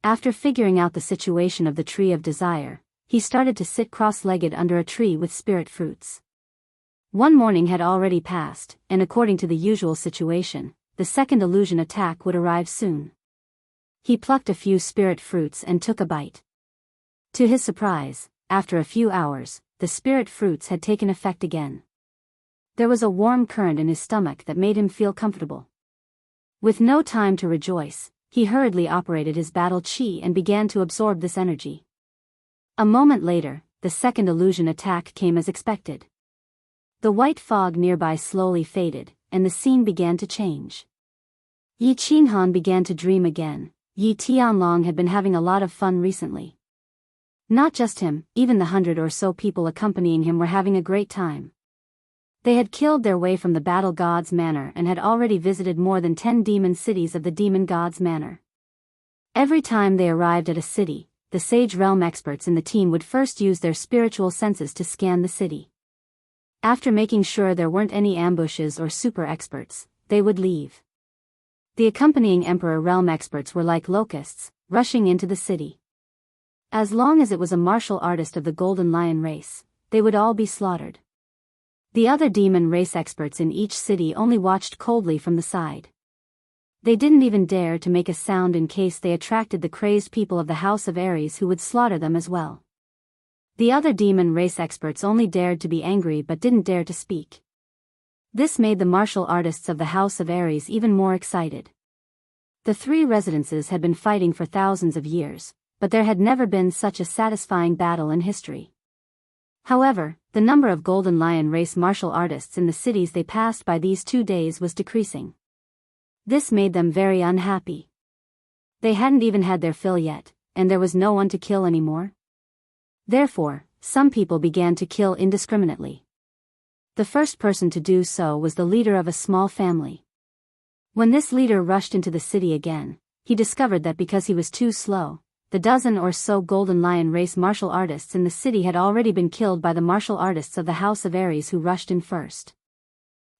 A: After figuring out the situation of the tree of desire, he started to sit cross-legged under a tree with spirit fruits. One morning had already passed, and according to the usual situation, the second illusion attack would arrive soon. He plucked a few spirit fruits and took a bite. To his surprise, after a few hours, the spirit fruits had taken effect again. There was a warm current in his stomach that made him feel comfortable. With no time to rejoice, he hurriedly operated his battle chi and began to absorb this energy. A moment later, the second illusion attack came as expected. The white fog nearby slowly faded, and the scene began to change. Yi Qinhan began to dream again. Yi Tianlong had been having a lot of fun recently. Not just him, even the 100 or so people accompanying him were having a great time. They had killed their way from the Battle God's Manor and had already visited more than 10 demon cities of the Demon God's Manor. Every time they arrived at a city, the Sage Realm experts in the team would first use their spiritual senses to scan the city. After making sure there weren't any ambushes or super experts, they would leave. The accompanying Emperor Realm experts were like locusts, rushing into the city. As long as it was a martial artist of the Golden Lion race, they would all be slaughtered. The other demon race experts in each city only watched coldly from the side. They didn't even dare to make a sound in case they attracted the crazed people of the House of Ares who would slaughter them as well. The other demon race experts only dared to be angry but didn't dare to speak. This made the martial artists of the House of Ares even more excited. The three residences had been fighting for thousands of years, but there had never been such a satisfying battle in history. However, the number of Golden Lion race martial artists in the cities they passed by these 2 days was decreasing. This made them very unhappy. They hadn't even had their fill yet, and there was no one to kill anymore. Therefore, some people began to kill indiscriminately. The first person to do so was the leader of a small family. When this leader rushed into the city again, he discovered that because he was too slow, the dozen or so Golden Lion race martial artists in the city had already been killed by the martial artists of the House of Ares who rushed in first.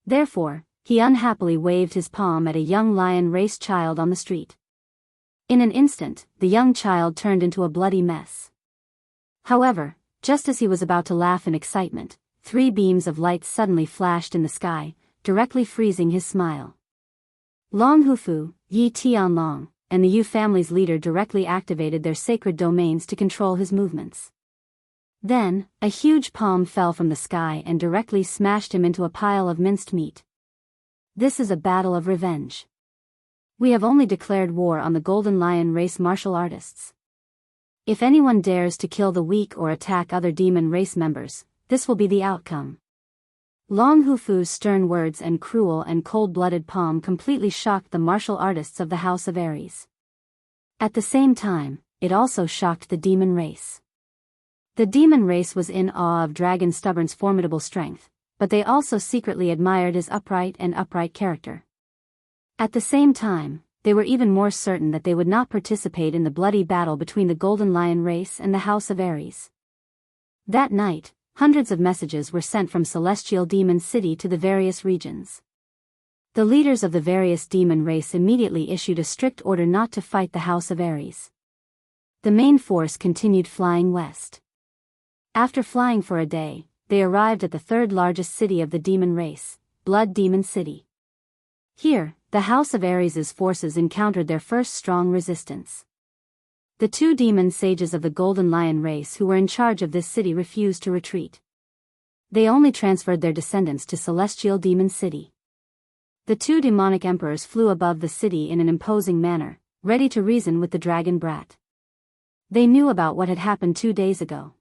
A: Therefore, he unhappily waved his palm at a young lion race child on the street. In an instant, the young child turned into a bloody mess. However, just as he was about to laugh in excitement, 3 beams of light suddenly flashed in the sky, directly freezing his smile. Long Hufu, Yi Tianlong, and the Yu family's leader directly activated their sacred domains to control his movements. Then, a huge palm fell from the sky and directly smashed him into a pile of minced meat. This is a battle of revenge. We have only declared war on the Golden Lion race martial artists. If anyone dares to kill the weak or attack other demon race members, this will be the outcome. Long Hufu's stern words and cruel and cold-blooded palm completely shocked the martial artists of the House of Ares. At the same time, it also shocked the demon race. The demon race was in awe of Dragon Stubborn's formidable strength, but they also secretly admired his upright character. At the same time, they were even more certain that they would not participate in the bloody battle between the Golden Lion race and the House of Ares. That night, hundreds of messages were sent from Celestial Demon City to the various regions. The leaders of the various demon race immediately issued a strict order not to fight the House of Ares. The main force continued flying west. After flying for a day, they arrived at the 3rd largest city of the demon race, Blood Demon City. Here, the House of Ares' forces encountered their first strong resistance. The 2 demon sages of the Golden Lion race who were in charge of this city refused to retreat. They only transferred their descendants to Celestial Demon City. The 2 demonic emperors flew above the city in an imposing manner, ready to reason with the dragon brat. They knew about what had happened 2 days ago.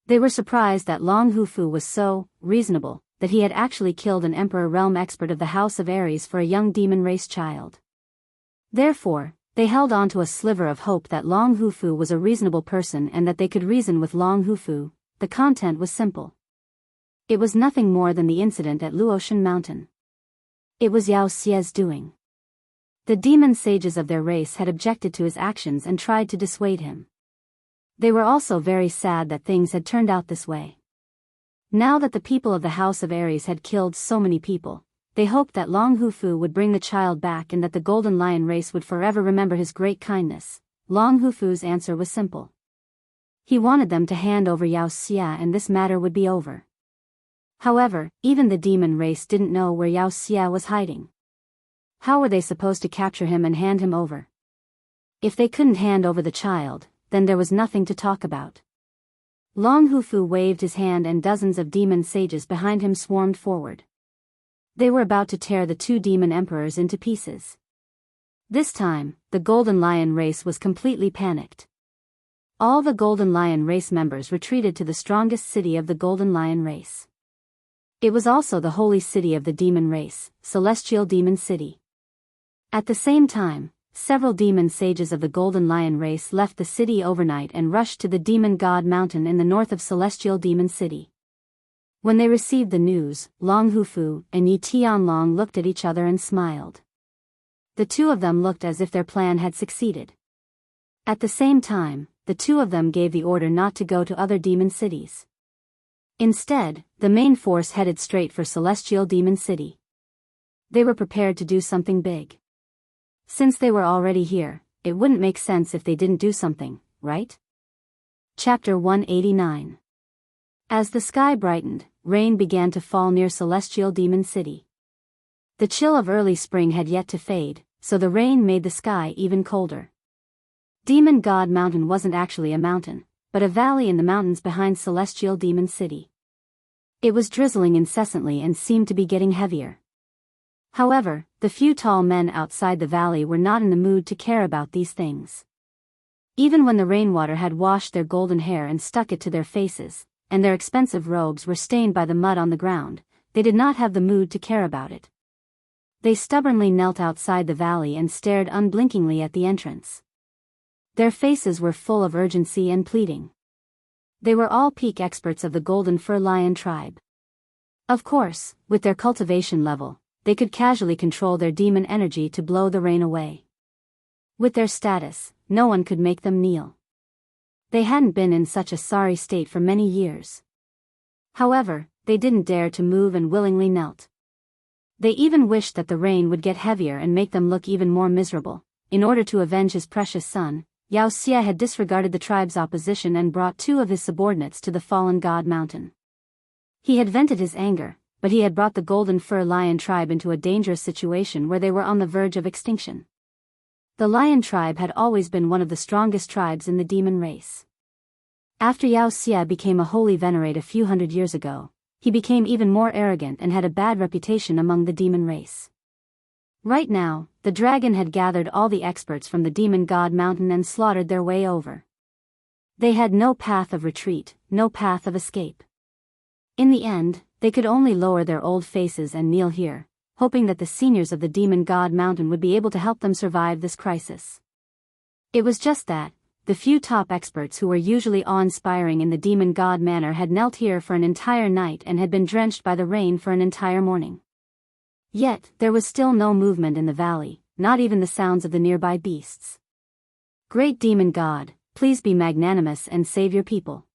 A: They were surprised that Long Hufu was so reasonable that he had actually killed an Emperor Realm expert of the House of Ares for a young demon race child. Therefore, they held on to a sliver of hope that Long Hufu was a reasonable person and that they could reason with Long Hufu. The content was simple. It was nothing more than the incident at Luotian Mountain. It was Yao Xie's doing. The demon sages of their race had objected to his actions and tried to dissuade him. They were also very sad that things had turned out this way. Now that the people of the House of Ares had killed so many people, they hoped that Long Hufu would bring the child back and that the Golden Lion race would forever remember his great kindness. Long Hufu's answer was simple. He wanted them to hand over Yao Xia and this matter would be over. However, even the demon race didn't know where Yao Xia was hiding. How were they supposed to capture him and hand him over? If they couldn't hand over the child, then there was nothing to talk about. Long Hufu waved his hand and dozens of demon sages behind him swarmed forward. They were about to tear the two demon emperors into pieces. This time, the Golden Lion race was completely panicked. All the Golden Lion race members retreated to the strongest city of the Golden Lion race. It was also the holy city of the demon race, Celestial Demon City. At the same time, several demon sages of the Golden Lion race left the city overnight and rushed to the Demon God Mountain in the north of Celestial Demon City. When they received the news, Long Hufu and Yi Tianlong looked at each other and smiled. The two of them looked as if their plan had succeeded. At the same time, the two of them gave the order not to go to other demon cities. Instead, the main force headed straight for Celestial Demon City. They were prepared to do something big. Since they were already here, it wouldn't make sense if they didn't do something, right? Chapter 189. As the sky brightened, rain began to fall near Celestial Demon City. The chill of early spring had yet to fade, so the rain made the sky even colder. Demon God Mountain wasn't actually a mountain, but a valley in the mountains behind Celestial Demon City. It was drizzling incessantly and seemed to be getting heavier. However, the few tall men outside the valley were not in the mood to care about these things. Even when the rainwater had washed their golden hair and stuck it to their faces, and their expensive robes were stained by the mud on the ground, they did not have the mood to care about it. They stubbornly knelt outside the valley and stared unblinkingly at the entrance. Their faces were full of urgency and pleading. They were all peak experts of the Golden Fur Lion tribe. Of course, with their cultivation level, they could casually control their demon energy to blow the rain away. With their status, no one could make them kneel. They hadn't been in such a sorry state for many years. However, they didn't dare to move and willingly knelt. They even wished that the rain would get heavier and make them look even more miserable. In order to avenge his precious son, Yao Xie had disregarded the tribe's opposition and brought two of his subordinates to the fallen God Mountain. He had vented his anger, but he had brought the Golden Fur Lion tribe into a dangerous situation where they were on the verge of extinction. The Lion tribe had always been one of the strongest tribes in the demon race. After Yao Xie became a holy venerate a few hundred years ago, he became even more arrogant and had a bad reputation among the demon race. Right now, the dragon had gathered all the experts from the Demon God Mountain and slaughtered their way over. They had no path of retreat, no path of escape. In the end, they could only lower their old faces and kneel here, hoping that the seniors of the Demon God Mountain would be able to help them survive this crisis. It was just that, the few top experts who were usually awe-inspiring in the Demon God Manor had knelt here for an entire night and had been drenched by the rain for an entire morning. Yet, there was still no movement in the valley, not even the sounds of the nearby beasts. Great Demon God, please be magnanimous and save your people.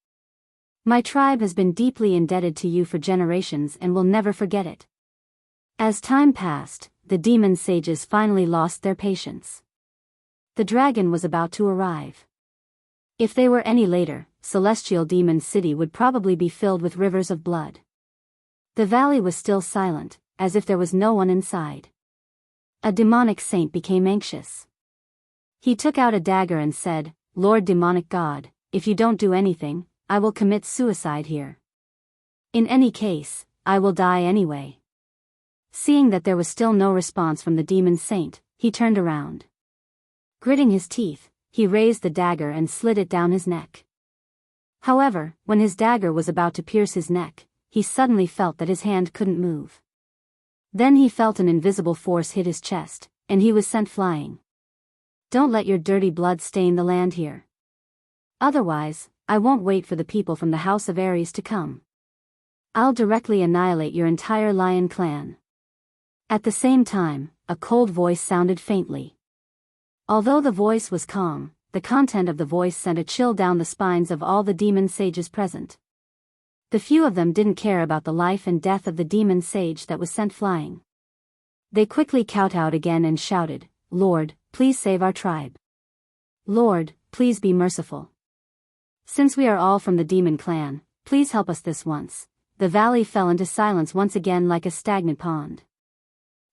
A: My tribe has been deeply indebted to you for generations and will never forget it. As time passed, the demon sages finally lost their patience. The dragon was about to arrive. If they were any later, Celestial Demon City would probably be filled with rivers of blood. The valley was still silent, as if there was no one inside. A demonic saint became anxious. He took out a dagger and said, "Lord Demonic God, if you don't do anything, I will commit suicide here. In any case, I will die anyway." Seeing that there was still no response from the demon saint, he turned around. Gritting his teeth, he raised the dagger and slid it down his neck. However, when his dagger was about to pierce his neck, he suddenly felt that his hand couldn't move. Then he felt an invisible force hit his chest, and he was sent flying. "Don't let your dirty blood stain the land here. Otherwise, I won't wait for the people from the House of Aries to come. I'll directly annihilate your entire lion clan." At the same time, a cold voice sounded faintly. Although the voice was calm, the content of the voice sent a chill down the spines of all the demon sages present. The few of them didn't care about the life and death of the demon sage that was sent flying. They quickly kowtowed again and shouted, "Lord, please save our tribe. Lord, please be merciful. Since we are all from the demon clan, please help us this once." The valley fell into silence once again like a stagnant pond.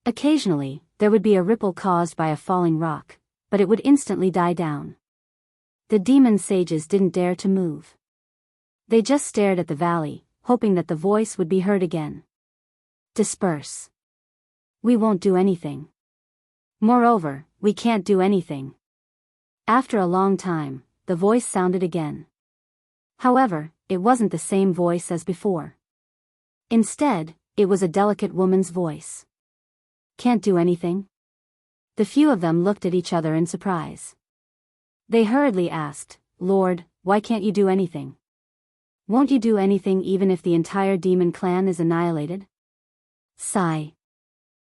A: Occasionally, there would be a ripple caused by a falling rock, but it would instantly die down. The demon sages didn't dare to move. They just stared at the valley, hoping that the voice would be heard again. Disperse. We won't do anything. Moreover, we can't do anything. After a long time, the voice sounded again. However, it wasn't the same voice as before. Instead, it was a delicate woman's voice. Can't do anything? The few of them looked at each other in surprise. They hurriedly asked, Lord, why can't you do anything? Won't you do anything even if the entire demon clan is annihilated? Sigh.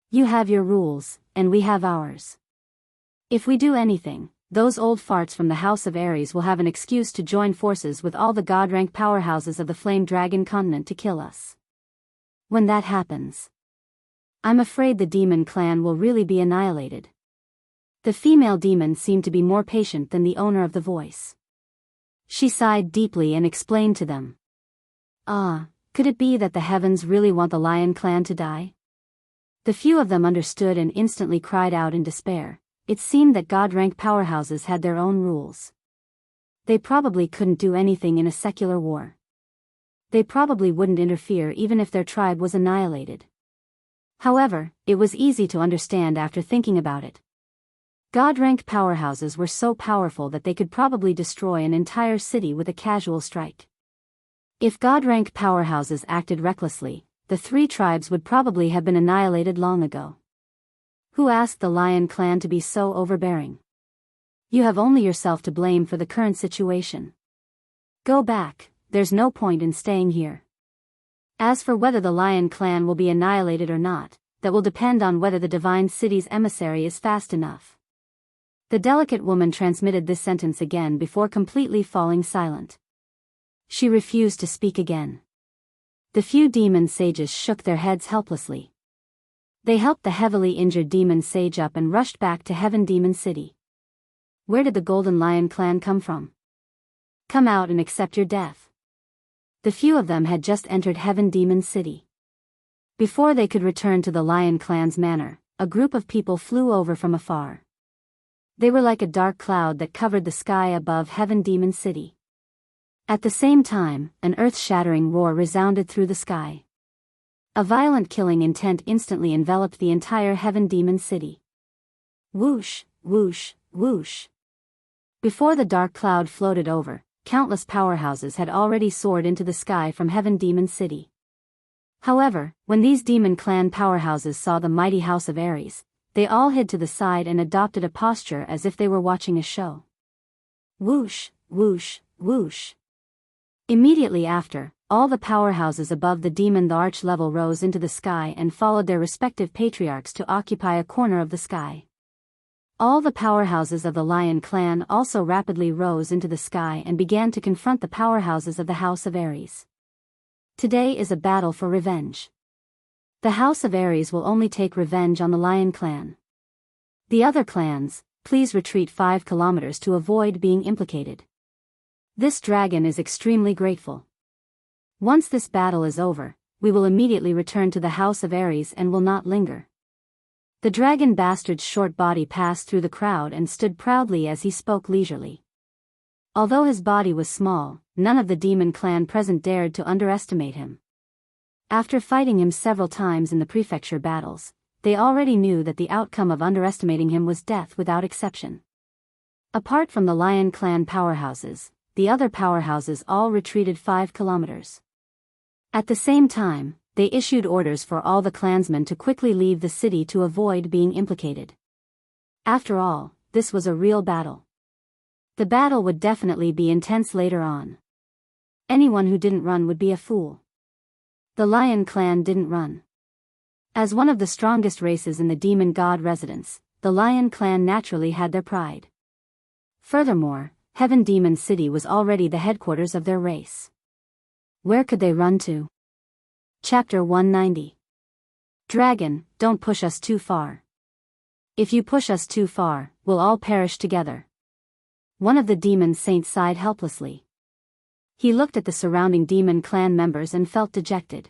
A: You have your rules, and we have ours. If we do anything, those old farts from the House of Ares will have an excuse to join forces with all the god-rank powerhouses of the Flame Dragon continent to kill us. When that happens, I'm afraid the demon clan will really be annihilated. The female demon seemed to be more patient than the owner of the voice. She sighed deeply and explained to them. Could it be that the heavens really want the lion clan to die? The few of them understood and instantly cried out in despair. It seemed that god-rank powerhouses had their own rules. They probably couldn't do anything in a secular war. They probably wouldn't interfere even if their tribe was annihilated. However, it was easy to understand after thinking about it. God-rank powerhouses were so powerful that they could probably destroy an entire city with a casual strike. If God-rank powerhouses acted recklessly, the three tribes would probably have been annihilated long ago. Who asked the Lion clan to be so overbearing? You have only yourself to blame for the current situation. Go back, there's no point in staying here. As for whether the Lion clan will be annihilated or not, that will depend on whether the Divine City's emissary is fast enough. The delicate woman transmitted this sentence again before completely falling silent. She refused to speak again. The few demon sages shook their heads helplessly. They helped the heavily injured demon sage up and rushed back to Heaven Demon City. Where did the Golden Lion clan come from? Come out and accept your death. The few of them had just entered Heaven Demon City. Before they could return to the Lion clan's manor, a group of people flew over from afar. They were like a dark cloud that covered the sky above Heaven Demon City. At the same time, an earth-shattering roar resounded through the sky. A violent killing intent instantly enveloped the entire Heaven Demon City. Whoosh, whoosh, whoosh. Before the dark cloud floated over, countless powerhouses had already soared into the sky from Heaven Demon City. However, when these demon clan powerhouses saw the mighty House of Ares, they all hid to the side and adopted a posture as if they were watching a show. Whoosh, whoosh, whoosh. Immediately after, all the powerhouses above the demon arch level rose into the sky and followed their respective patriarchs to occupy a corner of the sky. All the powerhouses of the Lion clan also rapidly rose into the sky and began to confront the powerhouses of the House of Ares. Today is a battle for revenge. The House of Ares will only take revenge on the Lion clan. The other clans, please retreat 5 kilometers to avoid being implicated. This dragon is extremely grateful. Once this battle is over, we will immediately return to the House of Ares and will not linger. The dragon bastard's short body passed through the crowd and stood proudly as he spoke leisurely. Although his body was small, none of the demon clan present dared to underestimate him. After fighting him several times in the prefecture battles, they already knew that the outcome of underestimating him was death without exception. Apart from the Lion clan powerhouses, the other powerhouses all retreated 5 kilometers. At the same time, they issued orders for all the clansmen to quickly leave the city to avoid being implicated. After all, this was a real battle. The battle would definitely be intense later on. Anyone who didn't run would be a fool. The Lion clan didn't run. As one of the strongest races in the demon god residence, the Lion clan naturally had their pride. Furthermore, Heaven Demon City was already the headquarters of their race. Where could they run to? Chapter 190. Dragon, don't push us too far. If you push us too far, we'll all perish together. One of the demon saints sighed helplessly. He looked at the surrounding demon clan members and felt dejected.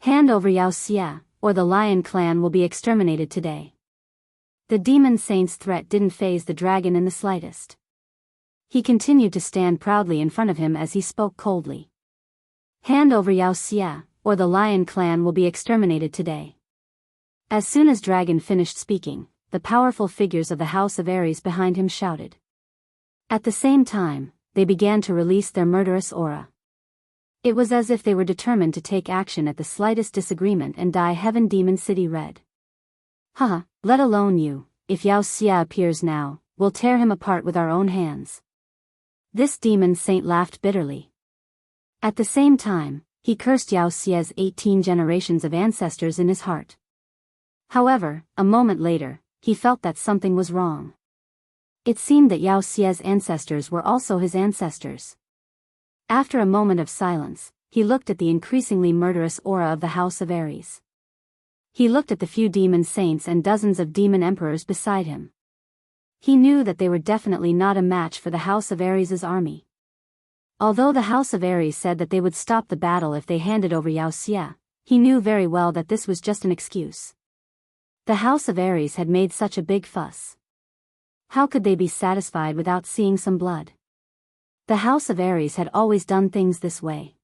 A: Hand over Yao Xia, or the Lion clan will be exterminated today. The demon saint's threat didn't faze the dragon in the slightest. He continued to stand proudly in front of him as he spoke coldly. Hand over Yao Xia, or the lion clan will be exterminated today. As soon as Dragon finished speaking, the powerful figures of the House of Ares behind him shouted. At the same time, they began to release their murderous aura. It was as if they were determined to take action at the slightest disagreement and dye Heaven Demon City red. Haha, let alone you, if Yao Xia appears now, we'll tear him apart with our own hands. This demon saint laughed bitterly. At the same time, he cursed Yao Xia's 18 generations of ancestors in his heart. However, a moment later, he felt that something was wrong. It seemed that Yao Xia's ancestors were also his ancestors. After a moment of silence, he looked at the increasingly murderous aura of the House of Ares. He looked at the few demon saints and dozens of demon emperors beside him. He knew that they were definitely not a match for the House of Ares' army. Although the House of Ares said that they would stop the battle if they handed over Yao Xia, he knew very well that this was just an excuse. The House of Ares had made such a big fuss. How could they be satisfied without seeing some blood? The House of Ares had always done things this way.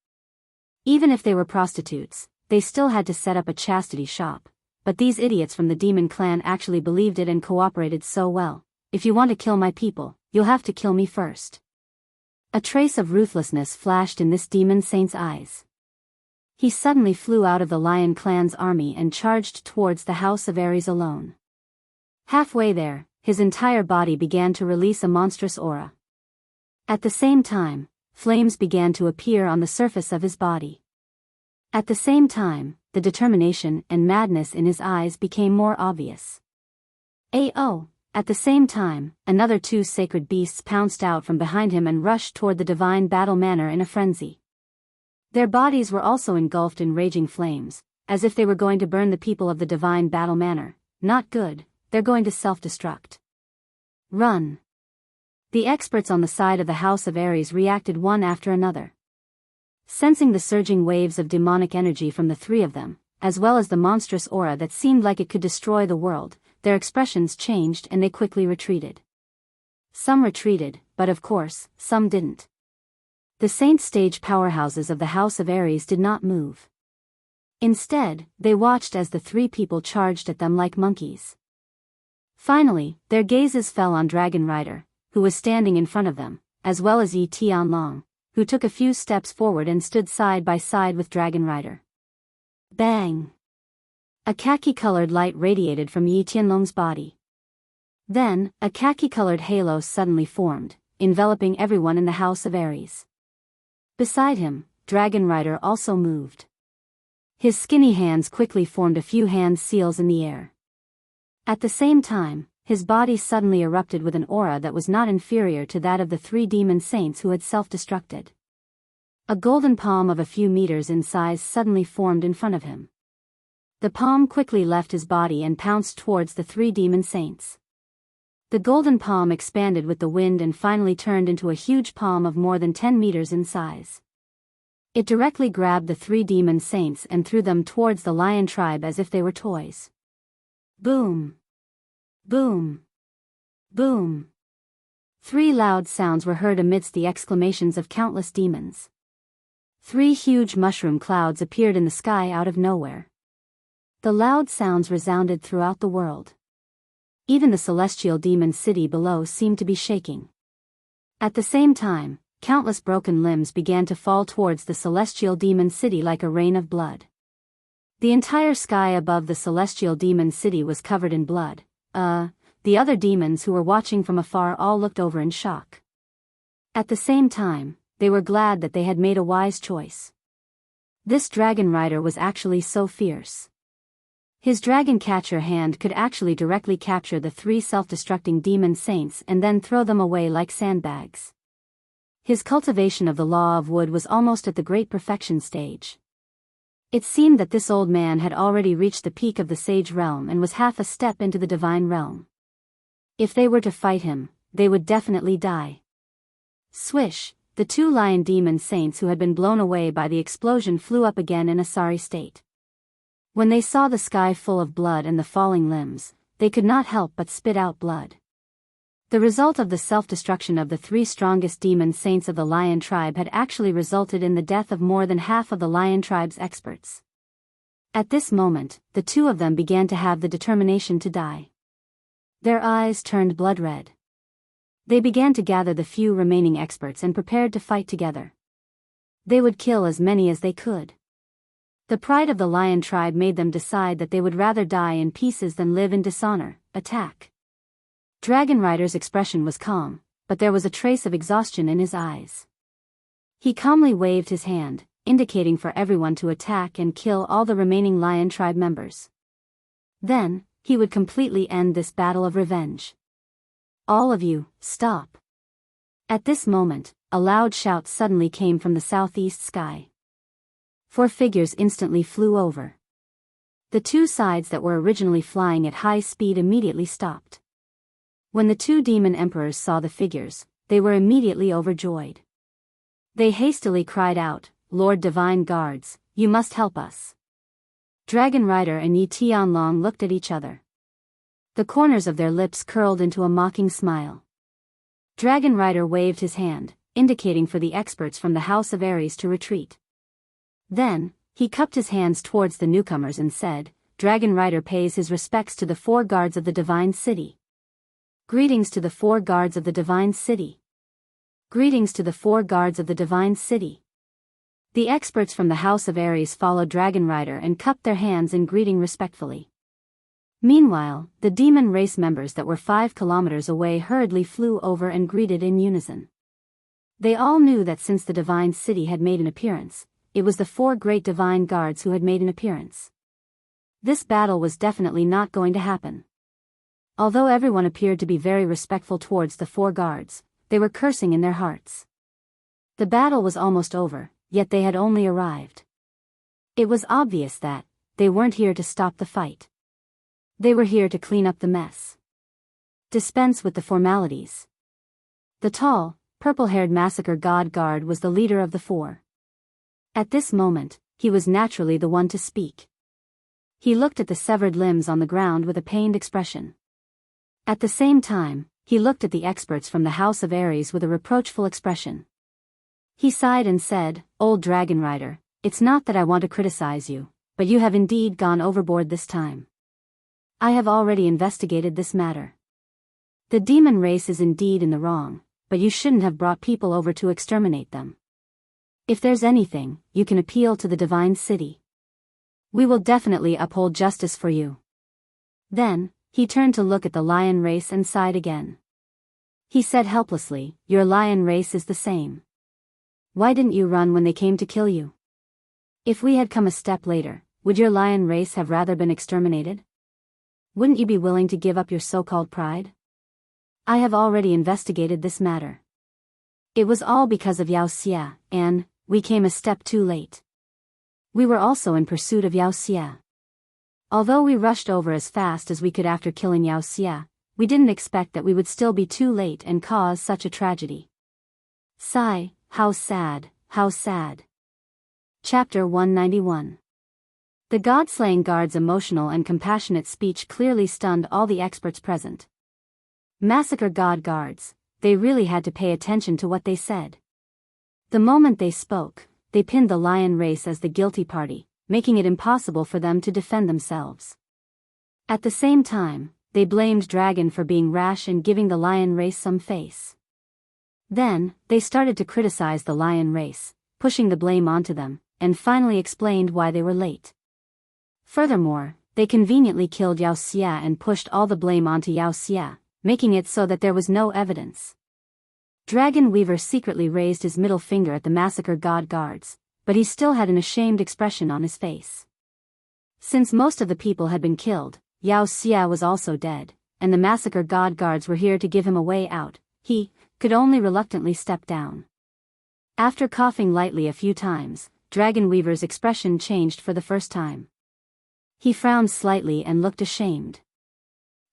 A: Even if they were prostitutes, they still had to set up a chastity shop, but these idiots from the demon clan actually believed it and cooperated so well. If you want to kill my people, you'll have to kill me first. A trace of ruthlessness flashed in this demon saint's eyes. He suddenly flew out of the Lion clan's army and charged towards the House of Ares alone. Halfway there, his entire body began to release a monstrous aura. At the same time, flames began to appear on the surface of his body. At the same time, the determination and madness in his eyes became more obvious. At the same time, another 2 sacred beasts pounced out from behind him and rushed toward the divine battle manor in a frenzy. Their bodies were also engulfed in raging flames, as if they were going to burn the people of the divine battle manor. Not good, they're going to self-destruct. Run! The experts on the side of the House of Ares reacted one after another. Sensing the surging waves of demonic energy from the 3 of them, as well as the monstrous aura that seemed like it could destroy the world, their expressions changed and they quickly retreated. Some retreated, but of course, some didn't. The saint stage powerhouses of the House of Ares did not move. Instead, they watched as the 3 people charged at them like monkeys. Finally, their gazes fell on Dragon Rider, who was standing in front of them, as well as Yi Tianlong, who took a few steps forward and stood side by side with Dragon Rider. Bang! A khaki-colored light radiated from Yi Tianlong's body. Then, a khaki-colored halo suddenly formed, enveloping everyone in the House of Ares. Beside him, Dragon Rider also moved. His skinny hands quickly formed a few hand seals in the air. At the same time, his body suddenly erupted with an aura that was not inferior to that of the 3 demon saints who had self-destructed. A golden palm of a few meters in size suddenly formed in front of him. The palm quickly left his body and pounced towards the 3 demon saints. The golden palm expanded with the wind and finally turned into a huge palm of more than 10 meters in size. It directly grabbed the 3 demon saints and threw them towards the lion tribe as if they were toys. Boom! Boom! Boom! 3 loud sounds were heard amidst the exclamations of countless demons. 3 huge mushroom clouds appeared in the sky out of nowhere. The loud sounds resounded throughout the world. Even the celestial demon city below seemed to be shaking. At the same time, countless broken limbs began to fall towards the celestial demon city like a rain of blood. The entire sky above the celestial demon city was covered in blood. The other demons who were watching from afar all looked over in shock. At the same time, they were glad that they had made a wise choice. This dragon rider was actually so fierce. His dragon catcher hand could actually directly capture the 3 self-destructing demon saints and then throw them away like sandbags. His cultivation of the law of wood was almost at the great perfection stage. It seemed that this old man had already reached the peak of the sage realm and was half a step into the divine realm. If they were to fight him, they would definitely die. Swish, the 2 lion demon saints who had been blown away by the explosion flew up again in a sorry state. When they saw the sky full of blood and the falling limbs, they could not help but spit out blood. The result of the self-destruction of the 3 strongest demon saints of the lion tribe had actually resulted in the death of more than half of the lion tribe's experts. At this moment, the 2 of them began to have the determination to die. Their eyes turned blood red. They began to gather the few remaining experts and prepared to fight together. They would kill as many as they could. The pride of the lion tribe made them decide that they would rather die in pieces than live in dishonor. Attack. Dragon Rider's expression was calm, but there was a trace of exhaustion in his eyes. He calmly waved his hand, indicating for everyone to attack and kill all the remaining lion tribe members. Then, he would completely end this battle of revenge. All of you, stop. At this moment, a loud shout suddenly came from the southeast sky. 4 figures instantly flew over. The 2 sides that were originally flying at high speed immediately stopped. When the 2 demon emperors saw the figures, they were immediately overjoyed. They hastily cried out, "Lord Divine Guards, you must help us." Dragon Rider and Yi Tianlong looked at each other. The corners of their lips curled into a mocking smile. Dragon Rider waved his hand, indicating for the experts from the House of Ares to retreat. Then, he cupped his hands towards the newcomers and said, "Dragon Rider pays his respects to the 4 guards of the Divine City. Greetings to the 4 guards of the Divine City. Greetings to the 4 guards of the Divine City." The experts from the House of Ares followed Dragon Rider and cupped their hands in greeting respectfully. Meanwhile, the demon race members that were 5 kilometers away hurriedly flew over and greeted in unison. They all knew that since the Divine City had made an appearance, it was the 4 great divine guards who had made an appearance. This battle was definitely not going to happen. Although everyone appeared to be very respectful towards the 4 guards, they were cursing in their hearts. The battle was almost over, yet they had only arrived. It was obvious that they weren't here to stop the fight. They were here to clean up the mess. Dispense with the formalities. The tall, purple-haired massacre god guard was the leader of the 4. At this moment, he was naturally the one to speak. He looked at the severed limbs on the ground with a pained expression. At the same time, he looked at the experts from the House of Ares with a reproachful expression. He sighed and said, "Old Dragon Rider, it's not that I want to criticize you, but you have indeed gone overboard this time. I have already investigated this matter. The demon race is indeed in the wrong, but you shouldn't have brought people over to exterminate them. If there's anything, you can appeal to the Divine City. We will definitely uphold justice for you." Then, he turned to look at the lion race and sighed again. He said helplessly, "Your lion race is the same. Why didn't you run when they came to kill you? If we had come a step later, would your lion race have rather been exterminated? Wouldn't you be willing to give up your so-called pride? I have already investigated this matter. It was all because of Yao Xia, and we came a step too late. We were also in pursuit of Yao Xia. Although we rushed over as fast as we could after killing Yao Xia, we didn't expect that we would still be too late and cause such a tragedy." Sigh, how sad, how sad. Chapter 191. The god-slaying guard's emotional and compassionate speech clearly stunned all the experts present. Massacre god guards, they really had to pay attention to what they said. The moment they spoke, they pinned the lion race as the guilty party, making it impossible for them to defend themselves. At the same time, they blamed Dragon for being rash and giving the lion race some face. Then, they started to criticize the lion race, pushing the blame onto them, and finally explained why they were late. Furthermore, they conveniently killed Yao Xia and pushed all the blame onto Yao Xia, making it so that there was no evidence. Dragon Weaver secretly raised his middle finger at the massacre god guards, but he still had an ashamed expression on his face. Since most of the people had been killed, Yao Xia was also dead, and the massacre god guards were here to give him a way out. He could only reluctantly step down. After coughing lightly a few times, Dragon Weaver's expression changed for the first time. He frowned slightly and looked ashamed.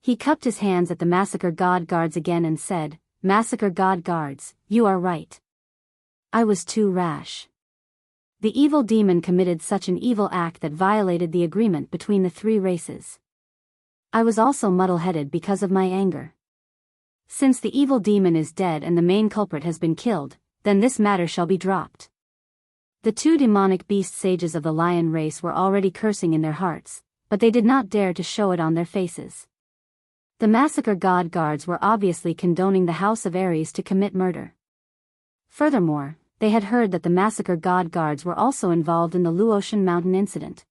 A: He cupped his hands at the massacre god guards again and said, "Massacre god guards, you are right. I was too rash. The evil demon committed such an evil act that violated the agreement between the 3 races. I was also muddle-headed because of my anger. Since the evil demon is dead and the main culprit has been killed, then this matter shall be dropped. The two demonic beast sages of the lion race were already cursing in their hearts, but they did not dare to show it on their faces. The massacre god guards were obviously condoning the House of Ares to commit murder. Furthermore, they had heard that the massacre god guards were also involved in the Luotian mountain incident.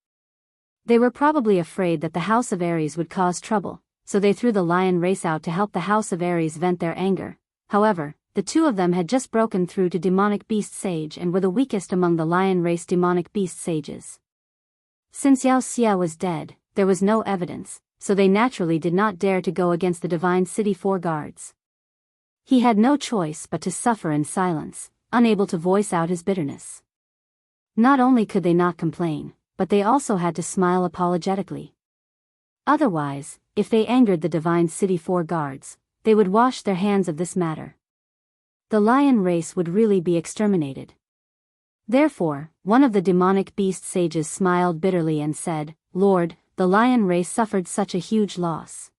A: They were probably afraid that the House of Ares would cause trouble, so they threw the lion race out to help the House of Ares vent their anger. However, the two of them had just broken through to demonic beast sage and were the weakest among the lion race demonic beast sages. Since Yao Xia was dead, there was no evidence, so they naturally did not dare to go against the Divine City 4 guards. He had no choice but to suffer in silence, unable to voice out his bitterness. Not only could they not complain, but they also had to smile apologetically. Otherwise, if they angered the Divine City 4 guards, they would wash their hands of this matter. The lion race would really be exterminated. Therefore, one of the demonic beast sages smiled bitterly and said, "Lord, the lion race suffered such a huge loss.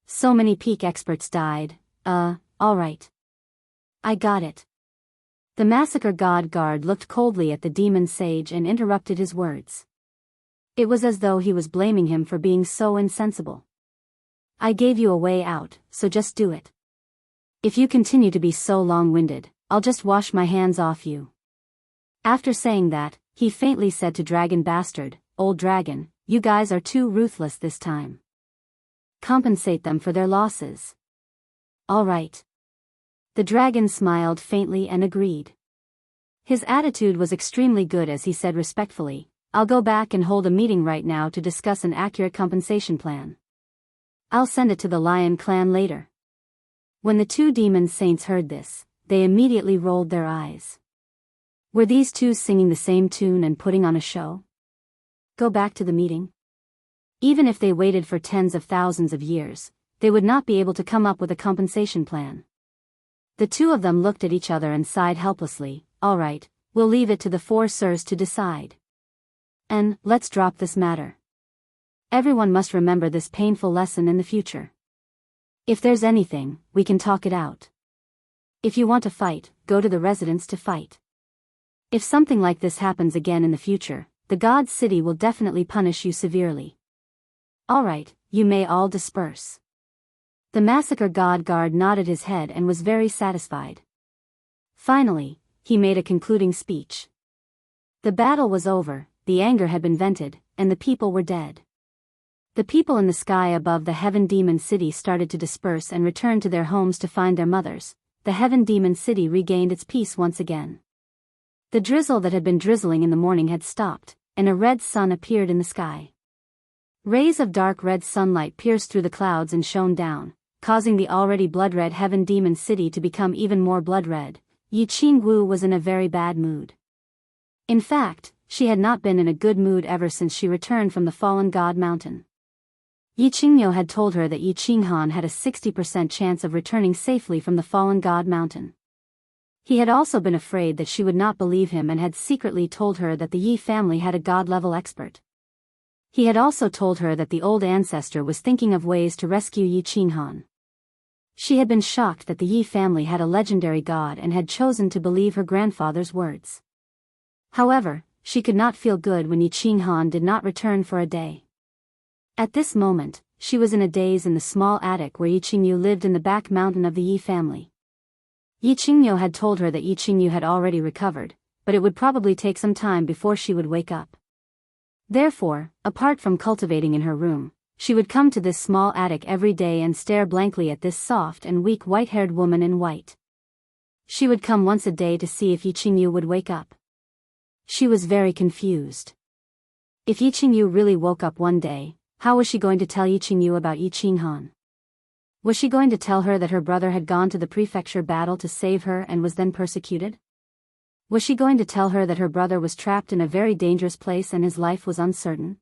A: So many peak experts died. Alright. I got it." The massacre god guard looked coldly at the demon sage and interrupted his words. It was as though he was blaming him for being so insensible. "I gave you a way out, so just do it. If you continue to be so long-winded, I'll just wash my hands off you." After saying that, he faintly said to Dragon Bastard, "Old dragon, you guys are too ruthless this time. Compensate them for their losses." "All right." The dragon smiled faintly and agreed. His attitude was extremely good as he said respectfully, "I'll go back and hold a meeting right now to discuss an accurate compensation plan. I'll send it to the Lion Clan later." When the two demon saints heard this, they immediately rolled their eyes. Were these two singing the same tune and putting on a show? Go back to the meeting? Even if they waited for tens of thousands of years, they would not be able to come up with a compensation plan. The two of them looked at each other and sighed helplessly. "All right, we'll leave it to the 4 sirs to decide. And let's drop this matter. Everyone must remember this painful lesson in the future. If there's anything, we can talk it out. If you want to fight, go to the residence to fight. If something like this happens again in the future, the God City will definitely punish you severely. All right, you may all disperse." The massacre god guard nodded his head and was very satisfied. Finally, he made a concluding speech. The battle was over, the anger had been vented, and the people were dead. The people in the sky above the Heaven Demon City started to disperse and return to their homes to find their mothers. The Heaven Demon City regained its peace once again. The drizzle that had been drizzling in the morning had stopped, and a red sun appeared in the sky. Rays of dark red sunlight pierced through the clouds and shone down, causing the already blood-red Heaven Demon City to become even more blood-red. Yi Qingwu was in a very bad mood. In fact, she had not been in a good mood ever since she returned from the Fallen God Mountain. Yi Qingyo had told her that Yi Qinghan had a 60% chance of returning safely from the Fallen God Mountain. He had also been afraid that she would not believe him and had secretly told her that the Yi family had a god-level expert. He had also told her that the old ancestor was thinking of ways to rescue Yi Qinghan. She had been shocked that the Yi family had a legendary god and had chosen to believe her grandfather's words. However, she could not feel good when Yi Qinghan did not return for a day. At this moment, she was in a daze in the small attic where Yi Qingyu lived in the back mountain of the Yi family. Yi Qingyu had told her that Yi Qingyu had already recovered, but it would probably take some time before she would wake up. Therefore, apart from cultivating in her room, she would come to this small attic every day and stare blankly at this soft and weak white-haired woman in white. She would come once a day to see if Yi Qingyu would wake up. She was very confused. If Yi Qingyu really woke up one day, how was she going to tell Yi Qingyu about Yi Qinghan? Was she going to tell her that her brother had gone to the prefecture battle to save her and was then persecuted? Was she going to tell her that her brother was trapped in a very dangerous place and his life was uncertain?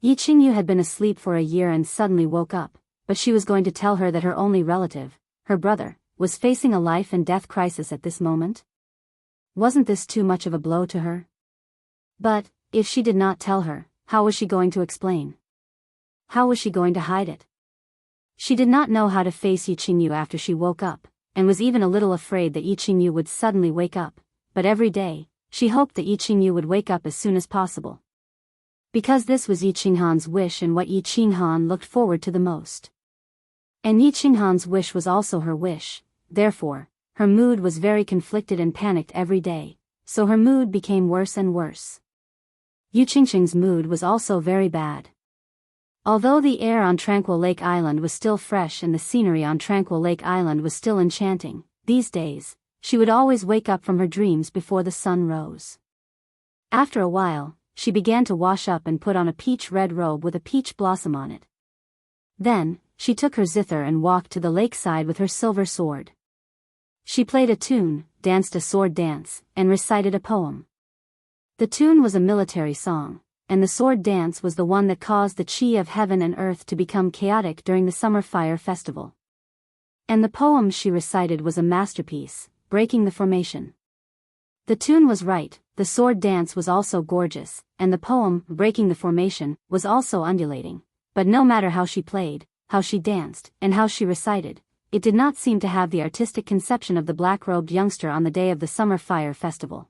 A: Yi Qingyu had been asleep for a year and suddenly woke up, but she was going to tell her that her only relative, her brother, was facing a life and death crisis at this moment? Wasn't this too much of a blow to her? But, if she did not tell her, how was she going to explain? How was she going to hide it? She did not know how to face Yi Qingyu after she woke up, and was even a little afraid that Yi Qingyu would suddenly wake up, but every day, she hoped that Yi Qingyu would wake up as soon as possible. Because this was Yi Qinghan's wish and what Yi Qinghan looked forward to the most. And Yi Qinghan's wish was also her wish, therefore, her mood was very conflicted and panicked every day, so her mood became worse and worse. Yu Qingqing's mood was also very bad. Although the air on Tranquil Lake Island was still fresh and the scenery on Tranquil Lake Island was still enchanting, these days, she would always wake up from her dreams before the sun rose. After a while, she began to wash up and put on a peach red robe with a peach blossom on it. Then, she took her zither and walked to the lakeside with her silver sword. She played a tune, danced a sword dance, and recited a poem. The tune was a military song, and the sword dance was the one that caused the chi of heaven and earth to become chaotic during the summer fire festival. And the poem she recited was a masterpiece, breaking the formation. The tune was right, the sword dance was also gorgeous, and the poem, breaking the formation, was also undulating, but no matter how she played, how she danced, and how she recited, it did not seem to have the artistic conception of the black-robed youngster on the day of the summer fire festival.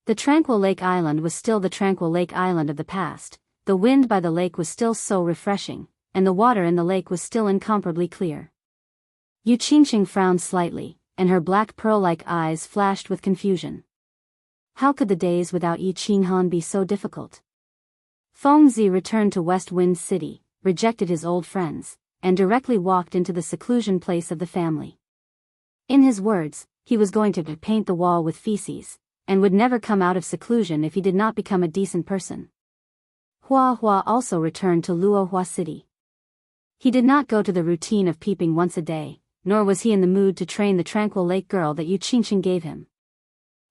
A: The Tranquil Lake Island was still the Tranquil Lake Island of the past, the wind by the lake was still so refreshing, and the water in the lake was still incomparably clear. Yu Qingqing frowned slightly, and her black pearl-like eyes flashed with confusion. How could the days without Yi Qinghan be so difficult? Fengzi returned to West Wind City, rejected his old friends, and directly walked into the seclusion place of the family. In his words, he was going to paint the wall with feces, and would never come out of seclusion if he did not become a decent person. Hua Hua also returned to Luohua City. He did not go to the routine of peeping once a day, nor was he in the mood to train the Tranquil Lake girl that Yu Qingqing gave him.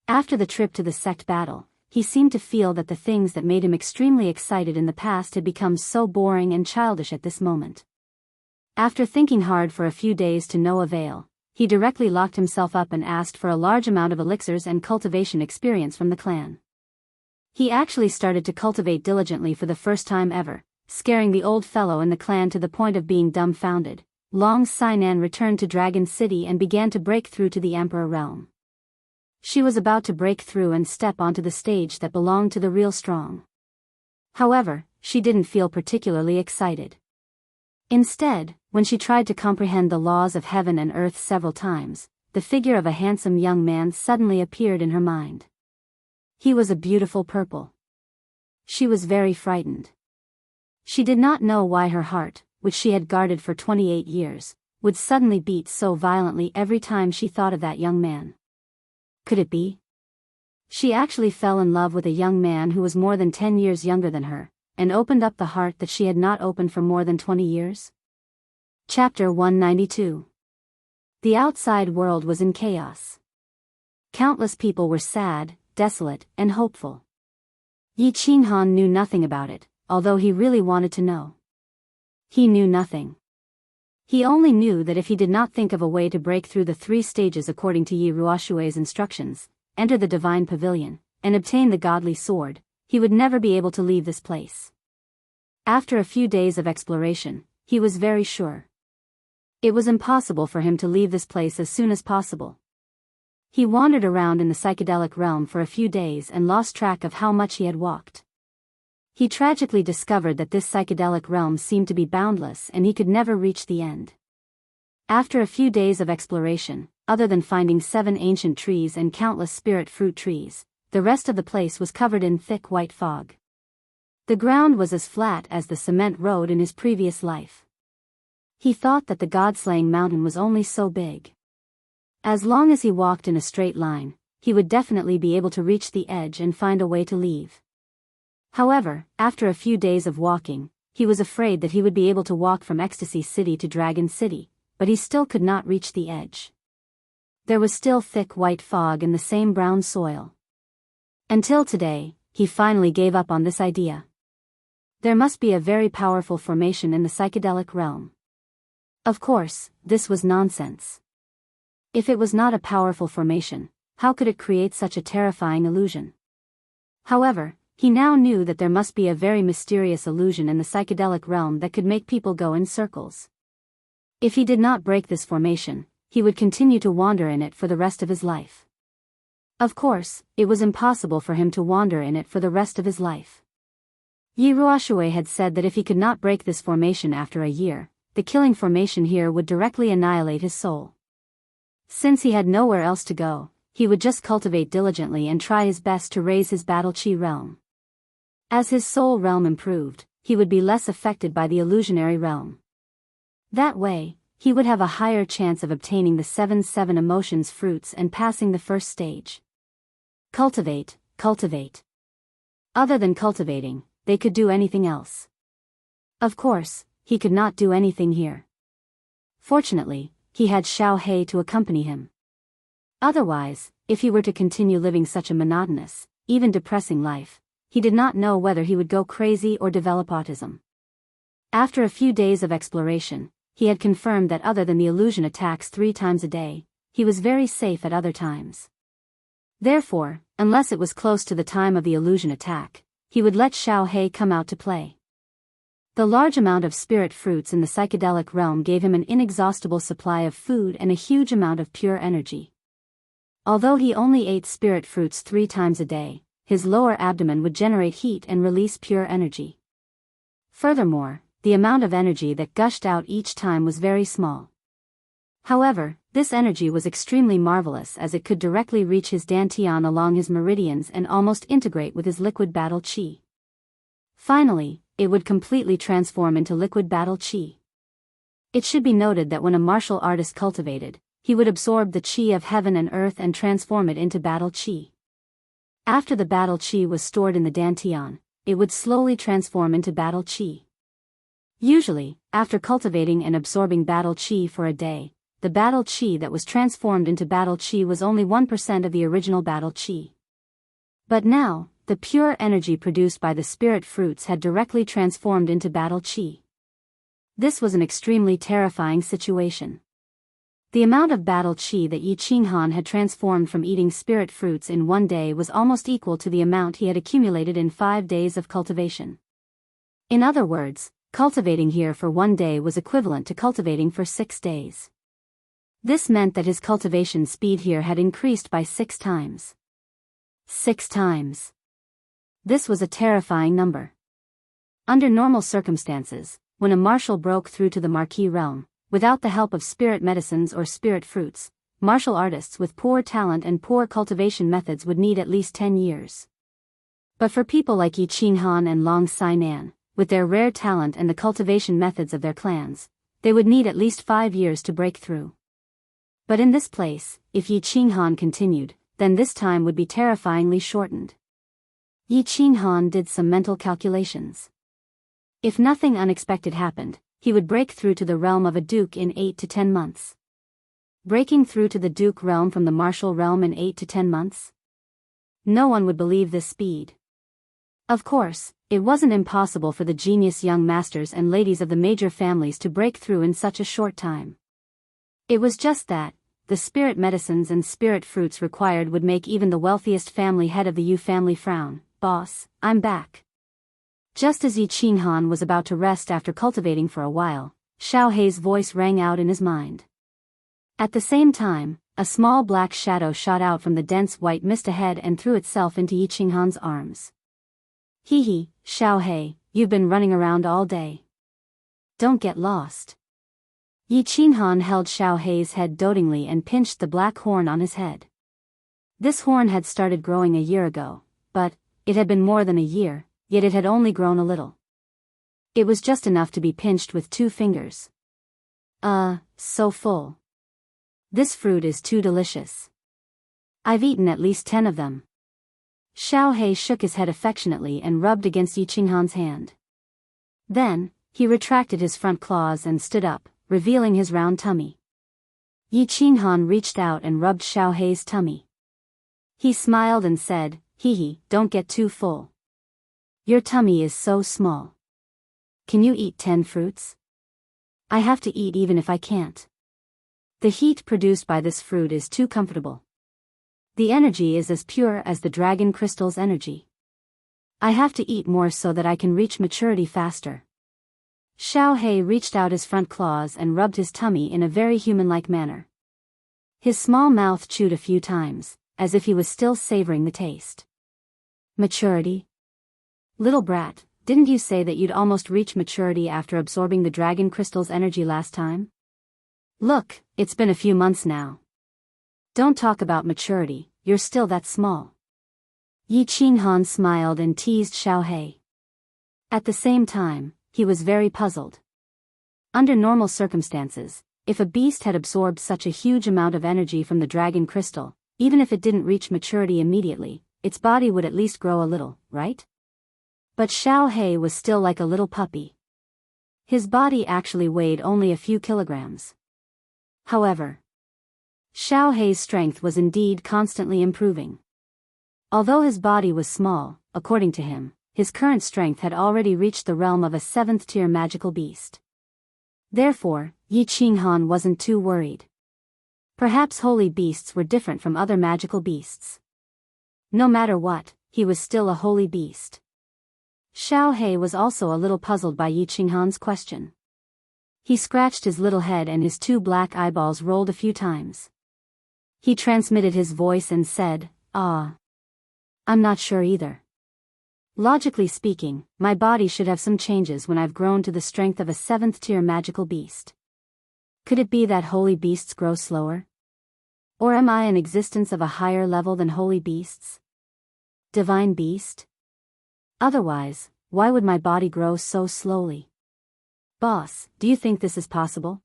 A: After the trip to the sect battle, he seemed to feel that the things that made him extremely excited in the past had become so boring and childish at this moment. After thinking hard for a few days to no avail, he directly locked himself up and asked for a large amount of elixirs and cultivation experience from the clan. He actually started to cultivate diligently for the first time ever, scaring the old fellow in the clan to the point of being dumbfounded. Long Sainan returned to Dragon City and began to break through to the Emperor realm. She was about to break through and step onto the stage that belonged to the real strong. However, she didn't feel particularly excited. Instead, when she tried to comprehend the laws of heaven and earth several times, the figure of a handsome young man suddenly appeared in her mind. He was a beautiful purple. She was very frightened. She did not know why her heart, which she had guarded for 28 years, would suddenly beat so violently every time she thought of that young man. Could it be? She actually fell in love with a young man who was more than 10 years younger than her, and opened up the heart that she had not opened for more than 20 years? Chapter 192. The outside world was in chaos. Countless people were sad, desolate, and hopeful. Yi Qinghan knew nothing about it, although he really wanted to know. He knew nothing. He only knew that if he did not think of a way to break through the 3 stages according to Yi Ruoshui's instructions, enter the divine pavilion, and obtain the godly sword, he would never be able to leave this place. After a few days of exploration, he was very sure. It was impossible for him to leave this place as soon as possible. He wandered around in the psychedelic realm for a few days and lost track of how much he had walked. He tragically discovered that this psychedelic realm seemed to be boundless and he could never reach the end. After a few days of exploration, other than finding 7 ancient trees and countless spirit fruit trees, the rest of the place was covered in thick white fog. The ground was as flat as the cement road in his previous life. He thought that the God-slaying mountain was only so big. As long as he walked in a straight line, he would definitely be able to reach the edge and find a way to leave. However, after a few days of walking, he was afraid that he would be able to walk from Ecstasy City to Dragon City, but he still could not reach the edge. There was still thick white fog in the same brown soil. Until today, he finally gave up on this idea. There must be a very powerful formation in the psychedelic realm. Of course, this was nonsense. If it was not a powerful formation, how could it create such a terrifying illusion? However, He now knew that there must be a very mysterious illusion in the psychedelic realm that could make people go in circles. If he did not break this formation, he would continue to wander in it for the rest of his life. Of course, it was impossible for him to wander in it for the rest of his life. Yi Ruoxue had said that if he could not break this formation after a year, the killing formation here would directly annihilate his soul. Since he had nowhere else to go, he would just cultivate diligently and try his best to raise his battle chi realm. As his soul realm improved, he would be less affected by the illusionary realm. That way, he would have a higher chance of obtaining the 7 emotions fruits and passing the first stage. Cultivate, cultivate. Other than cultivating, they could do anything else. Of course, he could not do anything here. Fortunately, he had Xiao He to accompany him. Otherwise, if he were to continue living such a monotonous, even depressing life, he did not know whether he would go crazy or develop autism. After a few days of exploration, he had confirmed that other than the illusion attacks 3 times a day, he was very safe at other times. Therefore, unless it was close to the time of the illusion attack, he would let Xiao He come out to play. The large amount of spirit fruits in the psychedelic realm gave him an inexhaustible supply of food and a huge amount of pure energy. Although he only ate spirit fruits 3 times a day, his lower abdomen would generate heat and release pure energy. Furthermore, the amount of energy that gushed out each time was very small. However, this energy was extremely marvelous as it could directly reach his dantian along his meridians and almost integrate with his liquid battle chi. Finally, it would completely transform into liquid battle chi. It should be noted that when a martial artist cultivated, he would absorb the chi of heaven and earth and transform it into battle chi. After the battle chi was stored in the dantian, it would slowly transform into battle chi. Usually, after cultivating and absorbing battle chi for a day, the battle chi that was transformed into battle chi was only 1% of the original battle chi. But now, the pure energy produced by the spirit fruits had directly transformed into battle chi. This was an extremely terrifying situation. The amount of battle chi that Yi Qinghan had transformed from eating spirit fruits in 1 day was almost equal to the amount he had accumulated in 5 days of cultivation. In other words, cultivating here for 1 day was equivalent to cultivating for 6 days. This meant that his cultivation speed here had increased by 6 times. 6 times. This was a terrifying number. Under normal circumstances, when a martial broke through to the Marquis realm, without the help of spirit medicines or spirit fruits, martial artists with poor talent and poor cultivation methods would need at least 10 years. But for people like Yi Qinghan and Long Sainan, with their rare talent and the cultivation methods of their clans, they would need at least 5 years to break through. But in this place, if Yi Qinghan continued, then this time would be terrifyingly shortened. Yi Qinghan did some mental calculations. If nothing unexpected happened, he would break through to the realm of a duke in 8 to 10 months. Breaking through to the duke realm from the martial realm in 8 to 10 months? No one would believe this speed. Of course, it wasn't impossible for the genius young masters and ladies of the major families to break through in such a short time. It was just that, the spirit medicines and spirit fruits required would make even the wealthiest family head of the Yu family frown. "Boss, I'm back." Just as Yi Qinghan was about to rest after cultivating for a while, Xiao He's voice rang out in his mind. At the same time, a small black shadow shot out from the dense white mist ahead and threw itself into Yi Qinghan's arms. "Hee, Xiao He, you've been running around all day. Don't get lost." Yi Qinghan held Xiao He's head dotingly and pinched the black horn on his head. This horn had started growing a year ago, but it had been more than a year, yet it had only grown a little. It was just enough to be pinched with 2 fingers. So full. This fruit is too delicious. I've eaten at least 10 of them. Xiao He shook his head affectionately and rubbed against Yi Qinghan's hand. Then, he retracted his front claws and stood up, revealing his round tummy. Yi Qinghan reached out and rubbed Xiao He's tummy. He smiled and said, "Hee, don't get too full. Your tummy is so small. Can you eat 10 fruits? I have to eat even if I can't. The heat produced by this fruit is too comfortable. The energy is as pure as the dragon crystal's energy. I have to eat more so that I can reach maturity faster. Xiao He reached out his front claws and rubbed his tummy in a very human-like manner. His small mouth chewed a few times, as if he was still savoring the taste. Maturity? Little brat, didn't you say that you'd almost reach maturity after absorbing the dragon crystal's energy last time? Look, it's been a few months now. Don't talk about maturity, you're still that small. Yi Qinghan smiled and teased Xiao He. At the same time, he was very puzzled. Under normal circumstances, if a beast had absorbed such a huge amount of energy from the dragon crystal, even if it didn't reach maturity immediately, its body would at least grow a little, right? But Xiao He was still like a little puppy. His body actually weighed only a few kilograms. However, Xiao He's strength was indeed constantly improving. Although his body was small, according to him, his current strength had already reached the realm of a 7th-tier magical beast. Therefore, Yi Qinghan wasn't too worried. Perhaps holy beasts were different from other magical beasts. No matter what, he was still a holy beast. Xiao He was also a little puzzled by Yi Qinghan's question. He scratched his little head and his 2 black eyeballs rolled a few times. He transmitted his voice and said, I'm not sure either. Logically speaking, my body should have some changes when I've grown to the strength of a 7th-tier magical beast. Could it be that holy beasts grow slower? Or am I an existence of a higher level than holy beasts? Divine beast? Otherwise, why would my body grow so slowly? Boss, do you think this is possible?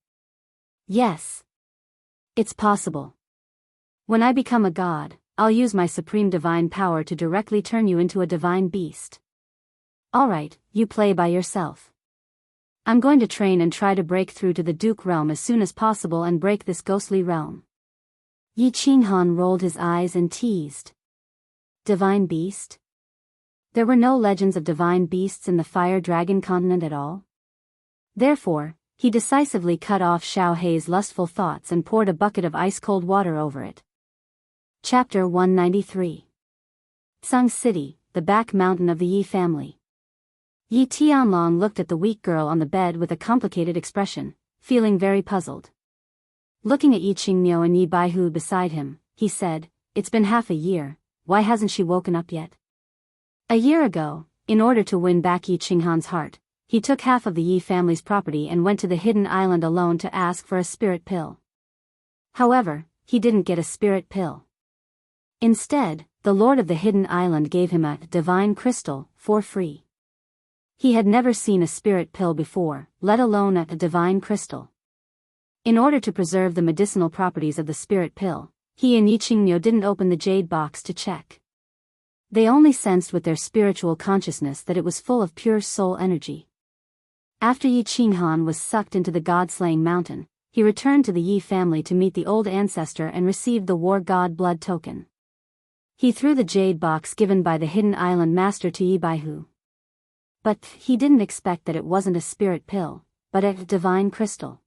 A: Yes. It's possible. When I become a god, I'll use my supreme divine power to directly turn you into a divine beast. Alright, you play by yourself. I'm going to train and try to break through to the Duke realm as soon as possible and break this ghostly realm. Yi Qinghan rolled his eyes and teased. Divine beast? There were no legends of divine beasts in the Fire Dragon continent at all. Therefore, he decisively cut off Xiao He's lustful thoughts and poured a bucket of ice-cold water over it. Chapter 193. Tsung City, the back mountain of the Yi family. Yi Tianlong looked at the weak girl on the bed with a complicated expression, feeling very puzzled. Looking at Yi Qingniu and Yi Baihu beside him, he said, "It's been half a year, why hasn't she woken up yet?" A year ago, in order to win back Yi Qinghan's heart, he took half of the Yi family's property and went to the hidden island alone to ask for a spirit pill. However, he didn't get a spirit pill. Instead, the lord of the hidden island gave him a divine crystal for free. He had never seen a spirit pill before, let alone a divine crystal. In order to preserve the medicinal properties of the spirit pill, he and Yi Qingniu didn't open the jade box to check. They only sensed with their spiritual consciousness that it was full of pure soul energy. After Yi Qinghan was sucked into the god-slaying mountain, he returned to the Yi family to meet the old ancestor and received the war god blood token. He threw the jade box given by the hidden island master to Yi Baihu. But he didn't expect that it wasn't a spirit pill, but a divine crystal.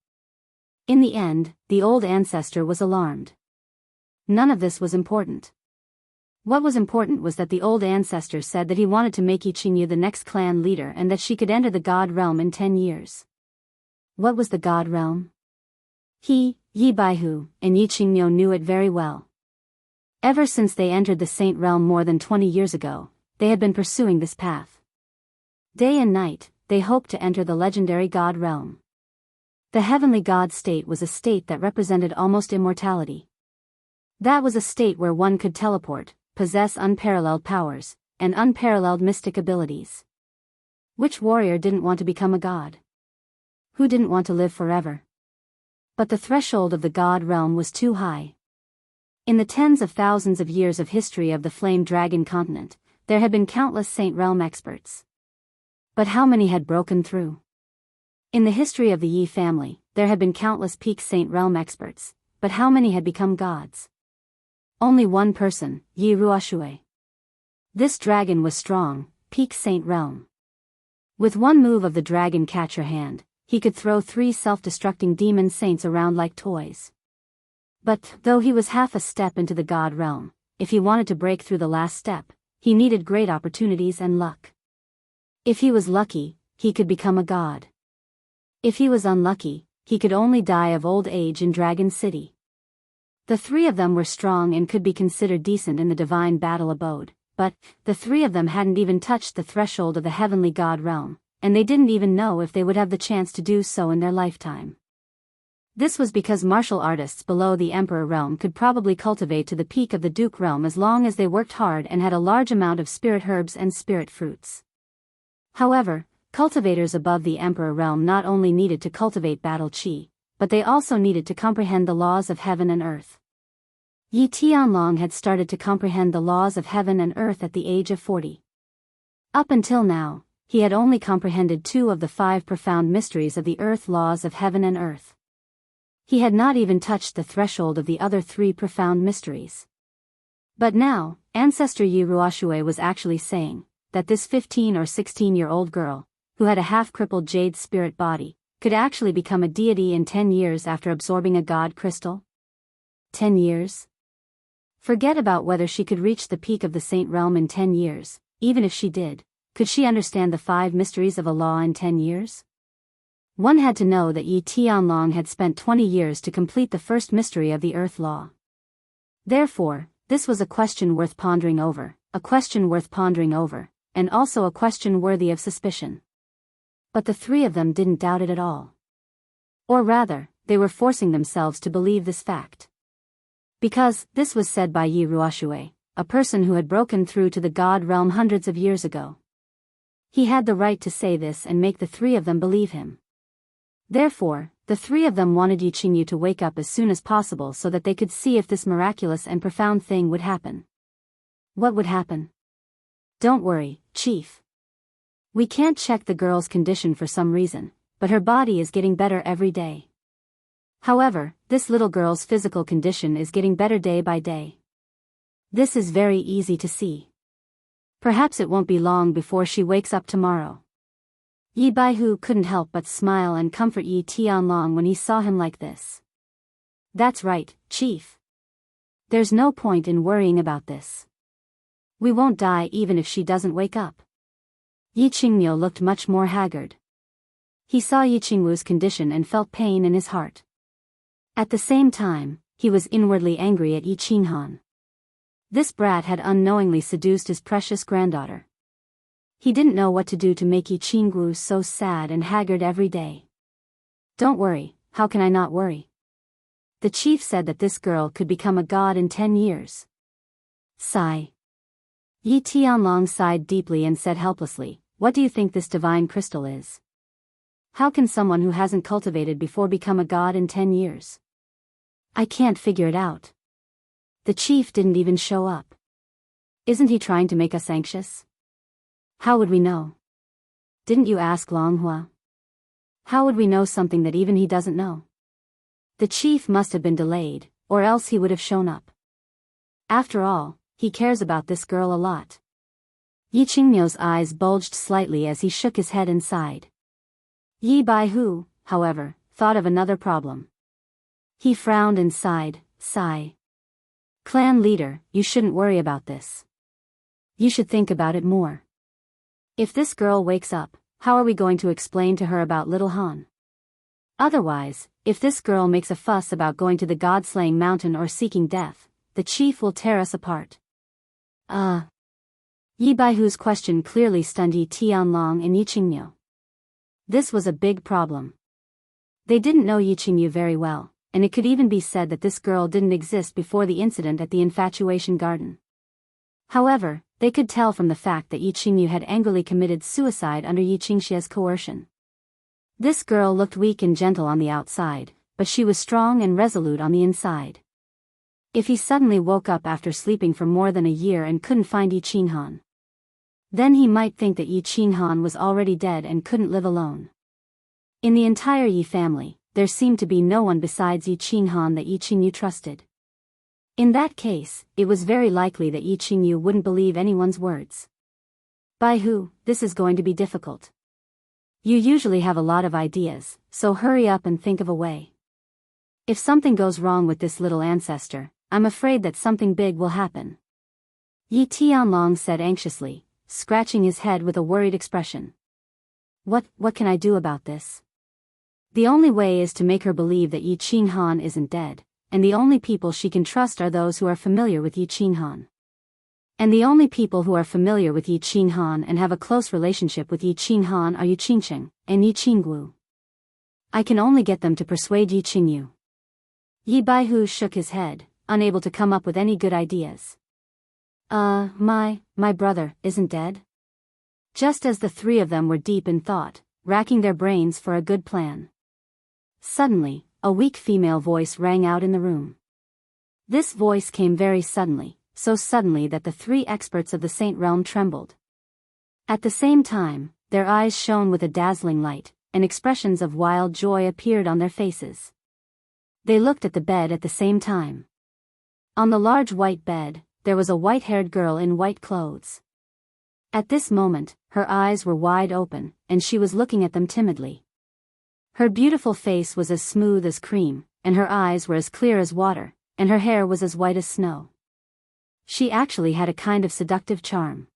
A: In the end, the old ancestor was alarmed. None of this was important. What was important was that the old ancestor said that he wanted to make Yi Qingniu the next clan leader and that she could enter the god realm in 10 years. What was the god realm? He, Yi Baihu, and Yi Qingniu knew it very well. Ever since they entered the Saint realm more than 20 years ago, they had been pursuing this path. Day and night, they hoped to enter the legendary god realm. The heavenly god state was a state that represented almost immortality. That was a state where one could teleport, possess unparalleled powers, and unparalleled mystic abilities. Which warrior didn't want to become a god? Who didn't want to live forever? But the threshold of the god realm was too high. In the tens of thousands of years of history of the Flame Dragon continent, there had been countless Saint realm experts. But how many had broken through? In the history of the Yi family, there had been countless peak Saint realm experts, but how many had become gods? Only one person, Yi Ruoxue. This dragon was strong, peak Saint realm. With one move of the dragon catcher hand, he could throw 3 self-destructing demon saints around like toys. But, though he was half a step into the god realm, if he wanted to break through the last step, he needed great opportunities and luck. If he was lucky, he could become a god. If he was unlucky, he could only die of old age in Dragon City. The three of them were strong and could be considered decent in the divine battle abode, but the three of them hadn't even touched the threshold of the heavenly god realm, and they didn't even know if they would have the chance to do so in their lifetime. This was because martial artists below the Emperor realm could probably cultivate to the peak of the Duke realm as long as they worked hard and had a large amount of spirit herbs and spirit fruits. However, cultivators above the Emperor realm not only needed to cultivate battle chi, but they also needed to comprehend the laws of heaven and earth. Yi Tianlong had started to comprehend the laws of heaven and earth at the age of 40. Up until now, he had only comprehended 2 of the 5 profound mysteries of the earth laws of heaven and earth. He had not even touched the threshold of the other 3 profound mysteries. But now, Ancestor Yi Ruoxue was actually saying that this 15 or 16-year-old girl, who had a half-crippled jade spirit body, could actually become a deity in 10 years after absorbing a god crystal. 10 years? Forget about whether she could reach the peak of the saint realm in 10 years, even if she did, could she understand the 5 mysteries of a law in 10 years? One had to know that Yi Tianlong had spent 20 years to complete the first mystery of the earth law. Therefore, this was a question worth pondering over, and also a question worthy of suspicion. But the 3 of them didn't doubt it at all. Or rather, they were forcing themselves to believe this fact. Because this was said by Yi Ruoxue, a person who had broken through to the god realm hundreds of years ago. He had the right to say this and make the 3 of them believe him. Therefore, the 3 of them wanted Yi Qingyu to wake up as soon as possible so that they could see if this miraculous and profound thing would happen. What would happen? Don't worry, Chief. We can't check the girl's condition for some reason, but her body is getting better every day. However, this little girl's physical condition is getting better day by day. This is very easy to see. Perhaps it won't be long before she wakes up tomorrow. Yi Baihu couldn't help but smile and comfort Yi Tianlong when he saw him like this. That's right, Chief. There's no point in worrying about this. We won't die even if she doesn't wake up. Yi Qingmiu looked much more haggard. He saw Yi Qingwu's condition and felt pain in his heart. At the same time, he was inwardly angry at Yi Qinghan. This brat had unknowingly seduced his precious granddaughter. He didn't know what to do to make Yi Qingwu so sad and haggard every day. Don't worry, how can I not worry? The chief said that this girl could become a god in 10 years. Sigh. Yi Tianlong sighed deeply and said helplessly, what do you think this divine crystal is? How can someone who hasn't cultivated before become a god in 10 years? I can't figure it out. The chief didn't even show up. Isn't he trying to make us anxious? How would we know? Didn't you ask Longhua? How would we know something that even he doesn't know? The chief must have been delayed, or else he would have shown up. After all, he cares about this girl a lot. Yi Qingmiu's eyes bulged slightly as he shook his head and sighed. Yi Baihu, however, thought of another problem. He frowned and sighed, sigh. Clan leader, you shouldn't worry about this. You should think about it more. If this girl wakes up, how are we going to explain to her about Little Han? Otherwise, if this girl makes a fuss about going to the god-slaying mountain or seeking death, the chief will tear us apart. Yi Baihu's question clearly stunned Yi Tianlong and Yi Qingmiu. This was a big problem. They didn't know Yi Qingmiu very well, and it could even be said that this girl didn't exist before the incident at the Infatuation Garden. However, they could tell from the fact that Yi Qingmiu had angrily committed suicide under Yi Qingxie's coercion. This girl looked weak and gentle on the outside, but she was strong and resolute on the inside. If he suddenly woke up after sleeping for more than a year and couldn't find Yi Qinghan, then he might think that Yi Qinghan was already dead and couldn't live alone. In the entire Yi family, there seemed to be no one besides Yi Qinghan that Yi Qingyu trusted. In that case, it was very likely that Yi Qingyu wouldn't believe anyone's words. Baihu, this is going to be difficult. You usually have a lot of ideas, so hurry up and think of a way. If something goes wrong with this little ancestor, I'm afraid that something big will happen. Yi Tianlong said anxiously, scratching his head with a worried expression. What can I do about this? The only way is to make her believe that Yi Qinghan isn't dead, and the only people she can trust are those who are familiar with Yi Qinghan. And the only people who are familiar with Yi Qinghan and have a close relationship with Yi Qinghan are Yi Qingcheng and Yi Qinggu. I can only get them to persuade Yi Qingyu. Yi Baihu shook his head, unable to come up with any good ideas. My brother isn't dead? Just as the three of them were deep in thought, racking their brains for a good plan. Suddenly, a weak female voice rang out in the room. This voice came very suddenly, so suddenly that the three experts of the Saint Realm trembled. At the same time, their eyes shone with a dazzling light, and expressions of wild joy appeared on their faces. They looked at the bed at the same time. On the large white bed, there was a white-haired girl in white clothes. At this moment, her eyes were wide open, and she was looking at them timidly. Her beautiful face was as smooth as cream, and her eyes were as clear as water, and her hair was as white as snow. She actually had a kind of seductive charm.